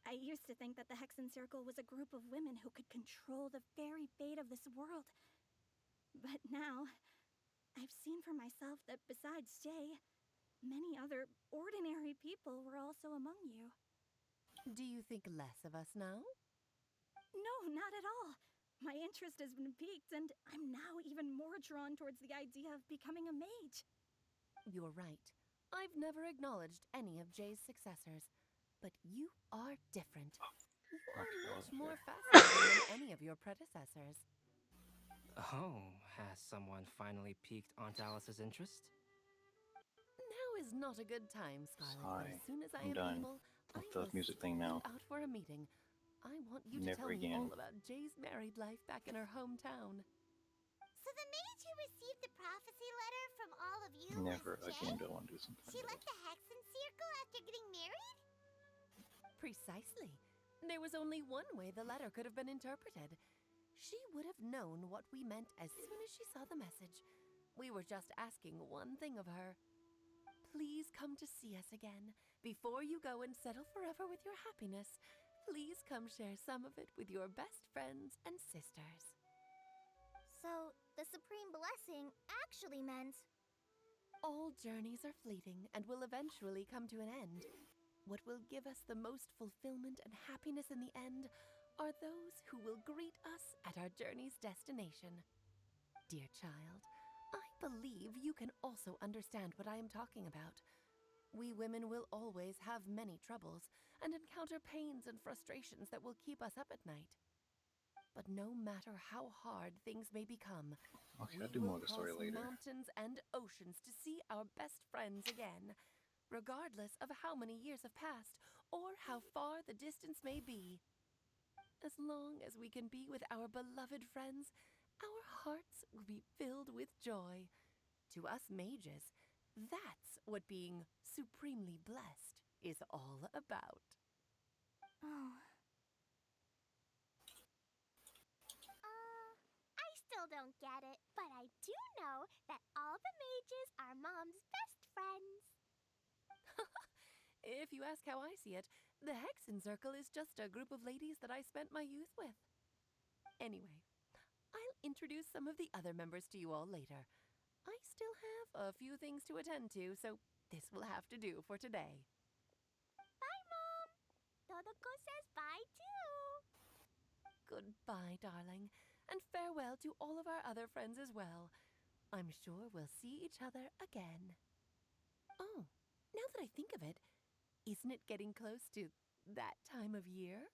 Speaker 16: I used to think that the Hexen Circle was a group of women who could control the very fate of this world. But now, I've seen for myself that besides Jay, many other ordinary people were also among you.
Speaker 18: Do you think less of us now?
Speaker 16: No, not at all. My interest has been piqued, and I'm now even more drawn towards the idea of becoming a mage.
Speaker 18: You're right. I've never acknowledged any of Jay's successors, but you are different. You are much more fascinating than any of your predecessors.
Speaker 9: Oh, has someone finally piqued Aunt Alice's interest?
Speaker 18: Now is not a good time, Scarlet.
Speaker 7: Hi,
Speaker 18: But as soon as I
Speaker 7: I'm
Speaker 18: am
Speaker 7: done
Speaker 18: able,
Speaker 7: with
Speaker 18: I
Speaker 7: the
Speaker 18: will
Speaker 7: music thing
Speaker 18: send
Speaker 7: now.
Speaker 18: you out for a meeting. I want you to
Speaker 7: Never
Speaker 18: tell me
Speaker 7: again.
Speaker 18: all about Jay's married life back in her hometown.
Speaker 2: So the mage who received the prophecy letter from all of you
Speaker 7: Never
Speaker 2: was
Speaker 7: again
Speaker 2: Jay?
Speaker 7: do I want to do something.
Speaker 2: She left the Hexen Circle after getting married?
Speaker 18: Precisely. There was only one way the letter could have been interpreted. She would have known what we meant as soon as she saw the message. We were just asking one thing of her. Please come to see us again. Before you go and settle forever with your happiness, please come share some of it with your best friends and sisters.
Speaker 2: So, the Supreme Blessing actually meant...
Speaker 18: All journeys are fleeting and will eventually come to an end. What will give us the most fulfillment and happiness in the end are those who will greet us at our journey's destination. Dear child, I believe you can also understand what I am talking about. We women will always have many troubles and encounter pains and frustrations that will keep us up at night. But no matter how hard things may become,
Speaker 7: Okay, I'll
Speaker 18: we
Speaker 7: do more
Speaker 18: will
Speaker 7: of the story
Speaker 18: cross
Speaker 7: later.
Speaker 18: mountains and oceans to see our best friends again, regardless of how many years have passed or how far the distance may be. As long as we can be with our beloved friends, our hearts will be filled with joy. To us mages, that's what being supremely blessed is all about.
Speaker 2: Oh. I still don't get it, but I do know that all the mages are Mom's best friends.
Speaker 18: If you ask how I see it, the Hexen Circle is just a group of ladies that I spent my youth with. Anyway, I'll introduce some of the other members to you all later. I still have a few things to attend to, so this will have to do for today.
Speaker 2: Bye, Mom. Todoko says bye, too.
Speaker 18: Goodbye. goodbye, darling, and farewell to all of our other friends as well. I'm sure we'll see each other again. Oh, now that I think of it, isn't it getting close to that time of year?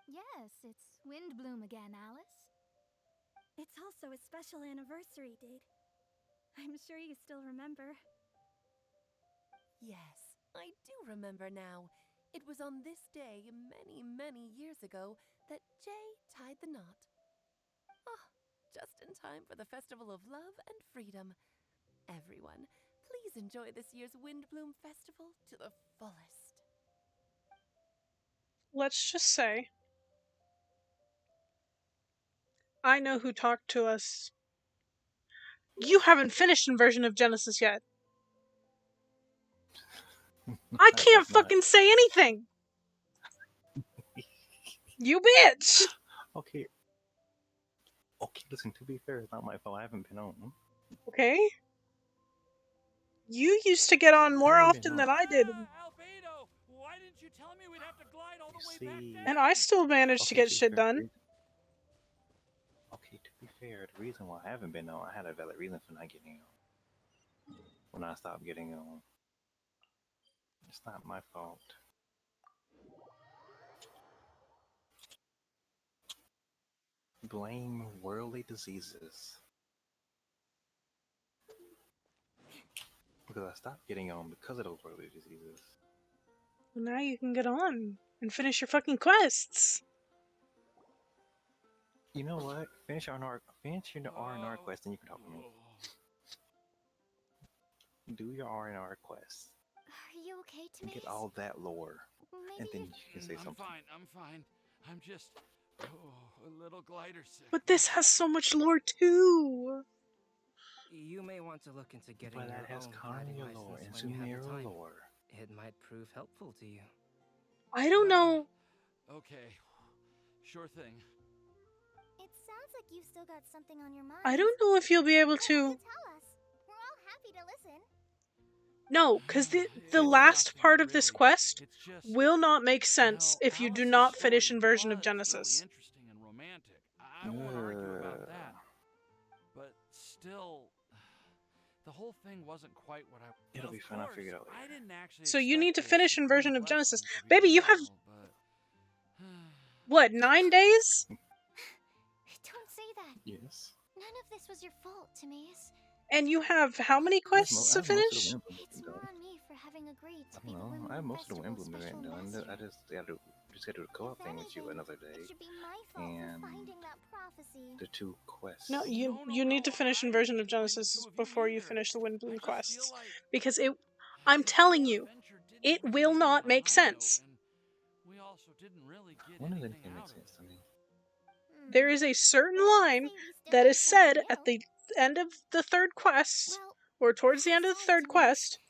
Speaker 11: Yes, it's Windblume again, Alice.
Speaker 16: It's also a special anniversary date. I'm sure you still remember.
Speaker 18: Yes, I do remember now. It was on this day many, many years ago that Jay tied the knot. Ah, just in time for the Festival of Love and Freedom. Everyone, please enjoy this year's Windblume Festival to the fullest.
Speaker 1: Let's just say, I know who talked to us. You haven't finished Inversion of Genesis yet. I can't fucking say anything! You bitch!
Speaker 7: Okay. Okay, listen, to be fair, it's not my fault. I haven't been on.
Speaker 1: Okay? You used to get on more often than I did.
Speaker 13: Albedo, why didn't you tell me we'd have to glide all the way back there?
Speaker 1: And I still managed to get shit done.
Speaker 7: Okay, to be fair, the reason why I haven't been on, I had a valid reason for not getting on. When I stopped getting on. It's not my fault. Blame worldly diseases. Because I stopped getting on because of those worldly diseases.
Speaker 1: Well, now you can get on and finish your fucking quests.
Speaker 7: You know what? Finish your R&R quest and you can talk to me. Do your R&R quest.
Speaker 2: Are you okay,
Speaker 7: And
Speaker 2: Timaeus?
Speaker 7: get all that lore. And then you can say something.
Speaker 13: I'm fine. I'm just a little glider sick.
Speaker 1: But this has so much lore too.
Speaker 9: You may want to look into getting
Speaker 7: But
Speaker 9: your
Speaker 7: that has
Speaker 9: own
Speaker 7: Kanye
Speaker 9: gliding
Speaker 7: lore
Speaker 9: license
Speaker 7: and
Speaker 9: when you have the
Speaker 7: Sumero
Speaker 9: time.
Speaker 7: lore.
Speaker 9: It might prove helpful to you.
Speaker 1: I don't know.
Speaker 13: Okay, sure thing.
Speaker 2: It sounds like you've still got something on your mind.
Speaker 1: I don't know if you'll be able to.
Speaker 2: Tell us. We're all happy to listen.
Speaker 1: No, because the last part of this quest will not make sense if you do not finish Inversion of Genesis.
Speaker 13: Really interesting and romantic. I won't argue about that. But still, the whole thing wasn't quite what I.
Speaker 7: It'll be fun. I'll figure it out later.
Speaker 13: I didn't actually.
Speaker 1: So you need to finish Inversion of Genesis. Baby, you have. What, 9 days?
Speaker 2: Don't say that.
Speaker 7: Yes.
Speaker 2: None of this was your fault, Timaeus.
Speaker 1: And you have how many quests to finish?
Speaker 2: It's more on me for having agreed to
Speaker 7: I don't know. I have most of the Windblume event done. I just gotta do the co-op thing with you another day. And the 2 quests.
Speaker 1: No, you need to finish Inversion of Genesis before you finish the Windblume quests. Because I'm telling you, it will not make sense.
Speaker 13: We also didn't really get
Speaker 7: When does
Speaker 13: anything
Speaker 7: anything make
Speaker 13: out of
Speaker 7: sense to me?
Speaker 1: There is a certain line that is said at the end of the 3rd quest, or towards the end of the 3rd quest,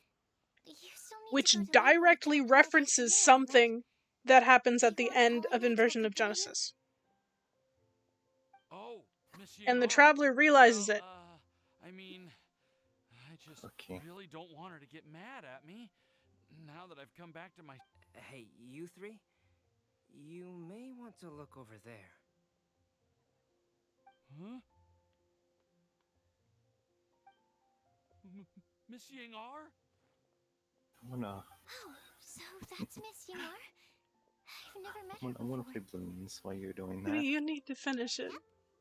Speaker 1: which directly references something that happens at the end of Inversion of Genesis.
Speaker 13: Oh, Miss
Speaker 1: And the
Speaker 13: Yengar.
Speaker 1: Traveler realizes it.
Speaker 13: I mean, I just really don't want her to get mad at me now that I've come back to my.
Speaker 9: Hey, you three? You may want to look over there.
Speaker 13: Huh? Miss Yengar?
Speaker 7: I'm gonna.
Speaker 2: Oh, so that's Miss Yengar? I've never met her
Speaker 7: I'm gonna
Speaker 2: before.
Speaker 7: play balloons while you're doing that.
Speaker 1: You need to finish it.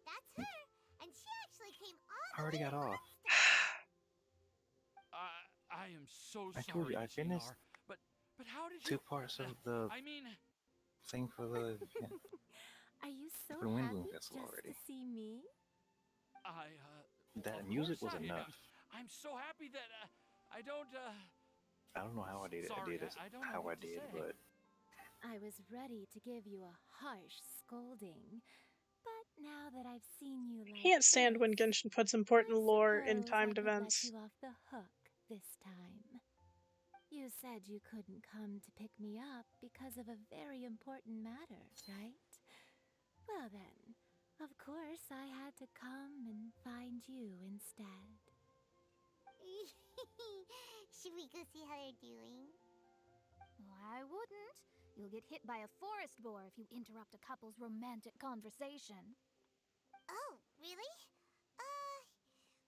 Speaker 2: That's her. And she actually came all
Speaker 7: I already got off.
Speaker 13: I am so sorry.
Speaker 7: I told you I finished.
Speaker 13: But how did
Speaker 7: 2 parts of the.
Speaker 13: I mean.
Speaker 7: Thing for the. Yeah.
Speaker 12: Are you so
Speaker 7: For the Windblume
Speaker 12: happy
Speaker 7: Festival
Speaker 12: just
Speaker 7: already.
Speaker 12: to see me?
Speaker 7: That music was enough.
Speaker 13: I'm so happy that I don't.
Speaker 7: I don't know how I did it.
Speaker 13: Sorry,
Speaker 7: I did, but.
Speaker 12: I was ready to give you a harsh scolding, but now that I've seen you like
Speaker 1: Can't stand when
Speaker 12: this,
Speaker 1: Genshin puts important lore in
Speaker 12: suppose I
Speaker 1: timed
Speaker 12: could let
Speaker 1: events.
Speaker 12: you off the hook this time. You said you couldn't come to pick me up because of a very important matter, right? Well then, of course I had to come and find you instead.
Speaker 2: Should we go see how they're doing?
Speaker 11: Why wouldn't? You'll get hit by a forest boar if you interrupt a couple's romantic conversation.
Speaker 2: Oh, really?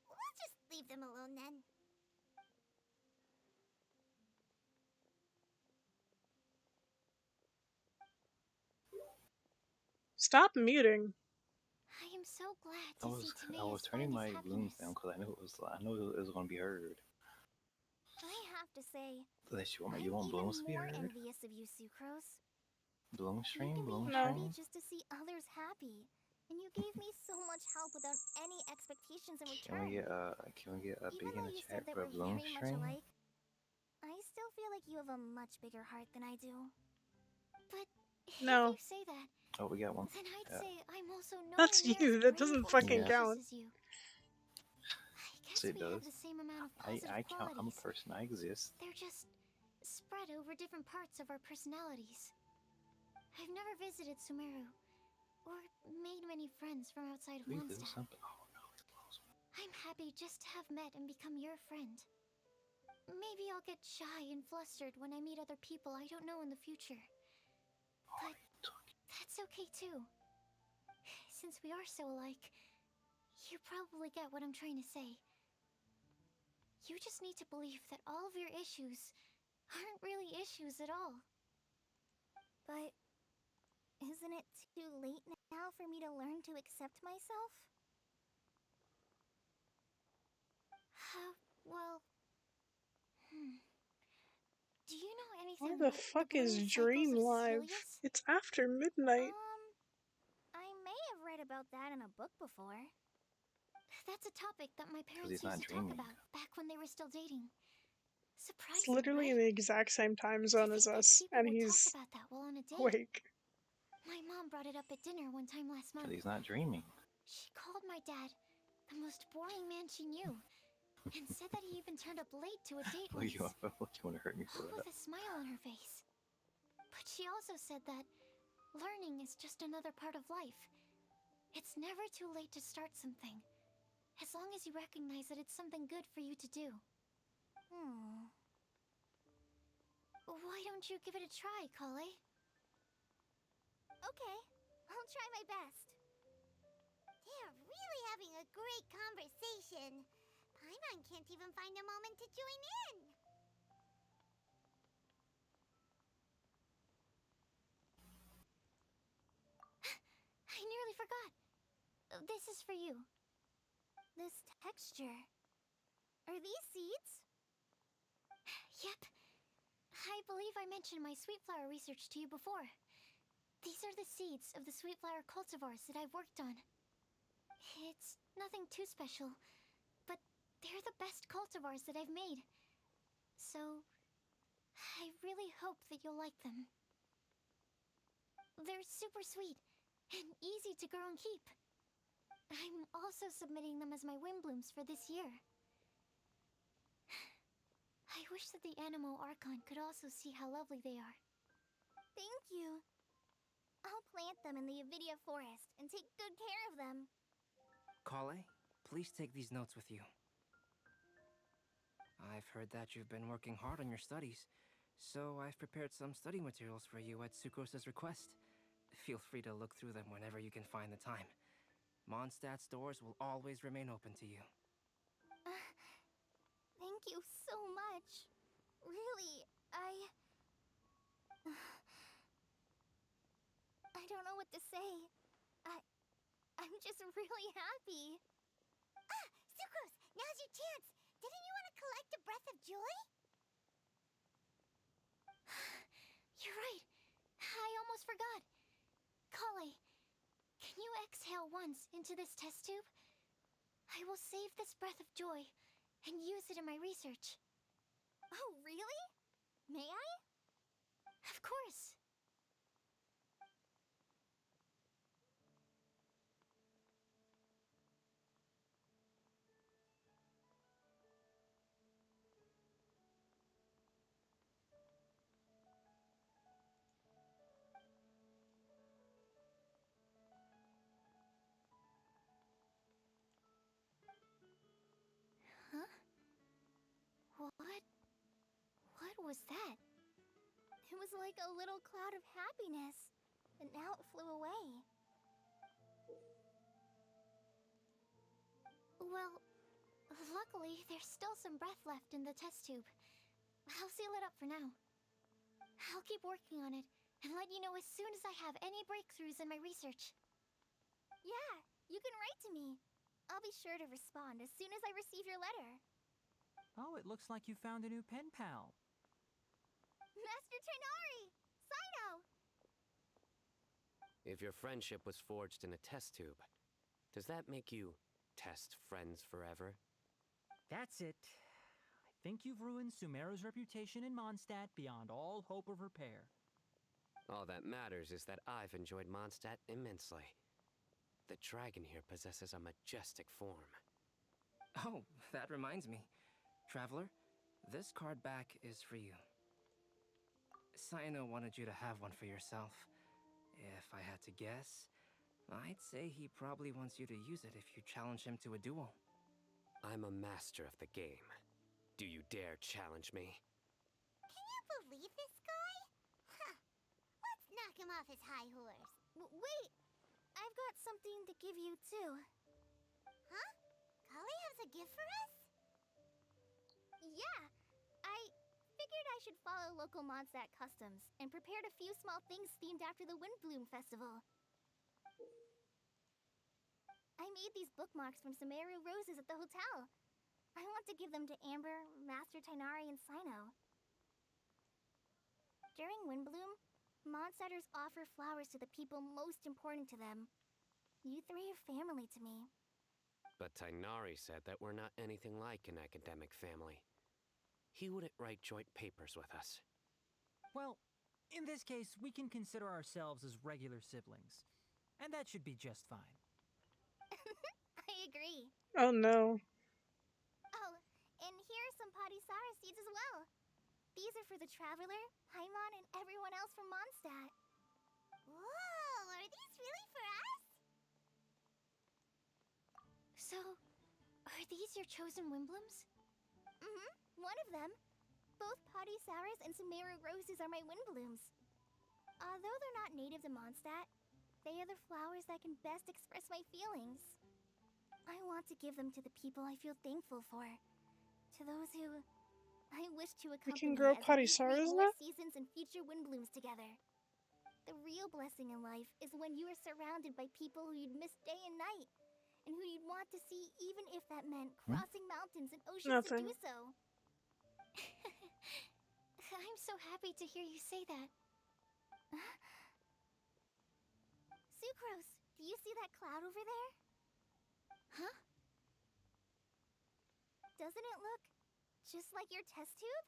Speaker 2: We'll just leave them alone then.
Speaker 1: Stop muting.
Speaker 2: I am so glad
Speaker 7: I
Speaker 2: to
Speaker 7: was
Speaker 2: see
Speaker 7: I was
Speaker 2: Timaeus
Speaker 7: turning
Speaker 2: find his
Speaker 7: my blooms
Speaker 2: happiness.
Speaker 7: down because I knew it was gonna be heard.
Speaker 2: I have to say,
Speaker 7: That you
Speaker 2: I'm
Speaker 7: want
Speaker 2: even
Speaker 7: blooms to be
Speaker 2: more
Speaker 7: heard?
Speaker 2: envious of you, Sucrose.
Speaker 7: Bloom
Speaker 2: You
Speaker 7: stream,
Speaker 2: can be
Speaker 7: bloom
Speaker 1: No.
Speaker 2: happy
Speaker 7: stream.
Speaker 2: just to see others happy. And you gave me so much help without any expectations in
Speaker 7: Can we
Speaker 2: return.
Speaker 7: get a
Speaker 2: Even
Speaker 7: big in
Speaker 2: though
Speaker 7: the
Speaker 2: you
Speaker 7: chat
Speaker 2: said that
Speaker 7: for a
Speaker 2: we're
Speaker 7: bloom
Speaker 2: very much
Speaker 7: stream?
Speaker 2: alike, I still feel like you have a much bigger heart than I do. But if
Speaker 1: No.
Speaker 2: you say that,
Speaker 7: Oh, we got one.
Speaker 2: then I'd
Speaker 7: Yeah.
Speaker 2: say I'm also nowhere
Speaker 1: That's
Speaker 2: near
Speaker 1: you.
Speaker 2: as
Speaker 1: That
Speaker 2: brave
Speaker 1: doesn't
Speaker 2: or
Speaker 1: fucking
Speaker 7: Yeah.
Speaker 2: tenacious
Speaker 1: count.
Speaker 2: as you. I guess
Speaker 7: So it
Speaker 2: we have
Speaker 7: does.
Speaker 2: the same amount of
Speaker 7: I
Speaker 2: positive
Speaker 7: count. I'm a
Speaker 2: qualities.
Speaker 7: person. I exist.
Speaker 2: They're just spread over different parts of our personalities. I've never visited Sumeru, or made many friends from outside of
Speaker 7: We lose
Speaker 2: Mondstadt.
Speaker 7: something. Oh no, we lost.
Speaker 2: I'm happy just to have met and become your friend. Maybe I'll get shy and flustered when I meet other people I don't know in the future. But that's okay too. Since we are so alike, you probably get what I'm trying to say. You just need to believe that all of your issues aren't really issues at all. But isn't it too late now for me to learn to accept myself? Well, do you know anything
Speaker 1: Why the
Speaker 2: about
Speaker 1: fuck
Speaker 2: the
Speaker 1: is
Speaker 2: blooming cycles
Speaker 1: Dream
Speaker 2: of
Speaker 1: live?
Speaker 2: Cecilius?
Speaker 1: It's after midnight.
Speaker 2: I may have read about that in a book before. That's a topic that my parents
Speaker 7: he's not
Speaker 2: used to talk
Speaker 7: dreaming.
Speaker 2: about back when they were still dating.
Speaker 1: It's
Speaker 2: Surprising,
Speaker 1: literally in
Speaker 2: right?
Speaker 1: the exact same time zone as us,
Speaker 2: People
Speaker 1: and
Speaker 2: would talk
Speaker 1: he's
Speaker 2: about that while on a date.
Speaker 1: awake.
Speaker 2: My mom brought it up at dinner one time last month.
Speaker 7: He's not dreaming.
Speaker 2: She called my dad the most boring man she knew, and said that he even turned up late to a date
Speaker 7: Look,
Speaker 2: once,
Speaker 7: you want to hurt me for
Speaker 2: with
Speaker 7: that?
Speaker 2: a smile on her face. But she also said that learning is just another part of life. It's never too late to start something, as long as you recognize that it's something good for you to do. Why don't you give it a try, Kale? Okay, I'll try my best. They're really having a great conversation. Paimon can't even find a moment to join in. I nearly forgot. This is for you. This texture. Are these seeds? Yep. I believe I mentioned my sweet flower research to you before. These are the seeds of the sweet flower cultivars that I've worked on. It's nothing too special, but they're the best cultivars that I've made. So, I really hope that you'll like them. They're super sweet and easy to grow and keep. I'm also submitting them as my Windblooms for this year. I wish that the Animo Archon could also see how lovely they are. Thank you. I'll plant them in the Avidia forest and take good care of them.
Speaker 9: Kale, please take these notes with you. I've heard that you've been working hard on your studies, so I've prepared some study materials for you at Sucrose's request. Feel free to look through them whenever you can find the time. Mondstadt's doors will always remain open to you.
Speaker 2: Thank you so much. Really, I don't know what to say. I'm just really happy. Ah, Sucrose, now's your chance. Didn't you want to collect a breath of joy? You're right. I almost forgot. Kale, can you exhale once into this test tube? I will save this breath of joy and use it in my research. Oh, really? May I? Of course. Huh? What was that? It was like a little cloud of happiness, but now it flew away. Well, luckily, there's still some breath left in the test tube. I'll seal it up for now. I'll keep working on it and let you know as soon as I have any breakthroughs in my research. Yeah, you can write to me. I'll be sure to respond as soon as I receive your letter.
Speaker 3: Oh, it looks like you found a new pen pal.
Speaker 2: Master Tainari! Sino!
Speaker 8: If your friendship was forged in a test tube, does that make you test friends forever?
Speaker 3: That's it. I think you've ruined Sumeru's reputation in Mondstadt beyond all hope of repair.
Speaker 8: All that matters is that I've enjoyed Mondstadt immensely. The dragon here possesses a majestic form.
Speaker 9: Oh, that reminds me. Traveler, this card back is for you. Sino wanted you to have one for yourself. If I had to guess, I'd say he probably wants you to use it if you challenge him to a duel.
Speaker 8: I'm a master of the game. Do you dare challenge me?
Speaker 2: Can you believe this guy? Huh. Let's knock him off his high horse. Wait! I've got something to give you, too. Huh? Kali has a gift for us? Yeah! I figured I should follow local Mondstadt customs and prepared a few small things themed after the Windblume Festival. I made these bookmarks from Sumeru roses at the hotel. I want to give them to Amber, Master Tainari, and Sino. During Windblume, Mondstadters offer flowers to the people most important to them. You three are family to me.
Speaker 8: But Tainari said that we're not anything like an academic family. He wouldn't write joint papers with us.
Speaker 3: Well, in this case, we can consider ourselves as regular siblings. And that should be just fine.
Speaker 2: I agree.
Speaker 1: Oh no.
Speaker 2: Oh, and here are some Padisara seeds as well. These are for the Traveler, Paimon, and everyone else from Mondstadt. Whoa, are these really for us? So, are these your chosen Windblooms? Mm-hmm, one of them. Both Padisaras and Sumeru roses are my Windblooms. Although they're not native to Mondstadt, they are the flowers that can best express my feelings. I want to give them to the people I feel thankful for. To those who I wish to
Speaker 1: We
Speaker 2: accompany
Speaker 1: can grow
Speaker 2: as we create
Speaker 1: Padisaras
Speaker 2: more
Speaker 1: now?
Speaker 2: seasons and future Windblooms together. The real blessing in life is when you are surrounded by people who you'd miss day and night, and who you'd want to see even if that meant crossing mountains and oceans to do
Speaker 1: Nothing.
Speaker 2: so. I'm so happy to hear you say that. Sucrose, do you see that cloud over there? Huh? Doesn't it look just like your test tube?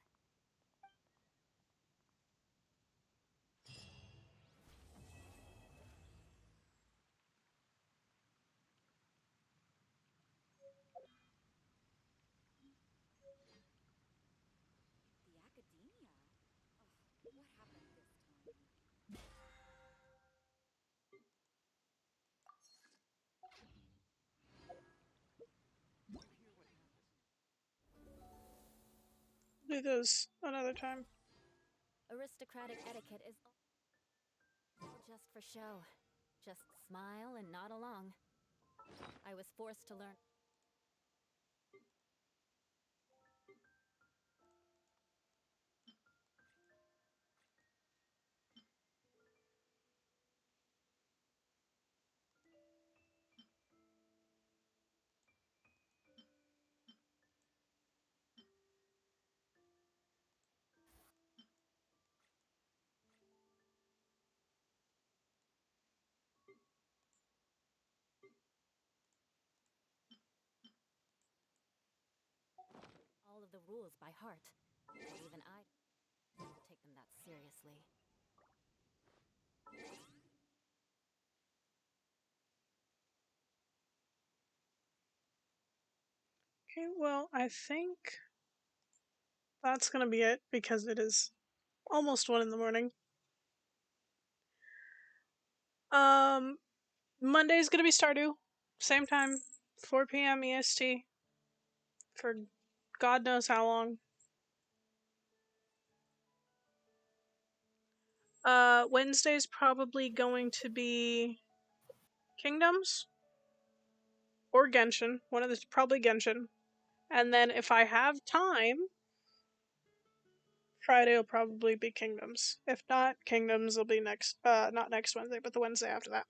Speaker 17: The academia? Ugh, what happened this time?
Speaker 1: Do those another time.
Speaker 17: Aristocratic etiquette is all just for show. Just smile and nod along. I was forced to learn. All of the rules by heart. Even I don't take them that seriously.
Speaker 1: Okay, well, I think that's gonna be it because it is almost 1 in the morning. Monday's gonna be Stardew. Same time, 4 p.m. EST. For God knows how long. Wednesday's probably going to be Kingdoms or Genshin. One of the probably Genshin. And then if I have time, Friday will probably be Kingdoms. If not, Kingdoms will be not next Wednesday, but the Wednesday after that.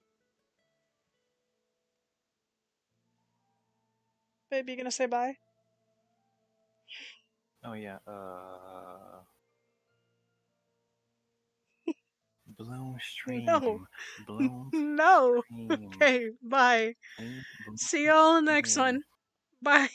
Speaker 1: Babe, you gonna say bye?
Speaker 7: Oh yeah, Bloom
Speaker 1: No.
Speaker 7: stream. Bloom
Speaker 1: No.
Speaker 7: stream.
Speaker 1: Okay, bye.
Speaker 7: Clean Bloom
Speaker 1: See y'all in the next
Speaker 7: stream.
Speaker 1: one. Bye.